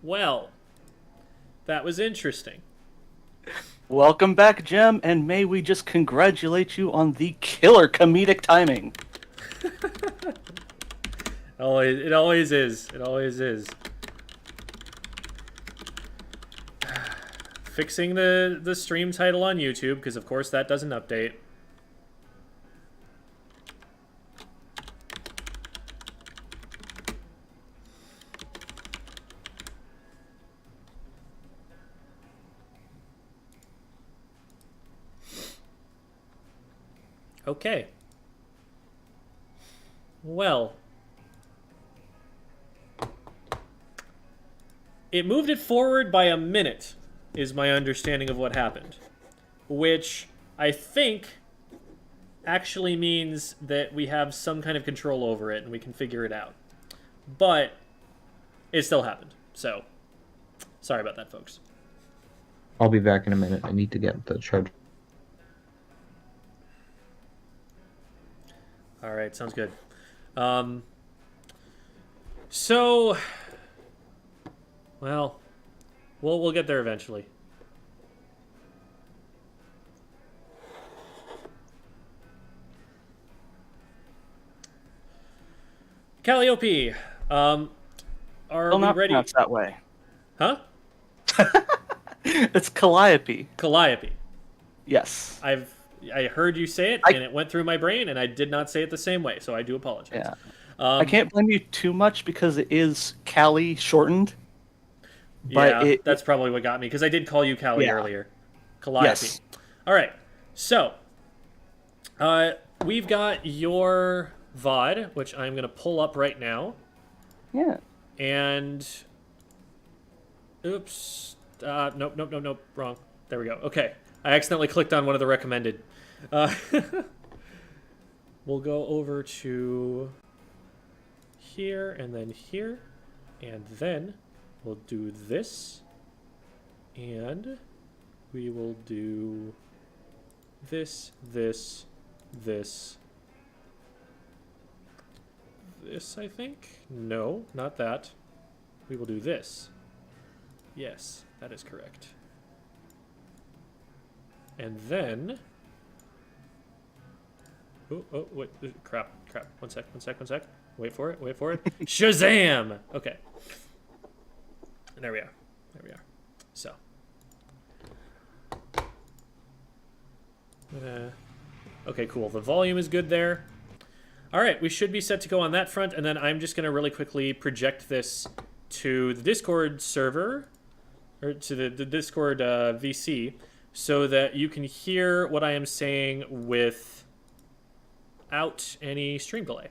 Well, that was interesting. Welcome back, Jem, and may we just congratulate you on the killer comedic timing. It always is. It always is. Fixing the stream title on YouTube, because of course that doesn't update. Okay. Well. It moved it forward by a minute, is my understanding of what happened. Which I think actually means that we have some kind of control over it and we can figure it out. But it still happened. So, sorry about that, folks. I'll be back in a minute. I need to get the charger. All right, sounds good. So, well, we'll get there eventually. Calliope, are Well, we not ready? pronounced that way. Huh? It's Calliope. Calliope. Yes. I heard you say it, and it went through my brain, and I did not say it the same way, so I do apologize. Yeah. I can't blame you too much because it is Callie shortened. But yeah, that's probably what got me, because I did call you Callie earlier. Calliope. Yes. All right. So, we've got your VOD, which I'm going to pull up right now. Yeah. And, oops. Nope. Wrong. There we go. Okay. I accidentally clicked on one of the recommended. We'll go over to here and then here. And then we'll do this. And we will do this. This, I think? No, not that. We will do this. Yes, that is correct. And then... Oh, wait, crap. One sec. Wait for it. Shazam! Okay. There we are. So. Okay, cool. The volume is good there. All right, we should be set to go on that front, and then I'm just going to really quickly project this to the Discord server, or to the Discord VC, so that you can hear what I am saying without any stream delay.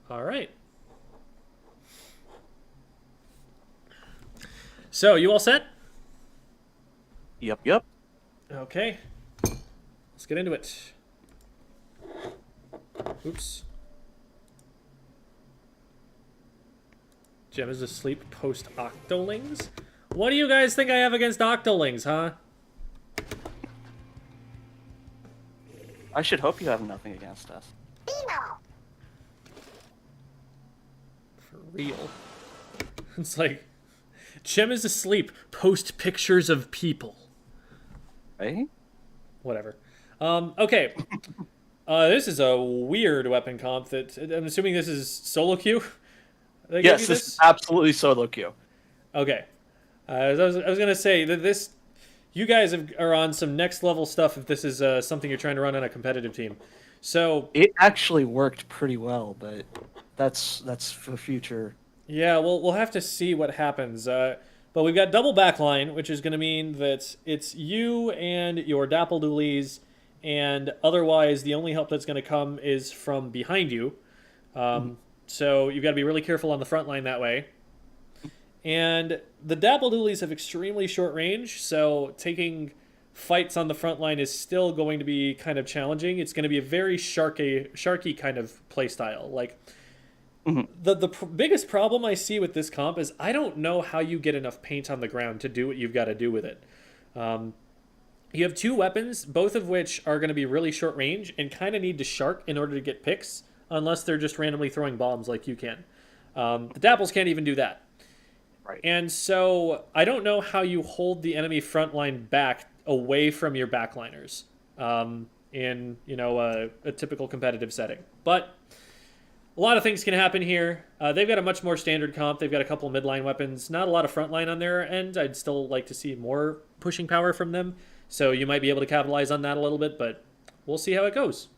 All right. So, you all set? Yep. Okay. Let's get into it. Oops. Gem is asleep post Octolings? What do you guys think I have against Octolings, huh? I should hope you have nothing against us. For real. It's like, Gem is asleep post pictures of people. Right? Whatever. Okay. This is a weird weapon comp that... I'm assuming this is solo queue? Yes, this is absolutely solo queue. Okay. I was going to say that this... You guys are on some next level stuff if this is something you're trying to run on a competitive team. So... It actually worked pretty well, but that's for future. Yeah, we'll have to see what happens. But we've got double backline, which is going to mean that it's you and your Dapple Doolies, and otherwise the only help that's going to come is from behind you. So you've got to be really careful on the front line that way. And the Dapple Doolies have extremely short range, so taking fights on the front line is still going to be kind of challenging. It's going to be a very sharky kind of playstyle. Like, the biggest problem I see with this comp is I don't know how you get enough paint on the ground to do what you've got to do with it. You have two weapons, both of which are going to be really short range and kind of need to shark in order to get picks. unless they're just randomly throwing bombs like you can. The dapples can't even do that. Right. And so I don't know how you hold the enemy front line back away from your backliners in a typical competitive setting. But a lot of things can happen here. They've got a much more standard comp. They've got a couple of midline weapons. Not a lot of frontline on their end. I'd still like to see more pushing power from them. So you might be able to capitalize on that a little bit, but we'll see how it goes.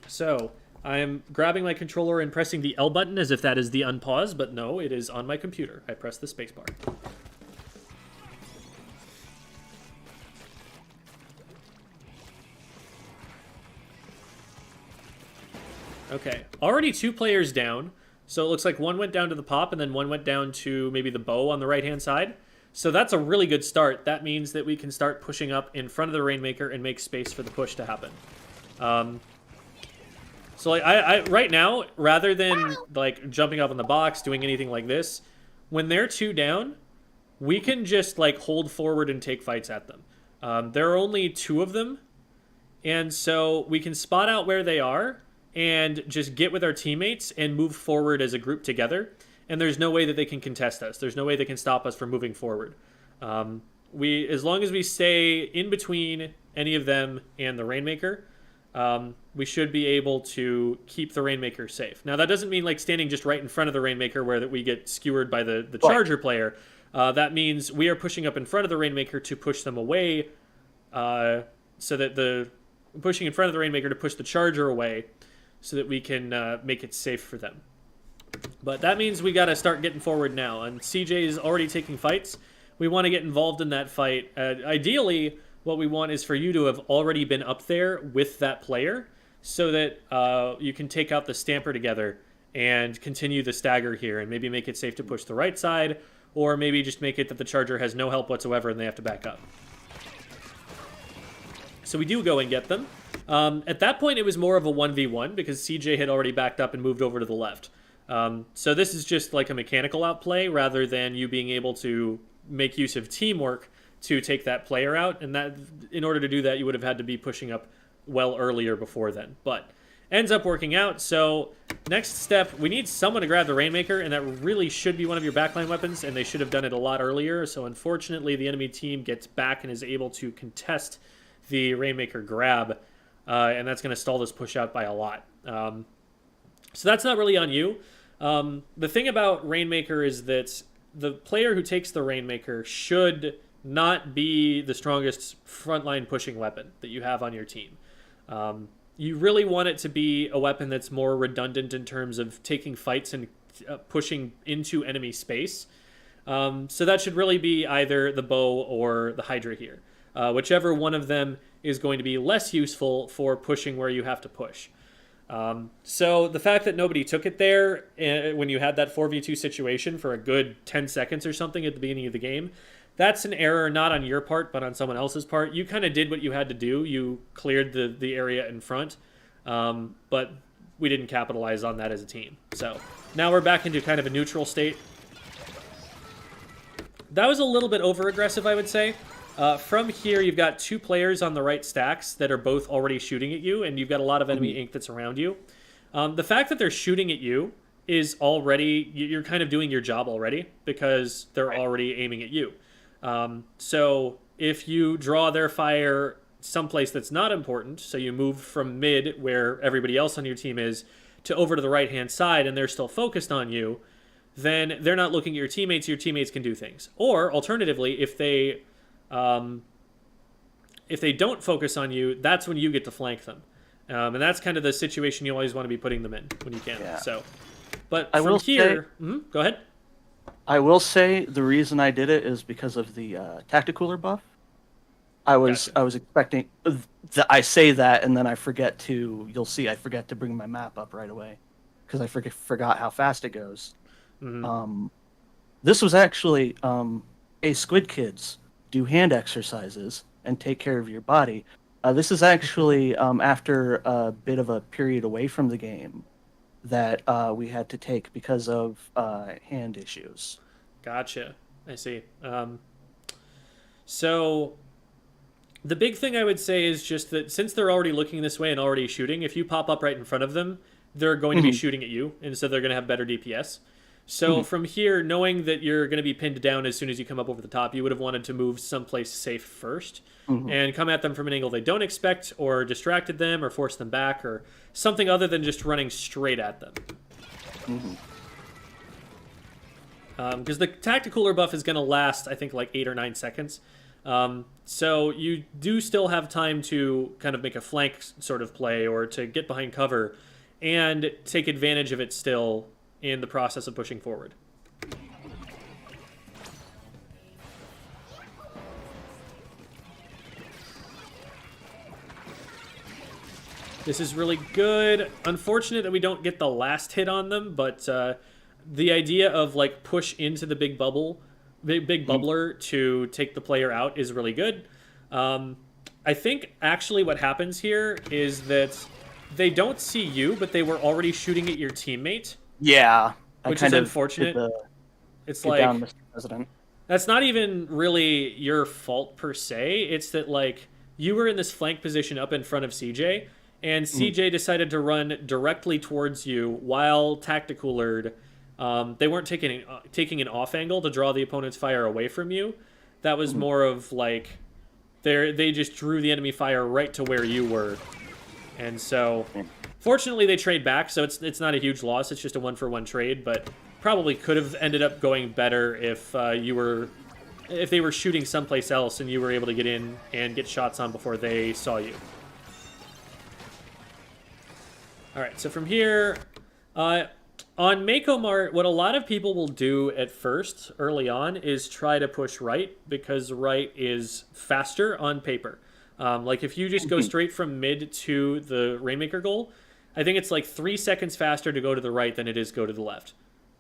So I'm grabbing my controller and pressing the L button as if that is the unpause, but no, it is on my computer. I press the spacebar. Okay, already 2 players down. So it looks like one went down to the pop and then one went down to maybe the bow on the right-hand side. So that's a really good start. That means that we can start pushing up in front of the Rainmaker and make space for the push to happen. So like I right now, rather than like jumping up in the box, doing anything like this, when they're 2 down, we can just like hold forward and take fights at them. There are only 2 of them, and so we can spot out where they are and just get with our teammates and move forward as a group together. And there's no way that they can contest us. There's no way they can stop us from moving forward. As long as we stay in between any of them and the Rainmaker, we should be able to keep the Rainmaker safe. Now, that doesn't mean like standing just right in front of the Rainmaker where that we get skewered by the Charger player. That means we are pushing up in front of the Rainmaker to push them away, so that pushing in front of the Rainmaker to push the Charger away, so that we can make it safe for them. But that means we got to start getting forward now. And CJ is already taking fights. We want to get involved in that fight. Ideally, what we want is for you to have already been up there with that player so that you can take out the Stamper together and continue the stagger here and maybe make it safe to push the right side, or maybe just make it that the Charger has no help whatsoever and they have to back up. So we do go and get them. At that point, it was more of a 1v1 because CJ had already backed up and moved over to the left. So this is just like a mechanical outplay rather than you being able to make use of teamwork to take that player out. And that, in order to do that, you would have had to be pushing up well earlier before then. But ends up working out. So next step, we need someone to grab the Rainmaker, and that really should be one of your backline weapons, and they should have done it a lot earlier. So unfortunately, the enemy team gets back and is able to contest the Rainmaker grab, and that's going to stall this push out by a lot. So that's not really on you. The thing about Rainmaker is that the player who takes the Rainmaker should not be the strongest frontline pushing weapon that you have on your team. You really want it to be a weapon that's more redundant in terms of taking fights and pushing into enemy space. So that should really be either the bow or the Hydra here. Whichever one of them is going to be less useful for pushing where you have to push. So the fact that nobody took it there when you had that 4v2 situation for a good 10 seconds or something at the beginning of the game, that's an error not on your part but on someone else's part. You kind of did what you had to do. You cleared the area in front, but we didn't capitalize on that as a team. So now we're back into kind of a neutral state. That was a little bit over-aggressive, I would say. From here, you've got 2 players on the right stacks that are both already shooting at you, and you've got a lot of enemy ink that's around you. The fact that they're shooting at you is already, you're kind of doing your job already because they're already aiming at you. So if you draw their fire someplace that's not important, so you move from mid where everybody else on your team is to over to the right-hand side and they're still focused on you, then they're not looking at your teammates can do things. Or alternatively, if they don't focus on you, that's when you get to flank them. And that's kind of the situation you always want to be putting them in when you can. Yeah. So, but I from will here, go ahead. I will say the reason I did it is because of the tacticooler buff. I was expecting. I say that and then I forget to. You'll see. I forget to bring my map up right away because I forgot how fast it goes. Mm-hmm. This was actually Squid kids do hand exercises and take care of your body. This is actually after a bit of a period away from the game that we had to take because of hand issues. Gotcha. I see. So The big thing I would say is just that since they're already looking this way and already shooting, if you pop up right in front of them, they're going to be shooting at you, and so they're going to have better DPS. So from here, knowing that you're going to be pinned down as soon as you come up over the top, you would have wanted to move someplace safe first and come at them from an angle they don't expect, or distracted them, or force them back, or something other than just running straight at them. Because the tacticooler buff is going to last, I think, like 8 or 9 seconds. So you do still have time to kind of make a flank sort of play, or to get behind cover and take advantage of it still in the process of pushing forward. This is really good. Unfortunate that we don't get the last hit on them, but the idea of like push into the big bubble, big bubbler to take the player out is really good. I think actually what happens here is that they don't see you, but they were already shooting at your teammate. Yeah, which is unfortunate. It's like, down, Mr. President. That's not even really your fault per se. It's that like you were in this flank position up in front of CJ, and CJ decided to run directly towards you while tacticoolered. They weren't taking an off angle to draw the opponent's fire away from you. That was more of like they just drew the enemy fire right to where you were. And so, fortunately, they trade back, so it's not a huge loss. It's just a 1-for-1 trade, but probably could have ended up going better if they were shooting someplace else and you were able to get in and get shots on before they saw you. All right, so from here, on Mako Mart, what a lot of people will do at first, early on, is try to push right, because right is faster on paper. Like if you just go straight from mid to the Rainmaker goal, I think it's like 3 seconds faster to go to the right than it is go to the left.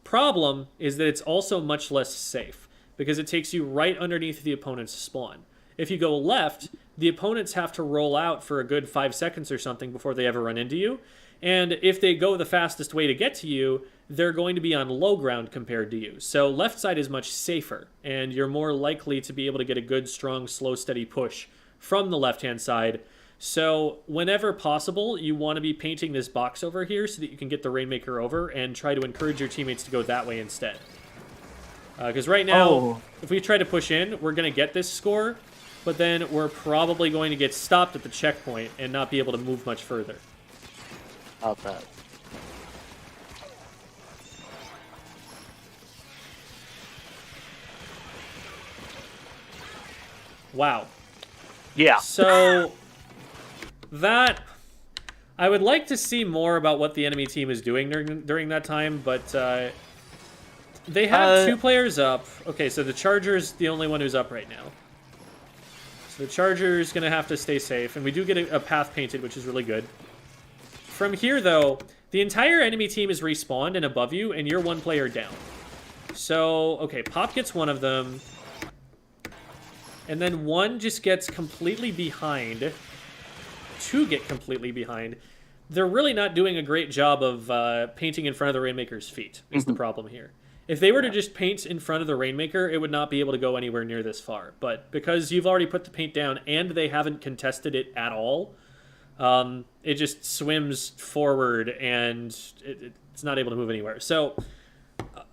Problem is that it's also much less safe, because it takes you right underneath the opponent's spawn. If you go left, the opponents have to roll out for a good 5 seconds or something before they ever run into you. And if they go the fastest way to get to you, they're going to be on low ground compared to you. So left side is much safer, and you're more likely to be able to get a good, strong, slow, steady push from the left-hand side. So whenever possible, you want to be painting this box over here so that you can get the Rainmaker over and try to encourage your teammates to go that way instead. Because right now, if we try to push in, we're going to get this score, but then we're probably going to get stopped at the checkpoint and not be able to move much further. About that. Wow. Yeah. So that I would like to see more about what the enemy team is doing during that time, but they have 2 players up. Okay, so the Charger's the only one who's up right now. So the Charger's going to have to stay safe, and we do get a path painted, which is really good. From here, though, the entire enemy team is respawned and above you, and you're 1 player down. So, okay, Pop gets one of them. And then 1 just gets completely behind. 2 get completely behind. They're really not doing a great job of painting in front of the Rainmaker's feet, is the problem here. If they were to just paint in front of the Rainmaker, it would not be able to go anywhere near this far. But because you've already put the paint down and they haven't contested it at all, it just swims forward and it's not able to move anywhere. So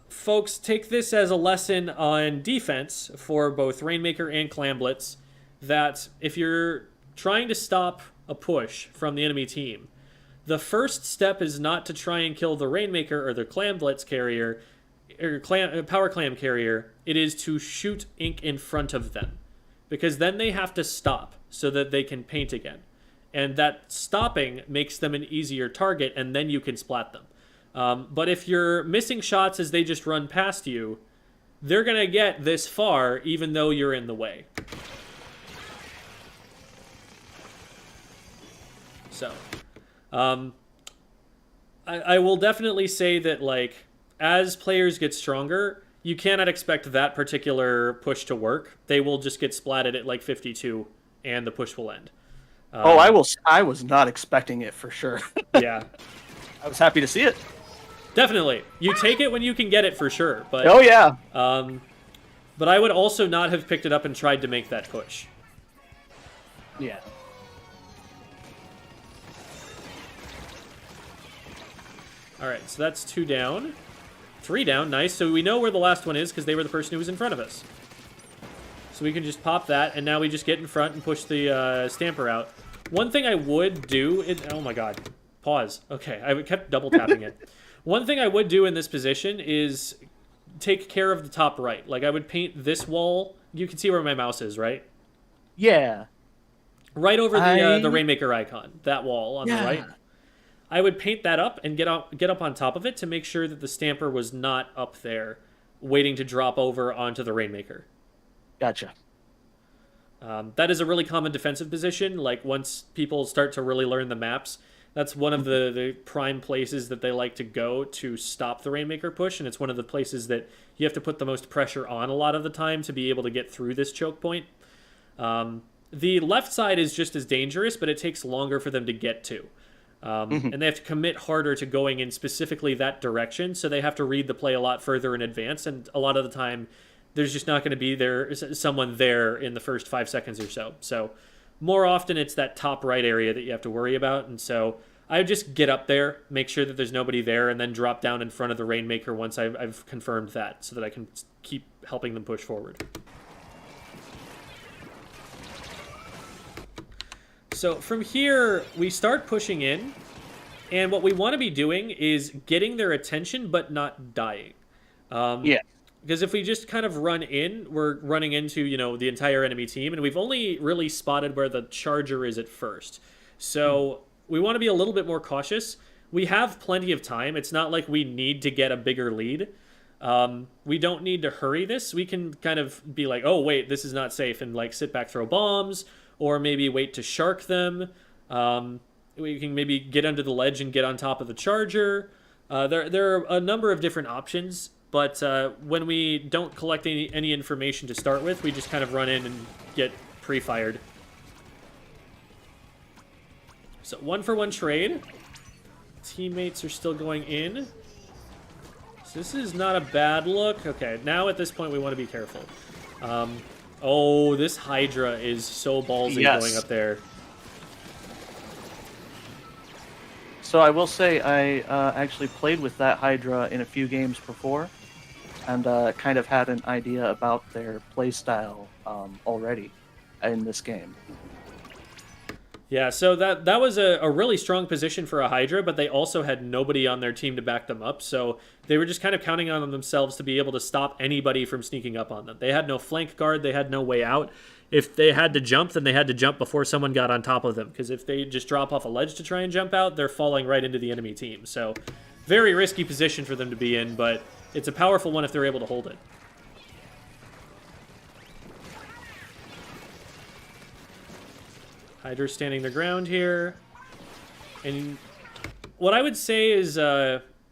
folks, take this as a lesson on defense for both Rainmaker and Clamblitz, that if you're trying to stop a push from the enemy team, the first step is not to try and kill the Rainmaker or the Clamblitz carrier, or Power Clam carrier. It is to shoot ink in front of them, because then they have to stop so that they can paint again. And that stopping makes them an easier target, and then you can splat them. But if you're missing shots as they just run past you, they're going to get this far even though you're in the way. So, I will definitely say that, like, as players get stronger, you cannot expect that particular push to work. They will just get splatted at, like, 52, and the push will end. I was not expecting it for sure. Yeah. I was happy to see it. Definitely. You take it when you can get it for sure. But, oh, yeah. But I would also not have picked it up and tried to make that push. Yeah. All right, so that's 2 down. 3 down, nice. So we know where the last one is because they were the person who was in front of us. So we can just pop that, and now we just get in front and push the Stamper out. One thing I would do... oh my god. Pause. Okay, I kept double tapping it. One thing I would do in this position is take care of the top right. Like, I would paint this wall. You can see where my mouse is, right? Yeah. Right over the Rainmaker icon. That wall on the right. I would paint that up and get up on top of it to make sure that the Stamper was not up there waiting to drop over onto the Rainmaker. Gotcha. That is a really common defensive position. Like, once people start to really learn the maps, that's one of the prime places that they like to go to stop the Rainmaker push, and it's one of the places that you have to put the most pressure on a lot of the time to be able to get through this choke point. The left side is just as dangerous, but it takes longer for them to get to. And they have to commit harder to going in specifically that direction, so they have to read the play a lot further in advance, and a lot of the time there's just not going to be someone there in the first 5 seconds or so. So more often it's that top right area that you have to worry about, and so I would just get up there, make sure that there's nobody there, and then drop down in front of the Rainmaker once I've confirmed that, so that I can keep helping them push forward. So from here, we start pushing in, and what we want to be doing is getting their attention, but not dying. Yeah. Because if we just kind of run in, we're running into, the entire enemy team, and we've only really spotted where the charger is at first. So we want to be a little bit more cautious. We have plenty of time. It's not like we need to get a bigger lead. We don't need to hurry this. We can kind of be like, oh, wait, this is not safe, and like sit back, throw bombs, or maybe wait to shark them. We can maybe get under the ledge and get on top of the charger. There are a number of different options, but when we don't collect any information to start with, we just kind of run in and get pre-fired. So 1-for-1 trade. Teammates are still going in. So this is not a bad look. Okay, now at this point we want to be careful. Oh, this Hydra is so ballsy going up there. So I will say I actually played with that Hydra in a few games before, and kind of had an idea about their playstyle already in this game. Yeah, so that was a really strong position for a Hydra, but they also had nobody on their team to back them up, so they were just kind of counting on themselves to be able to stop anybody from sneaking up on them. They had no flank guard, they had no way out. If they had to jump, then they had to jump before someone got on top of them, because if they just drop off a ledge to try and jump out, they're falling right into the enemy team. So very risky position for them to be in, but it's a powerful one if they're able to hold it. Hydra's standing their ground here. And what I would say is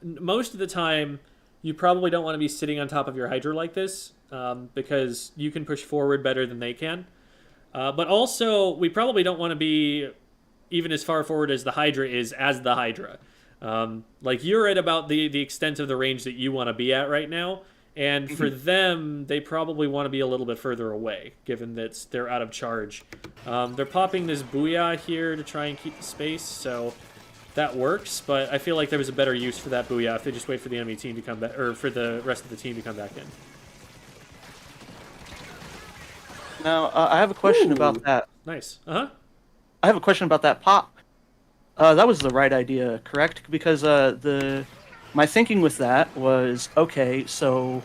most of the time, you probably don't want to be sitting on top of your Hydra like this, because you can push forward better than they can. But also, we probably don't want to be even as far forward as the Hydra is as the Hydra. Like, you're at about the extent of the range that you want to be at right now. And for them, they probably want to be a little bit further away, given that they're out of charge. They're popping this Booyah here to try and keep the space, so that works. But I feel like there was a better use for that Booyah if they just wait for the enemy team to come back, or for the rest of the team to come back in. Now, I have a question about that. Nice. I have a question about that pop. That was the right idea, correct? Because my thinking with that was, okay, so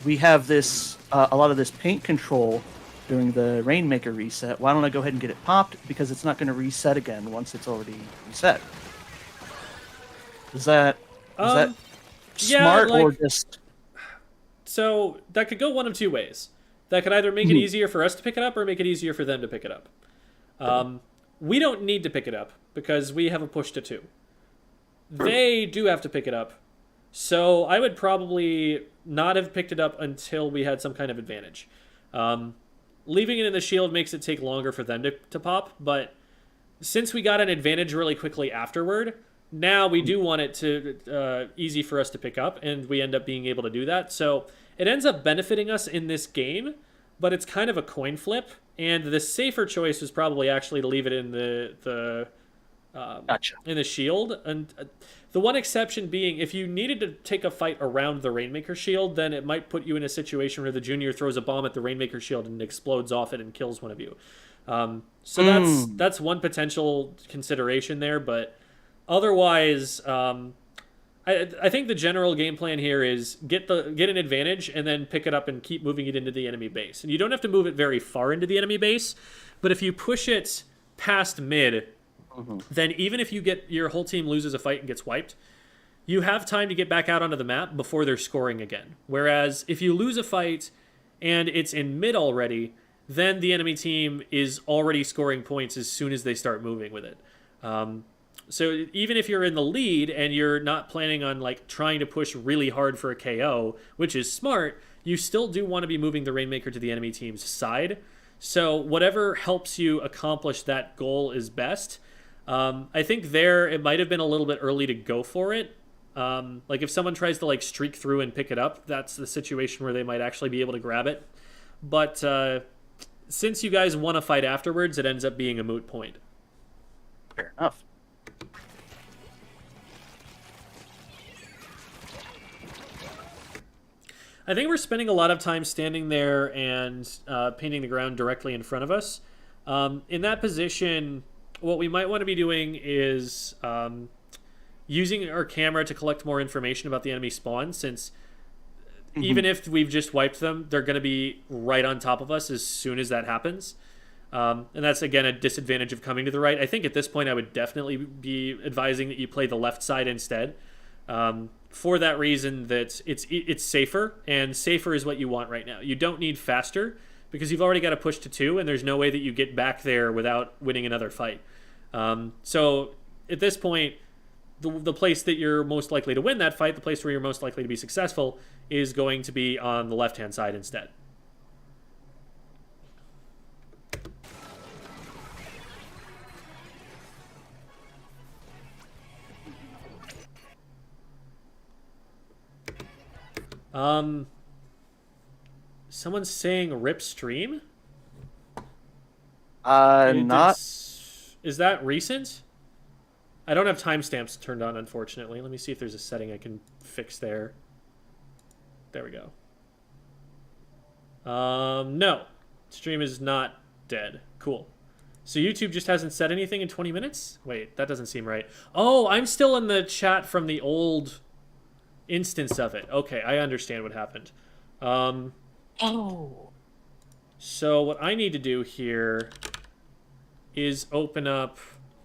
we have this a lot of this paint control during the Rainmaker reset. Why don't I go ahead and get it popped? Because it's not going to reset again once it's already reset. Is that smart, or just... So that could go one of two ways. That could either make it easier for us to pick it up or make it easier for them to pick it up. We don't need to pick it up because we have a push to 2. They do have to pick it up. So I would probably not have picked it up until we had some kind of advantage. Leaving it in the shield makes it take longer for them to pop, but since we got an advantage really quickly afterward, now we do want it to easy for us to pick up, and we end up being able to do that. So it ends up benefiting us in this game, but it's kind of a coin flip. And the safer choice was probably actually to leave it in Gotcha. in the shield. And the one exception being, if you needed to take a fight around the Rainmaker shield, then it might put you in a situation where the Junior throws a bomb at the Rainmaker shield and explodes off it and kills one of you. So that's one potential consideration there, but otherwise, I think the general game plan here is get an advantage and then pick it up and keep moving it into the enemy base. And you don't have to move it very far into the enemy base, but if you push it past mid, then even if your whole team loses a fight and gets wiped, you have time to get back out onto the map before they're scoring again. Whereas if you lose a fight and it's in mid already, then the enemy team is already scoring points as soon as they start moving with it. So even if you're in the lead and you're not planning on like trying to push really hard for a KO, which is smart, you still do want to be moving the Rainmaker to the enemy team's side. So whatever helps you accomplish that goal is best. I think it might have been a little bit early to go for it. Like if someone tries to like streak through and pick it up, that's the situation where they might actually be able to grab it. But since you guys want to fight afterwards, it ends up being a moot point. Fair enough. I think we're spending a lot of time standing there and painting the ground directly in front of us. In that position, what we might want to be doing is using our camera to collect more information about the enemy spawn, since even if we've just wiped them, they're going to be right on top of us as soon as that happens. And that's, again, a disadvantage of coming to the right. I think at this point I would definitely be advising that you play the left side instead. For that reason that it's safer, and safer is what you want right now. You don't need faster, because you've already got to push to 2, and there's no way that you get back there without winning another fight. So at this point, the place that you're most likely to win that fight, the place where you're most likely to be successful, is going to be on the left-hand side instead. Someone's saying rip stream? Not. Is that recent? I don't have timestamps turned on, unfortunately. Let me see if there's a setting I can fix there. There we go. No. Stream is not dead. Cool. So YouTube just hasn't said anything in 20 minutes? Wait, that doesn't seem right. Oh, I'm still in the chat from the old instance of it. Okay, I understand what happened. So what I need to do here is open up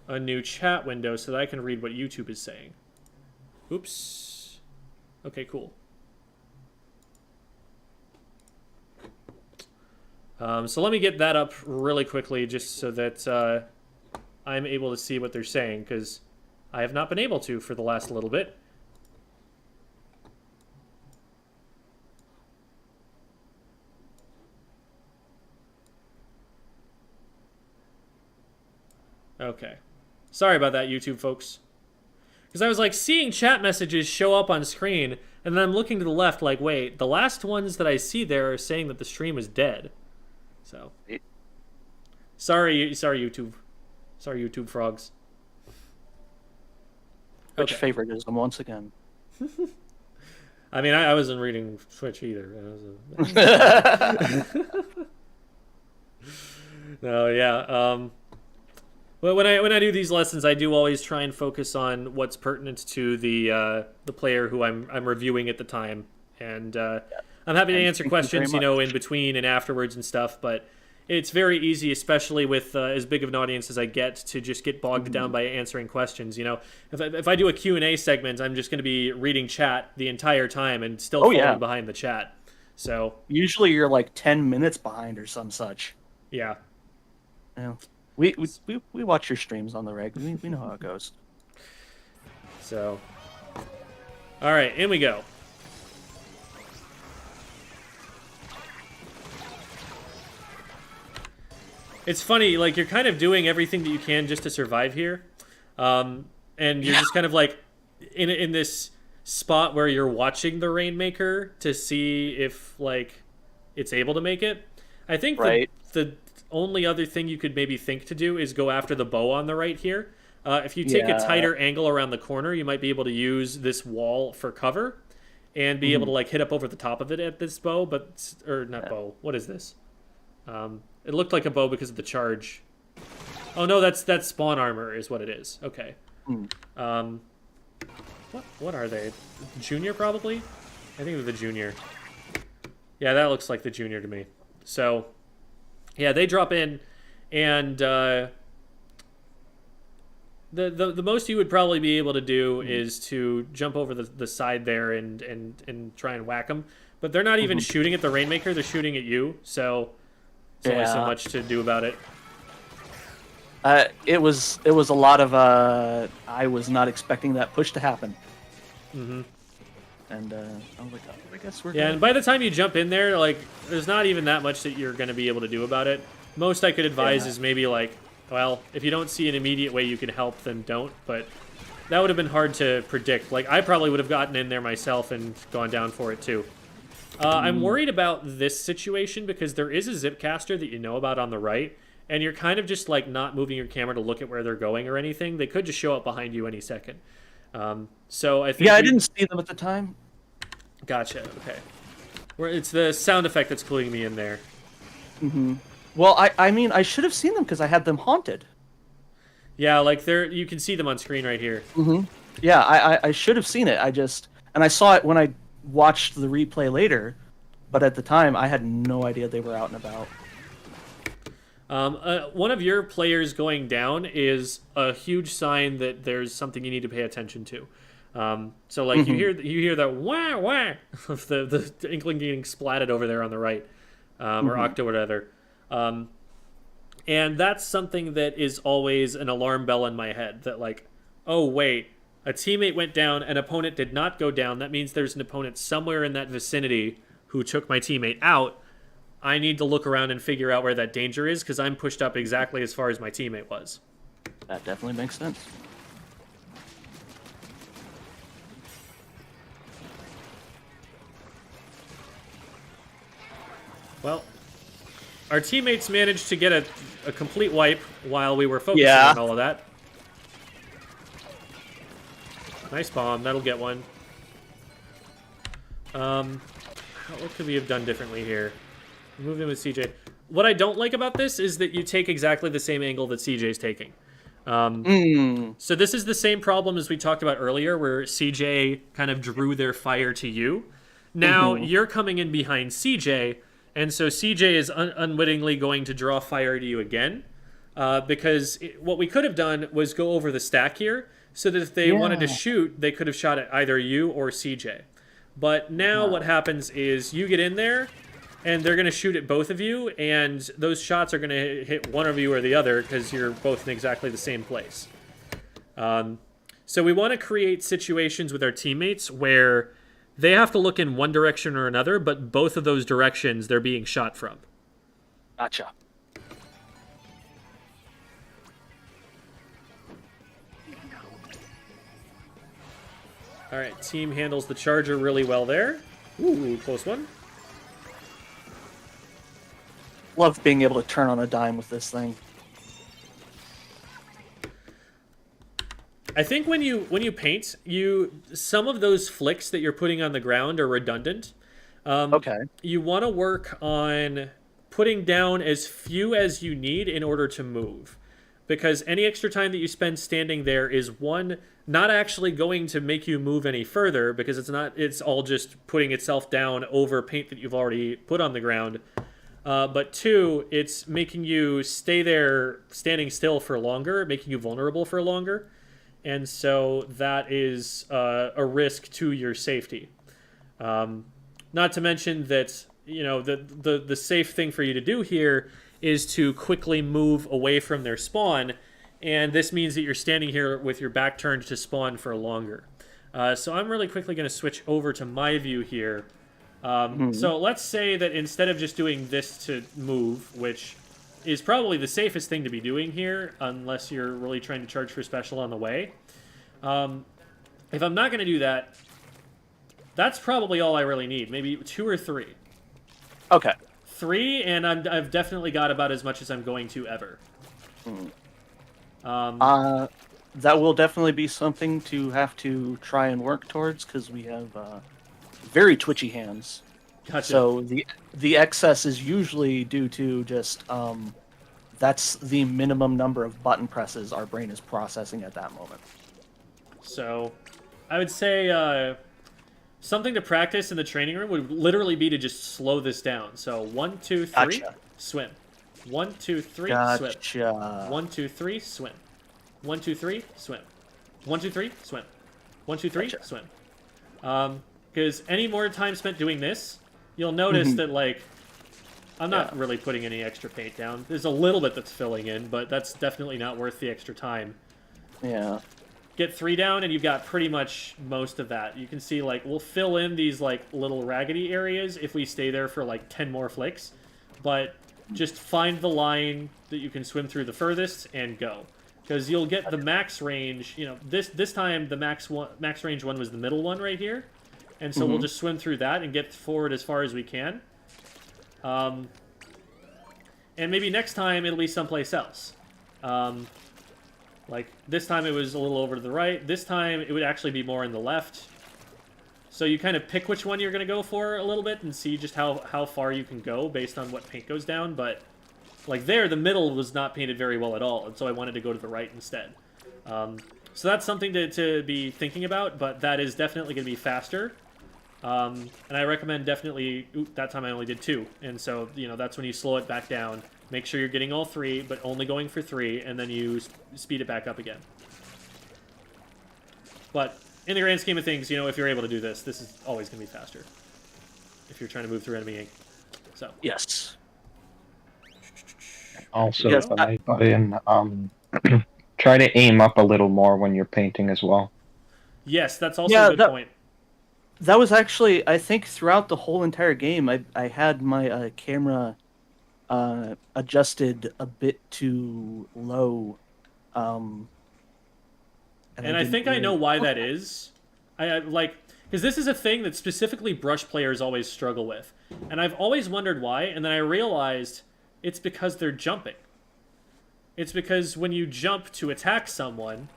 a new chat window so that I can read what YouTube is saying. Oops. Okay, cool. So let me get that up really quickly just so that I'm able to see what they're saying, because I have not been able to for the last little bit. Okay. Sorry about that, YouTube folks. Because I was like seeing chat messages show up on screen, and then I'm looking to the left like, wait, the last ones that I see there are saying that the stream is dead. So, sorry YouTube. Sorry, YouTube frogs. Which favoritism once again. I mean, I wasn't reading Twitch either. No, yeah. Well, when I do these lessons, I do always try and focus on what's pertinent to the player who I'm reviewing at the time, and I'm happy to answer questions, in between and afterwards and stuff. But it's very easy, especially with as big of an audience as I get, to just get bogged down by answering questions. If I do a Q&A segment, I'm just going to be reading chat the entire time and still falling behind the chat. So usually you're like 10 minutes behind or some such. Yeah. Yeah. We watch your streams on the reg. We know how it goes. So, all right, in we go. It's funny, like, you're kind of doing everything that you can just to survive here, and you're just kind of like in this spot where you're watching the Rainmaker to see if like it's able to make it. I think Right. the only other thing you could maybe think to do is go after the bow on the right here. If you take a Yeah. tighter angle around the corner, you might be able to use this wall for cover and be able to like hit up over the top of it at this bow, but or not bow. What is this? It looked like a bow because of the charge. Oh no, that's spawn armor is what it is. Okay. What are they? Junior probably? I think they're the junior. Yeah, that looks like the junior to me. So, yeah, they drop in, and the most you would probably be able to do is to jump over the side there and try and whack them. But they're not even shooting at the Rainmaker; they're shooting at you. So, there's only so much to do about it. It was a lot of I was not expecting that push to happen. And I was like, oh, I guess we're And by the time you jump in there, like, there's not even that much that you're going to be able to do about it. Most I could advise is maybe, like, well, if you don't see an immediate way you can help, then don't. But that would have been hard to predict. Like, I probably would have gotten in there myself and gone down for it, too. I'm worried about this situation because there is a zip caster that you know about on the right, and you're kind of just, like, not moving your camera to look at where they're going or anything. They could just show up behind you any second. So I think I didn't see them at the time. Gotcha. Okay. Where it's the sound effect that's cluing me in there. Well, I mean, I should have seen them because I had them haunted. Yeah, like you can see them on screen right here. Yeah, I should have seen it. And I saw it when I watched the replay later, but at the time I had no idea they were out and about. One of your players going down is a huge sign that there's something you need to pay attention to. So like you hear that wah wah of the inkling getting splatted over there on the right, or Octo or whatever. And that's something that is always an alarm bell in my head that like, oh wait, a teammate went down, an opponent did not go down. That means there's an opponent somewhere in that vicinity who took my teammate out. I need to look around and figure out where that danger is because I'm pushed up exactly as far as my teammate was. That definitely makes sense. Well, our teammates managed to get a complete wipe while we were focusing on all of that. Nice bomb. That'll get one. What could we have done differently here? Move in with CJ. What I don't like about this is that you take exactly the same angle that CJ's taking. So this is the same problem as we talked about earlier, where CJ kind of drew their fire to you. Now you're coming in behind CJ, and so CJ is unwittingly going to draw fire to you again. Because what we could have done was go over the stack here, so that if they wanted to shoot, they could have shot at either you or CJ. But now what happens is you get in there, and they're going to shoot at both of you, and those shots are going to hit one of you or the other because you're both in exactly the same place. So we want to create situations with our teammates where they have to look in one direction or another, but both of those directions they're being shot from. Gotcha. All right, team handles the charger really well there. Ooh, close one. Love being able to turn on a dime with this thing. I think when you paint, some of those flicks that you're putting on the ground are redundant. Okay. You want to work on putting down as few as you need in order to move. Because any extra time that you spend standing there is, one, not actually going to make you move any further, because it's all just putting itself down over paint that you've already put on the ground. But two, it's making you stay there standing still for longer, making you vulnerable for longer. And so that is a risk to your safety. Not to mention that, the safe thing for you to do here is to quickly move away from their spawn. And this means that you're standing here with your back turned to spawn for longer. So I'm really quickly going to switch over to my view here. So let's say that instead of just doing this to move, which is probably the safest thing to be doing here, unless you're really trying to charge for special on the way. If I'm not going to do that, that's probably all I really need. Maybe 2 or 3. Okay. 3, and I've definitely got about as much as I'm going to ever. That will definitely be something to have to try and work towards because we have very twitchy hands. Gotcha. So the excess is usually due to just that's the minimum number of button presses our brain is processing at that moment. So, I would say something to practice in the training room would literally be to just slow this down. So 1, 2, 3, Gotcha. swim. 1, 2, 3, swim. Gotcha. 1, 2, 3, swim. 1, 2, 3, swim. 1, 2, 3, swim. 1, 2, 3, Gotcha. swim. Because any more time spent doing this, you'll notice that, like, I'm not really putting any extra paint down. There's a little bit that's filling in, but that's definitely not worth the extra time. Yeah. Get 3 down, and you've got pretty much most of that. You can see, like, we'll fill in these, like, little raggedy areas if we stay there for, like, 10 more flicks. But just find the line that you can swim through the furthest and go. Because you'll get the max range, you know, this time the max range one was the middle one right here. And so we'll just swim through that and get forward as far as we can. And maybe next time it'll be someplace else. Like, this time it was a little over to the right. This time it would actually be more in the left. So you kind of pick which one you're going to go for a little bit and see just how far you can go based on what paint goes down. But, like, there, the middle was not painted very well at all, and so I wanted to go to the right instead. So that's something to be thinking about, but that is definitely going to be faster. And I recommend definitely... Ooh, that time I only did 2, and so, you know, that's when you slow it back down. Make sure you're getting all 3, but only going for 3, and then you speed it back up again. But in the grand scheme of things, you know, if you're able to do this, this is always going to be faster. If you're trying to move through enemy ink. So. Yes. Also, Yes, if I put in, try to aim up a little more when you're painting as well. Yes, that's also a good point. That was actually, I think, throughout the whole entire game, I had my camera adjusted a bit too low. And I think I know why that is. I like, because this is a thing that specifically brush players always struggle with. And I've always wondered why, and then I realized it's because they're jumping. It's because when you jump to attack someone,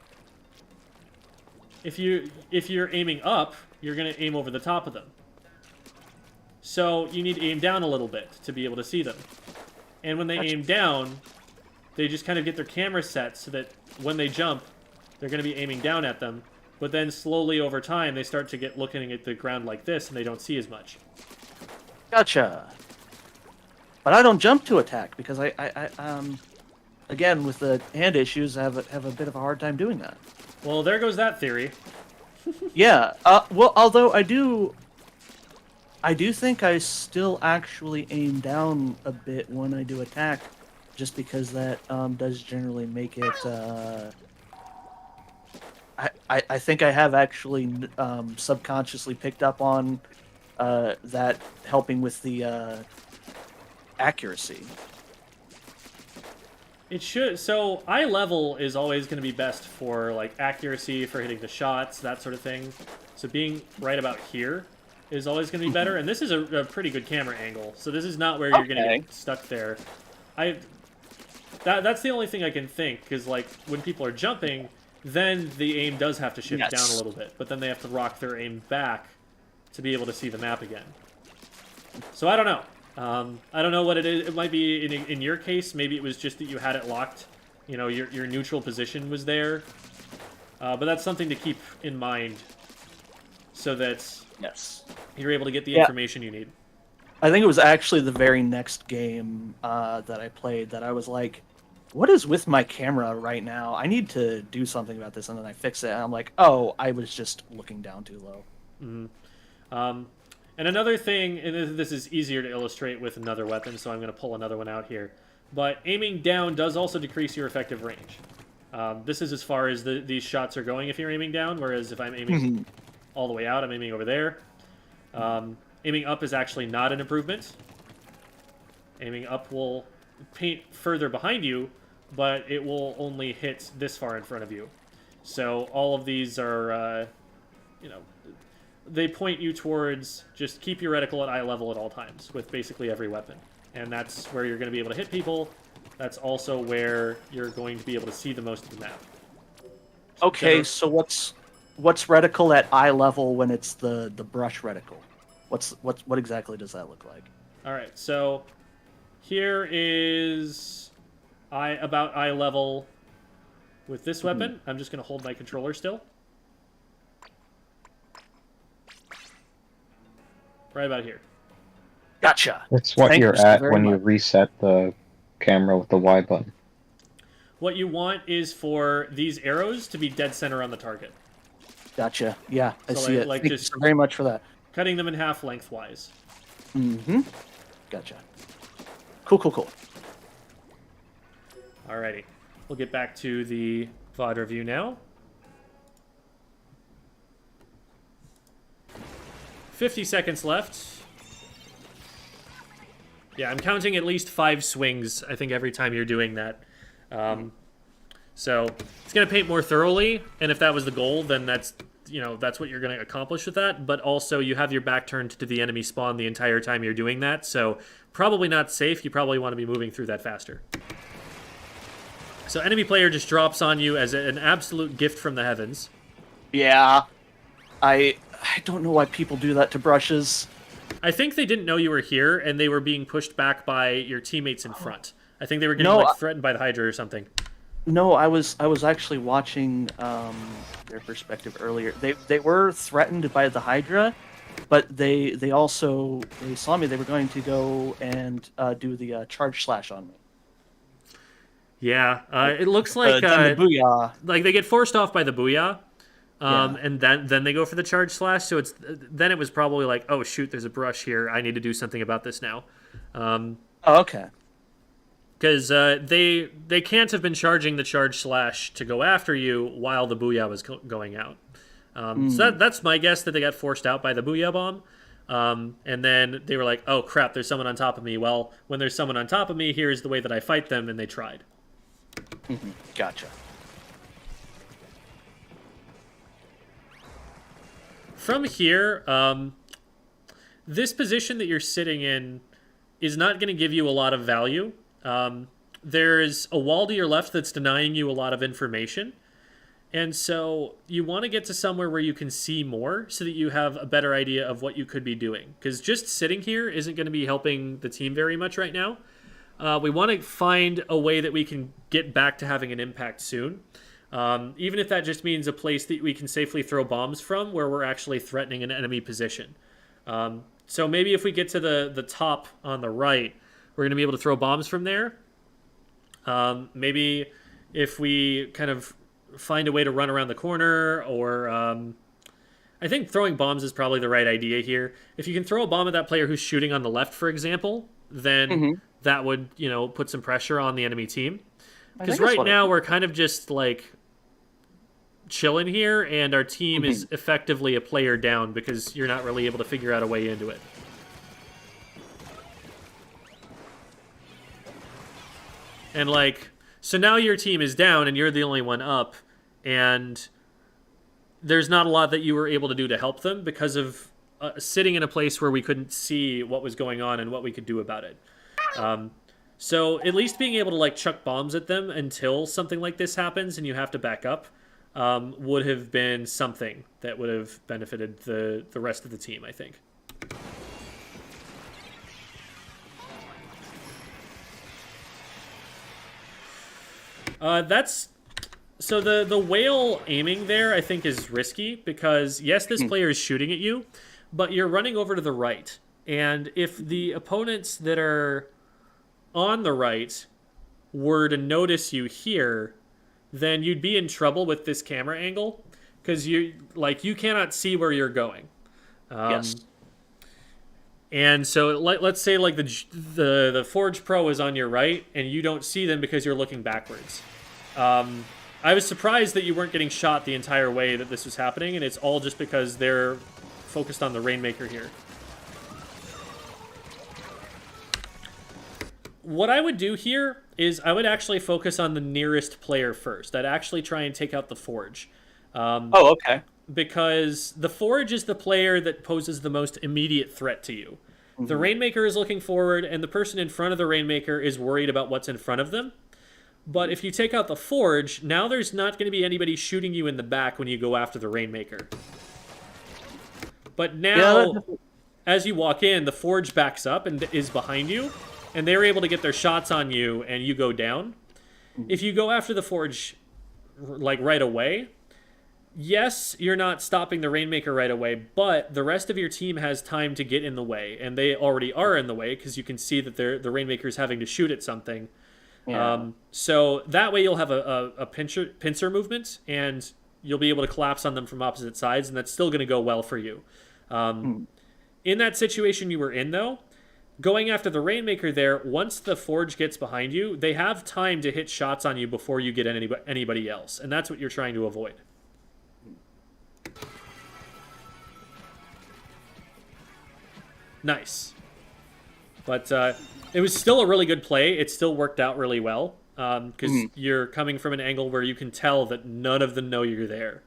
if you're aiming up, you're going to aim over the top of them. So you need to aim down a little bit to be able to see them. And when they aim down, they just kind of get their camera set so that when they jump, they're going to be aiming down at them. But then slowly over time, they start to get looking at the ground like this, and they don't see as much. Gotcha. But I don't jump to attack because I again, with the hand issues, I have a bit of a hard time doing that. Well, there goes that theory. Yeah. Well, although I do think I still actually aim down a bit when I do attack, just because that does generally make it. I think I have actually subconsciously picked up on that helping with the accuracy. It should. So eye level is always going to be best for like accuracy, for hitting the shots, that sort of thing. So being right about here is always going to be better. And this is a pretty good camera angle. So this is not where you're going to get stuck there. That's the only thing I can think, because like when people are jumping, then the aim does have to shift down a little bit, but then they have to rock their aim back to be able to see the map again. So I don't know. I don't know what it is. It might be, in your case, maybe it was just that you had it locked. You know, your neutral position was there. But that's something to keep in mind so that you're able to get the information you need. I think it was actually the very next game that I played that I was like, what is with my camera right now? I need to do something about this. And then I fix it, and I'm like, oh, I was just looking down too low. Mm-hmm. And another thing, and this is easier to illustrate with another weapon, so I'm going to pull another one out here. But aiming down does also decrease your effective range. This is as far as these shots are going if you're aiming down, whereas if I'm aiming all the way out, I'm aiming over there. Aiming up is actually not an improvement. Aiming up will paint further behind you, but it will only hit this far in front of you. So all of these are, you know, they point you towards just keep your reticle at eye level at all times with basically every weapon. and that's where you're going to be able to hit people. That's also where you're going to be able to see the most of the map. Okay, so what's reticle at eye level when it's the brush reticle? What exactly does that look like? All right, so here is about eye level with this weapon. I'm just going to hold my controller still. Right about here. Gotcha. That's what Thank you're you so at very when you much. reset the camera with the Y button. What you want is for these arrows to be dead center on the target. Gotcha. Yeah, I So, see it. like, Thank you just- so very much for that. Cutting them in half lengthwise. Mm-hmm. Gotcha. Cool. Alrighty. We'll get back to the VOD review now. 50 seconds left. Yeah, I'm counting at least 5 swings, I think, every time you're doing that. So it's going to paint more thoroughly, and if that was the goal, then that's what you're going to accomplish with that. But also, you have your back turned to the enemy spawn the entire time you're doing that, so probably not safe. You probably want to be moving through that faster. So enemy player just drops on you as an absolute gift from the heavens. Yeah. I don't know why people do that to brushes. I think they didn't know you were here, and they were being pushed back by your teammates in front. I think they were getting threatened by the Hydra or something. No, I was actually watching their perspective earlier. They were threatened by the Hydra, but they saw me. They were going to go and do the charge slash on me. Yeah, it looks like then the booyah. like they get forced off by the booyah, Yeah. and then they go for the charge slash. So then it was probably like, oh shoot, there's a brush here. I need to do something about this now. Oh, okay. Because they can't have been charging the charge slash to go after you while the booyah was going out. So that's my guess, that they got forced out by the booyah bomb. And then they were like, oh crap, there's someone on top of me. Well, when there's someone on top of me, here's the way that I fight them, and they tried. Gotcha. From here, this position that you're sitting in is not going to give you a lot of value. There's a wall to your left that's denying you a lot of information. And so you want to get to somewhere where you can see more so that you have a better idea of what you could be doing. Because just sitting here isn't going to be helping the team very much right now. We want to find a way that we can get back to having an impact soon. Even if that just means a place that we can safely throw bombs from where we're actually threatening an enemy position. So maybe if we get to the top on the right, we're going to be able to throw bombs from there. Maybe if we kind of find a way to run around the corner, or I think throwing bombs is probably the right idea here. If you can throw a bomb at that player who's shooting on the left, for example, then that would, put some pressure on the enemy team. Because right now we're kind of just like chilling here, and our team is effectively a player down because you're not really able to figure out a way into it. And so now your team is down and you're the only one up, and there's not a lot that you were able to do to help them because of sitting in a place where we couldn't see what was going on and what we could do about it. So at least being able to chuck bombs at them until something like this happens and you have to back up would have been something that would have benefited the rest of the team, I think. So the whale aiming there, I think, is risky because, yes, this player is shooting at you, but you're running over to the right. And if the opponents that are on the right were to notice you here, then you'd be in trouble with this camera angle because you cannot see where you're going. Yes. And so let's say the Forge Pro is on your right and you don't see them because you're looking backwards. I was surprised that you weren't getting shot the entire way that this was happening, and it's all just because they're focused on the Rainmaker here. What I would do here is I would actually focus on the nearest player first. I'd actually try and take out the Forge. Oh, okay. Because the Forge is the player that poses the most immediate threat to you. The Rainmaker is looking forward, and the person in front of the Rainmaker is worried about what's in front of them. But if you take out the Forge, now there's not going to be anybody shooting you in the back when you go after the Rainmaker. But now, as you walk in, the Forge backs up and is behind you, and they're able to get their shots on you, and you go down. If you go after the Forge, like, right away, yes, you're not stopping the Rainmaker right away, but the rest of your team has time to get in the way, and they already are in the way, because you can see that the Rainmaker's having to shoot at something. Yeah. So that way you'll have a pincer movement, and you'll be able to collapse on them from opposite sides, and that's still going to go well for you. In that situation you were in, though, going after the Rainmaker there, once the Forge gets behind you, they have time to hit shots on you before you get anybody else, and that's what you're trying to avoid. Nice. But it was still a really good play. It still worked out really well because you're coming from an angle where you can tell that none of them know you're there.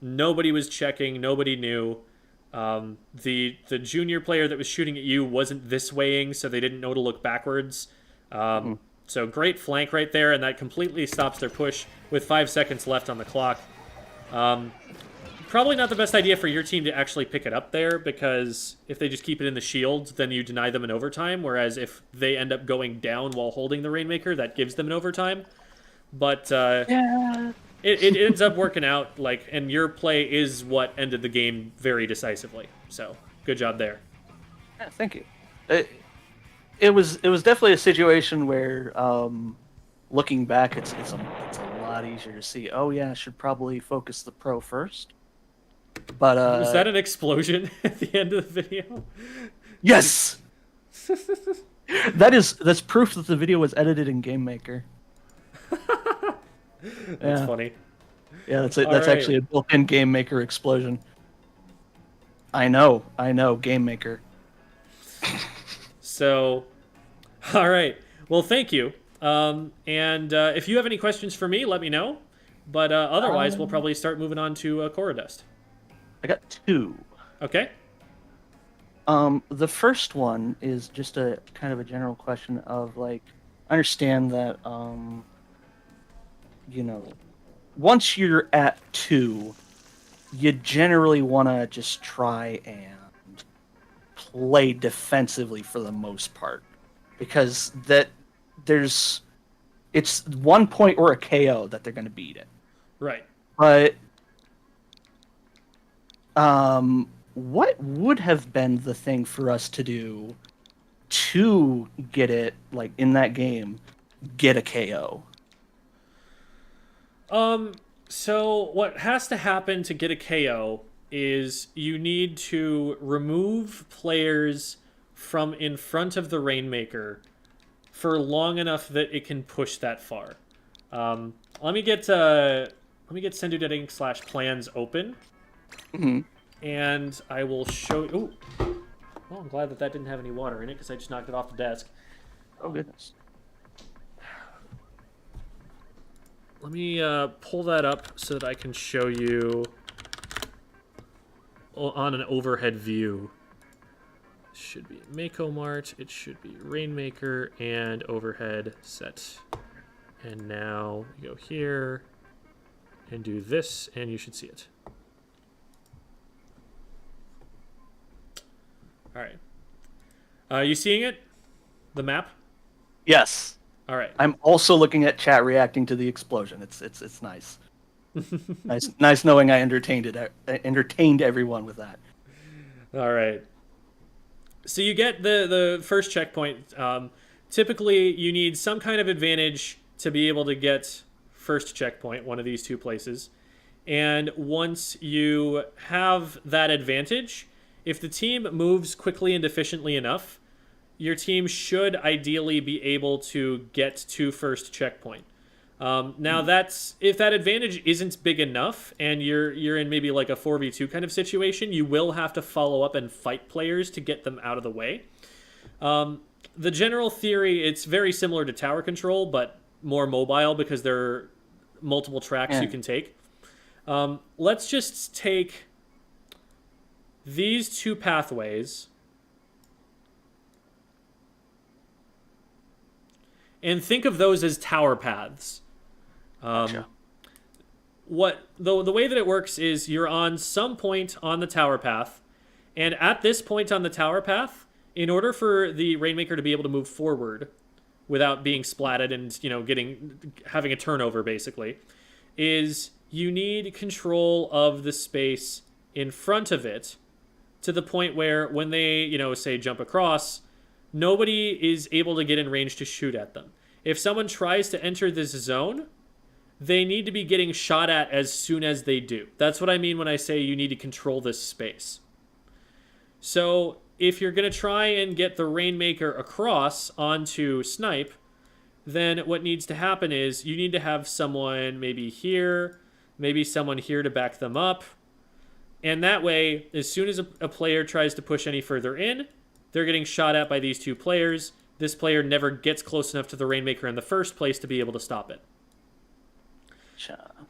Nobody was checking. Nobody knew. The junior player that was shooting at you wasn't this waying, so they didn't know to look backwards. So great flank right there, and that completely stops their push with 5 seconds left on the clock. Probably not the best idea for your team to actually pick it up there, because if they just keep it in the shield, then you deny them an overtime, whereas if they end up going down while holding the Rainmaker, that gives them an overtime. But it ends up working out, like, and your play is what ended the game very decisively. So good job there. Yeah, thank you. It was definitely a situation where, looking back, it's a lot easier to see. Oh yeah, I should probably focus the pro first. But was that an explosion at the end of the video? Yes. That's proof that the video was edited in GameMaker. That's funny. Yeah, that's actually a built-in GameMaker explosion. I know, GameMaker. So, all right. Well, thank you. And if you have any questions for me, let me know. But otherwise, we'll probably start moving on to Corroduste. I got 2. Okay. The first one is just a kind of a general question of, like, I understand that, once you're at 2, you generally want to just try and play defensively for the most part, because it's 1 point or a KO that they're going to beat it. Right. But what would have been the thing for us to do to get it, like, in that game, get a KO? So what has to happen to get a KO is you need to remove players from in front of the Rainmaker for long enough that it can push that far. Let me get sendu.inc/plans open. And I will show you. Well, I'm glad that didn't have any water in it, because I just knocked it off the desk. Oh, goodness. Let me pull that up so that I can show you on an overhead view. It should be Mako Mart, it should be Rainmaker, and overhead set. And now you go here and do this, and you should see it. All right. You seeing it? The map? Yes. All right. I'm also looking at chat reacting to the explosion. It's nice. nice knowing I entertained everyone with that. All right. So you get the first checkpoint. Typically, you need some kind of advantage to be able to get first checkpoint, one of these 2 places. And once you have that advantage, if the team moves quickly and efficiently enough, your team should ideally be able to get to first checkpoint. Now, if that advantage isn't big enough, and you're in maybe like a 4v2 kind of situation, you will have to follow up and fight players to get them out of the way. The general theory, it's very similar to tower control, but more mobile, because there are multiple tracks you can take. Let's just take these 2 pathways and think of those as tower paths. Gotcha. The way that it works is you're on some point on the tower path, and at this point on the tower path, in order for the Rainmaker to be able to move forward without being splatted and having a turnover, basically, is you need control of the space in front of it to the point where when they say jump across, nobody is able to get in range to shoot at them. If someone tries to enter this zone, they need to be getting shot at as soon as they do. That's what I mean when I say you need to control this space. So if you're going to try and get the Rainmaker across onto Snipe, then what needs to happen is you need to have someone maybe here, maybe someone here to back them up. And that way, as soon as a player tries to push any further in, they're getting shot at by these two players. This player never gets close enough to the Rainmaker in the first place to be able to stop it.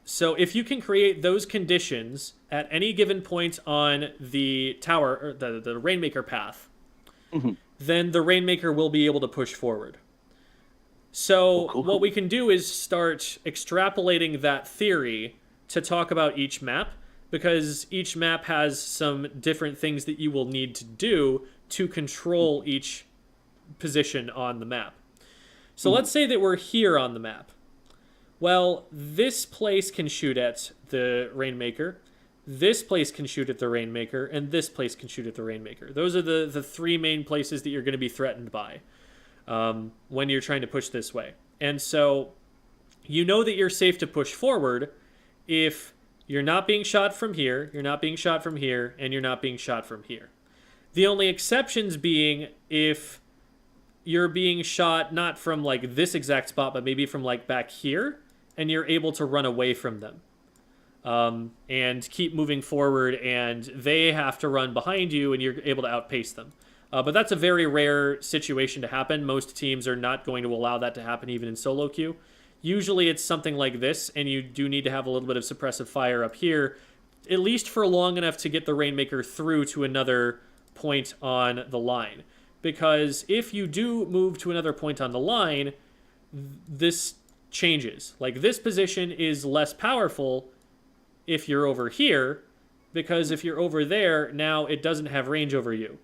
So if you can create those conditions at any given point on the tower, or the Rainmaker path, then the Rainmaker will be able to push forward. So Cool. What we can do is start extrapolating that theory to talk about each map, because each map has some different things that you will need to do to control each position on the map. So let's say that we're here on the map. Well, this place can shoot at the Rainmaker, this place can shoot at the Rainmaker, and this place can shoot at the Rainmaker. Those are the three main places that you're going to be threatened by when you're trying to push this way. And so you know that you're safe to push forward if you're not being shot from here, you're not being shot from here, and you're not being shot from here. The only exceptions being if you're being shot not from like this exact spot, but maybe from like back here, and you're able to run away from them and keep moving forward, and they have to run behind you, and you're able to outpace them. But that's a very rare situation to happen. Most teams are not going to allow that to happen even in solo queue. Usually it's something like this, and you do need to have a little bit of suppressive fire up here, at least for long enough to get the Rainmaker through to another point on the line. Because if you do move to another point on the line, this changes. Like, this position is less powerful if you're over here, because if you're over there, now it doesn't have range over you.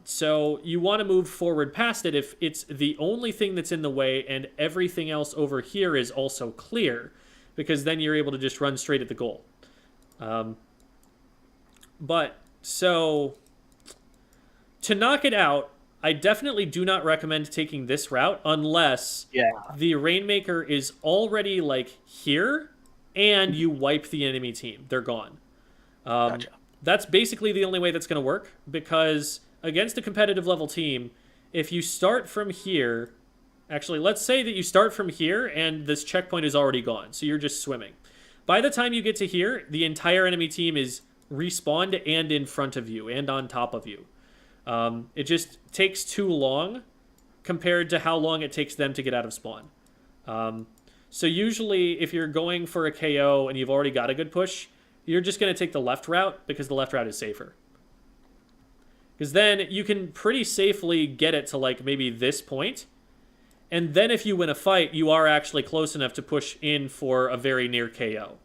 So you want to move forward past it if it's the only thing that's in the way and everything else over here is also clear, because then you're able to just run straight at the goal. So to knock it out, I definitely do not recommend taking this route unless the Rainmaker is already like here and you wipe the enemy team. They're gone. Gotcha. That's basically the only way that's going to work, because against a competitive level team, if you start from here, actually, let's say that you start from here and this checkpoint is already gone, so you're just swimming. By the time you get to here, the entire enemy team is respawned and in front of you and on top of you. It just takes too long compared to how long it takes them to get out of spawn. So usually if you're going for a KO and you've already got a good push, you're just going to take the left route, because the left route is safer. Because then you can pretty safely get it to like maybe this point, and then if you win a fight, you are actually close enough to push in for a very near KO.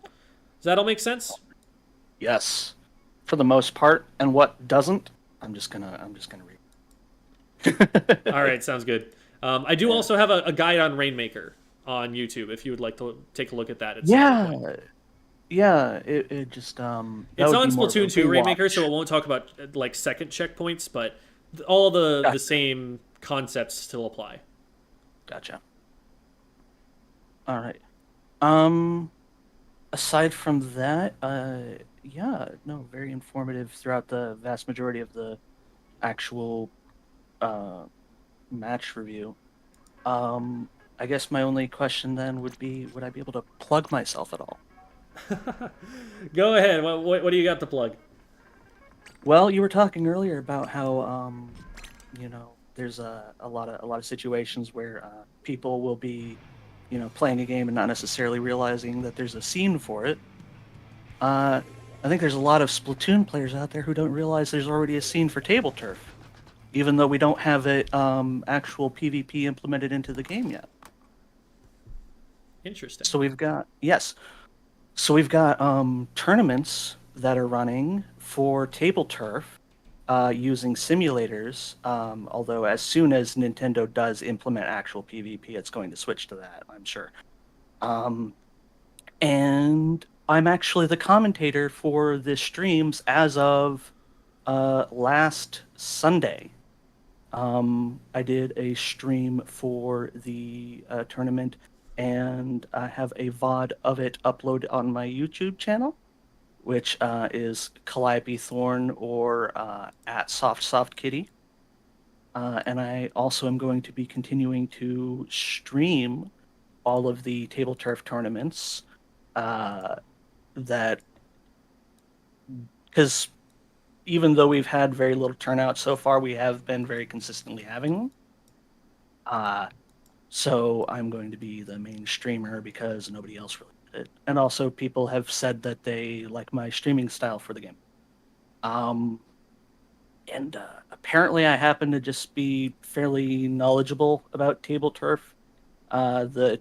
Does that all make sense? Yes, for the most part. And what doesn't, I'm just gonna read. All right, sounds good. I do also have a guide on Rainmaker on YouTube if you would like to take a look at that. It just it's on Splatoon 2 Rainmaker, so it won't talk about like second checkpoints, but all the same concepts still apply. Gotcha. All right. Aside from that, very informative throughout the vast majority of the actual match review. I guess my only question then would be, would I be able to plug myself at all? Go ahead. What do you got to plug? Well, you were talking earlier about how there's a lot of situations where people will be playing a game and not necessarily realizing that there's a scene for it. I think there's a lot of Splatoon players out there who don't realize there's already a scene for Table Turf. even though we don't have a actual PvP implemented into the game yet. Interesting. So we've got tournaments that are running for table turf using simulators. Although as soon as Nintendo does implement actual PvP, it's going to switch to that, I'm sure. And I'm actually the commentator for the streams as of last Sunday. I did a stream for the tournament, and I have a VOD of it uploaded on my YouTube channel, which is Calliope Thorn or at Soft Kitty. And I also am going to be continuing to stream all of the table turf tournaments that, because even though we've had very little turnout so far, we have been very consistently having them. So I'm going to be the main streamer because nobody else really did it. And also people have said that they like my streaming style for the game. And apparently I happen to just be fairly knowledgeable about table turf. The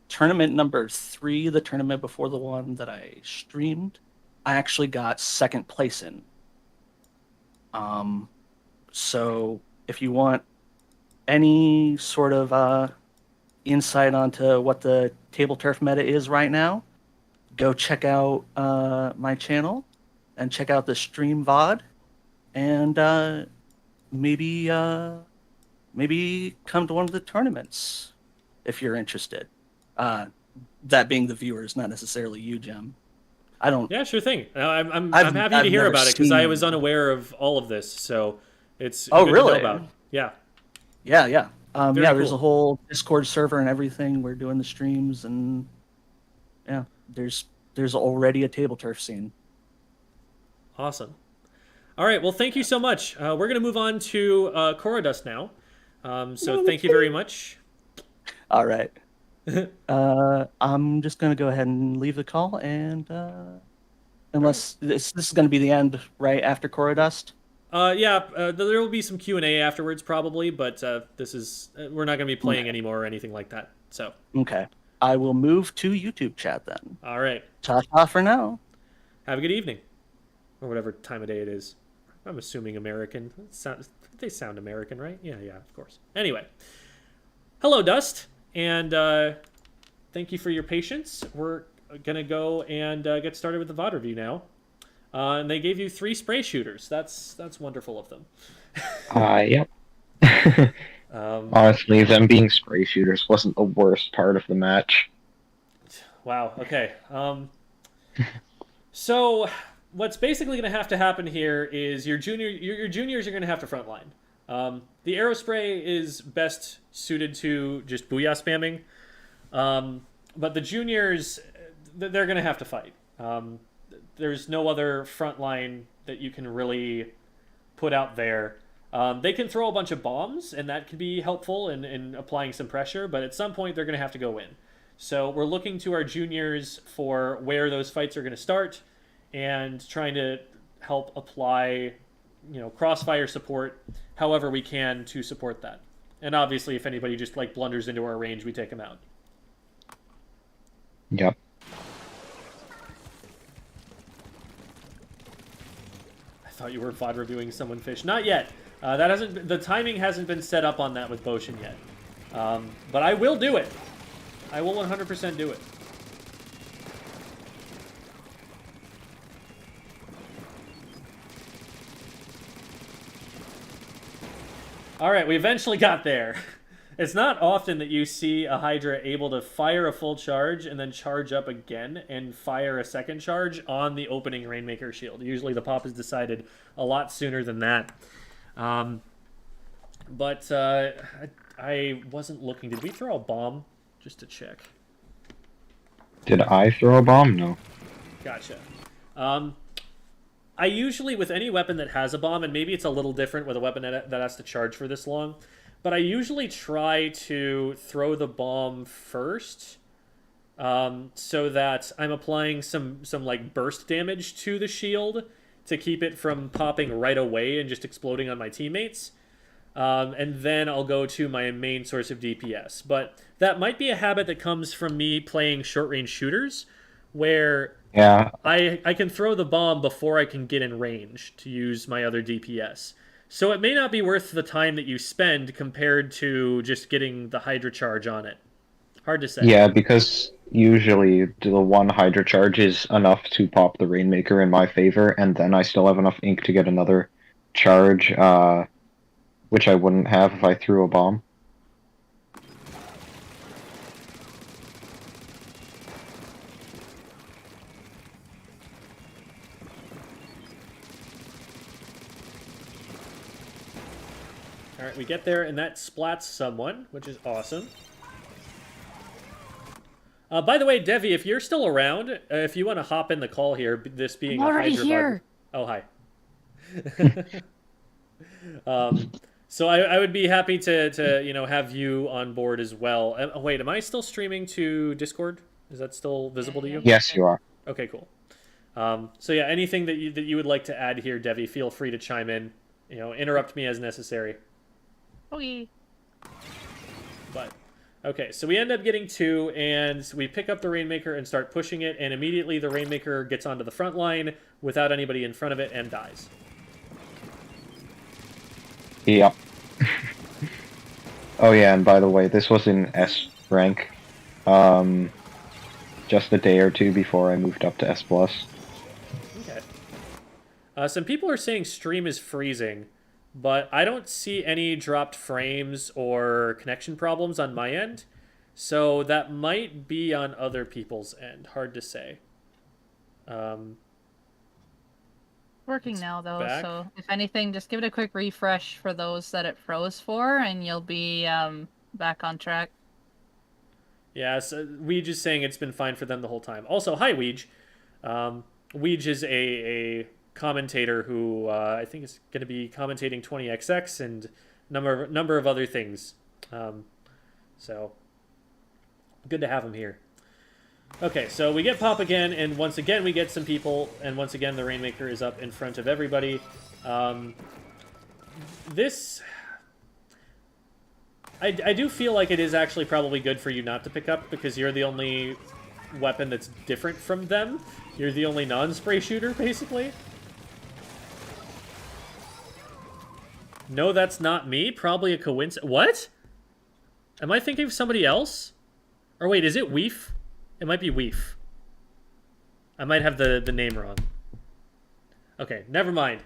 tournament number 3, the tournament before the one that I streamed, I actually got second place in. So if you want any sort of insight onto what the table turf meta is right now, go check out my channel and check out the stream VOD, and maybe come to one of the tournaments if you're interested. That being the viewers, not necessarily you, Jim. I don't. Yeah, sure thing. I'm happy to hear never about it because I seen- was unaware of all of this, so it's Oh, good really? to know about. Yeah. Yeah. Very There's cool. a whole Discord server and everything. We're doing the streams, and yeah, there's already a table turf scene. Awesome. All right. Well, thank you so much. We're going to move on to Corroduste now. So thank you very much. All right. I'm just gonna go ahead and leave the call, and unless this is gonna be the end right after Corroduste. There will be some Q&A afterwards probably, but this is we're not going to be playing anymore or anything like that. So, Okay. I will move to YouTube chat then. all right. Ta-ta for now. Have a good evening, or whatever time of day it is. I'm assuming American. They sound American, right? Yeah, of course. Anyway, hello, Dust, and thank you for your patience. We're gonna go and get started with the VOD review now. And they gave you 3 spray shooters. That's wonderful of them. Yep. Honestly, them being spray shooters wasn't the worst part of the match. Wow. Okay. So what's basically going to happen here is your juniors are going to have to frontline. The arrow spray is best suited to just booyah spamming, but the juniors, they're going to have to fight. There's no other frontline that you can really put out there. They can throw a bunch of bombs, and that can be helpful in applying some pressure, but at some point they're going to have to go in. So we're looking to our juniors for where those fights are going to start and trying to help apply, crossfire support however we can to support that. And obviously, if anybody just blunders into our range, we take them out. Yep. I thought you were VOD reviewing someone fish. Not yet. The timing hasn't been set up on that with Boshin yet. But I will do it. I will 100% do it. All right, we eventually got there. It's not often that you see a Hydra able to fire a full charge and then charge up again and fire a second charge on the opening Rainmaker shield. Usually the pop is decided a lot sooner than that. But I wasn't looking. Did we throw a bomb? Just to check. Did I throw a bomb? No. Gotcha. I usually, with any weapon that has a bomb, and maybe it's a little different with a weapon that has to charge for this long, but I usually try to throw the bomb first, so that I'm applying some burst damage to the shield to keep it from popping right away and just exploding on my teammates. and then I'll go to my main source of DPS. But that might be a habit that comes from me playing short-range shooters, where Yeah, I can throw the bomb before I can get in range to use my other DPS. So it may not be worth the time that you spend compared to just getting the Hydra charge on it. Hard to say. yeah, because usually the one Hydra charge is enough to pop the Rainmaker in my favor, and then I still have enough ink to get another charge, which I wouldn't have if I threw a bomb. All right, we get there, and that splats someone, which is awesome. By the way, Devi, if you're still around, if you want to hop in the call here, this being I'm already a Hydra here. Oh, hi. So I would be happy to have you on board as well. Wait, am I still streaming to Discord? Is that still visible to you? Yes, you are. Okay, cool. So yeah, anything that you would like to add here, Devi, feel free to chime in. Interrupt me as necessary. Okay. But okay, so we end up getting 2, and we pick up the Rainmaker and start pushing it, and immediately the Rainmaker gets onto the front line without anybody in front of it and dies. Yep. Oh yeah, and by the way, this was in S rank. Just a day or two before I moved up to S+. Okay. Some people are saying stream is freezing, but I don't see any dropped frames or connection problems on my end, so that might be on other people's end. Hard to say. Working now though, back. so if anything, just give it a quick refresh for those that it froze for, and you'll be back on track. Yeah, so Weege is saying it's been fine for them the whole time. Also, hi, Weege. Weege is a commentator who I think is going to be commentating 20XX and number of other things. So, good to have him here. Okay, so we get Pop again, and once again we get some people, and once again the Rainmaker is up in front of everybody. This... I do feel like it is actually probably good for you not to pick up, because you're the only weapon that's different from them. You're the only non-spray shooter, basically. No, that's not me. Probably a coincidence. What? Am I thinking of somebody else? Or wait, is it Weef? It might be Weef. I might have the name wrong. Okay, never mind.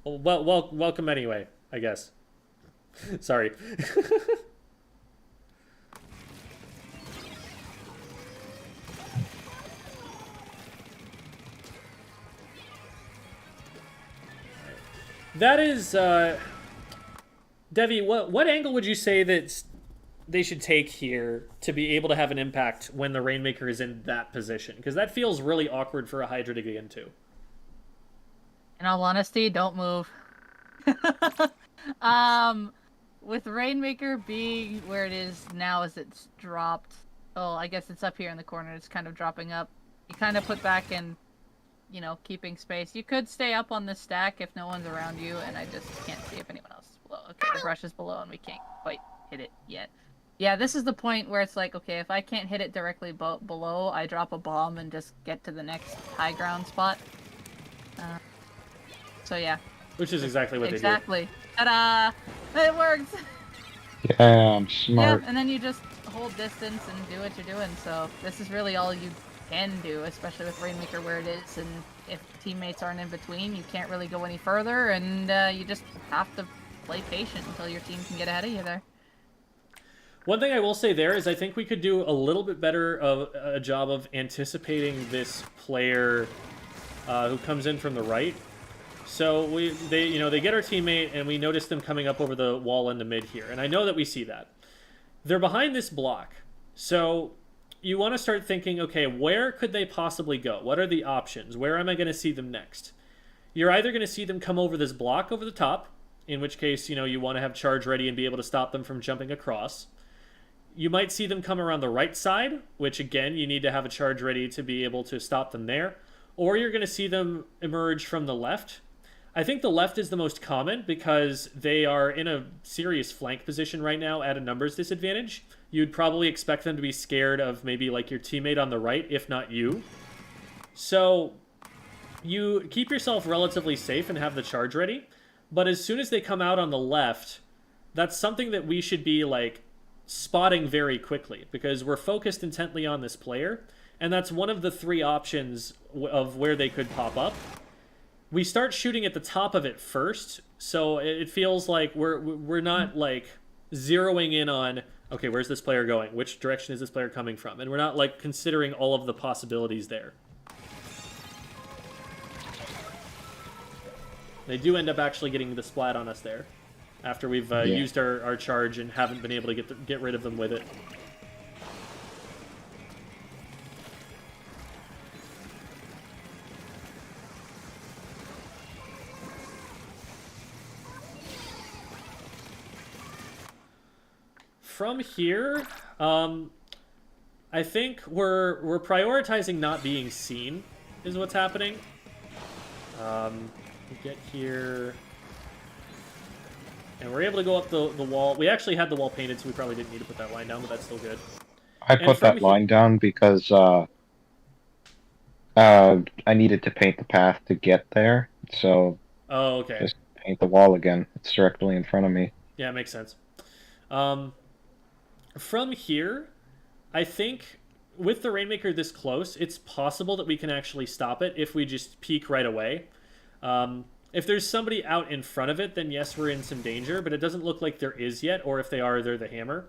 Well, welcome anyway, I guess. Sorry. That is, Devi, what angle would you say that they should take here to be able to have an impact when the Rainmaker is in that position? Because that feels really awkward for a Hydra to get into. In all honesty, don't move. With Rainmaker being where it is now as it's dropped, oh, I guess it's up here in the corner, it's kind of dropping up. You kind of put back in, keeping space. You could stay up on this stack if no one's around you, and I just can't see if anyone else is below. Okay, the brush is below and we can't quite hit it yet. Yeah, this is the point where it's like, okay, if I can't hit it directly below, I drop a bomb and just get to the next high ground spot. So yeah. Which is exactly what they do. Exactly. Ta-da! It works! Yeah, I'm smart. Yeah, and then you just hold distance and do what you're doing, so this is really all you can do, especially with Rainmaker where it is, and if teammates aren't in between, you can't really go any further, and you just have to play patient until your team can get ahead of you there. One thing I will say there is I think we could do a little bit better of a job of anticipating this player who comes in from the right. So they get our teammate, and we notice them coming up over the wall in the mid here. And I know that we see that. They're behind this block. So you want to start thinking, okay, where could they possibly go? What are the options? Where am I going to see them next? You're either going to see them come over this block over the top, in which case, you want to have charge ready and be able to stop them from jumping across. You might see them come around the right side, which again, you need to have a charge ready to be able to stop them there. Or you're going to see them emerge from the left. I think the left is the most common because they are in a serious flank position right now at a numbers disadvantage. You'd probably expect them to be scared of maybe like your teammate on the right, if not you. So you keep yourself relatively safe and have the charge ready. But as soon as they come out on the left, that's something that we should be like spotting very quickly because we're focused intently on this player. And that's one of the 3 options of where they could pop up. We start shooting at the top of it first, so it feels like we're not like zeroing in on, okay, where's this player going? Which direction is this player coming from? And we're not like considering all of the possibilities there. They do end up actually getting the splat on us there after we've used our charge and haven't been able to get rid of them with it. From here, I think we're prioritizing not being seen, is what's happening. We get here, and we're able to go up the wall. We actually had the wall painted, so we probably didn't need to put that line down, but that's still good. I put that line down because I needed to paint the path to get there, so oh, okay. Just paint the wall again. It's directly in front of me. Yeah, it makes sense. From here, I think with the Rainmaker this close, it's possible that we can actually stop it if we just peek right away. If there's somebody out in front of it, then yes, we're in some danger, but it doesn't look like there is yet, or if they are, they're the hammer.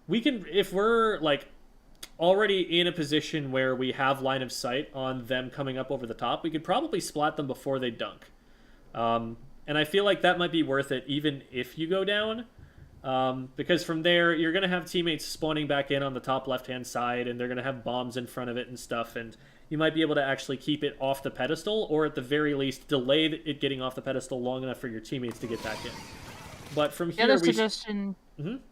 We can, if we're like already in a position where we have line of sight on them coming up over the top, we could probably splat them before they dunk. And I feel like that might be worth it even if you go down. Because from there, you're going to have teammates spawning back in on the top left-hand side, and they're going to have bombs in front of it and stuff, and you might be able to actually keep it off the pedestal, or at the very least, delay it getting off the pedestal long enough for your teammates to get back in. But from here, the other suggestion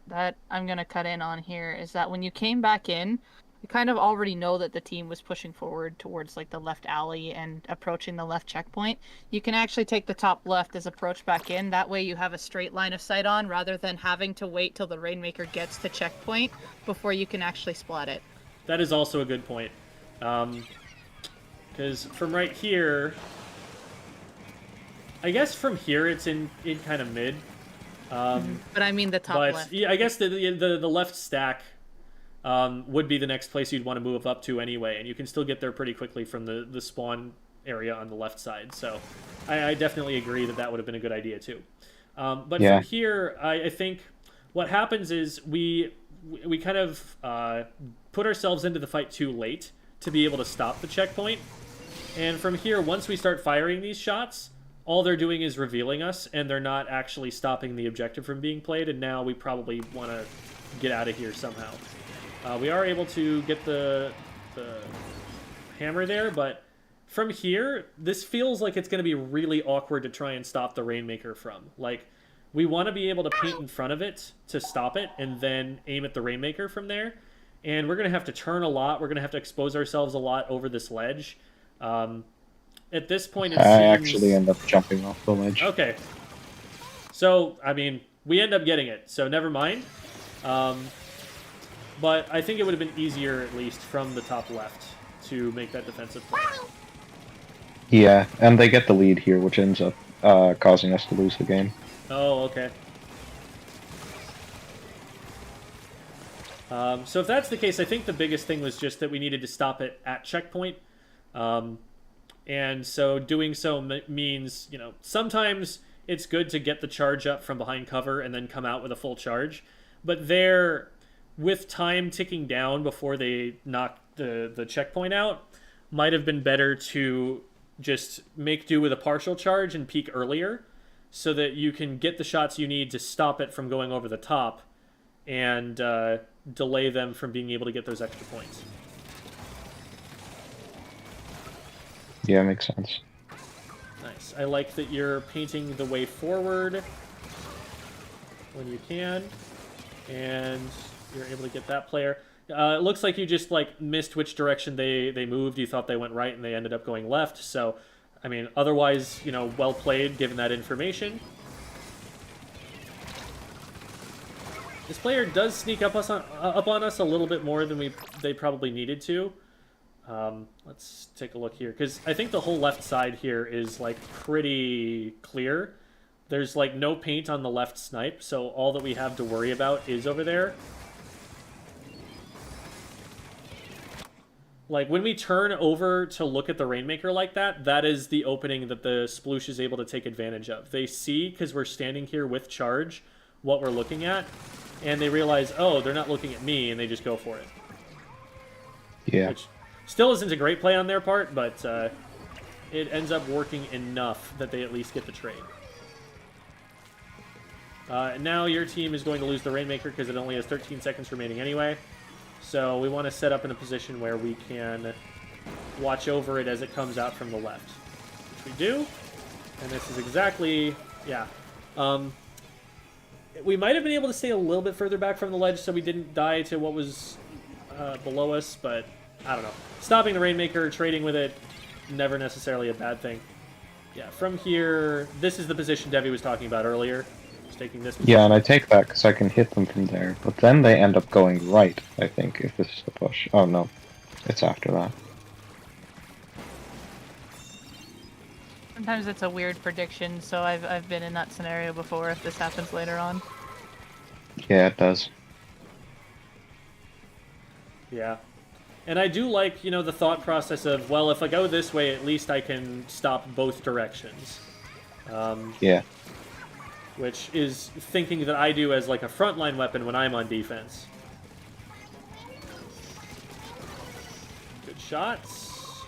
that I'm going to cut in on here is that when you came back in, you kind of already know that the team was pushing forward towards like the left alley and approaching the left checkpoint. You can actually take the top left as approach back in. That way you have a straight line of sight on rather than having to wait till the Rainmaker gets to checkpoint before you can actually splat it. That is also a good point. Because from right here, I guess from here it's in kind of mid. But I mean the top left. Yeah, I guess the left stack would be the next place you'd want to move up to anyway, and you can still get there pretty quickly from the spawn area on the left side. So I definitely agree that would have been a good idea too. But from here, I think what happens is we kind of put ourselves into the fight too late to be able to stop the checkpoint. And from here, once we start firing these shots, all they're doing is revealing us, and they're not actually stopping the objective from being played, and now we probably want to get out of here somehow. We are able to get the hammer there, but from here, this feels like it's going to be really awkward to try and stop the Rainmaker from. Like, we want to be able to paint in front of it to stop it, and then aim at the Rainmaker from there. And we're going to have to turn a lot. We're going to have to expose ourselves a lot over this ledge. At this point, it seems... I actually end up jumping off the ledge. Okay. So, I mean, we end up getting it, so never mind. But I think it would have been easier, at least, from the top left to make that defensive play. Yeah, and they get the lead here, which ends up causing us to lose the game. Oh, okay. So if that's the case, I think the biggest thing was just that we needed to stop it at checkpoint. And so doing so means, sometimes it's good to get the charge up from behind cover and then come out with a full charge. But there, with time ticking down before they knock the checkpoint out, might have been better to just make do with a partial charge and peak earlier so that you can get the shots you need to stop it from going over the top and delay them from being able to get those extra points. Yeah, makes sense. Nice. I like that you're painting the way forward when you can, and you're able to get that player. It looks like you just missed which direction they moved. You thought they went right, and they ended up going left. So I mean, otherwise, you know, well played given that information. This player does sneak up on us a little bit more than they probably needed to. Let's take a look here, because I think the whole left side here is like pretty clear. There's like no paint on the left snipe, so all that we have to worry about is over there. Like, when we turn over to look at the Rainmaker like that, that is the opening that the Sploosh is able to take advantage of. They see, because we're standing here with charge, what we're looking at, and they realize, oh, they're not looking at me, and they just go for it. Yeah. Which still isn't a great play on their part, but it ends up working enough that they at least get the trade. Now your team is going to lose the Rainmaker because it only has 13 seconds remaining anyway. So we want to set up in a position where we can watch over it as it comes out from the left. Which we do. And this is exactly... yeah. We might have been able to stay a little bit further back from the ledge so we didn't die to what was below us, but I don't know. Stopping the Rainmaker, trading with it, never necessarily a bad thing. Yeah, from here, this is the position Devi was talking about earlier. Just taking this position. Yeah, and I take that because I can hit them from there. But then they end up going right, I think, if this is the push. Oh, no. It's after that. Sometimes it's a weird prediction, so I've been in that scenario before if this happens later on. Yeah, it does. Yeah. And I do like, you know, the thought process of, well, if I go this way, at least I can stop both directions. Yeah. Which is thinking that I do as, like, a frontline weapon when I'm on defense. Good shots.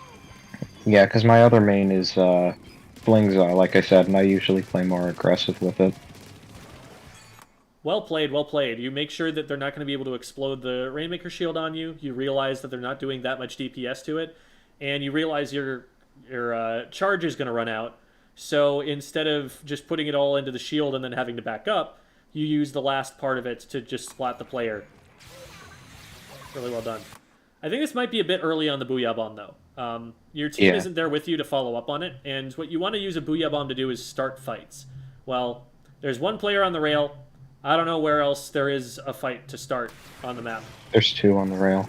Yeah, because my other main is Blingza, like I said, and I usually play more aggressive with it. Well played, well played. You make sure that they're not going to be able to explode the Rainmaker shield on you. You realize that they're not doing that much DPS to it. And you realize your charge is going to run out. So instead of just putting it all into the shield and then having to back up, you use the last part of it to just splat the player. Really well done. I think this might be a bit early on the Booyah Bomb, though. Your team isn't there with you to follow up on it, and what you want to use a Booyah Bomb to do is start fights. Well, there's one player on the rail. I don't know where else there is a fight to start on the map. There's two on the rail.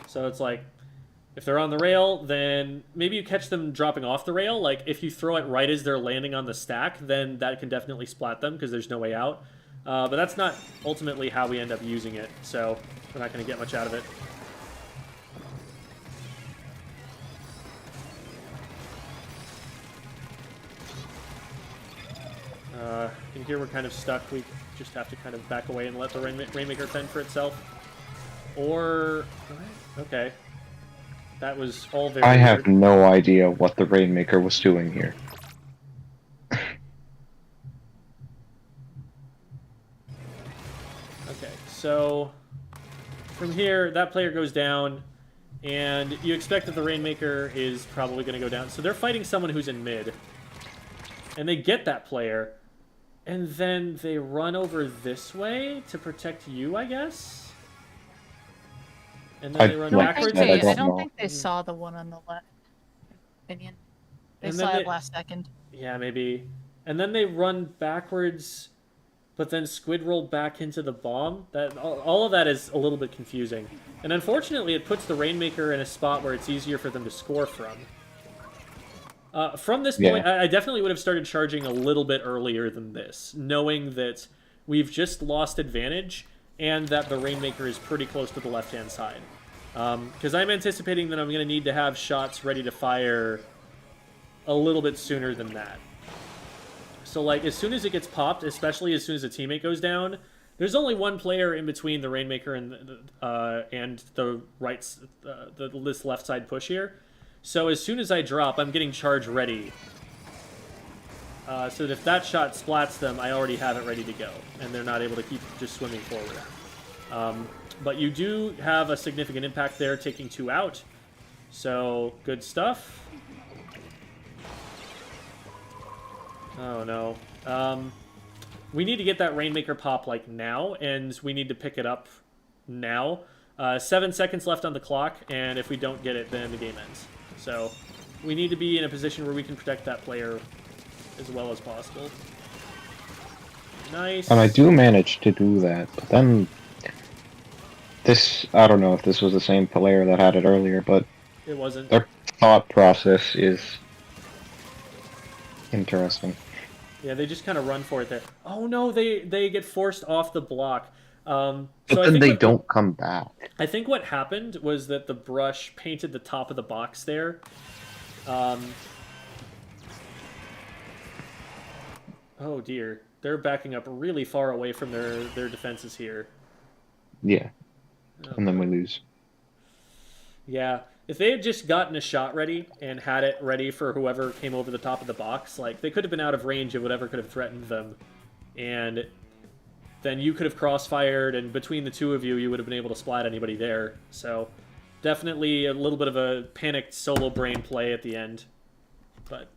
So it's like, if they're on the rail, then maybe you catch them dropping off the rail. Like, if you throw it right as they're landing on the stack, then that can definitely splat them, because there's no way out. But that's not ultimately how we end up using it, so we're not going to get much out of it. In here we're kind of stuck. We just have to kind of back away and let the Rainmaker fend for itself. Or... okay. That was all very I have weird. no idea what the Rainmaker was doing here. Okay, so... from here, that player goes down, and you expect that the Rainmaker is probably going to go down. So they're fighting someone who's in mid. And they get that player, and then they run over this way to protect you, I guess? And then they run backwards. I I don't don't know. think they saw the one on the left. Opinion. They And then saw they- it last second. Yeah, maybe. And then they run backwards, but then Squid rolled back into the bomb. That all of that is a little bit confusing. And unfortunately, it puts the Rainmaker in a spot where it's easier for them to score from. From this point, Yeah. I definitely would have started charging a little bit earlier than this, knowing that we've just lost advantage and that the Rainmaker is pretty close to the left-hand side. Because I'm anticipating that I'm going to need to have shots ready to fire a little bit sooner than that. So, like, as soon as it gets popped, especially as soon as a teammate goes down, there's only one player in between the Rainmaker and the right, this left side push here. So as soon as I drop, I'm getting charge ready. So that if that shot splats them, I already have it ready to go, and they're not able to keep just swimming forward. But you do have a significant impact there, taking 2 out. So, good stuff. Oh, no. We need to get that Rainmaker pop, like, now, and we need to pick it up now. 7 seconds left on the clock, and if we don't get it, then the game ends. So, We need to be in a position where we can protect that player as well as possible. Nice. And I do manage to do that, but then this, I don't know if this was the same player that had it earlier, but It wasn't. their thought process is interesting. Yeah, they just kind of run for it there. Oh no, they get forced off the block. So But I then think they what- don't come back. I think what happened was that the brush painted the top of the box there. Oh dear, they're backing up really far away from their defenses here. Yeah, Oh, and then we lose. yeah, if they had just gotten a shot ready and had it ready for whoever came over the top of the box, like they could have been out of range of whatever could have threatened them, and then you could have crossfired, and between the two of you, you would have been able to splat anybody there. So definitely a little bit of a panicked solo brain play at the end, but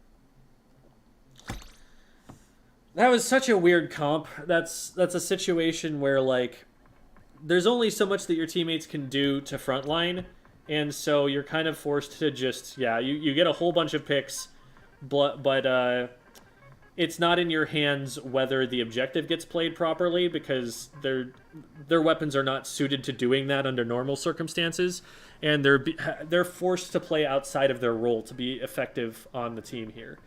that was such a weird comp. That's a situation where like there's only so much that your teammates can do to frontline, and so you're kind of forced to just you get a whole bunch of picks, but it's not in your hands whether the objective gets played properly because their weapons are not suited to doing that under normal circumstances, and they're forced to play outside of their role to be effective on the team here.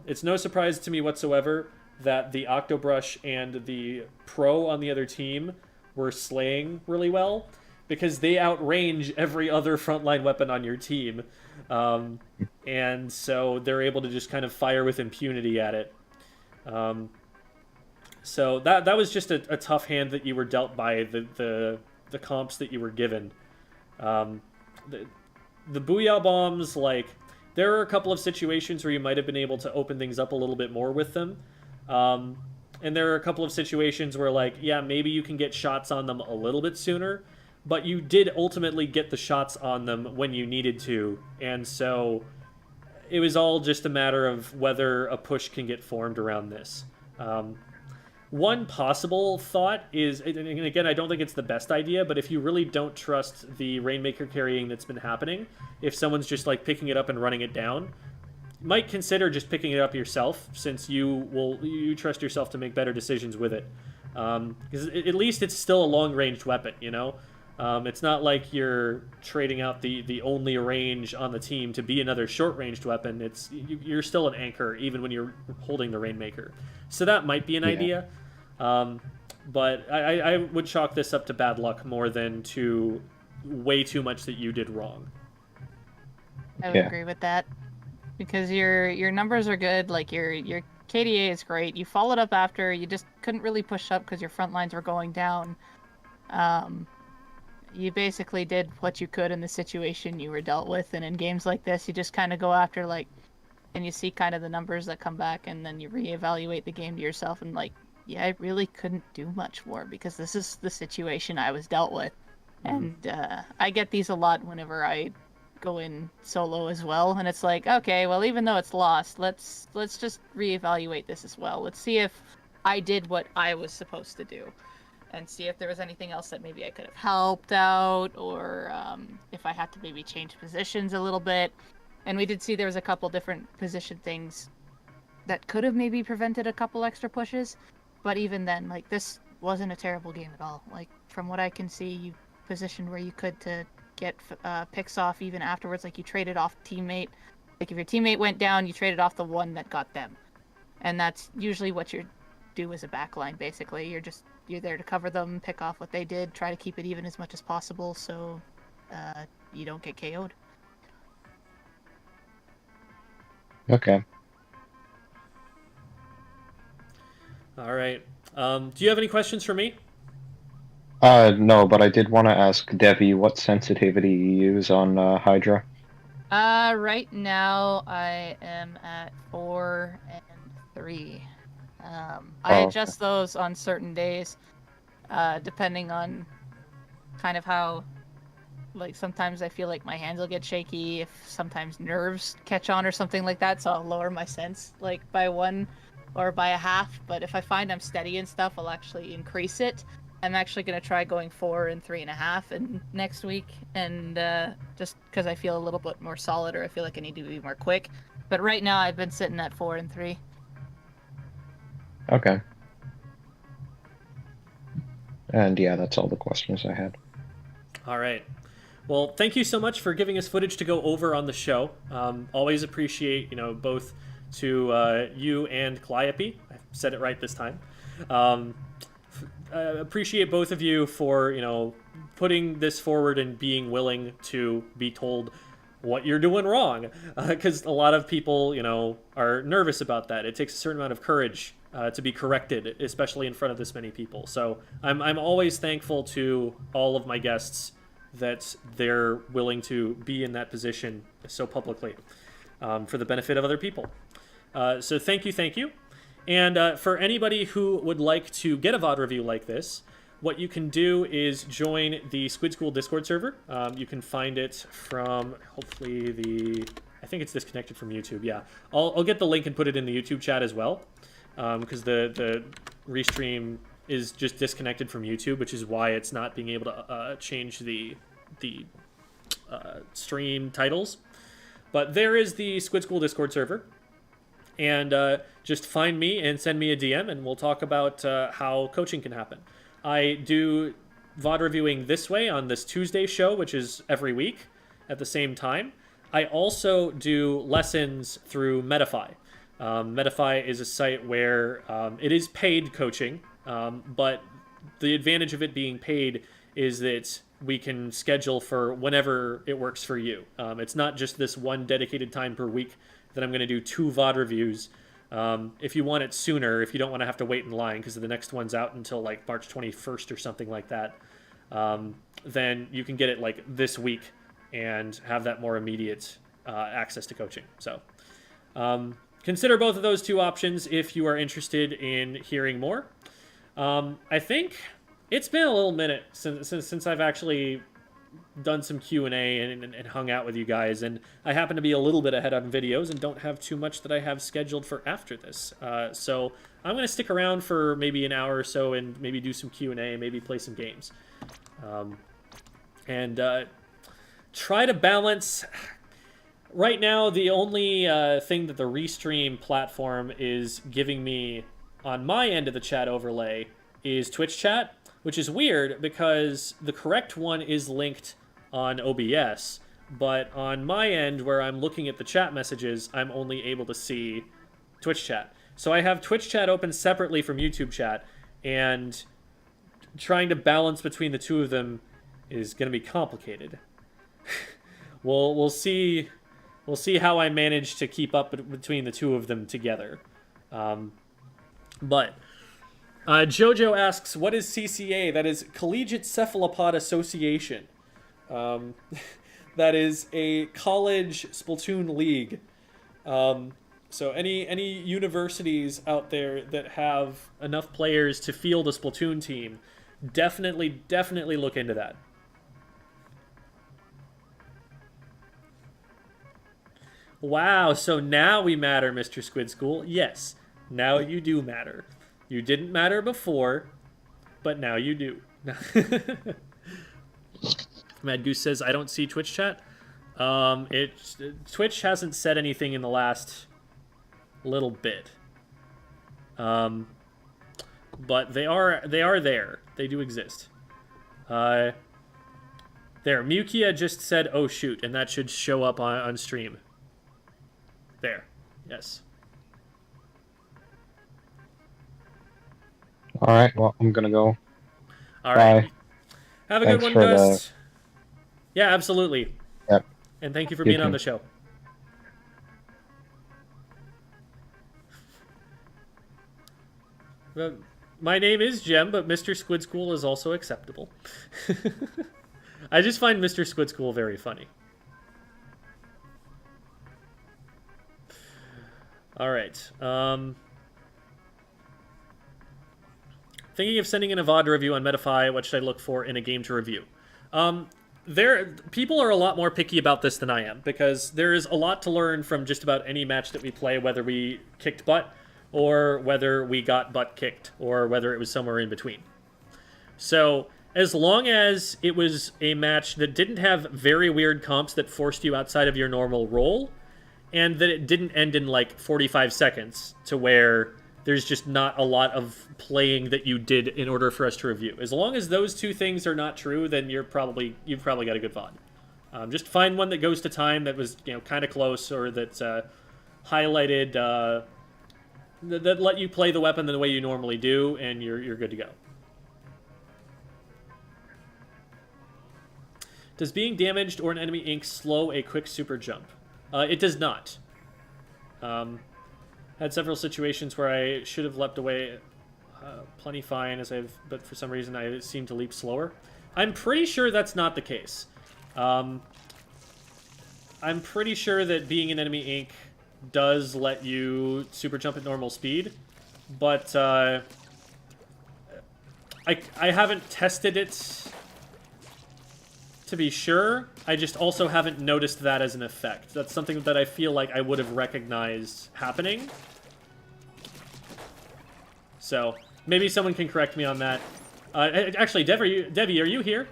It's no surprise to me whatsoever that the Octobrush and the Pro on the other team were slaying really well because they outrange every other frontline weapon on your team. And so they're able to just kind of fire with impunity at it. So that was just a tough hand that you were dealt by the comps that you were given. The Booyah Bombs, like, there are a couple of situations where you might have been able to open things up a little bit more with them. And there are a couple of situations where, like, yeah, maybe you can get shots on them a little bit sooner, but you did ultimately get the shots on them when you needed to, and so it was all just a matter of whether a push can get formed around this. One possible thought is, and again, I don't think it's the best idea, but if you really don't trust the Rainmaker carrying that's been happening, if someone's just like picking it up and running it down, you might consider just picking it up yourself, since you trust yourself to make better decisions with it. Because at least it's still a long-ranged weapon, you know? It's not like you're trading out the only range on the team to be another short-ranged weapon. You're still an anchor, even when you're holding the Rainmaker. So that might be an idea. But I would chalk this up to bad luck more than to way too much that you did wrong. I would agree with that. Because your numbers are good, like your KDA is great. You followed up after, you just couldn't really push up because your front lines were going down. You basically did what you could in the situation you were dealt with, and in games like this, you just kind of go after, like, and you see kind of the numbers that come back, and then you reevaluate the game to yourself, and like, yeah, I really couldn't do much more because this is the situation I was dealt with. And I get these a lot whenever I go in solo as well, and it's like, okay, well, even though it's lost, let's just reevaluate this as well. Let's see if I did what I was supposed to do, and see if there was anything else that maybe I could have helped out, or if I had to maybe change positions a little bit. And we did see there was a couple different position things that could have maybe prevented a couple extra pushes, but even then, like, this wasn't a terrible game at all. Like, from what I can see, you positioned where you could to get picks off even afterwards. Like, you traded off teammate. Like, if your teammate went down, you traded off the one that got them. And that's usually what you do as a backline, basically. You're there to cover them, pick off what they did, try to keep it even as much as possible so you don't get KO'd. Okay. All right. Do you have any questions for me? No, but I did want to ask Devi what sensitivity you use on Hydra. Right now I am at 4 and 3. I adjust those on certain days, depending on kind of how, like, sometimes I feel like my hands will get shaky, if sometimes nerves catch on or something like that, so I'll lower my sense, like, by 1 or by a half, but if I find I'm steady and stuff, I'll actually increase it. I'm actually going to try going 4 and 3.5 and next week, and just because I feel a little bit more solid, or I feel like I need to be more quick. But right now, I've been sitting at 4 and 3. Okay. And yeah, that's all the questions I had. All right. Well, thank you so much for giving us footage to go over on the show. Always appreciate, both to you and Calliope. I said it right this time. Appreciate both of you for, putting this forward and being willing to be told what you're doing wrong. Because a lot of people, are nervous about that. It takes a certain amount of courage to be corrected, especially in front of this many people. So I'm always thankful to all of my guests that they're willing to be in that position so publicly for the benefit of other people. So thank you. And for anybody who would like to get a VOD review like this, what you can do is join the Squid School Discord server. You can find it from, hopefully, I think it's disconnected from YouTube, yeah. I'll get the link and put it in the YouTube chat as well, because the restream is just disconnected from YouTube, which is why it's not being able to change the stream titles. But there is the Squid School Discord server. And just find me and send me a DM, and we'll talk about how coaching can happen. I do VOD reviewing this way on this Tuesday show, which is every week at the same time. I also do lessons through Medify. Medify is a site where it is paid coaching, but the advantage of it being paid is that we can schedule for whenever it works for you. It's not just this one dedicated time per week that I'm going to do 2 VOD reviews. If you want it sooner, if you don't want to have to wait in line because the next one's out until like March 21st or something like that, then you can get it like this week and have that more immediate access to coaching. So consider both of those 2 options if you are interested in hearing more. I think it's been a little minute since I've actually done some Q&A and hung out with you guys, and I happen to be a little bit ahead on videos and don't have too much that I have scheduled for after this. So I'm going to stick around for maybe an hour or so and maybe do some Q&A, maybe play some games. And try to balance... Right now, the only thing that the Restream platform is giving me on my end of the chat overlay is Twitch chat, which is weird because the correct one is linked on OBS, but on my end where I'm looking at the chat messages, I'm only able to see Twitch chat. So I have Twitch chat open separately from YouTube chat, and trying to balance between the 2 of them is going to be complicated. We'll see how I manage to keep up between the 2 of them together. But Jojo asks, what is CCA? That is Collegiate Cephalopod Association. That is a college Splatoon league. So any universities out there that have enough players to field a Splatoon team, definitely look into that. Wow, so now we matter, Mr. Squid School. Yes, now you do matter. You didn't matter before, but now you do. Mad Goose says, I don't see Twitch chat. Twitch hasn't said anything in the last little bit. But they are there. They do exist. There, Mukia just said, oh shoot, and that should show up on stream. There, yes. All right, well, I'm gonna go. All right. Bye. Have a Thanks good for one, Dust. Yeah, absolutely. Yep. And thank you for You being on too. the show. Well, my name is Jem, but Mr. Squid School is also acceptable. I just find Mr. Squid School very funny. All right. Thinking of sending in a VOD review on Medify. What should I look for in a game to review? People are a lot more picky about this than I am, because there is a lot to learn from just about any match that we play, whether we kicked butt or whether we got butt kicked or whether it was somewhere in between. So as long as it was a match that didn't have very weird comps that forced you outside of your normal role, and that it didn't end in like 45 seconds to where there's just not a lot of playing that you did in order for us to review. As long as those two things are not true, then you've probably got a good VOD. Just find one that goes to time that was kind of close, or that's highlighted that let you play the weapon the way you normally do, and you're good to go. Does being damaged or an enemy ink slow a quick super jump? It does not. Had several situations where I should have leapt away plenty fine, but for some reason I seem to leap slower. I'm pretty sure that's not the case. I'm pretty sure that being an enemy ink does let you super jump at normal speed, but I haven't tested it to be sure. I just also haven't noticed that as an effect. That's something that I feel like I would have recognized happening. So maybe someone can correct me on that. Actually, Debbie, are you here?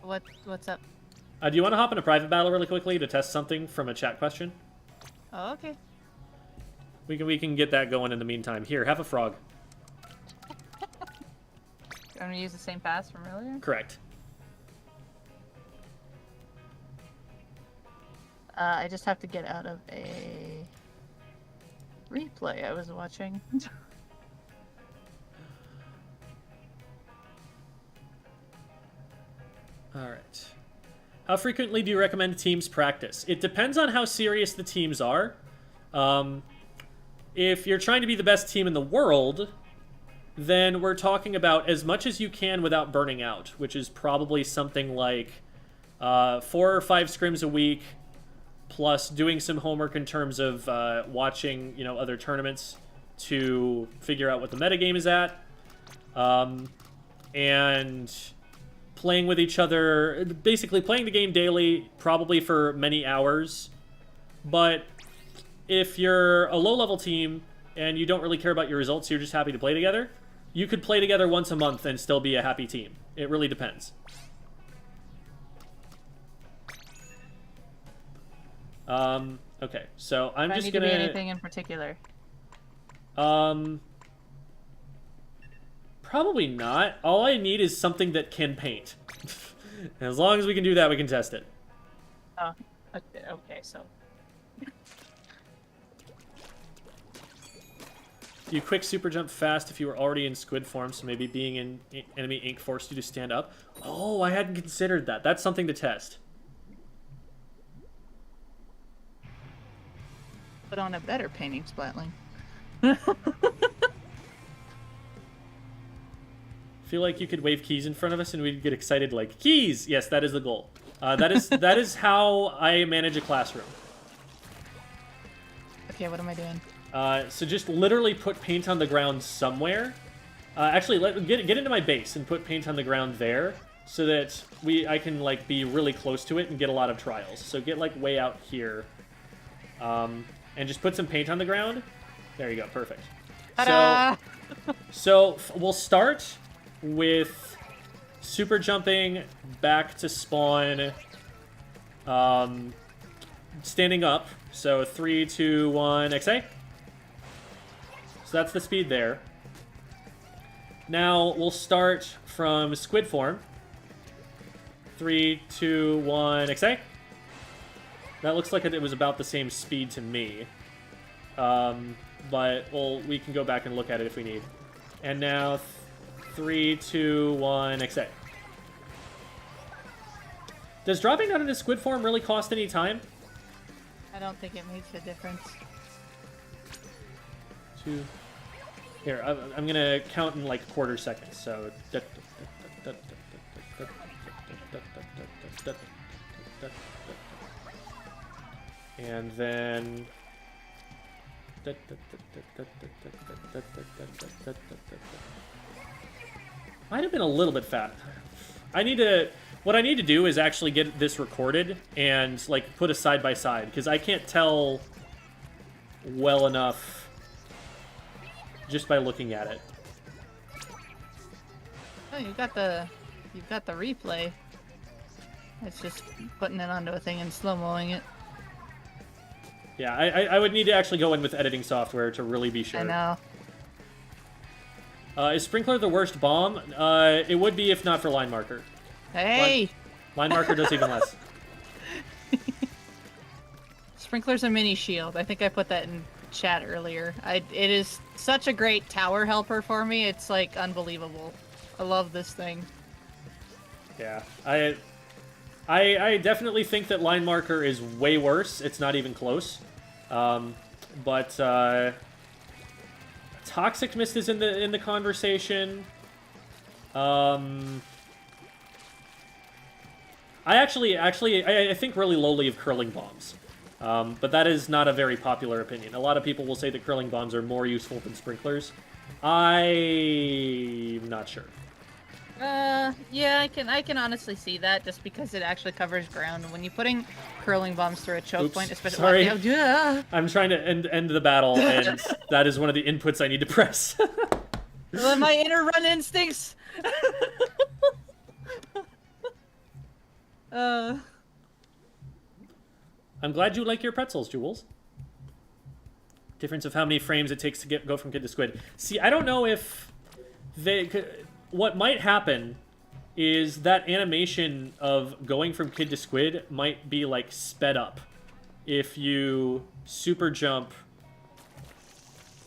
What's up? Do you want to hop in a private battle really quickly to test something from a chat question? Oh, okay. We can get that going in the meantime. Here, have a frog. I'm gonna use the same pass from earlier? Correct. I just have to get out of a replay I was watching. Alright. How frequently do you recommend teams practice? It depends on how serious the teams are. If you're trying to be the best team in the world, then we're talking about as much as you can without burning out, which is probably something like 4 or 5 scrims a week, plus doing some homework in terms of watching, other tournaments to figure out what the metagame is at, and playing with each other, basically playing the game daily, probably for many hours. But if you're a low-level team and you don't really care about your results, you're just happy to play together, you could play together once a month and still be a happy team. It really depends. Okay, so I'm just gonna... Do I need to be anything in particular? Probably not. All I need is something that can paint. As long as we can do that, we can test it. Oh, okay, so... You quick super jump fast if you were already in squid form, so maybe being in enemy ink forced you to stand up. Oh, I hadn't considered that. That's something to test. Put on a better painting, Splatling. Feel like you could wave keys in front of us and we'd get excited like, keys! Yes, that is the goal. That is how I manage a classroom. Okay, what am I doing? So just literally put paint on the ground somewhere. Actually, get into my base and put paint on the ground there, so that I can like be really close to it and get a lot of trials. So get like way out here, and just put some paint on the ground. There you go, perfect. Ta-da! So we'll start with super jumping back to spawn, standing up. So 3, 2, 1, XA. So that's the speed there. Now we'll start from squid form. 3, 2, 1, XA. That looks like it was about the same speed to me. But we can go back and look at it if we need. And now 3, 2, 1, XA. Does dropping down into squid form really cost any time? I don't think it makes a difference. 2. Here, I'm gonna count in like quarter seconds. So. And then. Might have been a little bit fat. What I need to do is actually get this recorded and like put a side by side, because I can't tell well enough just by looking at it. Oh, you've got the replay. It's just putting it onto a thing and slow-moing it. Yeah, I would need to actually go in with editing software to really be sure. I know. Is Sprinkler the worst bomb? It would be if not for Line Marker. Hey! Line Marker does even less. Sprinkler's a mini shield. I think I put that in chat earlier. It is such a great tower helper for me. It's like unbelievable. I love this thing. Yeah, I definitely think that Line Marker is way worse. It's not even close. But Toxic Mist is in the conversation. I think really lowly of Curling Bombs. But that is not a very popular opinion. A lot of people will say that Curling Bombs are more useful than Sprinklers. I'm not sure. Yeah, I can honestly see that just because it actually covers ground. When you're putting curling bombs through a choke point, especially. Sorry. Oh, yeah. I'm trying to end the battle, and that is one of the inputs I need to press. My inner run instincts. I'm glad you like your pretzels, Jules. Difference of how many frames it takes to go from kid to squid. See, I don't know if they could. What might happen is that animation of going from kid to squid might be like sped up if you super jump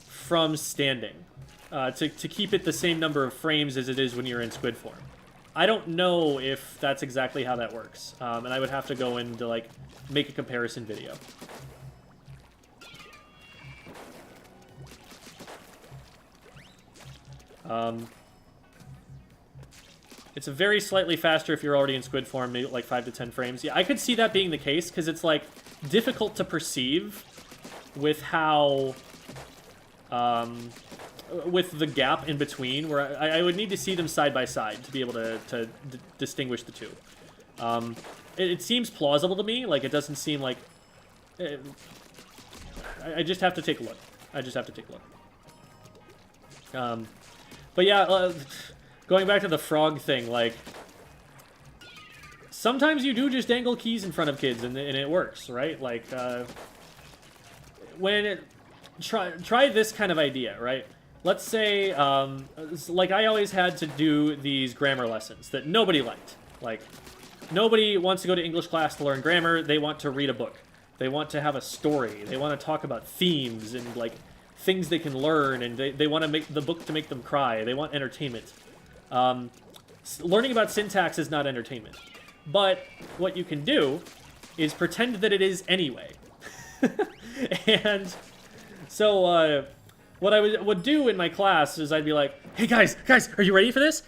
from standing to keep it the same number of frames as it is when you're in squid form. I don't know if that's exactly how that works, and I would have to go in to like make a comparison video. It's a very slightly faster if you're already in squid form, maybe like 5 to 10 frames. Yeah, I could see that being the case, because it's, like, difficult to perceive with how... with the gap in between, where I would need to see them side by side to be able to distinguish the two. It seems plausible to me, like, it doesn't seem like... I just have to take a look. But yeah, going back to the frog thing, like, sometimes you do just dangle keys in front of kids and it works, right? Like, try this kind of idea, right? Let's say, like I always had to do these grammar lessons that nobody liked. Like, nobody wants to go to English class to learn grammar. They want to read a book. They want to have a story. They want to talk about themes and, like, things they can learn, and they want to make the book to make them cry. They want entertainment. Learning about syntax is not entertainment. But what you can do is pretend that it is anyway. And so what I would do in my class is I'd be like, hey guys, are you ready for this?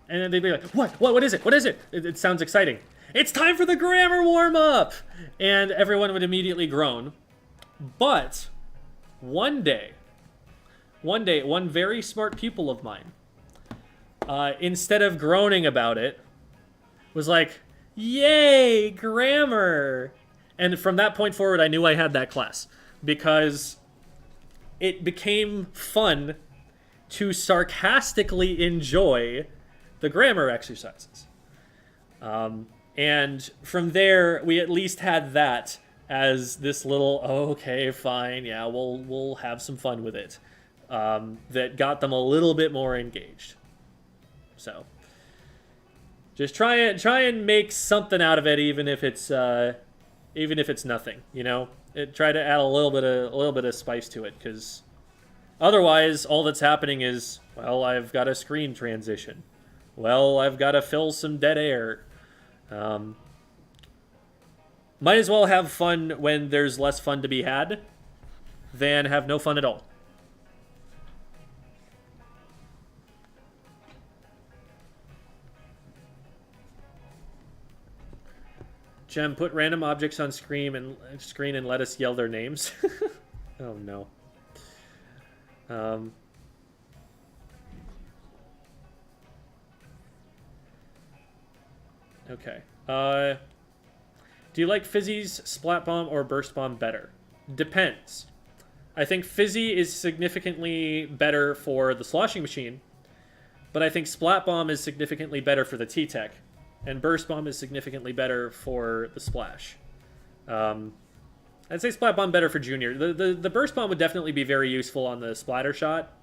And then they'd be like, what is it? What is it? It sounds exciting. It's time for the grammar warm-up! And everyone would immediately groan. But one day, one very smart pupil of mine, instead of groaning about it, was like, yay, grammar! And from that point forward, I knew I had that class, because it became fun to sarcastically enjoy the grammar exercises. And from there, we at least had that as this little, oh, okay, fine, yeah, we'll have some fun with it. That got them a little bit more engaged. So, just try and make something out of it, even if it's nothing. You know, try to add a little bit of spice to it, because otherwise, all that's happening is, well, I've got a screen transition. Well, I've got to fill some dead air. Might as well have fun when there's less fun to be had than have no fun at all. Gem, put random objects on screen and let us yell their names. Oh no. Okay. Do you like Fizzy's Splat Bomb or Burst Bomb better? Depends. I think Fizzy is significantly better for the sloshing machine, But I think Splat Bomb is significantly better for the T-Tech, and Burst Bomb is significantly better for the Splash. I'd say Splat Bomb better for Junior. The Burst Bomb would definitely be very useful on the Splatter Shot.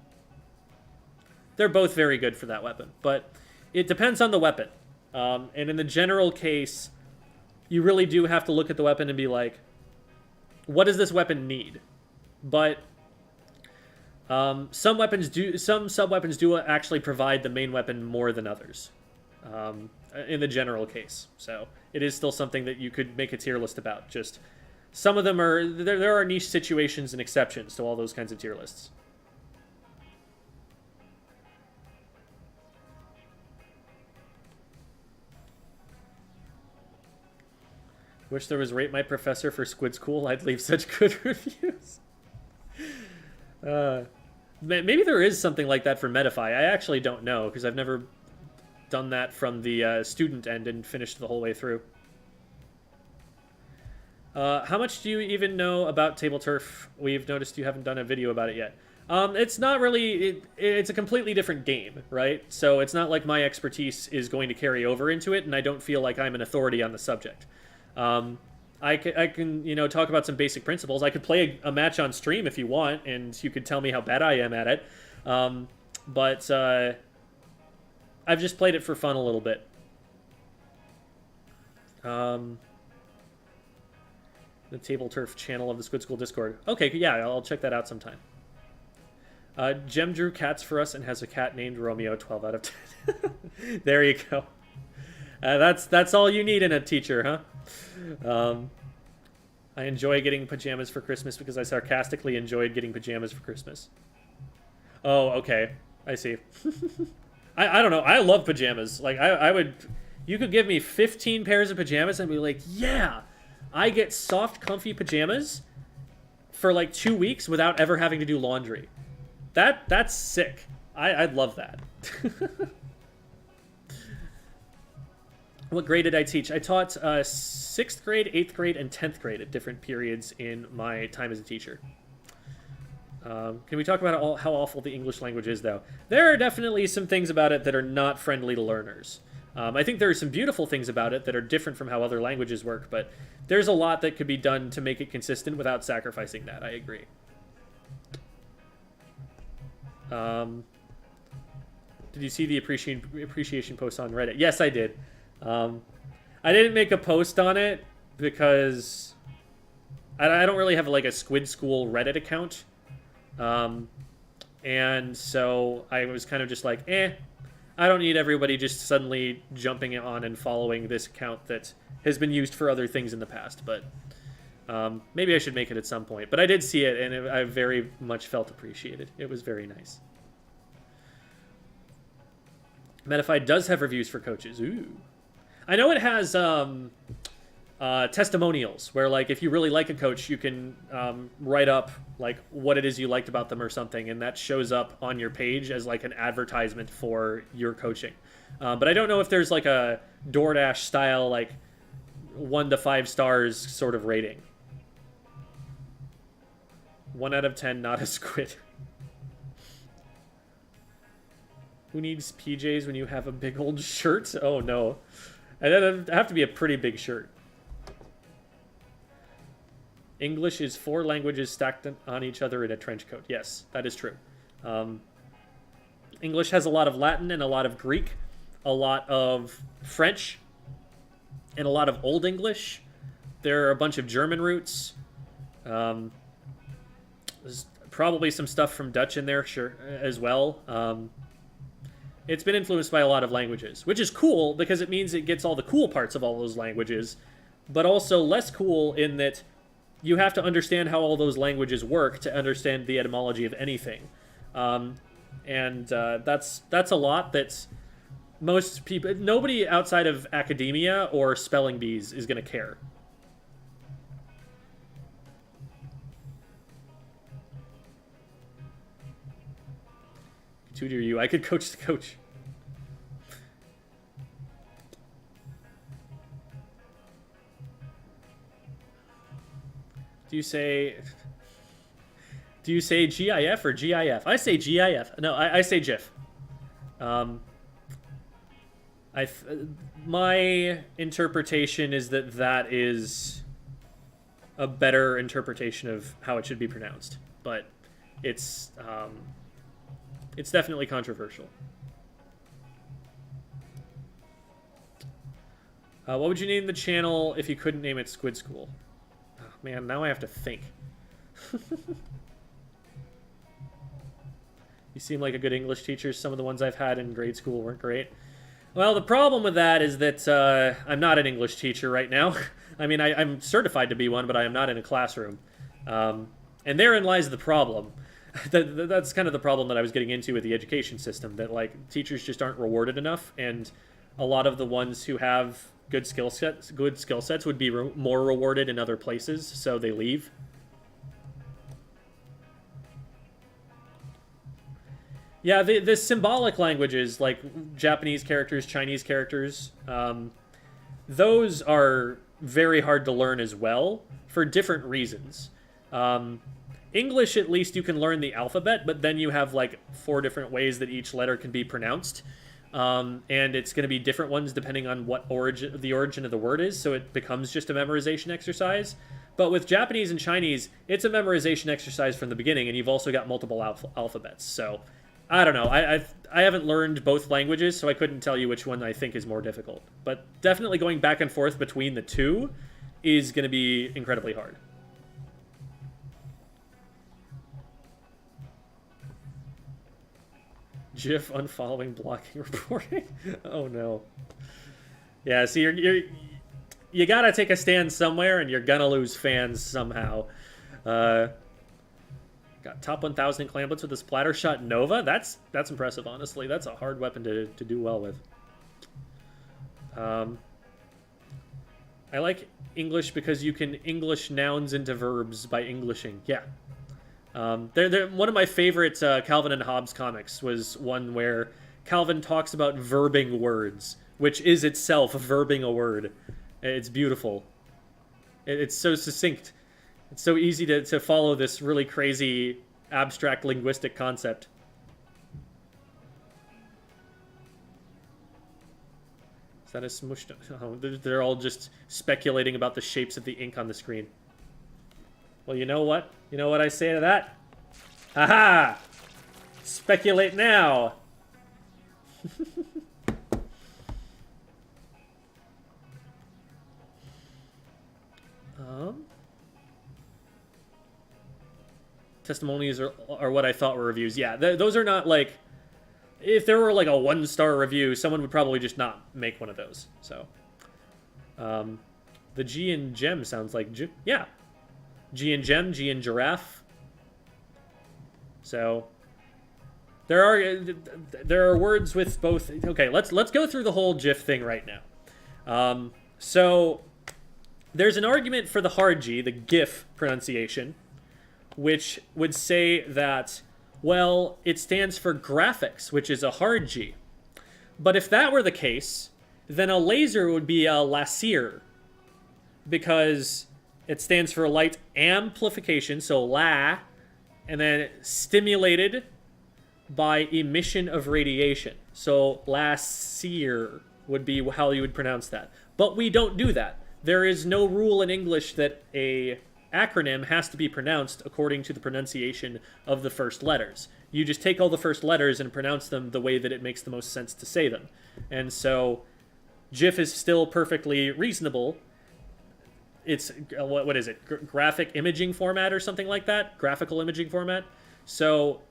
They're both very good for that weapon, but it depends on the weapon. And in the general case, you really do have to look at the weapon and be like, what does this weapon need? But some sub-weapons do actually provide the main weapon more than others, in the general case. So it is still something that you could make a tier list about. Just some of them are, there are niche situations and exceptions to all those kinds of tier lists. Wish there was Rate My Professor for Squid's Cool. I'd leave such good reviews. Maybe there is something like that for Medify. I actually don't know, because I've never done that from the student end and finished the whole way through. How much do you even know about Table Turf? We've noticed you haven't done a video about it yet. It's not really... It's a completely different game, right? So it's not like my expertise is going to carry over into it, and I don't feel like I'm an authority on the subject. I can, you know, talk about some basic principles. I could play a match on stream if you want, and you could tell me how bad I am at it. But I've just played it for fun a little bit. The Table Turf channel of the Squid School Discord. Okay, yeah, I'll check that out sometime. Jem drew cats for us and has a cat named Romeo, 12 out of 10. There you go. That's all you need in a teacher, huh? I enjoy getting pajamas for Christmas because I sarcastically enjoyed getting pajamas for Christmas. Oh, okay. I see. I don't know. I love pajamas. Like, I would... You could give me 15 pairs of pajamas and be like, yeah! I get soft, comfy pajamas for like 2 weeks without ever having to do laundry. That's sick. I'd love that. What grade did I teach? I taught 6th grade, 8th grade, and 10th grade at different periods in my time as a teacher. Can we talk about how awful the English language is, though? There are definitely some things about it that are not friendly to learners. I think there are some beautiful things about it that are different from how other languages work, but there's a lot that could be done to make it consistent without sacrificing that. I agree. Did you see the appreciation post on Reddit? Yes, I did. I didn't make a post on it because I don't really have like a Squid School Reddit account. And so I was kind of just like, I don't need everybody just suddenly jumping on and following this account that has been used for other things in the past. But maybe I should make it at some point. But I did see it, and I very much felt appreciated. It was very nice. Medify does have reviews for coaches. Ooh. I know it has testimonials where, like, if you really like a coach, you can write up like what it is you liked about them or something, and that shows up on your page as like an advertisement for your coaching. But I don't know if there's like a DoorDash style like 1 to 5 stars sort of rating. 1 out of 10, not a squid. Who needs PJs when you have a big old shirt? Oh no. And that'd have to be a pretty big shirt. English is 4 languages stacked on each other in a trench coat. Yes, that is true. English has a lot of Latin and a lot of Greek, a lot of French, and a lot of Old English. There are a bunch of German roots. There's probably some stuff from Dutch in there, sure, as well. It's been influenced by a lot of languages, which is cool because it means it gets all the cool parts of all those languages, but also less cool in that you have to understand how all those languages work to understand the etymology of anything. That's a lot that most people, nobody outside of academia or spelling bees is going to care. Tutor you. I could coach the coach. Do you say GIF or GIF? I say GIF. No, I say GIF. My interpretation is that that is a better interpretation of how it should be pronounced, but it's definitely controversial. What would you name the channel if you couldn't name it Squid School? Oh, man, now I have to think. You seem like a good English teacher. Some of the ones I've had in grade school weren't great. Well, the problem with that is that I'm not an English teacher right now. I mean, I'm certified to be one, but I am not in a classroom. And therein lies the problem. That's kind of the problem that I was getting into with the education system, that, like, teachers just aren't rewarded enough, and a lot of the ones who have good skill sets would be more rewarded in other places, so they leave. Yeah, the symbolic languages, like Japanese characters, Chinese characters, those are very hard to learn as well, for different reasons. English, at least, you can learn the alphabet, but then you have, like, 4 different ways that each letter can be pronounced. And it's going to be different ones depending on what the origin of the word is, so it becomes just a memorization exercise. But with Japanese and Chinese, it's a memorization exercise from the beginning, and you've also got multiple alphabets. So, I don't know. I haven't learned both languages, so I couldn't tell you which one I think is more difficult. But definitely going back and forth between the two is going to be incredibly hard. GIF unfollowing, blocking, reporting. Oh no. Yeah, see, you gotta take a stand somewhere, and you're gonna lose fans somehow. Got top 1,000 clamblets with a splatter shot Nova. That's impressive, honestly. That's a hard weapon to do well with. I like English because you can English nouns into verbs by Englishing. Yeah. One of my favorite Calvin and Hobbes comics was one where Calvin talks about verbing words, which is itself verbing a word. It's beautiful. It's so succinct. It's so easy to follow this really crazy, abstract linguistic concept. Is that a smushed? Oh, they're all just speculating about the shapes of the ink on the screen. Well, you know what? You know what I say to that? Haha! Speculate now! Testimonies are what I thought were reviews. Yeah, those are not, like... If there were, like, a 1-star review, someone would probably just not make one of those. So, the G in gem sounds like... Yeah. G in gem, G in giraffe. So, there are words with both... Okay, let's go through the whole GIF thing right now. So, there's an argument for the hard G, the GIF pronunciation, which would say that, well, it stands for graphics, which is a hard G. But if that were the case, then a laser would be a laser, because it stands for light amplification, so la, and then stimulated by emission of radiation. So laser would be how you would pronounce that. But we don't do that. There is no rule in English that a acronym has to be pronounced according to the pronunciation of the first letters. You just take all the first letters and pronounce them the way that it makes the most sense to say them. And so GIF is still perfectly reasonable. It's, what is it? Graphic imaging format or something like that? Graphical imaging format? So,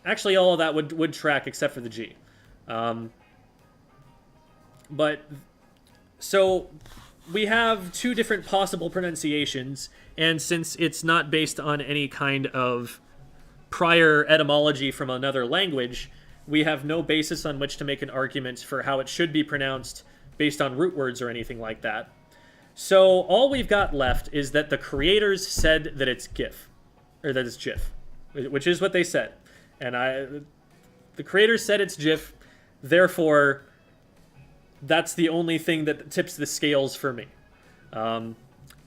actually all of that would track except for the G. So, we have 2 different possible pronunciations, and since it's not based on any kind of prior etymology from another language, we have no basis on which to make an argument for how it should be pronounced based on root words or anything like that. So all we've got left is that the creators said that it's GIF, or that it's GIF, which is what they said. And the creators said it's GIF, therefore that's the only thing that tips the scales for me.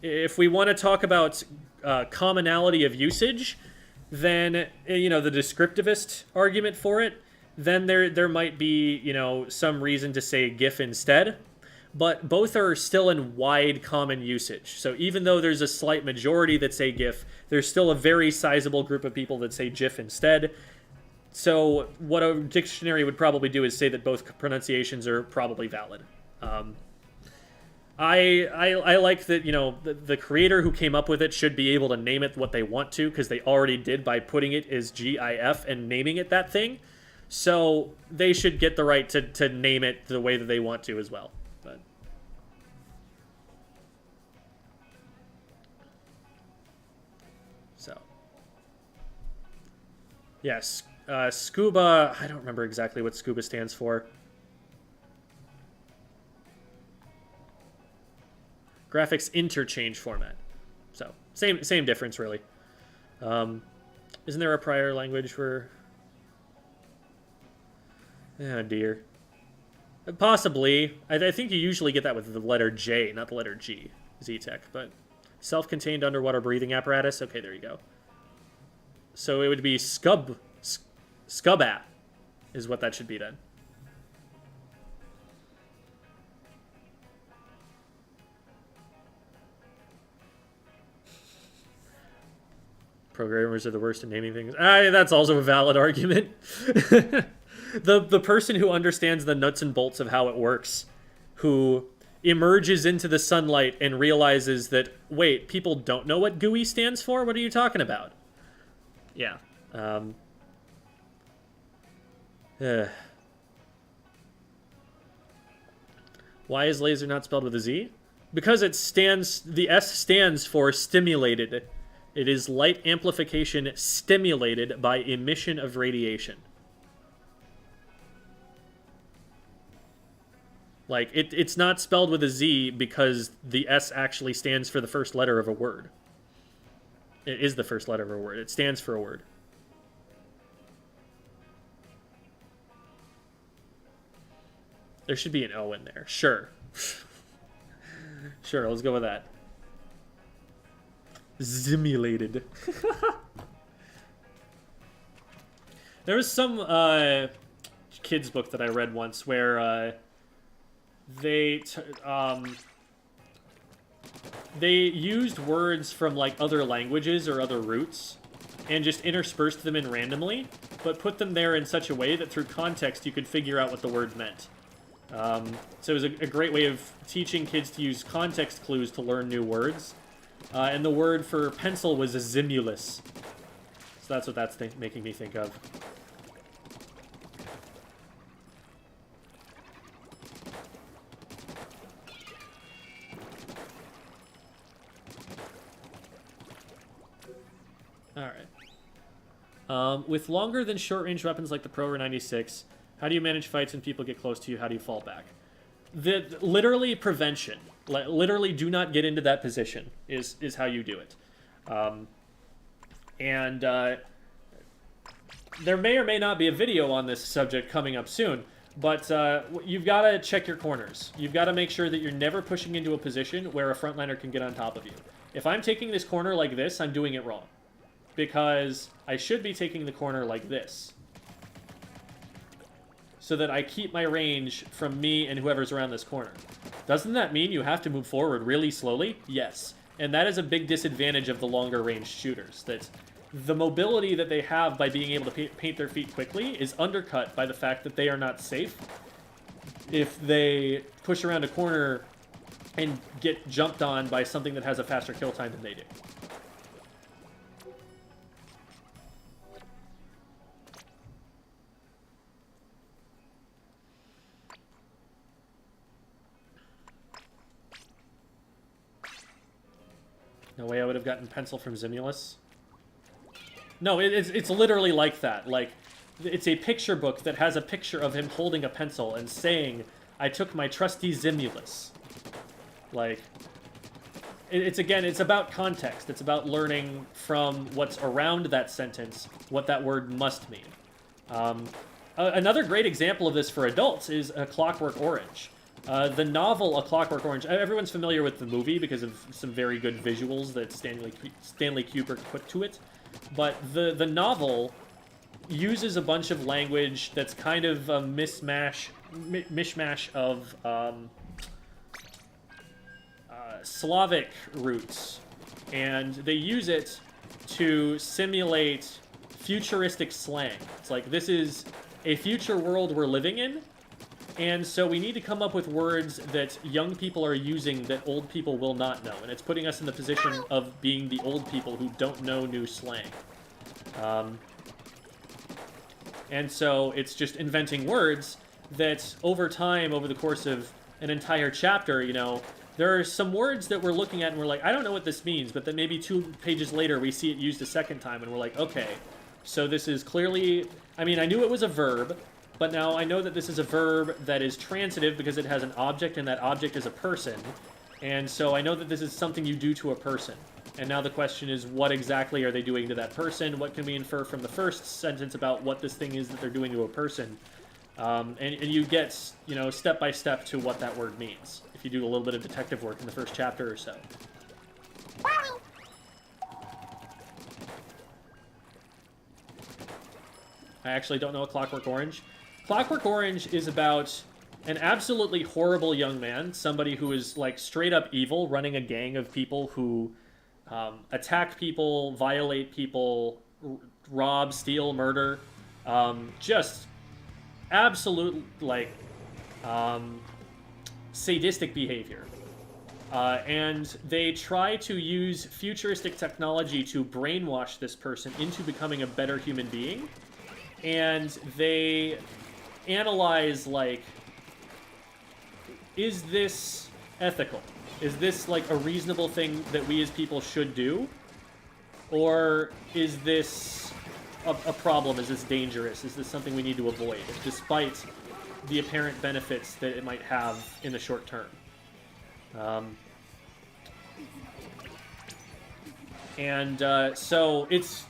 If we want to talk about commonality of usage, then, you know, the descriptivist argument for it then there might be, you know, some reason to say GIF instead. But both are still in wide common usage. So even though there's a slight majority that say GIF, there's still a very sizable group of people that say GIF instead. So what a dictionary would probably do is say that both pronunciations are probably valid. I like that, you know, the creator who came up with it should be able to name it what they want to, because they already did by putting it as GIF and naming it that thing. So they should get the right to name it the way that they want to as well. But so yes, scuba. I don't remember exactly what scuba stands for. Graphics interchange format. So same difference really. Isn't there a prior language for? Oh dear. Possibly. I think you usually get that with the letter J, not the letter G. Z-Tech, but self-contained underwater breathing apparatus. Okay, there you go. So it would be scubat is what that should be then. Programmers are the worst at naming things. That's also a valid argument. The person who understands the nuts and bolts of how it works, who emerges into the sunlight and realizes that, wait, people don't know what GUI stands for? What are you talking about? Yeah. Why is laser not spelled with a Z? Because the S stands for stimulated. It is light amplification stimulated by emission of radiation. Like, it's not spelled with a Z because the S actually stands for the first letter of a word. It is the first letter of a word. It stands for a word. There should be an O in there. Sure. Sure, let's go with that. Simulated. There was some kids book that I read once where they used words from like other languages or other roots and just interspersed them in randomly, but put them there in such a way that through context you could figure out what the word meant. So it was a great way of teaching kids to use context clues to learn new words. And the word for pencil was a zimulus. So that's what that's making me think of. Alright. With longer than short-range weapons like the Pro 96, how do you manage fights when people get close to you? How do you fall back? Literally prevention. Literally do not get into that position is how you do it. There may or may not be a video on this subject coming up soon, but you've got to check your corners. You've got to make sure that you're never pushing into a position where a frontliner can get on top of you. If I'm taking this corner like this, I'm doing it wrong. Because I should be taking the corner like this. So that I keep my range from me and whoever's around this corner. Doesn't that mean you have to move forward really slowly? Yes. And that is a big disadvantage of the longer range shooters. That the mobility that they have by being able to paint their feet quickly is undercut by the fact that they are not safe if they push around a corner and get jumped on by something that has a faster kill time than they do. No way I would have gotten pencil from Zimulus. No, it's literally like that. Like, it's a picture book that has a picture of him holding a pencil and saying, I took my trusty Zimulus. Like, it's about context. It's about learning from what's around that sentence, what that word must mean. Another great example of this for adults is A Clockwork Orange. The novel A Clockwork Orange, everyone's familiar with the movie because of some very good visuals that Stanley Kubrick put to it. But the novel uses a bunch of language that's kind of a mishmash of Slavic roots, and they use it to simulate futuristic slang. It's like, this is a future world we're living in, and so we need to come up with words that young people are using that old people will not know, and it's putting us in the position of being the old people who don't know new slang. And so it's just inventing words that over time, over the course of an entire chapter, you know, there are some words that we're looking at and we're like, I don't know what this means, but then maybe 2 pages later we see it used a second time and we're like, okay, so this is clearly, I mean, I knew it was a verb, but now I know that this is a verb that is transitive because it has an object and that object is a person. And so I know that this is something you do to a person. And now the question is, what exactly are they doing to that person? What can we infer from the first sentence about what this thing is that they're doing to a person? And you get, you know, step by step to what that word means, if you do a little bit of detective work in the first chapter or so. I actually don't know a Clockwork Orange. Clockwork Orange is about an absolutely horrible young man, somebody who is, like, straight up evil, running a gang of people who attack people, violate people, rob, steal, murder. Just absolute, like, sadistic behavior. And they try to use futuristic technology to brainwash this person into becoming a better human being. And they analyze, like, is this ethical? Is this, like, a reasonable thing that we as people should do? Or is this a problem? Is this dangerous? Is this something we need to avoid, despite the apparent benefits that it might have in the short term? So it's...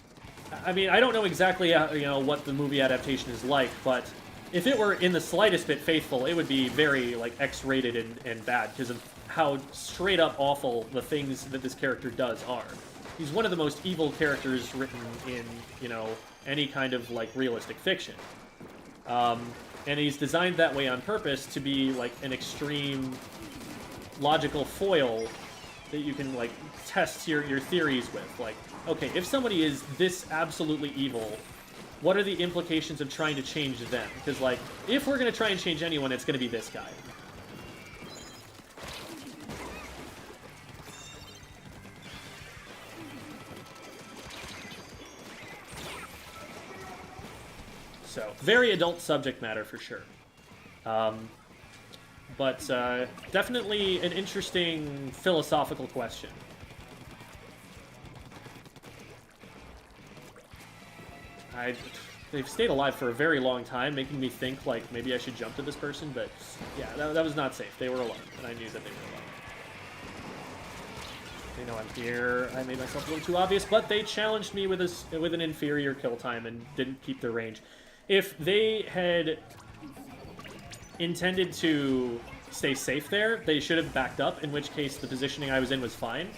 I mean, I don't know exactly, you know, what the movie adaptation is like, but if it were in the slightest bit faithful, it would be very, like, X-rated and bad, because of how straight up awful the things that this character does are. He's one of the most evil characters written in, you know, any kind of, like, realistic fiction. And he's designed that way on purpose to be, like, an extreme logical foil that you can, like, test your theories with. Like, okay, if somebody is this absolutely evil, what are the implications of trying to change them? Because, like, if we're going to try and change anyone, it's going to be this guy. So, very adult subject matter for sure. But definitely an interesting philosophical question. They've stayed alive for a very long time, making me think, like, maybe I should jump to this person, but yeah, that was not safe. They were alone, and I knew that they were alone. They know I'm here. I made myself a little too obvious, but they challenged me with an inferior kill time and didn't keep their range. If they had intended to stay safe there, they should have backed up, in which case the positioning I was in was fine.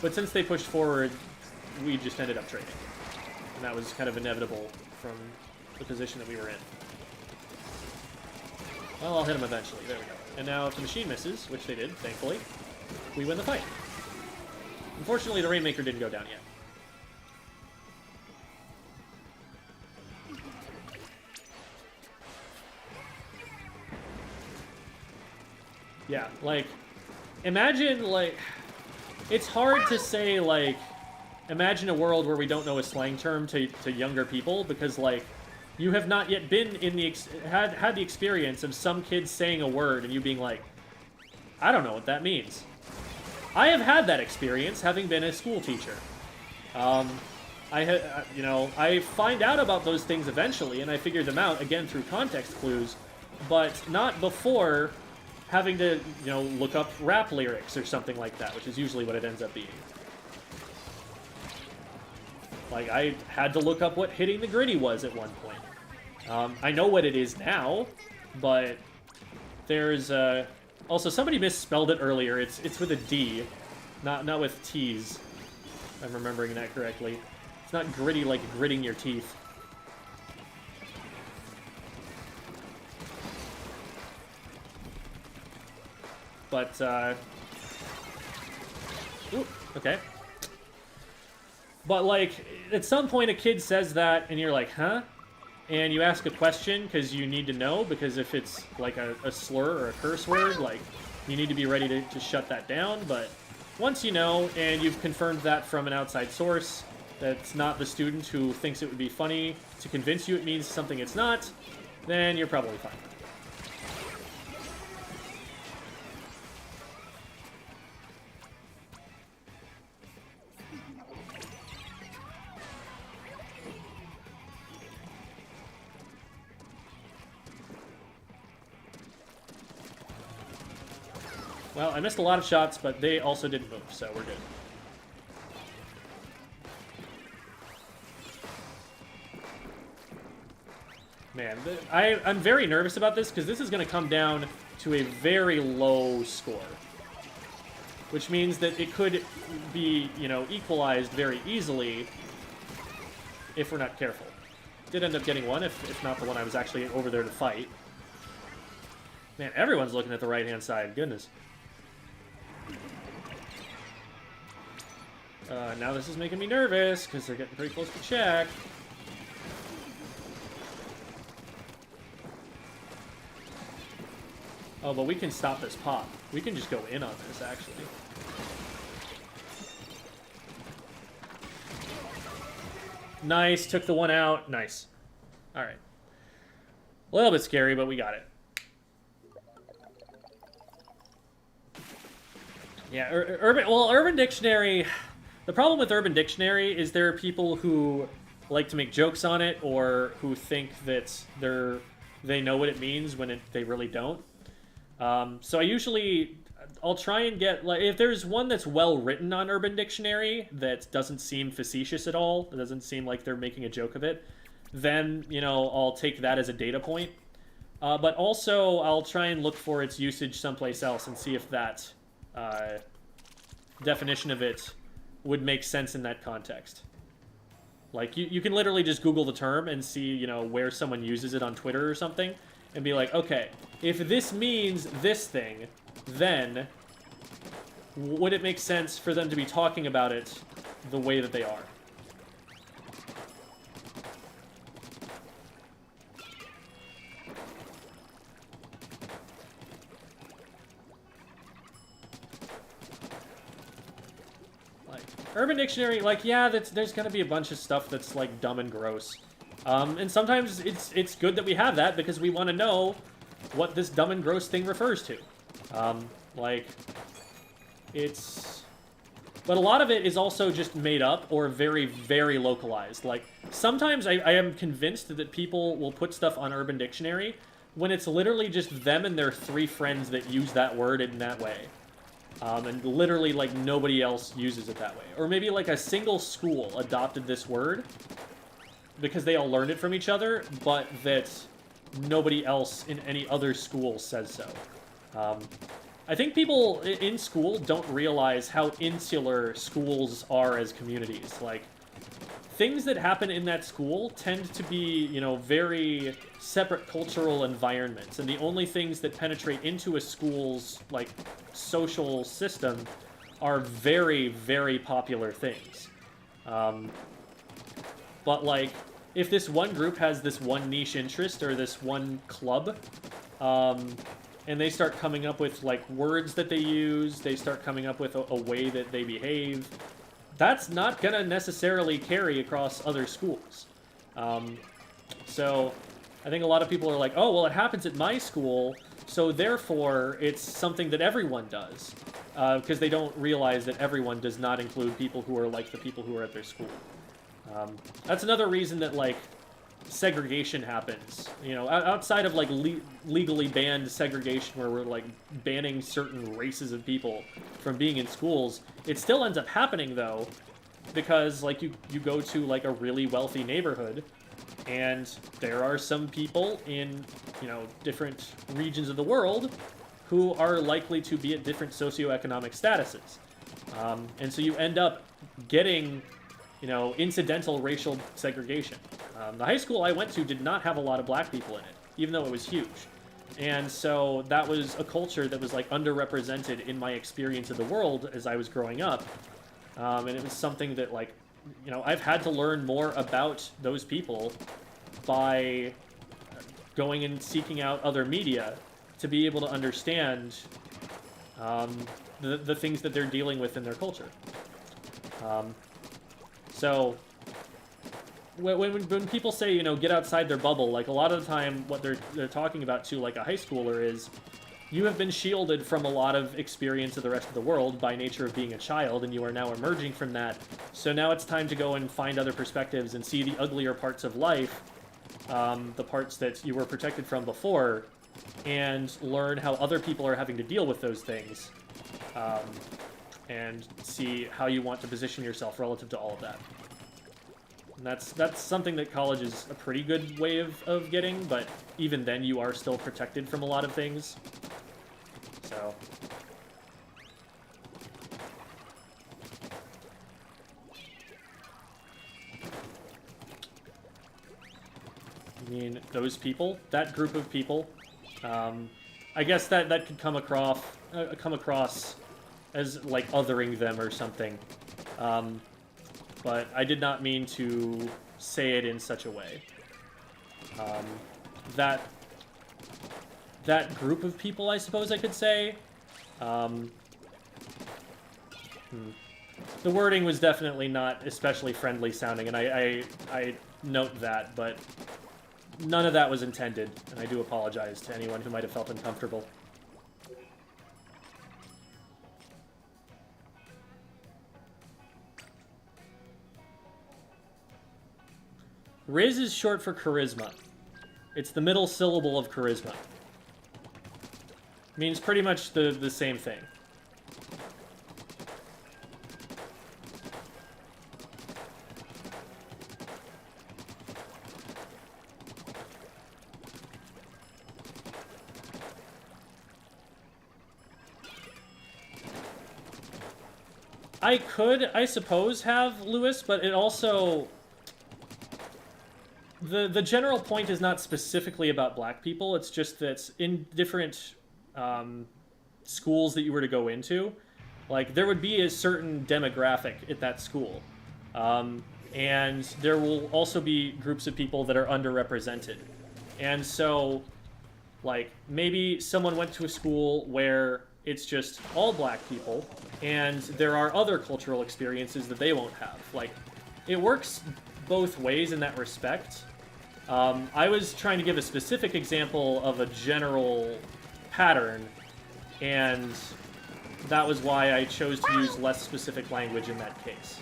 But since they pushed forward, we just ended up trading. And that was kind of inevitable from the position that we were in. Well, I'll hit him eventually. There we go. And now if the machine misses, which they did, thankfully, we win the fight. Unfortunately, the Rainmaker didn't go down yet. Yeah, like, imagine, like, it's hard to say, like, imagine a world where we don't know a slang term to younger people, because, like, you have not yet been in the, had the experience of some kids saying a word and you being like, I don't know what that means. I have had that experience, having been a school teacher. You know, I find out about those things eventually, and I figure them out, again, through context clues, but not before having to, you know, look up rap lyrics or something like that, which is usually what it ends up being. Like, I had to look up what hitting the gritty was at one point. I know what it is now, but there's, also, somebody misspelled it earlier. It's with a D, not with T's. If I'm remembering that correctly. It's not gritty like gritting your teeth. But, ooh, okay. But, like, at some point a kid says that, and you're like, huh? And you ask a question because you need to know, because if it's, like, a slur or a curse word, like, you need to be ready to shut that down. But once you know, and you've confirmed that from an outside source, that's not the student who thinks it would be funny to convince you it means something it's not, then you're probably fine. Well, I missed a lot of shots, but they also didn't move, so we're good. Man, I'm very nervous about this, because this is going to come down to a very low score. Which means that it could be, you know, equalized very easily if we're not careful. Did end up getting one, if not the one I was actually over there to fight. Man, everyone's looking at the right-hand side. Goodness. Now this is making me nervous, because they're getting pretty close to check. Oh, but we can stop this pop. We can just go in on this, actually. Nice, took the one out. Nice. Alright. A little bit scary, but we got it. Yeah, Urban Dictionary... The problem with Urban Dictionary is there are people who like to make jokes on it, or who think that they know what it means when they really don't. So I'll try and get, like, if there's one that's well written on Urban Dictionary that doesn't seem facetious at all, it doesn't seem like they're making a joke of it, then, you know, I'll take that as a data point. But also, I'll try and look for its usage someplace else and see if that definition of it would make sense in that context. Like, you can literally just Google the term and see, you know, where someone uses it on Twitter or something, and be like, okay, if this means this thing, then would it make sense for them to be talking about it the way that they are? Urban Dictionary, like, yeah, there's gonna be a bunch of stuff that's, like, dumb and gross. And sometimes it's good that we have that, because we want to know what this dumb and gross thing refers to. Like, but a lot of it is also just made up or very, very localized. Like, sometimes I am convinced that people will put stuff on Urban Dictionary when it's literally just them and their 3 friends that use that word in that way. And literally, like, nobody else uses it that way. Or maybe, like, a single school adopted this word because they all learned it from each other, but that nobody else in any other school says so. I think people in school don't realize how insular schools are as communities. Like, things that happen in that school tend to be, you know, very separate cultural environments, and the only things that penetrate into a school's, like, social system are very, very popular things. But, like, if this one group has this one niche interest or this one club, and they start coming up with, like, words that they use, they start coming up with a way that they behave, that's not gonna necessarily carry across other schools. So I think a lot of people are like, oh, well, it happens at my school, so therefore it's something that everyone does. Because they don't realize that everyone does not include people who are like the people who are at their school. That's another reason that, like, segregation happens. You know, outside of, like, legally banned segregation where we're, like, banning certain races of people from being in schools, it still ends up happening, though, because, like, you go to, like, a really wealthy neighborhood, and there are some people in, you know, different regions of the world who are likely to be at different socioeconomic statuses. And so you end up getting, you know, incidental racial segregation. The high school I went to did not have a lot of black people in it, even though it was huge. And so that was a culture that was like underrepresented in my experience of the world as I was growing up. And it was something that, like, you know, I've had to learn more about those people by going and seeking out other media to be able to understand the things that they're dealing with in their culture. So when people say, you know, get outside their bubble, like, a lot of the time what they're talking about to, like, a high schooler is, you have been shielded from a lot of experience of the rest of the world by nature of being a child, and you are now emerging from that. So now it's time to go and find other perspectives and see the uglier parts of life, the parts that you were protected from before, and learn how other people are having to deal with those things, and see how you want to position yourself relative to all of that. And that's something that college is a pretty good way of getting, but even then you are still protected from a lot of things. So. I mean, those people, that group of people, I guess that could come across as, like, othering them or something. But I did not mean to say it in such a way. That group of people, I suppose I could say. The wording was definitely not especially friendly sounding, and I note that, but none of that was intended, and I do apologize to anyone who might have felt uncomfortable. Riz is short for charisma. It's the middle syllable of charisma. Means pretty much the same thing. I could, I suppose, have Lewis, but it also... The general point is not specifically about black people. It's just that in different schools that you were to go into, like, there would be a certain demographic at that school. And there will also be groups of people that are underrepresented. And so, like, maybe someone went to a school where it's just all black people, and there are other cultural experiences that they won't have. Like, it works both ways in that respect. I was trying to give a specific example of a general pattern, and that was why I chose to use less specific language in that case.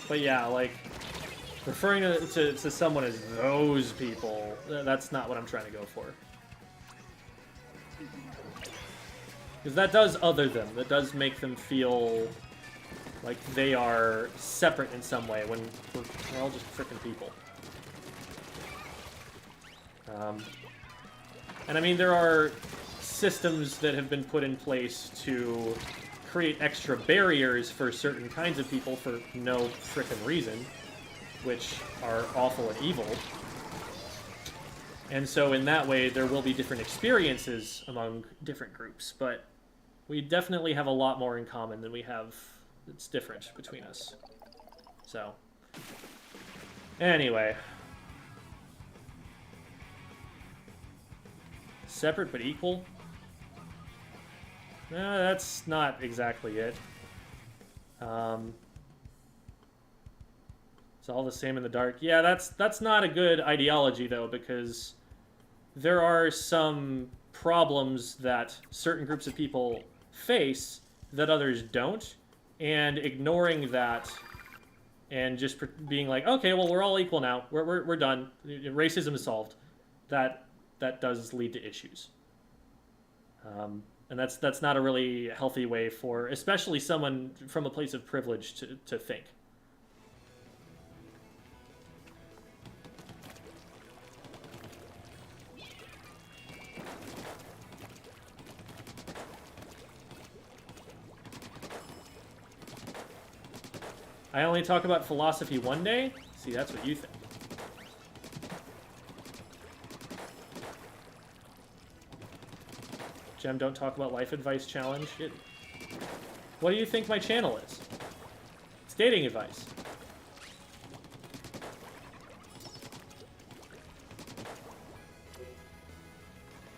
But yeah, like, referring to someone as those people, that's not what I'm trying to go for. Because that does other them. That does make them feel like they are separate in some way when we're all just frickin' people. And I mean, there are systems that have been put in place to create extra barriers for certain kinds of people for no frickin' reason, which are awful and evil. And so in that way, there will be different experiences among different groups, but we definitely have a lot more in common than we have that's different between us. So, anyway. Separate but equal? That's not exactly it. It's all the same in the dark. Yeah, that's not a good ideology, though, because there are some problems that certain groups of people face that others don't, and ignoring that and just being like, okay, well, we're all equal now. We're done. Racism is solved. That does lead to issues. And that's not a really healthy way for, especially someone from a place of privilege to think. I only talk about philosophy one day? See, that's what you think. Gem, don't talk about life advice challenge. What do you think my channel is? It's dating advice.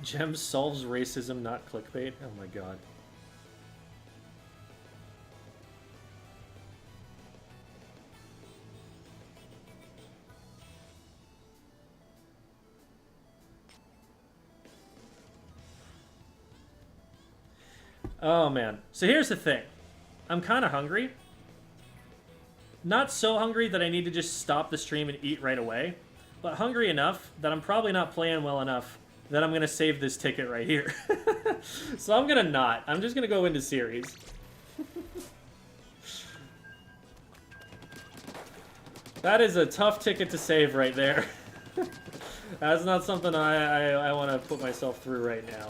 Gem solves racism, not clickbait. Oh my god. Oh man. So here's the thing. I'm kind of hungry. Not so hungry that I need to just stop the stream and eat right away, but hungry enough that I'm probably not playing well enough that I'm going to save this ticket right here. So I'm going to not. I'm just going to go into series. That is a tough ticket to save right there. That's not something I want to put myself through right now.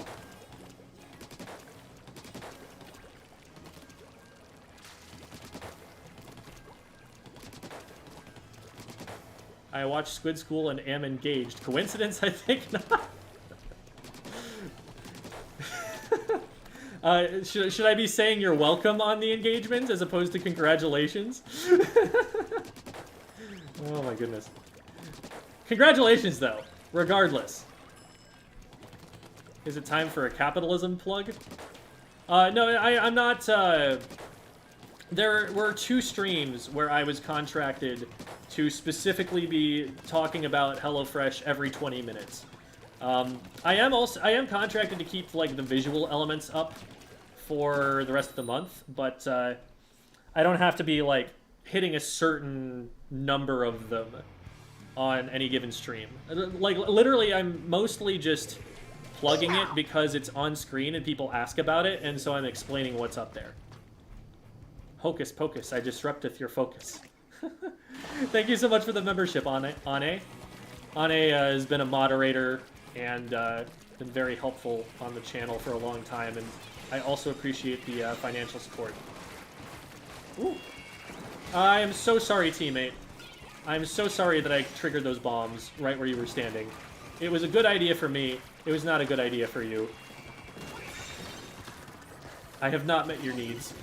I watched Squid School and am engaged. Coincidence? I think not. Should I be saying you're welcome on the engagement as opposed to congratulations? Oh my goodness. Congratulations, though, regardless. Is it time for a capitalism plug? No, I'm not... There were 2 streams where I was contracted to specifically be talking about HelloFresh every 20 minutes. I am contracted to keep like the visual elements up for the rest of the month, but I don't have to be like hitting a certain number of them on any given stream. Like literally, I'm mostly just plugging it because it's on screen and people ask about it, and so I'm explaining what's up there. Hocus pocus, I disrupteth your focus. Thank you so much for the membership, Ane. Ane has been a moderator and been very helpful on the channel for a long time, and I also appreciate the financial support. Ooh. I am so sorry, teammate. I'm so sorry that I triggered those bombs right where you were standing. It was a good idea for me. It was not a good idea for you. I have not met your needs.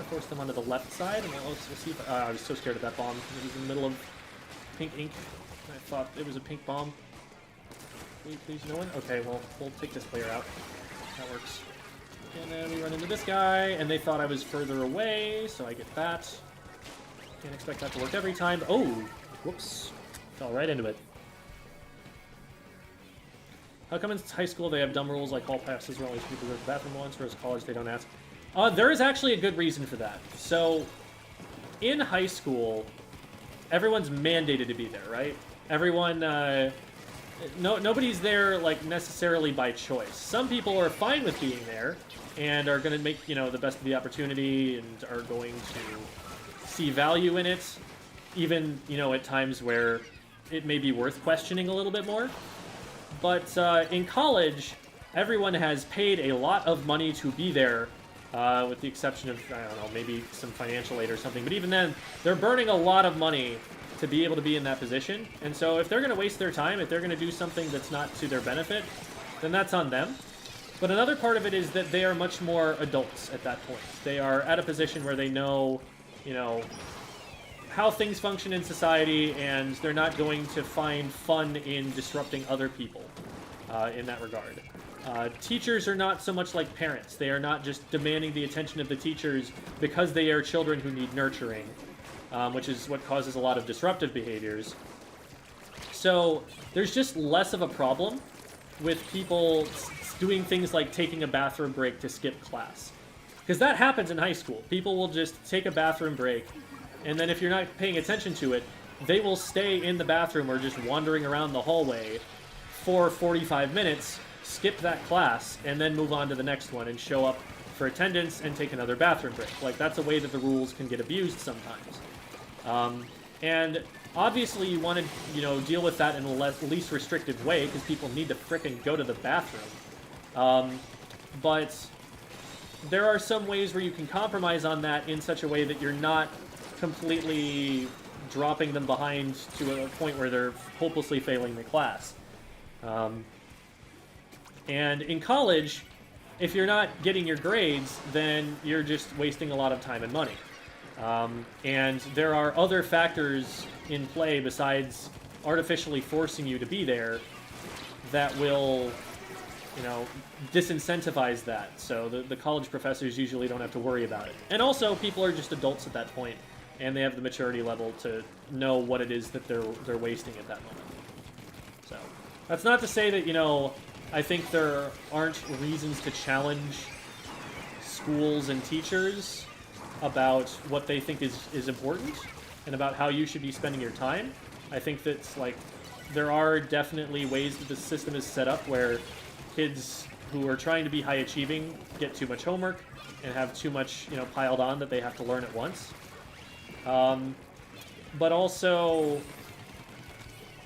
Force them onto the left side, and we'll see if... I was so scared of that bomb. It was in the middle of pink ink. I thought it was a pink bomb. Please, no one? Okay, well, we'll take this player out. That works. And then we run into this guy, and they thought I was further away, so I get that. Can't expect that to work every time. Oh! Whoops. Fell right into it. How come in high school they have dumb rules like hall passes where only 2 people go to the bathroom once, whereas college they don't ask? There is actually a good reason for that. So, in high school, everyone's mandated to be there, right? Everyone, nobody's there, like, necessarily by choice. Some people are fine with being there, and are going to make, you know, the best of the opportunity, and are going to see value in it, even, you know, at times where it may be worth questioning a little bit more. But, in college, everyone has paid a lot of money to be there, with the exception of, I don't know, maybe some financial aid or something. But even then, they're burning a lot of money to be able to be in that position. And so if they're going to waste their time, if they're going to do something that's not to their benefit, then that's on them. But another part of it is that they are much more adults at that point. They are at a position where they know, you know, how things function in society, and they're not going to find fun in disrupting other people in that regard. Teachers are not so much like parents. They are not just demanding the attention of the teachers because they are children who need nurturing, which is what causes a lot of disruptive behaviors. So there's just less of a problem with people doing things like taking a bathroom break to skip class. Because that happens in high school. People will just take a bathroom break, and then if you're not paying attention to it, they will stay in the bathroom or just wandering around the hallway for 45 minutes, skip that class, and then move on to the next one and show up for attendance and take another bathroom break. Like, that's a way that the rules can get abused sometimes. And obviously you want to, you know, deal with that in a least restrictive way because people need to frickin' go to the bathroom. But there are some ways where you can compromise on that in such a way that you're not completely dropping them behind to a point where they're hopelessly failing the class. And in college, if you're not getting your grades, then you're just wasting a lot of time and money. And there are other factors in play besides artificially forcing you to be there that will, you know, disincentivize that. So the college professors usually don't have to worry about it. And also, people are just adults at that point, and they have the maturity level to know what it is that they're wasting at that moment. So that's not to say that, you know, I think there aren't reasons to challenge schools and teachers about what they think is important and about how you should be spending your time. I think that, like, there are definitely ways that the system is set up where kids who are trying to be high achieving get too much homework and have too much, you know, piled on that they have to learn at once. But also,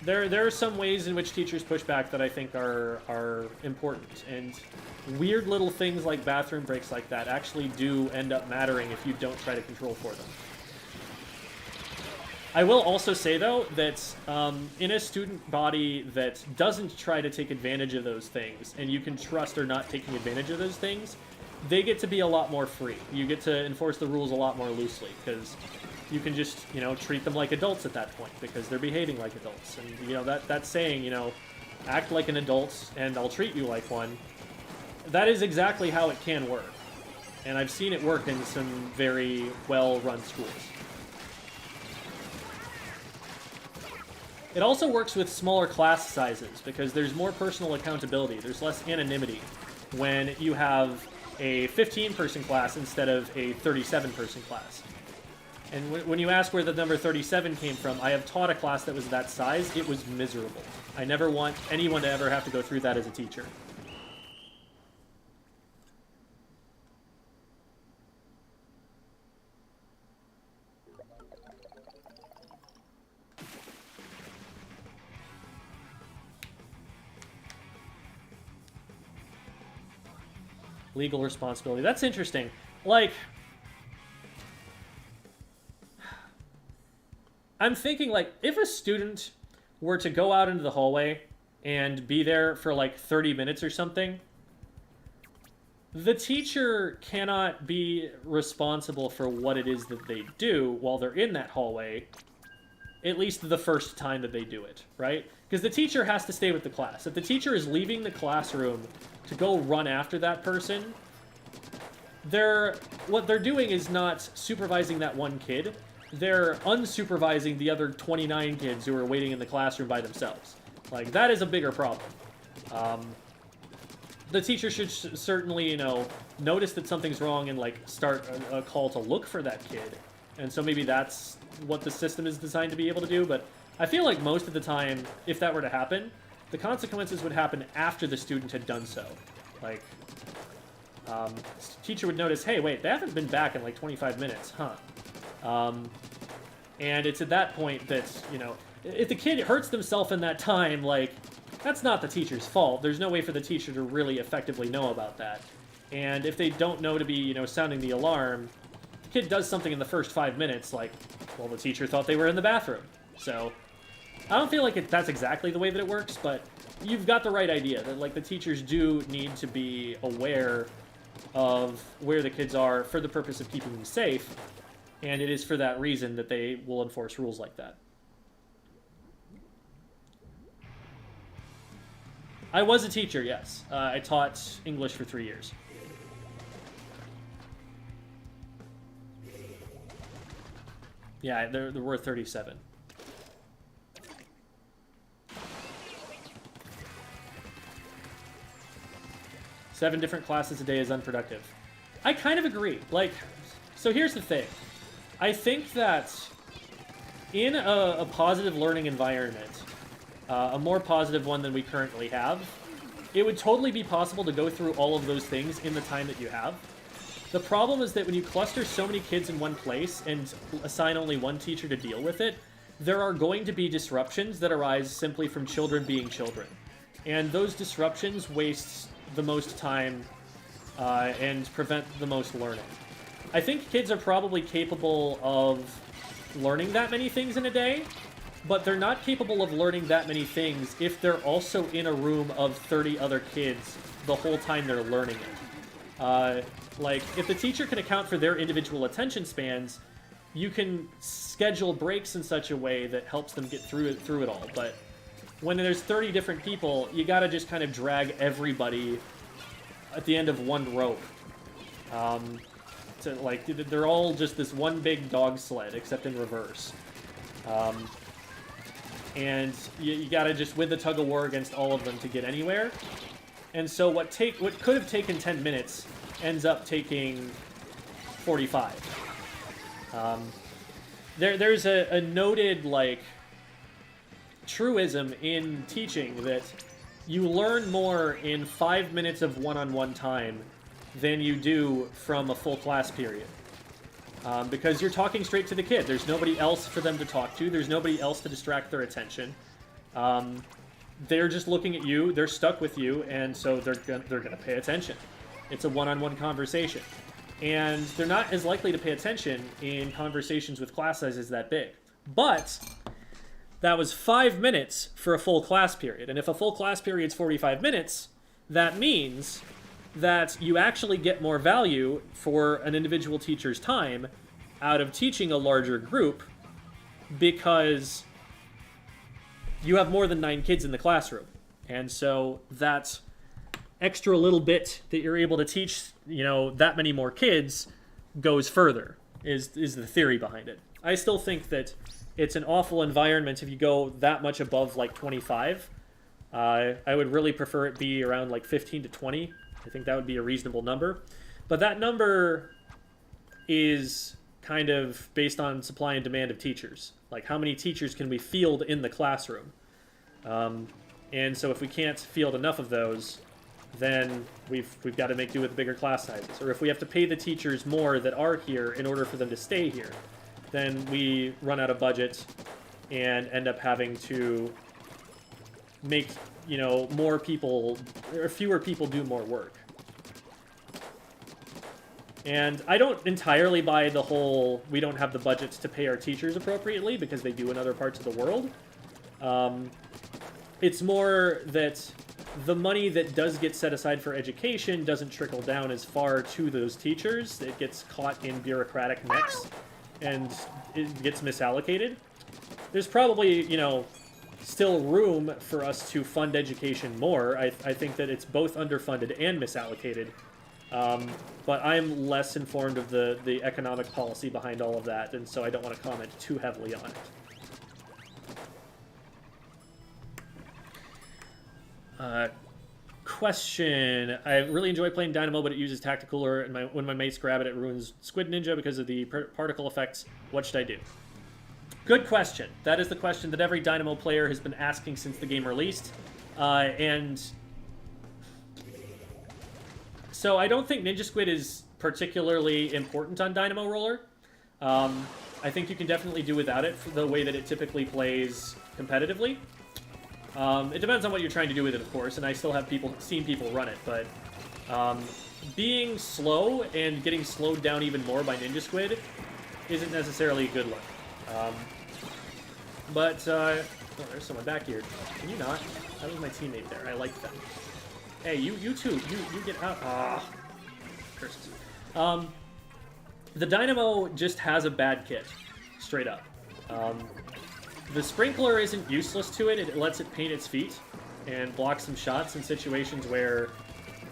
there are some ways in which teachers push back that I think are important, and weird little things like bathroom breaks like that actually do end up mattering if you don't try to control for them. I will also say, though, that in a student body that doesn't try to take advantage of those things, and you can trust are not taking advantage of those things, they get to be a lot more free. You get to enforce the rules a lot more loosely, because you can just, you know, treat them like adults at that point, because they're behaving like adults. And, you know, that saying, you know, act like an adult and I'll treat you like one, that is exactly how it can work. And I've seen it work in some very well-run schools. It also works with smaller class sizes, because there's more personal accountability. There's less anonymity when you have a 15-person class instead of a 37-person class. And when you ask where the number 37 came from, I have taught a class that was that size. It was miserable. I never want anyone to ever have to go through that as a teacher. Legal responsibility. That's interesting. Like, I'm thinking, like, if a student were to go out into the hallway and be there for, like, 30 minutes or something, the teacher cannot be responsible for what it is that they do while they're in that hallway, at least the first time that they do it, right? Because the teacher has to stay with the class. If the teacher is leaving the classroom to go run after that person, what they're doing is not supervising that one kid. They're unsupervising the other 29 kids who are waiting in the classroom by themselves. Like, that is a bigger problem. The teacher should certainly, you know, notice that something's wrong and, like, start a call to look for that kid. And so maybe that's what the system is designed to be able to do, but I feel like most of the time, if that were to happen, the consequences would happen after the student had done so. Like, teacher would notice, hey, wait, they haven't been back in like 25 minutes, huh? And it's at that point that, you know, if the kid hurts themselves in that time, like, that's not the teacher's fault. There's no way for the teacher to really effectively know about that. And if they don't know to be, you know, sounding the alarm, the kid does something in the first 5 minutes, like, well, the teacher thought they were in the bathroom. So, I don't feel like that's exactly the way that it works, but you've got the right idea, that, like, the teachers do need to be aware of where the kids are for the purpose of keeping them safe, and it is for that reason that they will enforce rules like that. I was a teacher, yes. I taught English for 3 years. Yeah, there were 37. Seven different classes a day is unproductive. I kind of agree. Like, so here's the thing. I think that in a positive learning environment, a more positive one than we currently have, it would totally be possible to go through all of those things in the time that you have. The problem is that when you cluster so many kids in one place and assign only one teacher to deal with it, there are going to be disruptions that arise simply from children being children. And those disruptions waste the most time and prevent the most learning. I think kids are probably capable of learning that many things in a day, but they're not capable of learning that many things if they're also in a room of 30 other kids the whole time they're learning it. Like, if the teacher can account for their individual attention spans, you can schedule breaks in such a way that helps them get through it all. But when there's 30 different people, you gotta just kind of drag everybody at the end of one rope. Like, they're all just this one big dog sled, except in reverse. And you gotta just win the tug-of-war against all of them to get anywhere. And so what could have taken 10 minutes ends up taking 45. There's a noted, like, truism in teaching that you learn more in 5 minutes of one-on-one time than you do from a full class period. Because you're talking straight to the kid. There's nobody else for them to talk to. There's nobody else to distract their attention. They're just looking at you. They're stuck with you, and so they're gonna pay attention. It's a one-on-one conversation. And they're not as likely to pay attention in conversations with class sizes that big. But that was 5 minutes for a full class period. And if a full class period's 45 minutes, that means that you actually get more value for an individual teacher's time out of teaching a larger group because you have more than 9 kids in the classroom. And so that extra little bit that you're able to teach, that many more kids goes further, is the theory behind it. I still think that it's an awful environment if you go that much above, like, 25. I would really prefer it be around, like, 15 to 20. I think that would be a reasonable number. But that number is kind of based on supply and demand of teachers. Like, how many teachers can we field in the classroom? And so if we can't field enough of those, then we've got to make do with bigger class sizes. Or if we have to pay the teachers more that are here in order for them to stay here, then we run out of budget and end up having to make, more people, or fewer people do more work. And I don't entirely buy the whole, we don't have the budgets to pay our teachers appropriately, because they do in other parts of the world. It's more that the money that does get set aside for education doesn't trickle down as far to those teachers. It gets caught in bureaucratic nets, and it gets misallocated. There's probably, still room for us to fund education more. I think that it's both underfunded and misallocated. But I'm less informed of the economic policy behind all of that, and so I don't want to comment too heavily on it. Question. I really enjoy playing Dynamo, but it uses Tacticooler, and when my mates grab it, it ruins Squid Ninja because of the particle effects. What should I do? Good question. That is the question that every Dynamo player has been asking since the game released. And so I don't think Ninja Squid is particularly important on Dynamo Roller. I think you can definitely do without it for the way that it typically plays competitively. It depends on what you're trying to do with it, of course, and I still have seen people run it, but being slow and getting slowed down even more by Ninja Squid isn't necessarily a good look. Oh, there's someone back here. Can you not? That was my teammate there. I like them. Hey, you too. You get out. Ah, curses. The Dynamo just has a bad kit, straight up. The Sprinkler isn't useless to it. It lets it paint its feet and block some shots in situations where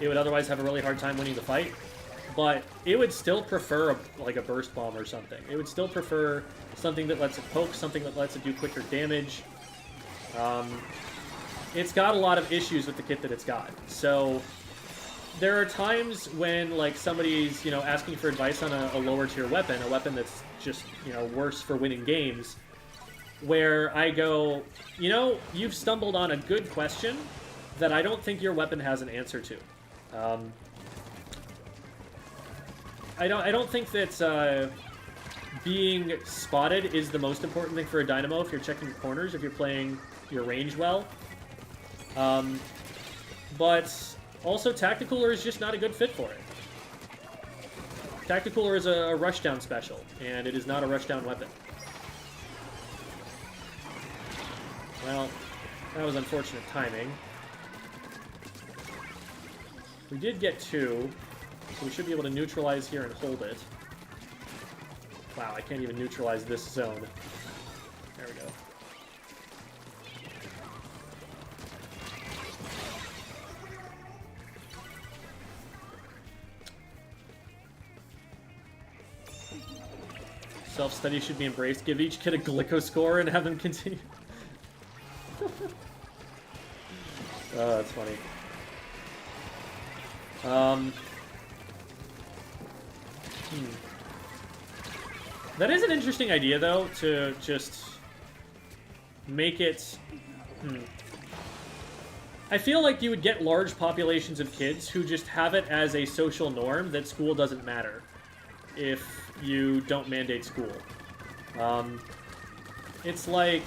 it would otherwise have a really hard time winning the fight. But it would still prefer a burst bomb or something. It would still prefer something that lets it poke, something that lets it do quicker damage. It's got a lot of issues with the kit that it's got. So there are times when somebody's asking for advice on a lower tier weapon, a weapon that's just worse for winning games, where I go, you've stumbled on a good question that I don't think your weapon has an answer to. I don't think that being spotted is the most important thing for a Dynamo if you're checking your corners, if you're playing your range well. But also Tacticooler is just not a good fit for it. Tacticooler is a rushdown special, and it is not a rushdown weapon. Well, that was unfortunate timing. We did get 2, so we should be able to neutralize here and hold it. Wow, I can't even neutralize this zone. There we go. Self-study should be embraced. Give each kid a Glico score and have them continue. Oh, that's funny. That is an interesting idea, though, to just make it... I feel like you would get large populations of kids who just have it as a social norm that school doesn't matter if you don't mandate school. It's like...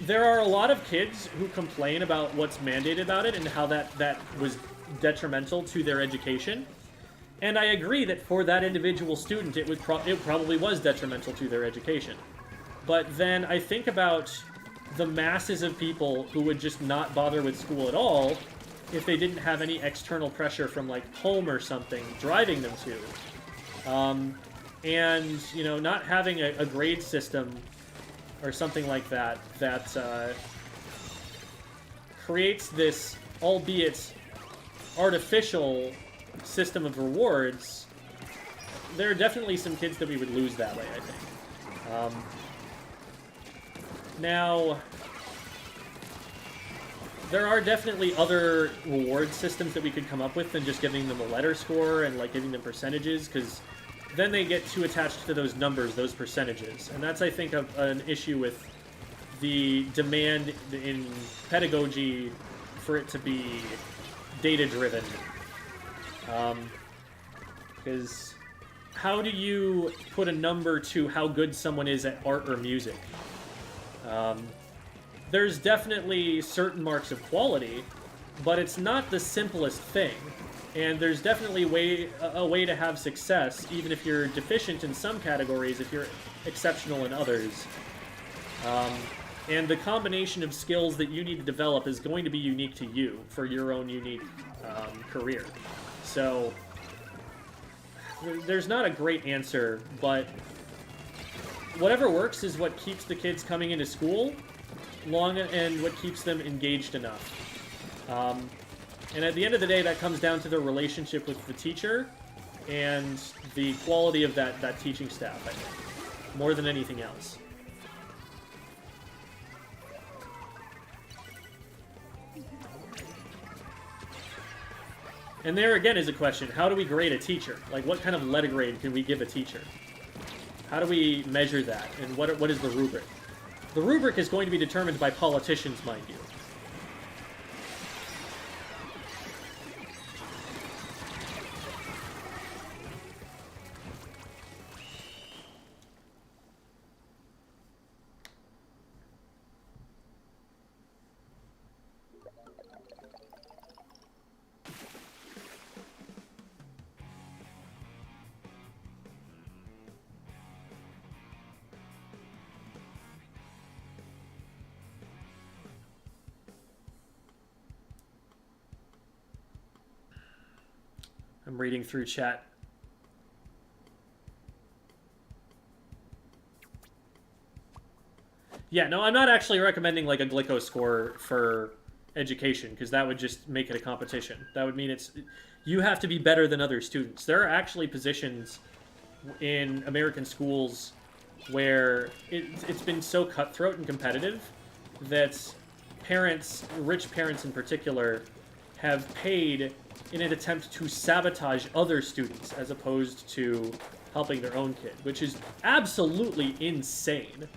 There are a lot of kids who complain about what's mandated about it and how that was detrimental to their education. And I agree that for that individual student, it probably was detrimental to their education. But then I think about the masses of people who would just not bother with school at all if they didn't have any external pressure from, like, home or something driving them to. And, you know, not having a grade system or something like that creates this, albeit artificial, system of rewards. There are definitely some kids that we would lose that way, I think. Now, there are definitely other reward systems that we could come up with than just giving them a letter score and, like, giving them percentages, because then they get too attached to those numbers, those percentages. And that's, I think, an issue with the demand in pedagogy for it to be data-driven. Because how do you put a number to how good someone is at art or music? There's definitely certain marks of quality, but it's not the simplest thing. And there's definitely a way to have success, even if you're deficient in some categories, if you're exceptional in others. And the combination of skills that you need to develop is going to be unique to you for your own unique career. So there's not a great answer, but whatever works is what keeps the kids coming into school long and what keeps them engaged enough. And at the end of the day, that comes down to the relationship with the teacher and the quality of that teaching staff, I think, more than anything else. And there again is a question, how do we grade a teacher? Like, what kind of letter grade can we give a teacher? How do we measure that? And what is the rubric? The rubric is going to be determined by politicians, mind you. I'm reading through chat. Yeah, no, I'm not actually recommending like a Glico score for education, because that would just make it a competition. That would mean you have to be better than other students. There are actually positions in American schools where it's been so cutthroat and competitive that parents, rich parents in particular, have paid in an attempt to sabotage other students as opposed to helping their own kid, which is absolutely insane.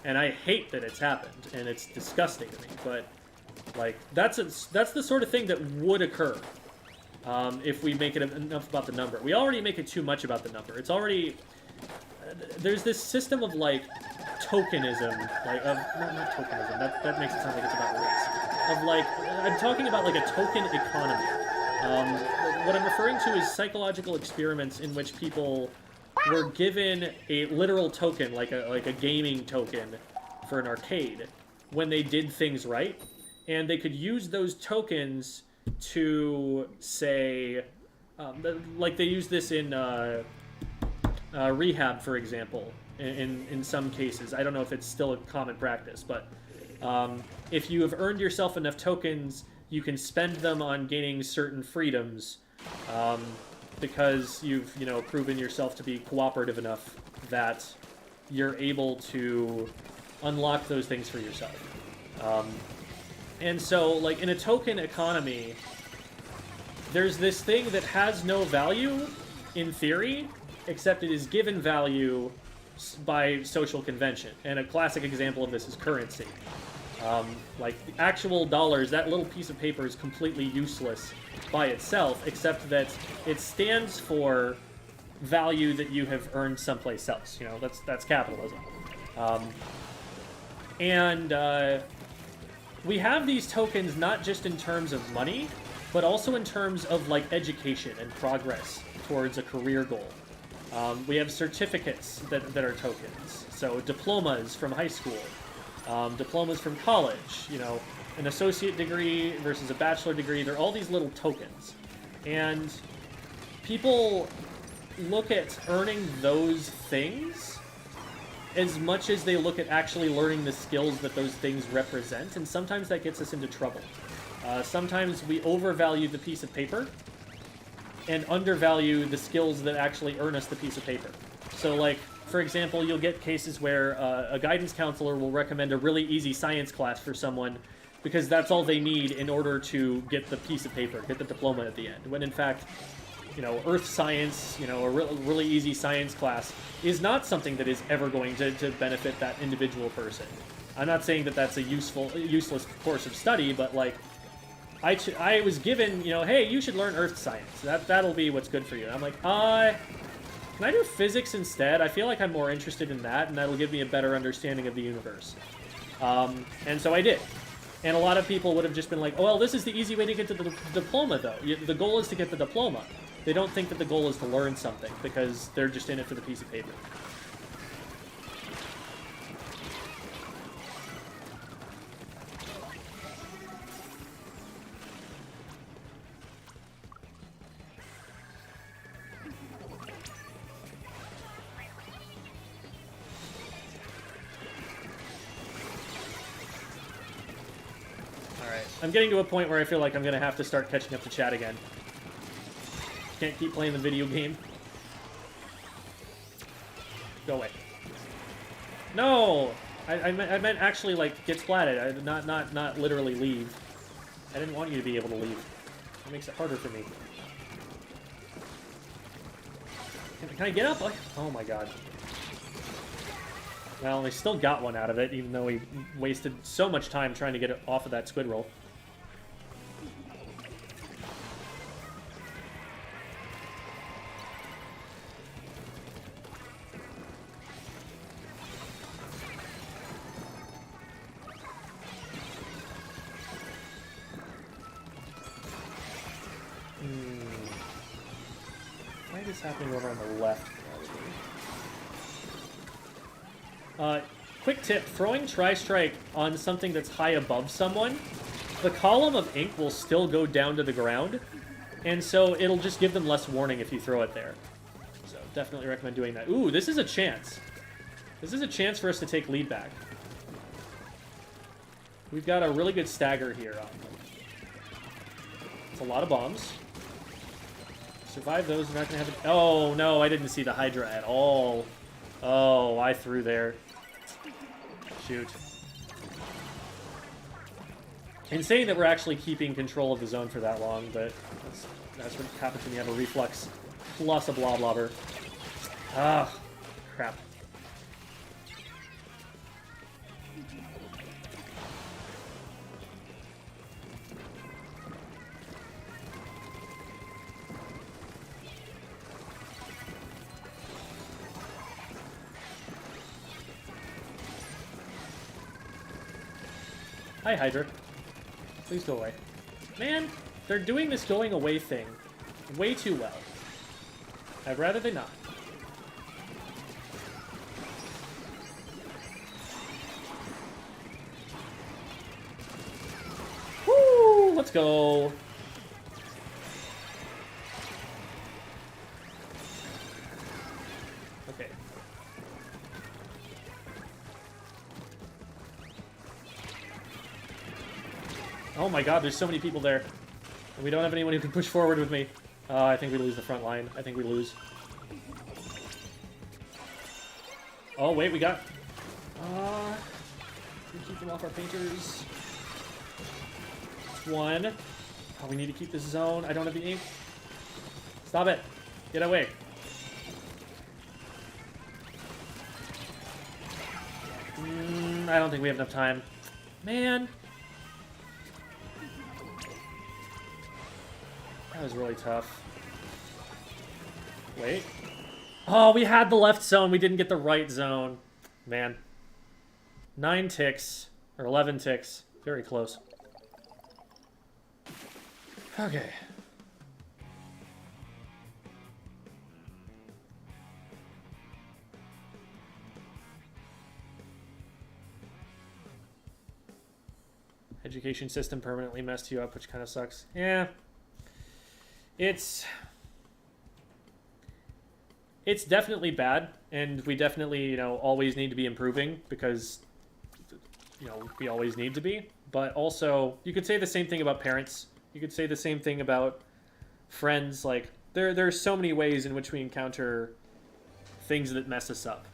And I hate that it's happened, and it's disgusting to me, but like that's the sort of thing that would occur. if we make it enough about the number. We already make it too much about the number. It's already... there's this system of, like, tokenism. Like, not tokenism. That makes it sound like it's about race. Of, like... I'm talking about, like, a token economy. What I'm referring to is psychological experiments in which people were given a literal token, like a gaming token for an arcade, when they did things right. And they could use those tokens to, say, like they use this in rehab, for example, in some cases. I don't know if it's still a common practice, but if you have earned yourself enough tokens, you can spend them on gaining certain freedoms, because you've, proven yourself to be cooperative enough that you're able to unlock those things for yourself. And so, like, in a token economy, there's this thing that has no value, in theory, except it is given value by social convention. And a classic example of this is currency. Like, the actual dollars, that little piece of paper is completely useless by itself, except that it stands for value that you have earned someplace else. That's capitalism. We have these tokens not just in terms of money, but also in terms of, like, education and progress towards a career goal. We have certificates that are tokens. So diplomas from high school, diplomas from college, an associate degree versus a bachelor degree. They're all these little tokens. And people look at earning those things as much as they look at actually learning the skills that those things represent, and sometimes that gets us into trouble. Sometimes we overvalue the piece of paper and undervalue the skills that actually earn us the piece of paper. So, like, for example, you'll get cases where a guidance counselor will recommend a really easy science class for someone because that's all they need in order to get the piece of paper, get the diploma at the end, when in fact, earth science, a really easy science class is not something that is ever going to benefit that individual person. I'm not saying that that's a useless course of study, but, like, I was given, hey, you should learn earth science. That'll be what's good for you. And I'm like, can I do physics instead? I feel like I'm more interested in that, and that'll give me a better understanding of the universe. And so I did. And a lot of people would have just been like, oh, well, this is the easy way to get to the diploma, though. The goal is to get the diploma. They don't think that the goal is to learn something, because they're just in it for the piece of paper. I'm getting to a point where I feel like I'm going to have to start catching up to chat again. Can't keep playing the video game. Go away. No! I meant actually, like, get splatted. Not literally leave. I didn't want you to be able to leave. It makes it harder for me. Can I get up? Oh my god. Well, I still got one out of it, even though we wasted so much time trying to get it off of that squid roll. Why is this happening over on the left? Quick tip, throwing Tri-Strike on something that's high above someone, the column of ink will still go down to the ground, and so it'll just give them less warning if you throw it there. So definitely recommend doing that. Ooh, this is a chance. This is a chance for us to take lead back. We've got a really good stagger here. It's a lot of bombs. Survive those, we're not going to have it. Oh, no, I didn't see the Hydra at all. Oh, I threw there. Shoot. Insane that we're actually keeping control of the zone for that long, but that's what happens when you have a reflex plus a bloblobber. Ah, crap. Hi, Hydra. Please go away. Man, they're doing this going away thing way too well. I'd rather they not. Woo! Let's go. Okay. Oh my god, there's so many people there. And we don't have anyone who can push forward with me. I think we lose the front line. I think we lose. Oh, wait, we got... we keep them off our painters. One. Oh, we need to keep this zone. I don't have the ink. Stop it. Get away. I don't think we have enough time. Man. That was really tough. Wait. Oh, we had the left zone. We didn't get the right zone. Man. 9 ticks. Or 11 ticks. Very close. Okay. Education system permanently messed you up, which kind of sucks. Yeah. It's definitely bad, and we definitely, you know, always need to be improving because, you know, we always need to be. But also, you could say the same thing about parents. You could say the same thing about friends. Like, there are so many ways in which we encounter things that mess us up.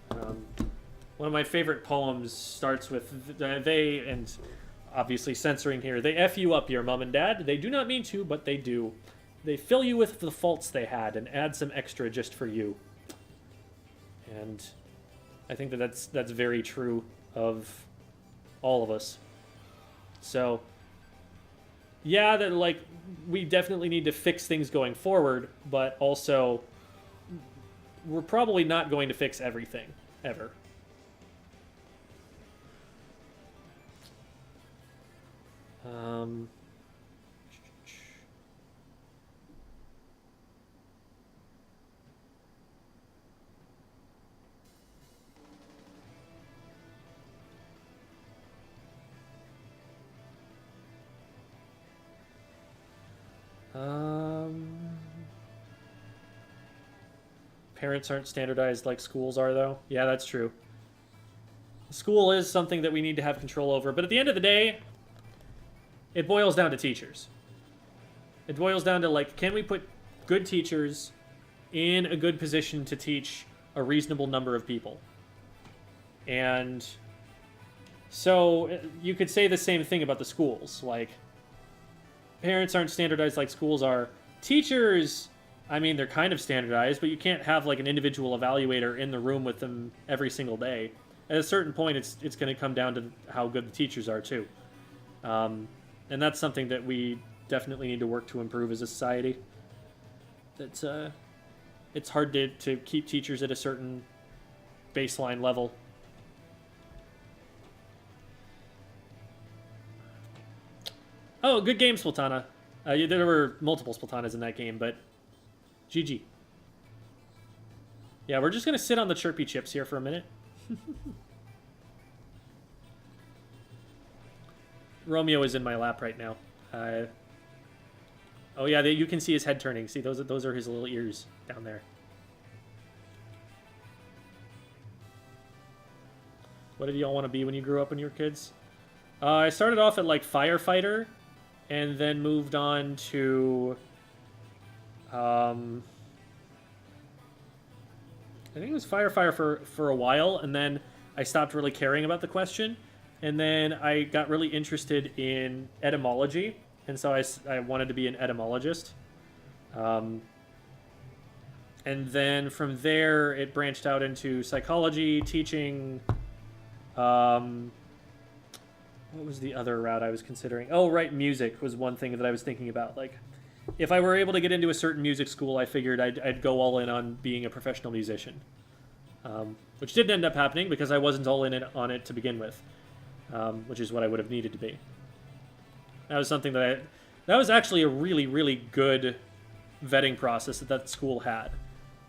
One of my favorite poems starts with they, and obviously censoring here, they F you up, your mom and dad. They do not mean to, but they do. They fill you with the faults they had and add some extra just for you. And I think that that's very true of all of us. So, yeah, that like we definitely need to fix things going forward, but also we're probably not going to fix everything ever. Parents aren't standardized like schools are, though. Yeah, that's true. School is something that we need to have control over, but at the end of the day, it boils down to teachers. It boils down to, like, can we put good teachers in a good position to teach a reasonable number of people? And so you could say the same thing about the schools. Like, parents aren't standardized like schools are. Teachers, I mean, they're kind of standardized, but you can't have, like, an individual evaluator in the room with them every single day. At a certain point, it's going to come down to how good the teachers are, too. And that's something that we definitely need to work to improve as a society. That's it's hard to keep teachers at a certain baseline level. Oh, good game, Splatana. There were multiple Splatanas in that game, but GG. Yeah, we're just going to sit on the chirpy chips here for a minute. Romeo is in my lap right now. Oh yeah, you can see his head turning. See, those are his little ears down there. What did y'all want to be when you grew up when you were kids? I started off at, like, firefighter, and then moved on to... I think it was firefighter for a while, and then I stopped really caring about the question. And then I got really interested in etymology, and so I wanted to be an etymologist. And then from there, it branched out into psychology, teaching. What was the other route I was considering? Oh, right, music was one thing that I was thinking about. Like, if I were able to get into a certain music school, I figured I'd go all in on being a professional musician. Which didn't end up happening because I wasn't all in on it to begin with. which is what I would have needed to be. That was something that that was actually a really, really good vetting process that school had.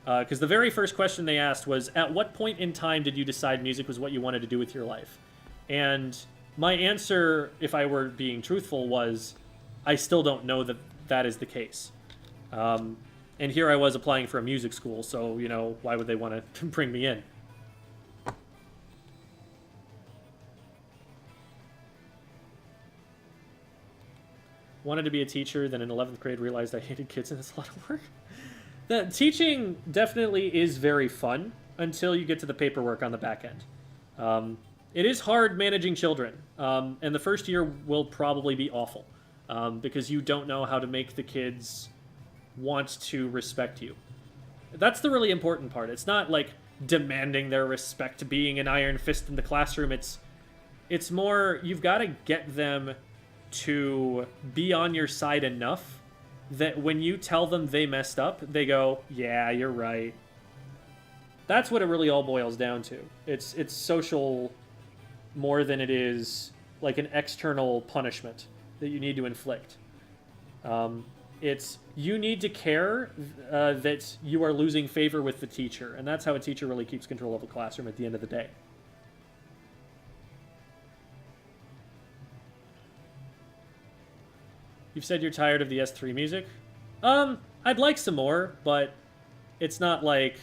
Because the very first question they asked was, at what point in time did you decide music was what you wanted to do with your life? And my answer, if I were being truthful, was, I still don't know that that is the case. And here I was applying for a music school, so, you know, why would they want to bring me in? Wanted to be a teacher, then in 11th grade realized I hated kids and it's a lot of work. The teaching definitely is very fun until you get to the paperwork on the back end. It is hard managing children, and the first year will probably be awful because you don't know how to make the kids want to respect you. That's the really important part. It's not like demanding their respect, being an iron fist in the classroom. It's more, you've got to get them to be on your side enough that when you tell them they messed up, they go, yeah, you're right. That's what it really all boils down to. It's social more than it is like an external punishment that you need to inflict. It's you need to care that you are losing favor with the teacher, and that's how a teacher really keeps control of a classroom at the end of the day. You've said you're tired of the S3 music. I'd like some more, but it's not like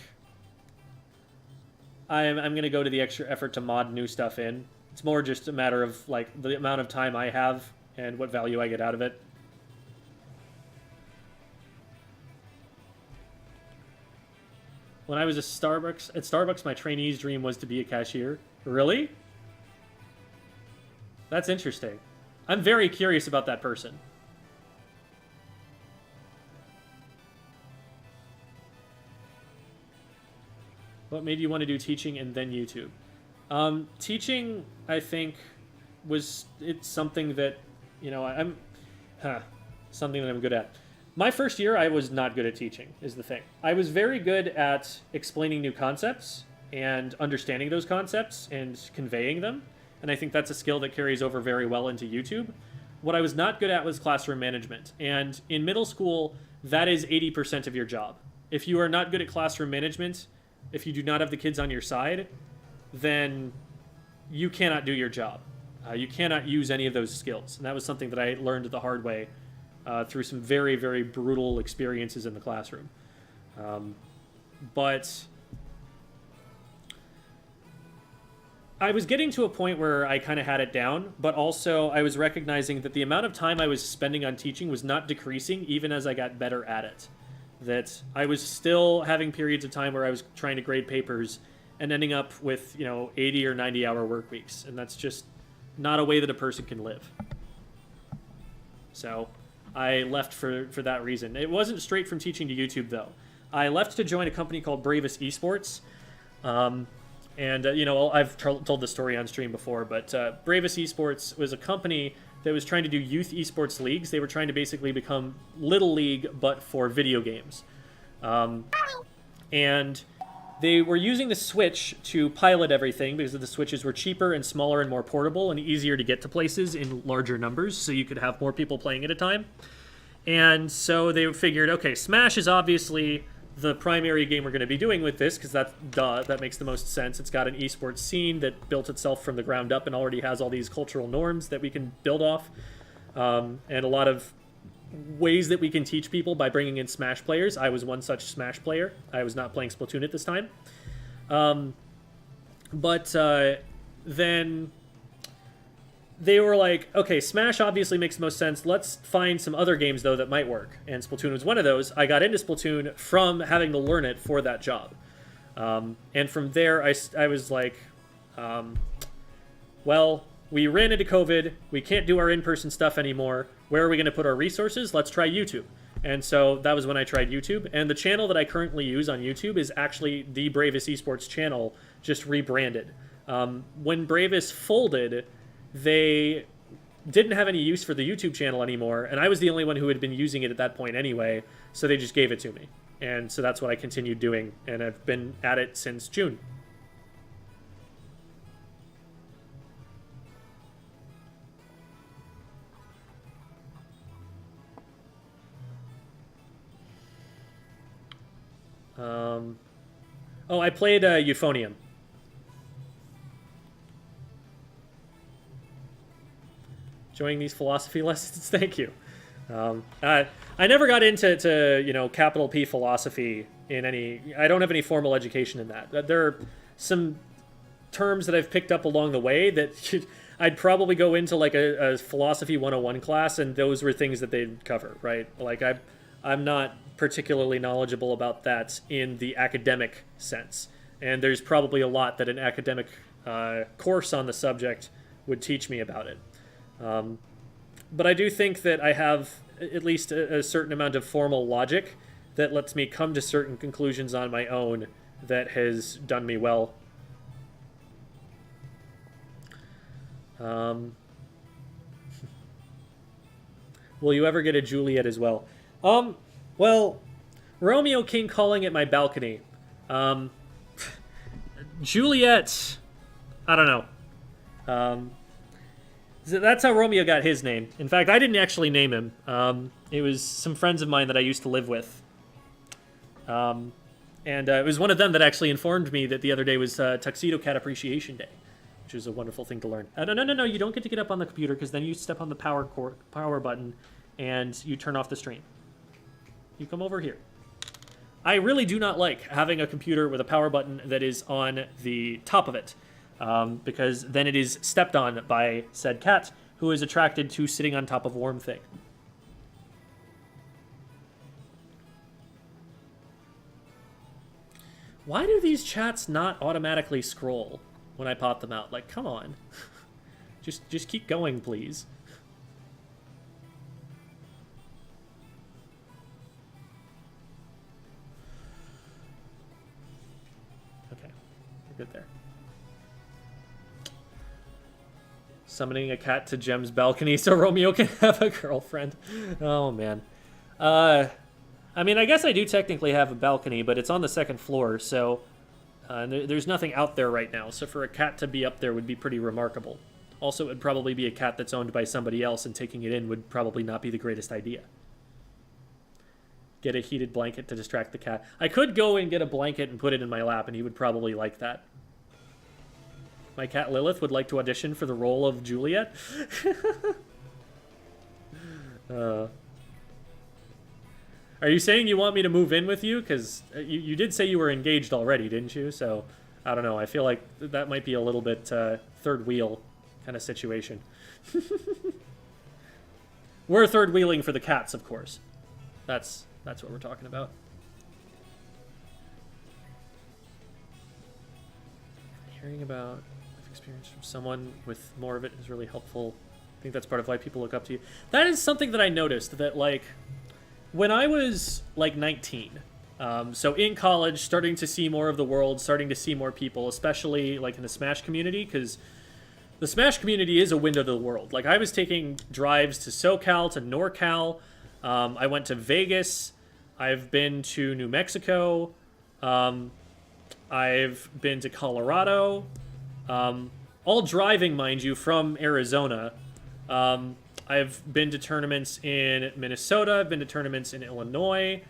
I'm gonna go to the extra effort to mod new stuff in. It's more just a matter of like the amount of time I have and what value I get out of it. When I was at Starbucks, my trainee's dream was to be a cashier. Really? That's interesting. I'm very curious about that person. What made you want to do teaching and then YouTube? Teaching, I think, it's something that, you know, something that I'm good at. My first year, I was not good at teaching, is the thing. I was very good at explaining new concepts and understanding those concepts and conveying them, and I think that's a skill that carries over very well into YouTube. What I was not good at was classroom management, and in middle school, that is 80% of your job. If you are not good at classroom management, if you do not have the kids on your side, then you cannot do your job. You cannot use any of those skills. And that was something that I learned the hard way through some very, very brutal experiences in the classroom. But I was getting to a point where I kind of had it down, but also I was recognizing that the amount of time I was spending on teaching was not decreasing even as I got better at it. That I was still having periods of time where I was trying to grade papers and ending up with, 80 or 90 hour work weeks. And that's just not a way that a person can live. So I left for that reason. It wasn't straight from teaching to YouTube, though. I left to join a company called Bravest Esports. I've told this story on stream before, but Bravest Esports was a company that was trying to do youth esports leagues. They were trying to basically become Little League, but for video games. And they were using the Switch to pilot everything because the Switches were cheaper and smaller and more portable and easier to get to places in larger numbers, so you could have more people playing at a time. And so they figured, okay, Smash is obviously the primary game we're going to be doing with this, because that makes the most sense. It's got an esports scene that built itself from the ground up and already has all these cultural norms that we can build off, and a lot of ways that we can teach people by bringing in Smash players. I was one such Smash player. I was not playing Splatoon at this time. Then they were like, okay, Smash obviously makes the most sense. Let's find some other games, though, that might work. And Splatoon was one of those. I got into Splatoon from having to learn it for that job. And from there, I was like, well, we ran into COVID. We can't do our in-person stuff anymore. Where are we going to put our resources? Let's try YouTube. And so that was when I tried YouTube. And the channel that I currently use on YouTube is actually the Bravest Esports channel, just rebranded. When Bravest folded, they didn't have any use for the YouTube channel anymore, and I was the only one who had been using it at that point anyway, so they just gave it to me. And so that's what I continued doing, and I've been at it since June. Oh, I played Euphonium. Enjoying these philosophy lessons? Thank you. I never got into capital P philosophy in any. I don't have any formal education in that. There are some terms that I've picked up along the way that I'd probably go into like a philosophy 101 class, and those were things that they'd cover, right? Like I'm not particularly knowledgeable about that in the academic sense, and there's probably a lot that an academic course on the subject would teach me about it. But I do think that I have at least a certain amount of formal logic that lets me come to certain conclusions on my own that has done me well. Will you ever get a Juliet as well? Well, Romeo King calling it my balcony. Juliet, I don't know. That's how Romeo got his name. In fact, I didn't actually name him. It was some friends of mine that I used to live with. And it was one of them that actually informed me that the other day was Tuxedo Cat Appreciation Day, which is a wonderful thing to learn. No, you don't get to get up on the computer, because then you step on the power button and you turn off the stream. You come over here. I really do not like having a computer with a power button that is on the top of it, because then it is stepped on by said cat, who is attracted to sitting on top of a warm thing. Why do these chats not automatically scroll when I pop them out? Like, come on. Just keep going, please. Okay, we're good there. Summoning a cat to Jem's balcony so Romeo can have a girlfriend. Oh, man. I mean, I guess I do technically have a balcony, but it's on the second floor, so there's nothing out there right now. So for a cat to be up there would be pretty remarkable. Also, it would probably be a cat that's owned by somebody else, and taking it in would probably not be the greatest idea. Get a heated blanket to distract the cat. I could go and get a blanket and put it in my lap, and he would probably like that. My cat Lilith would like to audition for the role of Juliet. Are you saying you want me to move in with you? Because you did say you were engaged already, didn't you? So, I don't know. I feel like that might be a little bit third wheel kind of situation. We're third wheeling for the cats, of course. That's what we're talking about. Hearing about experience from someone with more of it is really helpful. I think that's part of why people look up to you. That is something that I noticed, that like when I was like 19, so in college, starting to see more of the world, starting to see more people, especially like in the Smash community, because the Smash community is a window to the world. Like I was taking drives to SoCal, to NorCal. I went to Vegas. I've been to New Mexico. I've been to Colorado. All driving, mind you, from Arizona. I've been to tournaments in Minnesota. I've been to tournaments in Illinois.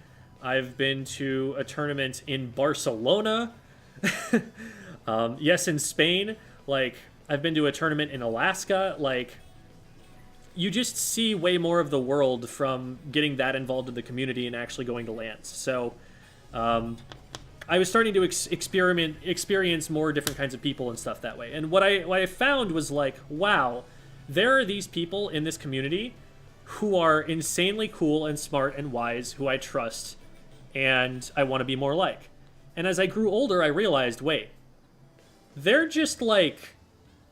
I've been to a tournament in Barcelona. Yes, in Spain. Like, I've been to a tournament in Alaska. Like, you just see way more of the world from getting that involved in the community and actually going to LANs. So, I was starting to experience more different kinds of people and stuff that way. And what I found was like, wow, there are these people in this community who are insanely cool and smart and wise, who I trust, and I want to be more like. And as I grew older, I realized, wait, they're just like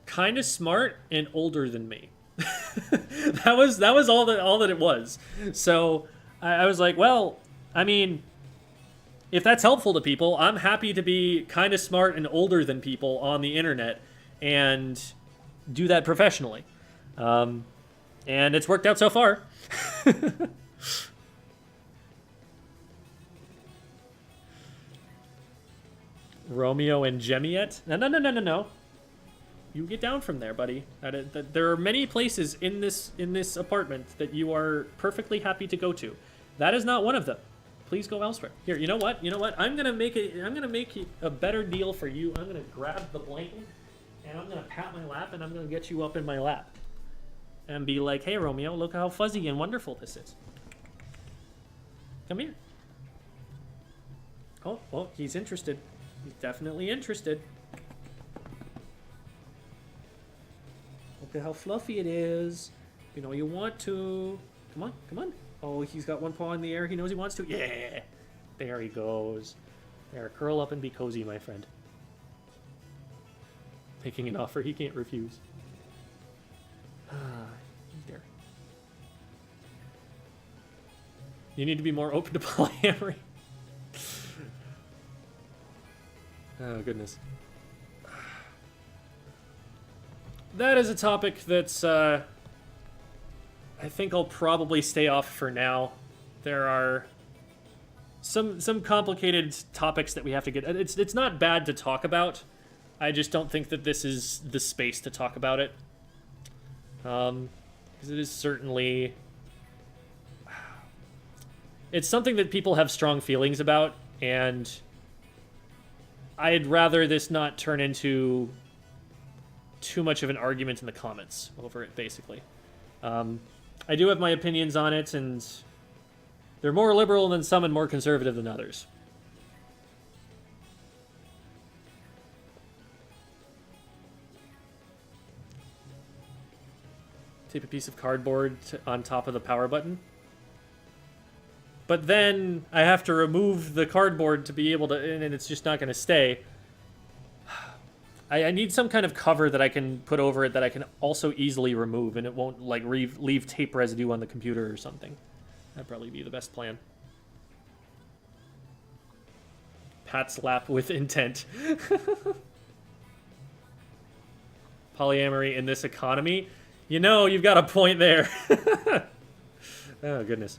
kind of smart and older than me. that was all that it was. So I was like, well, I mean, if that's helpful to people, I'm happy to be kind of smart and older than people on the internet and do that professionally. And it's worked out so far. Romeo and Jemiet? No. You get down from there, buddy. There are many places in this apartment that you are perfectly happy to go to. That is not one of them. please go elsewhere. Here, you know what? You know what? I'm gonna make a better deal for you. I'm gonna grab the blanket and I'm gonna pat my lap and I'm gonna get you up in my lap and be like, hey Romeo, look how fuzzy and wonderful this is. Come here. Oh, well, he's interested. He's definitely interested. Look at how fluffy it is. You know you want to. Come on, come on. Oh, he's got one paw in the air. He knows he wants to. Yeah. There he goes. There, curl up and be cozy, my friend. Making an offer he can't refuse. There. You need to be more open to polyamory. Oh, goodness. That is a topic that's, I think I'll probably stay off for now. There are some complicated topics that we have to get... It's not bad to talk about. I just don't think that this is the space to talk about it. Because it is certainly... It's something that people have strong feelings about, and I'd rather this not turn into too much of an argument in the comments over it, basically. I do have my opinions on it, and they're more liberal than some and more conservative than others. Tape a piece of cardboard on top of the power button. But then I have to remove the cardboard to be able to, and it's just not going to stay. I need some kind of cover that I can put over it that I can also easily remove, and it won't like leave tape residue on the computer or something. That'd probably be the best plan. Pat's lap with intent. Polyamory in this economy? You know, you've got a point there. Oh, goodness.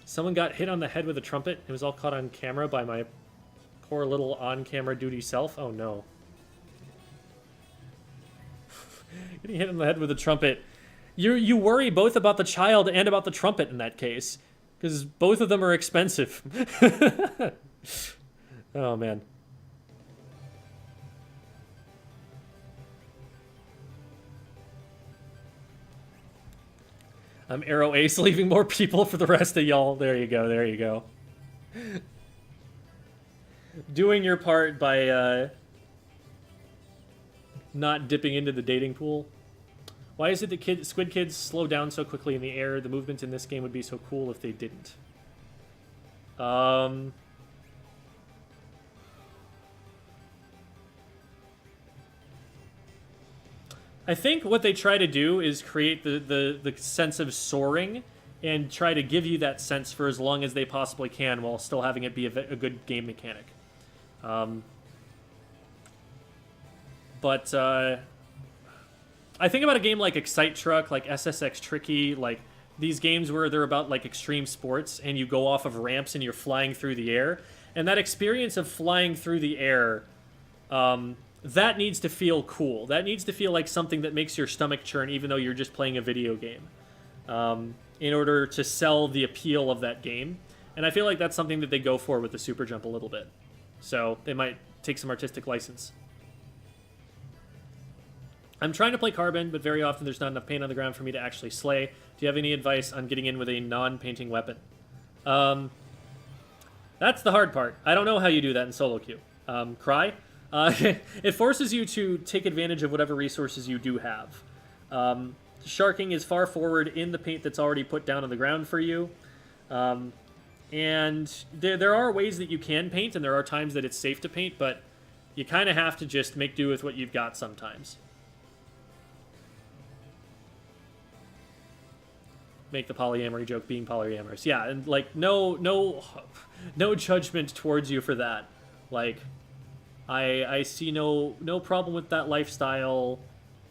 Someone got hit on the head with a trumpet. It was all caught on camera by my poor little on-camera duty self. Oh, no. Getting hit on the head with a trumpet. You worry both about the child and about the trumpet in that case. Because both of them are expensive. Oh, man. I'm Arrow Ace, leaving more people for the rest of y'all. There you go, there you go. Doing your part by not dipping into the dating pool. Why is it that Squid Kids slow down so quickly in the air? The movement in this game would be so cool if they didn't. I think what they try to do is create the sense of soaring and try to give you that sense for as long as they possibly can while still having it be a good game mechanic. But I think about a game like Excite Truck, like SSX Tricky, like these games where they're about like extreme sports and you go off of ramps and you're flying through the air. And that experience of flying through the air... that needs to feel cool. That needs to feel like something that makes your stomach churn even though you're just playing a video game. In order to sell the appeal of that game. And I feel like that's something that they go for with the Super Jump a little bit. So they might take some artistic license. I'm trying to play Carbon, but very often there's not enough paint on the ground for me to actually slay. Do you have any advice on getting in with a non-painting weapon? That's the hard part. I don't know how you do that in solo queue. Cry? It forces you to take advantage of whatever resources you do have. Sharking is far forward in the paint that's already put down on the ground for you. And there are ways that you can paint, and there are times that it's safe to paint, but you kind of have to just make do with what you've got sometimes. Make the polyamory joke being polyamorous. Yeah, and like no judgment towards you for that. Like I see no problem with that lifestyle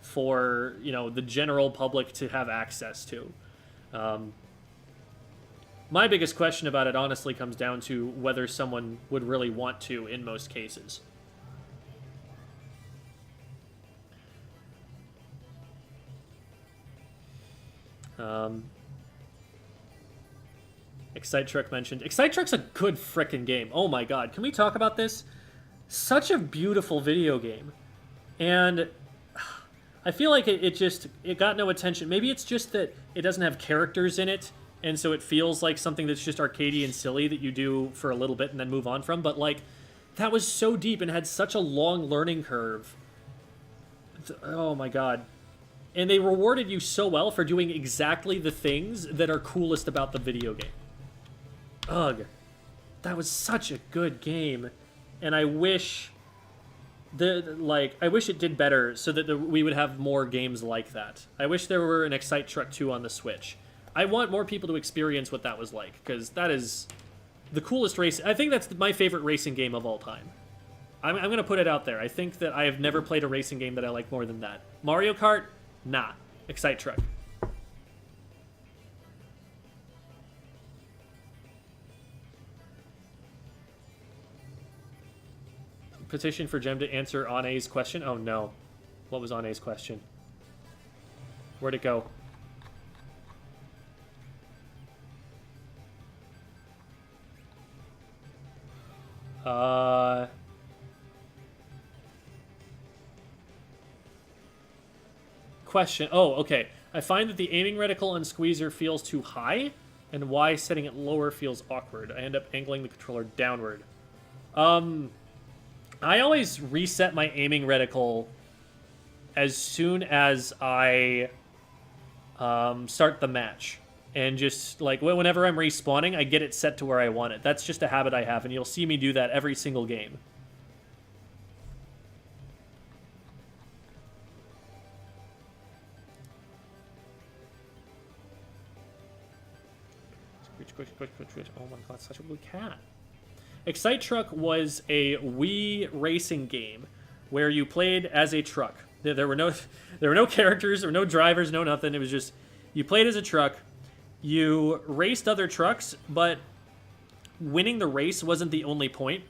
for, you know, the general public to have access to. My biggest question about it honestly comes down to whether someone would really want to in most cases. Excite Truck mentioned. Excite Truck's a good frickin' game. Oh my god. Can we talk about this? Such a beautiful video game. And I feel like it got no attention. Maybe it's just that it doesn't have characters in it, and so it feels like something that's just arcadey and silly that you do for a little bit and then move on from. But, like, that was so deep and had such a long learning curve. Oh my god. And they rewarded you so well for doing exactly the things that are coolest about the video game. Ugh. That was such a good game. And I wish I wish it did better so that we would have more games like that. I wish there were an Excite Truck 2 on the Switch. I want more people to experience what that was like, because that is the coolest race. I think that's my favorite racing game of all time. I'm going to put it out there. I think that I have never played a racing game that I like more than that. Mario Kart? Nah. Excite Truck. Petition for Jem to answer Ane's question. Oh no. What was Ane's question? Where'd it go? Question. Oh, okay. I find that the aiming reticle on Squeezer feels too high, and why setting it lower feels awkward. I end up angling the controller downward. I always reset my aiming reticle as soon as I start the match. And just, like, whenever I'm respawning, I get it set to where I want it. That's just a habit I have, and you'll see me do that every single game. Oh my god, such a good cat. Excite Truck was a Wii racing game where you played as a truck. There were no characters, there were no drivers, no nothing. It was just, you played as a truck, you raced other trucks, but winning the race wasn't the only point.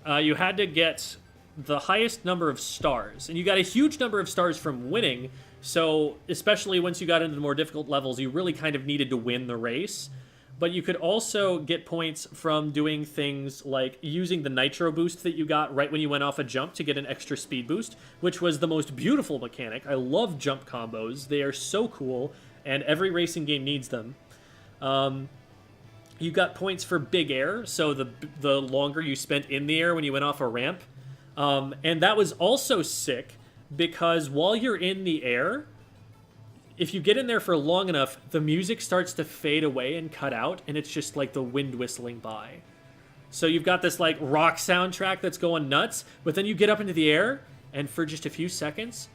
You had to get the highest number of stars, and you got a huge number of stars from winning, so especially once you got into the more difficult levels, you really kind of needed to win the race. But you could also get points from doing things like using the nitro boost that you got right when you went off a jump to get an extra speed boost, which was the most beautiful mechanic. I love jump combos. They are so cool, and every racing game needs them. You got points for big air, so the longer you spent in the air when you went off a ramp. And that was also sick, because while you're in the air, if you get in there for long enough, the music starts to fade away and cut out, and it's just like the wind whistling by. So you've got this like rock soundtrack that's going nuts, but then you get up into the air, and for just a few seconds,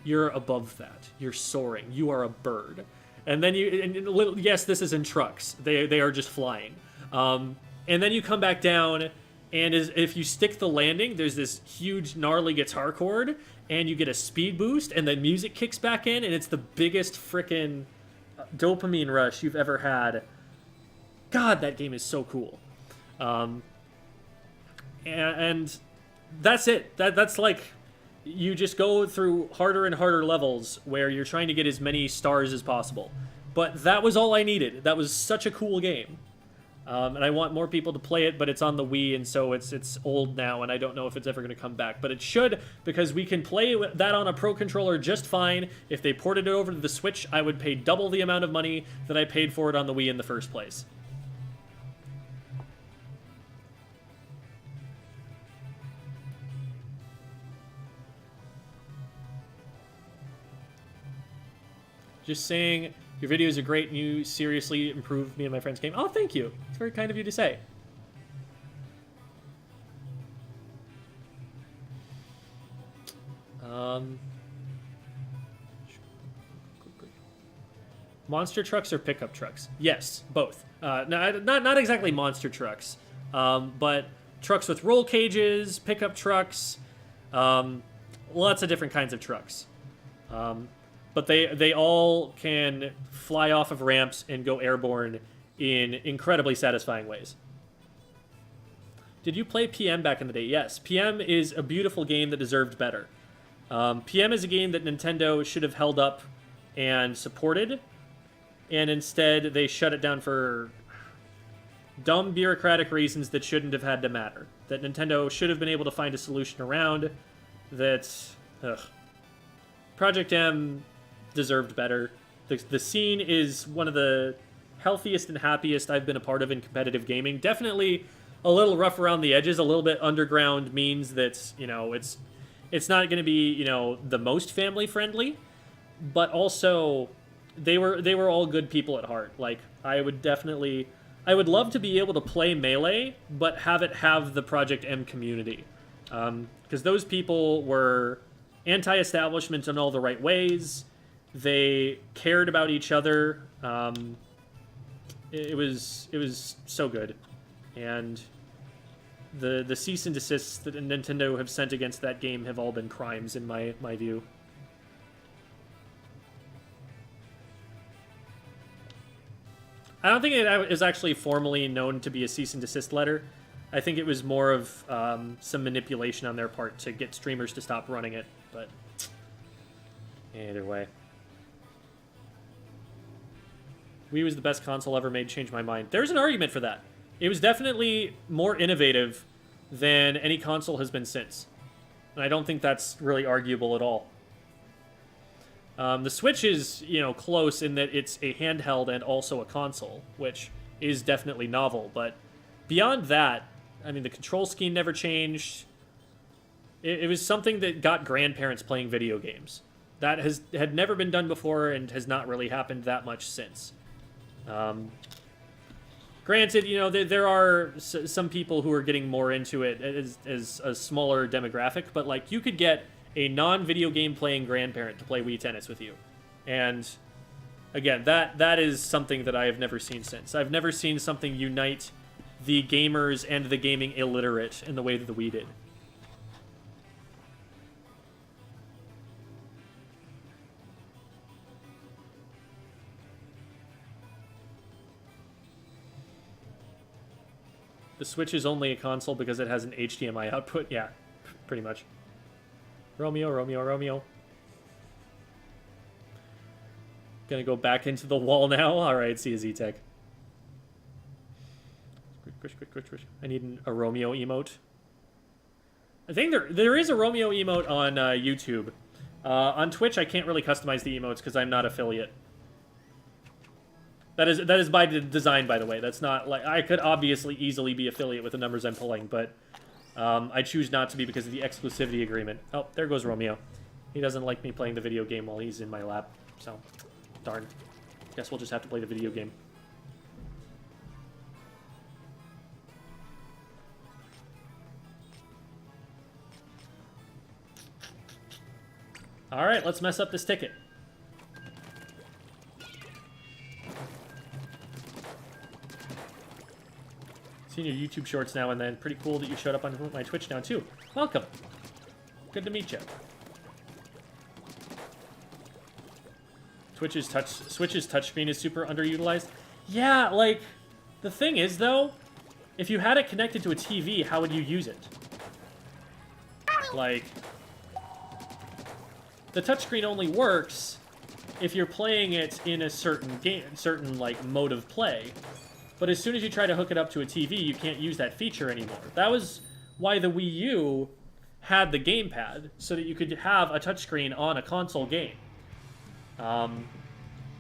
you're above that. You're soaring. You are a bird. And then yes, this is in trucks. They are just flying. And then you come back down, and if you stick the landing, there's this huge gnarly guitar chord, and you get a speed boost, and the music kicks back in, and it's the biggest frickin' dopamine rush you've ever had. God, that game is so cool. And that's it. That's like, you just go through harder and harder levels where you're trying to get as many stars as possible. But that was all I needed. That was such a cool game. And I want more people to play it, but it's on the Wii, and so it's old now, and I don't know if it's ever going to come back. But it should, because we can play that on a Pro Controller just fine. If they ported it over to the Switch, I would pay double the amount of money that I paid for it on the Wii in the first place. Just saying, your videos are great, and you seriously improved me and my friend's game. Oh, thank you. It's very kind of you to say. Monster trucks or pickup trucks? Yes, both. Not exactly monster trucks, but trucks with roll cages, pickup trucks, lots of different kinds of trucks. But they all can fly off of ramps and go airborne in incredibly satisfying ways. Did you play PM back in the day? Yes. PM is a beautiful game that deserved better. PM is a game that Nintendo should have held up and supported, and instead they shut it down for dumb bureaucratic reasons that shouldn't have had to matter. That Nintendo should have been able to find a solution around. That, Project M deserved better. The scene is one of the healthiest and happiest I've been a part of in competitive gaming. Definitely a little rough around the edges, a little bit underground means that, you know, it's not going to be, you know, the most family friendly, but also they were all good people at heart. Like, I would love to be able to play Melee, but have it have the Project M community. Because those people were anti-establishment in all the right ways. They cared about each other. It was so good. And the cease and desists that Nintendo have sent against that game have all been crimes in my view. I don't think it was actually formally known to be a cease and desist letter. I think it was more of some manipulation on their part to get streamers to stop running it, but either way. Wii was the best console ever made, changed my mind. There's an argument for that. It was definitely more innovative than any console has been since. And I don't think that's really arguable at all. The Switch is, you know, close in that it's a handheld and also a console, which is definitely novel. But beyond that, I mean, the control scheme never changed. It was something that got grandparents playing video games. That had never been done before and has not really happened that much since. Granted, you know, there are some people who are getting more into it as a smaller demographic, but, like, you could get a non-video game playing grandparent to play Wii Tennis with you. And, again, that is something that I have never seen since. I've never seen something unite the gamers and the gaming illiterate in the way that the Wii did. The Switch is only a console because it has an HDMI output. Yeah, pretty much. Romeo. Gonna go back into the wall now. All right, see you, Z-Tech. Quick. I need a Romeo emote. I think there is a Romeo emote on YouTube. On Twitch, I can't really customize the emotes because I'm not affiliate. That is by design, by the way. That's not like I could obviously easily be affiliate with the numbers I'm pulling, but I choose not to be because of the exclusivity agreement. Oh, there goes Romeo. He doesn't like me playing the video game while he's in my lap, so darn. Guess we'll just have to play the video game. All right, let's mess up this ticket. Seen your YouTube shorts now and then. Pretty cool that you showed up on my Twitch now, too. Welcome. Good to meet you. Switch's touchscreen is super underutilized. Yeah, like, the thing is, though, if you had it connected to a TV, how would you use it? Like, the touchscreen only works if you're playing it in a certain like mode of play. But as soon as you try to hook it up to a TV, you can't use that feature anymore. That was why the Wii U had the gamepad, so that you could have a touchscreen on a console game.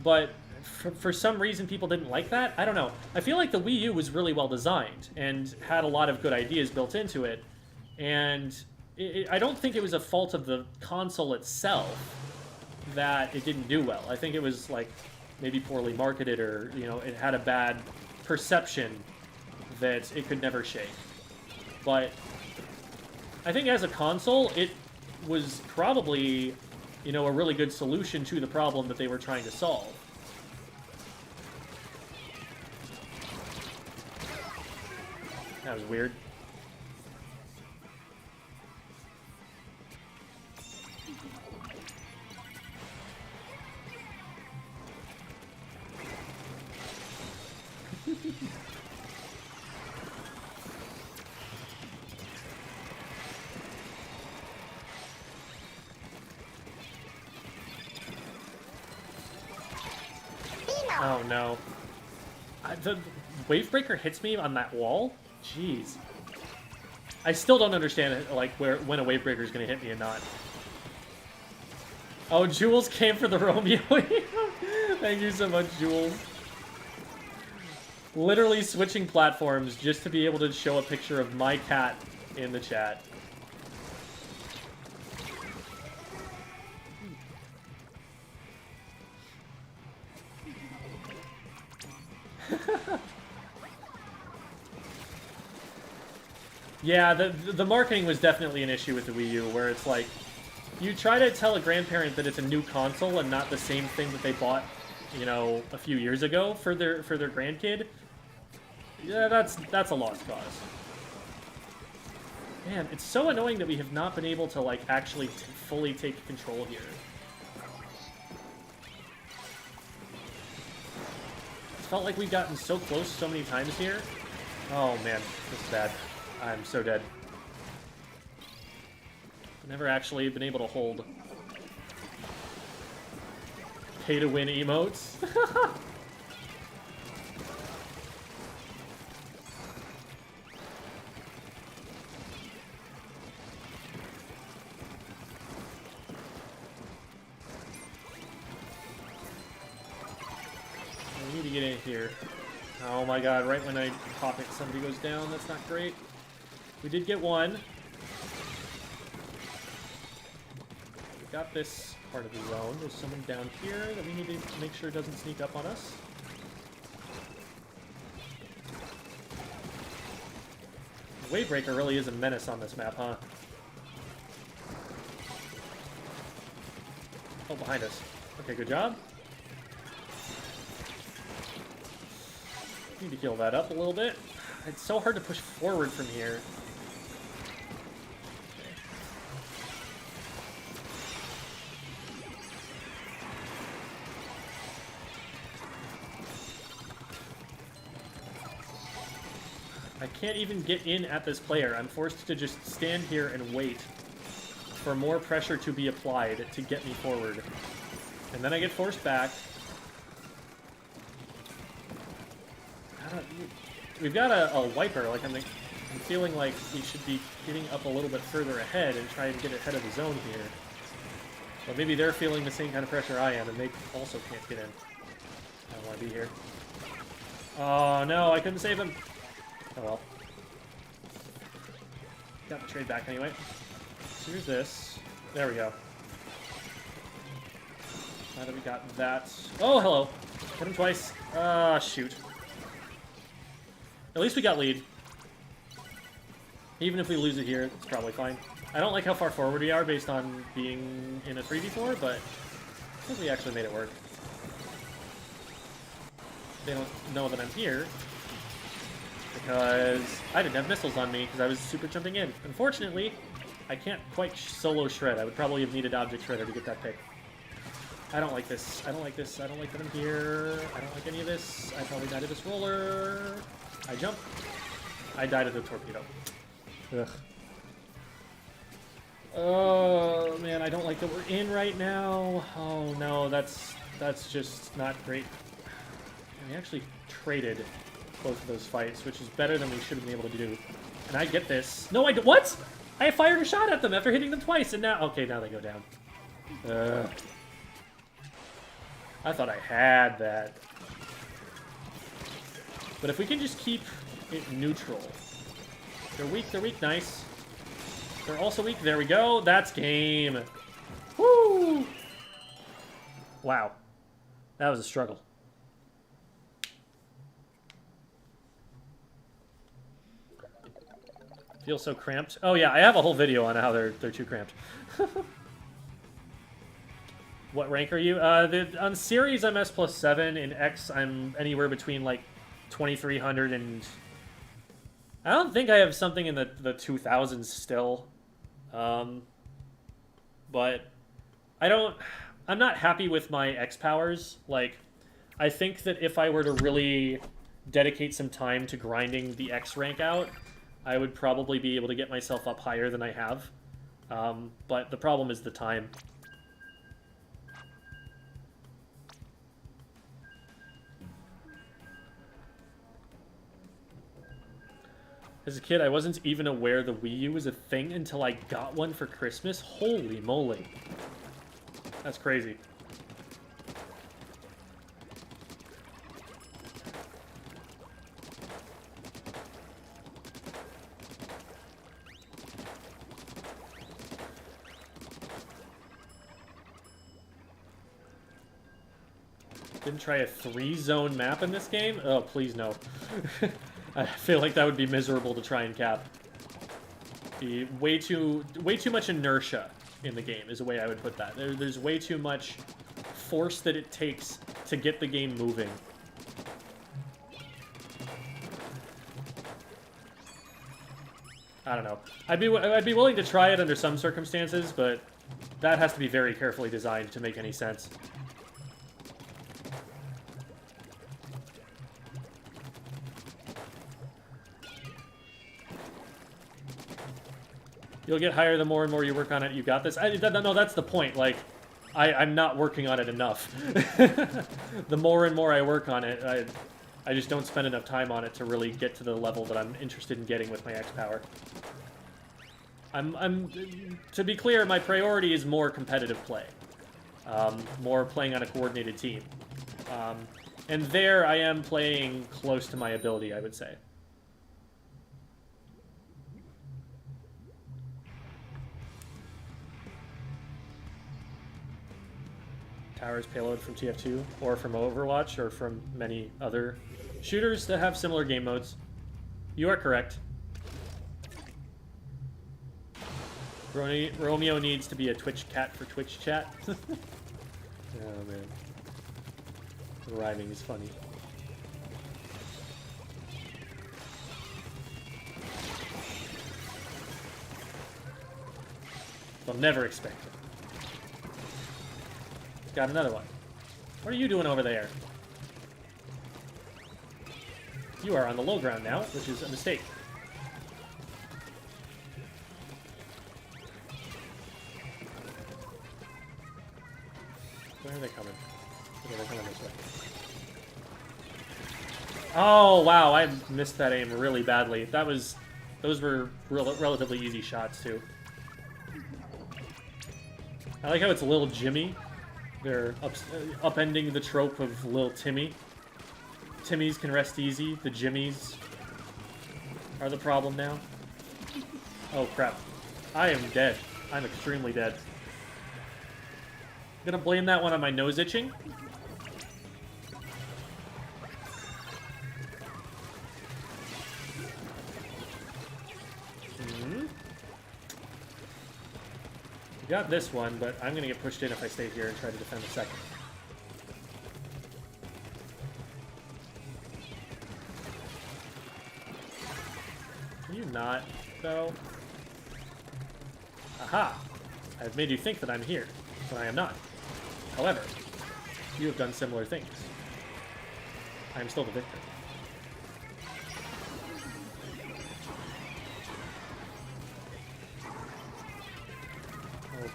But for some reason, people didn't like that. I don't know. I feel like the Wii U was really well designed and had a lot of good ideas built into it. And I don't think it was a fault of the console itself that it didn't do well. I think it was, like, maybe poorly marketed, or, you know, it had a bad perception that it could never shake. But I think as a console, it was probably, you know, a really good solution to the problem that they were trying to solve. That was weird. Oh no. Wavebreaker hits me on that wall? Jeez. I still don't understand, like, when a Wavebreaker is going to hit me and not. Oh, Jules came for the Romeo. Thank you so much, Jules. Literally switching platforms just to be able to show a picture of my cat in the chat. Yeah, the marketing was definitely an issue with the Wii U, where it's like, you try to tell a grandparent that it's a new console and not the same thing that they bought, you know, a few years ago for their grandkid. Yeah, that's a lost cause. Man, it's so annoying that we have not been able to, like, actually fully take control here. It's felt like we've gotten so close so many times here. Oh man, this is bad. I'm so dead. Never actually been able to hold. Pay to win emotes. We need to get in here. Oh my god, right when I pop it, somebody goes down. That's not great. We did get one. We got this part of the zone. There's someone down here that we need to make sure doesn't sneak up on us. Wavebreaker really is a menace on this map, huh? Oh, behind us. Okay, good job. Need to heal that up a little bit. It's so hard to push forward from here. I can't even get in at this player. I'm forced to just stand here and wait for more pressure to be applied to get me forward. And then I get forced back. We've got a wiper. Like I'm feeling like we should be getting up a little bit further ahead and try and get ahead of the zone here. But maybe they're feeling the same kind of pressure I am, and they also can't get in. I don't want to be here. Oh no, I couldn't save him. Oh well. Got the trade back anyway. So here's this. There we go. Now that we got that. Oh, hello. Hit him twice. Ah, shoot. At least we got lead. Even if we lose it here, it's probably fine. I don't like how far forward we are based on being in a 3v4, but I think we actually made it work. They don't know that I'm here because I didn't have missiles on me because I was super jumping in. Unfortunately, I can't quite solo shred. I would probably have needed object shredder to get that pick. I don't like this. I don't like this. I don't like that I'm here. I don't like any of this. I probably died of this roller. I jump. I died of the torpedo. Ugh. Oh man, I don't like that we're in right now. Oh no, that's just not great. And we actually traded both of those fights, which is better than we should have been able to do. And I get this. No, what? I fired a shot at them after hitting them twice, and now okay, now they go down. I thought I had that. But if we can just keep it neutral. They're weak, nice. They're also weak, there we go. That's game. Woo! Wow. That was a struggle. Feel so cramped. Oh yeah, I have a whole video on how they're too cramped. What rank are you? On series I'm S+7. In X I'm anywhere between like 2300 and I don't think I have something in the 2000s still. But I'm not happy with my X powers. Like, I think that if I were to really dedicate some time to grinding the X rank out, I would probably be able to get myself up higher than I have. But the problem is the time. As a kid, I wasn't even aware the Wii U was a thing until I got one for Christmas. Holy moly. That's crazy. Didn't try a 3-zone map in this game? Oh, please no. I feel like that would be miserable to try and cap. Be way too much inertia in the game is the way I would put that. There's way too much force that it takes to get the game moving. I don't know. I'd be willing to try it under some circumstances, but that has to be very carefully designed to make any sense. You'll get higher the more and more you work on it. You got this. No, that's the point. Like, I'm not working on it enough. The more and more I work on it, I just don't spend enough time on it to really get to the level that I'm interested in getting with my X-Power. To be clear, my priority is more competitive play. More playing on a coordinated team. And there I am playing close to my ability, I would say. Tower's payload from TF2, or from Overwatch, or from many other shooters that have similar game modes. You are correct. Romeo needs to be a Twitch cat for Twitch chat. Oh man. The rhyming is funny. They'll never expect it. Got another one. What are you doing over there? You are on the low ground now, which is a mistake. Where are they coming? Okay, they're coming this way. Oh, wow, I missed that aim really badly. Those were relatively easy shots, too. I like how it's Lil Jimmy. They're upending the trope of Lil Timmy. Timmys can rest easy. The Jimmies are the problem now. Oh, crap. I am dead. I'm extremely dead. I'm gonna blame that one on my nose itching. Got this one, but I'm gonna get pushed in if I stay here and try to defend the second. Can you not, though? Aha! I've made you think that I'm here, but I am not. However, you have done similar things. I am still the victor.